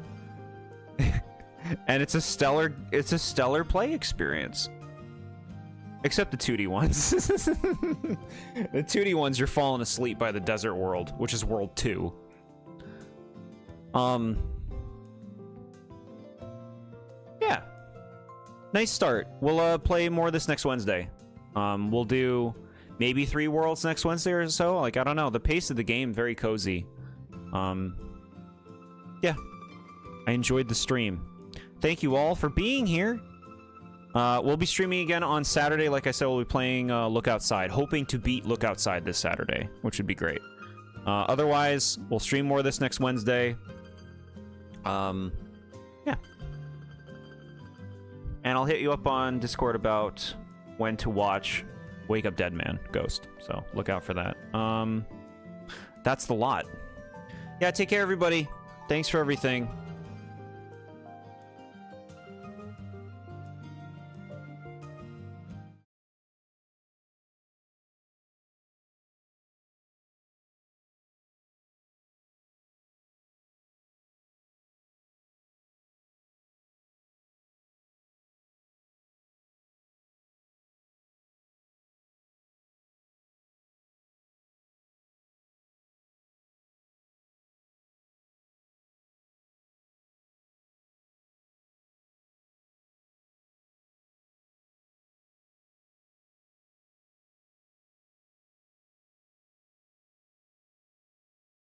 [SPEAKER 1] And it's a stellar play experience. Except the 2D ones. The 2D ones, you're falling asleep by the desert world, which is World 2. Yeah. Nice start. We'll play more of this next Wednesday. We'll do maybe 3 worlds next Wednesday or so. Like, I don't know. The pace of the game, very cozy. Yeah. I enjoyed the stream. Thank you all for being here. We'll be streaming again on Saturday. Like I said, we'll be playing Look Outside, hoping to beat Look Outside this Saturday, which would be great. Otherwise, we'll stream more of this next Wednesday. Yeah. And I'll hit you up on Discord about when to watch Wake Up Dead Man Ghost. So look out for that. That's the lot. Yeah, take care, everybody. Thanks for everything.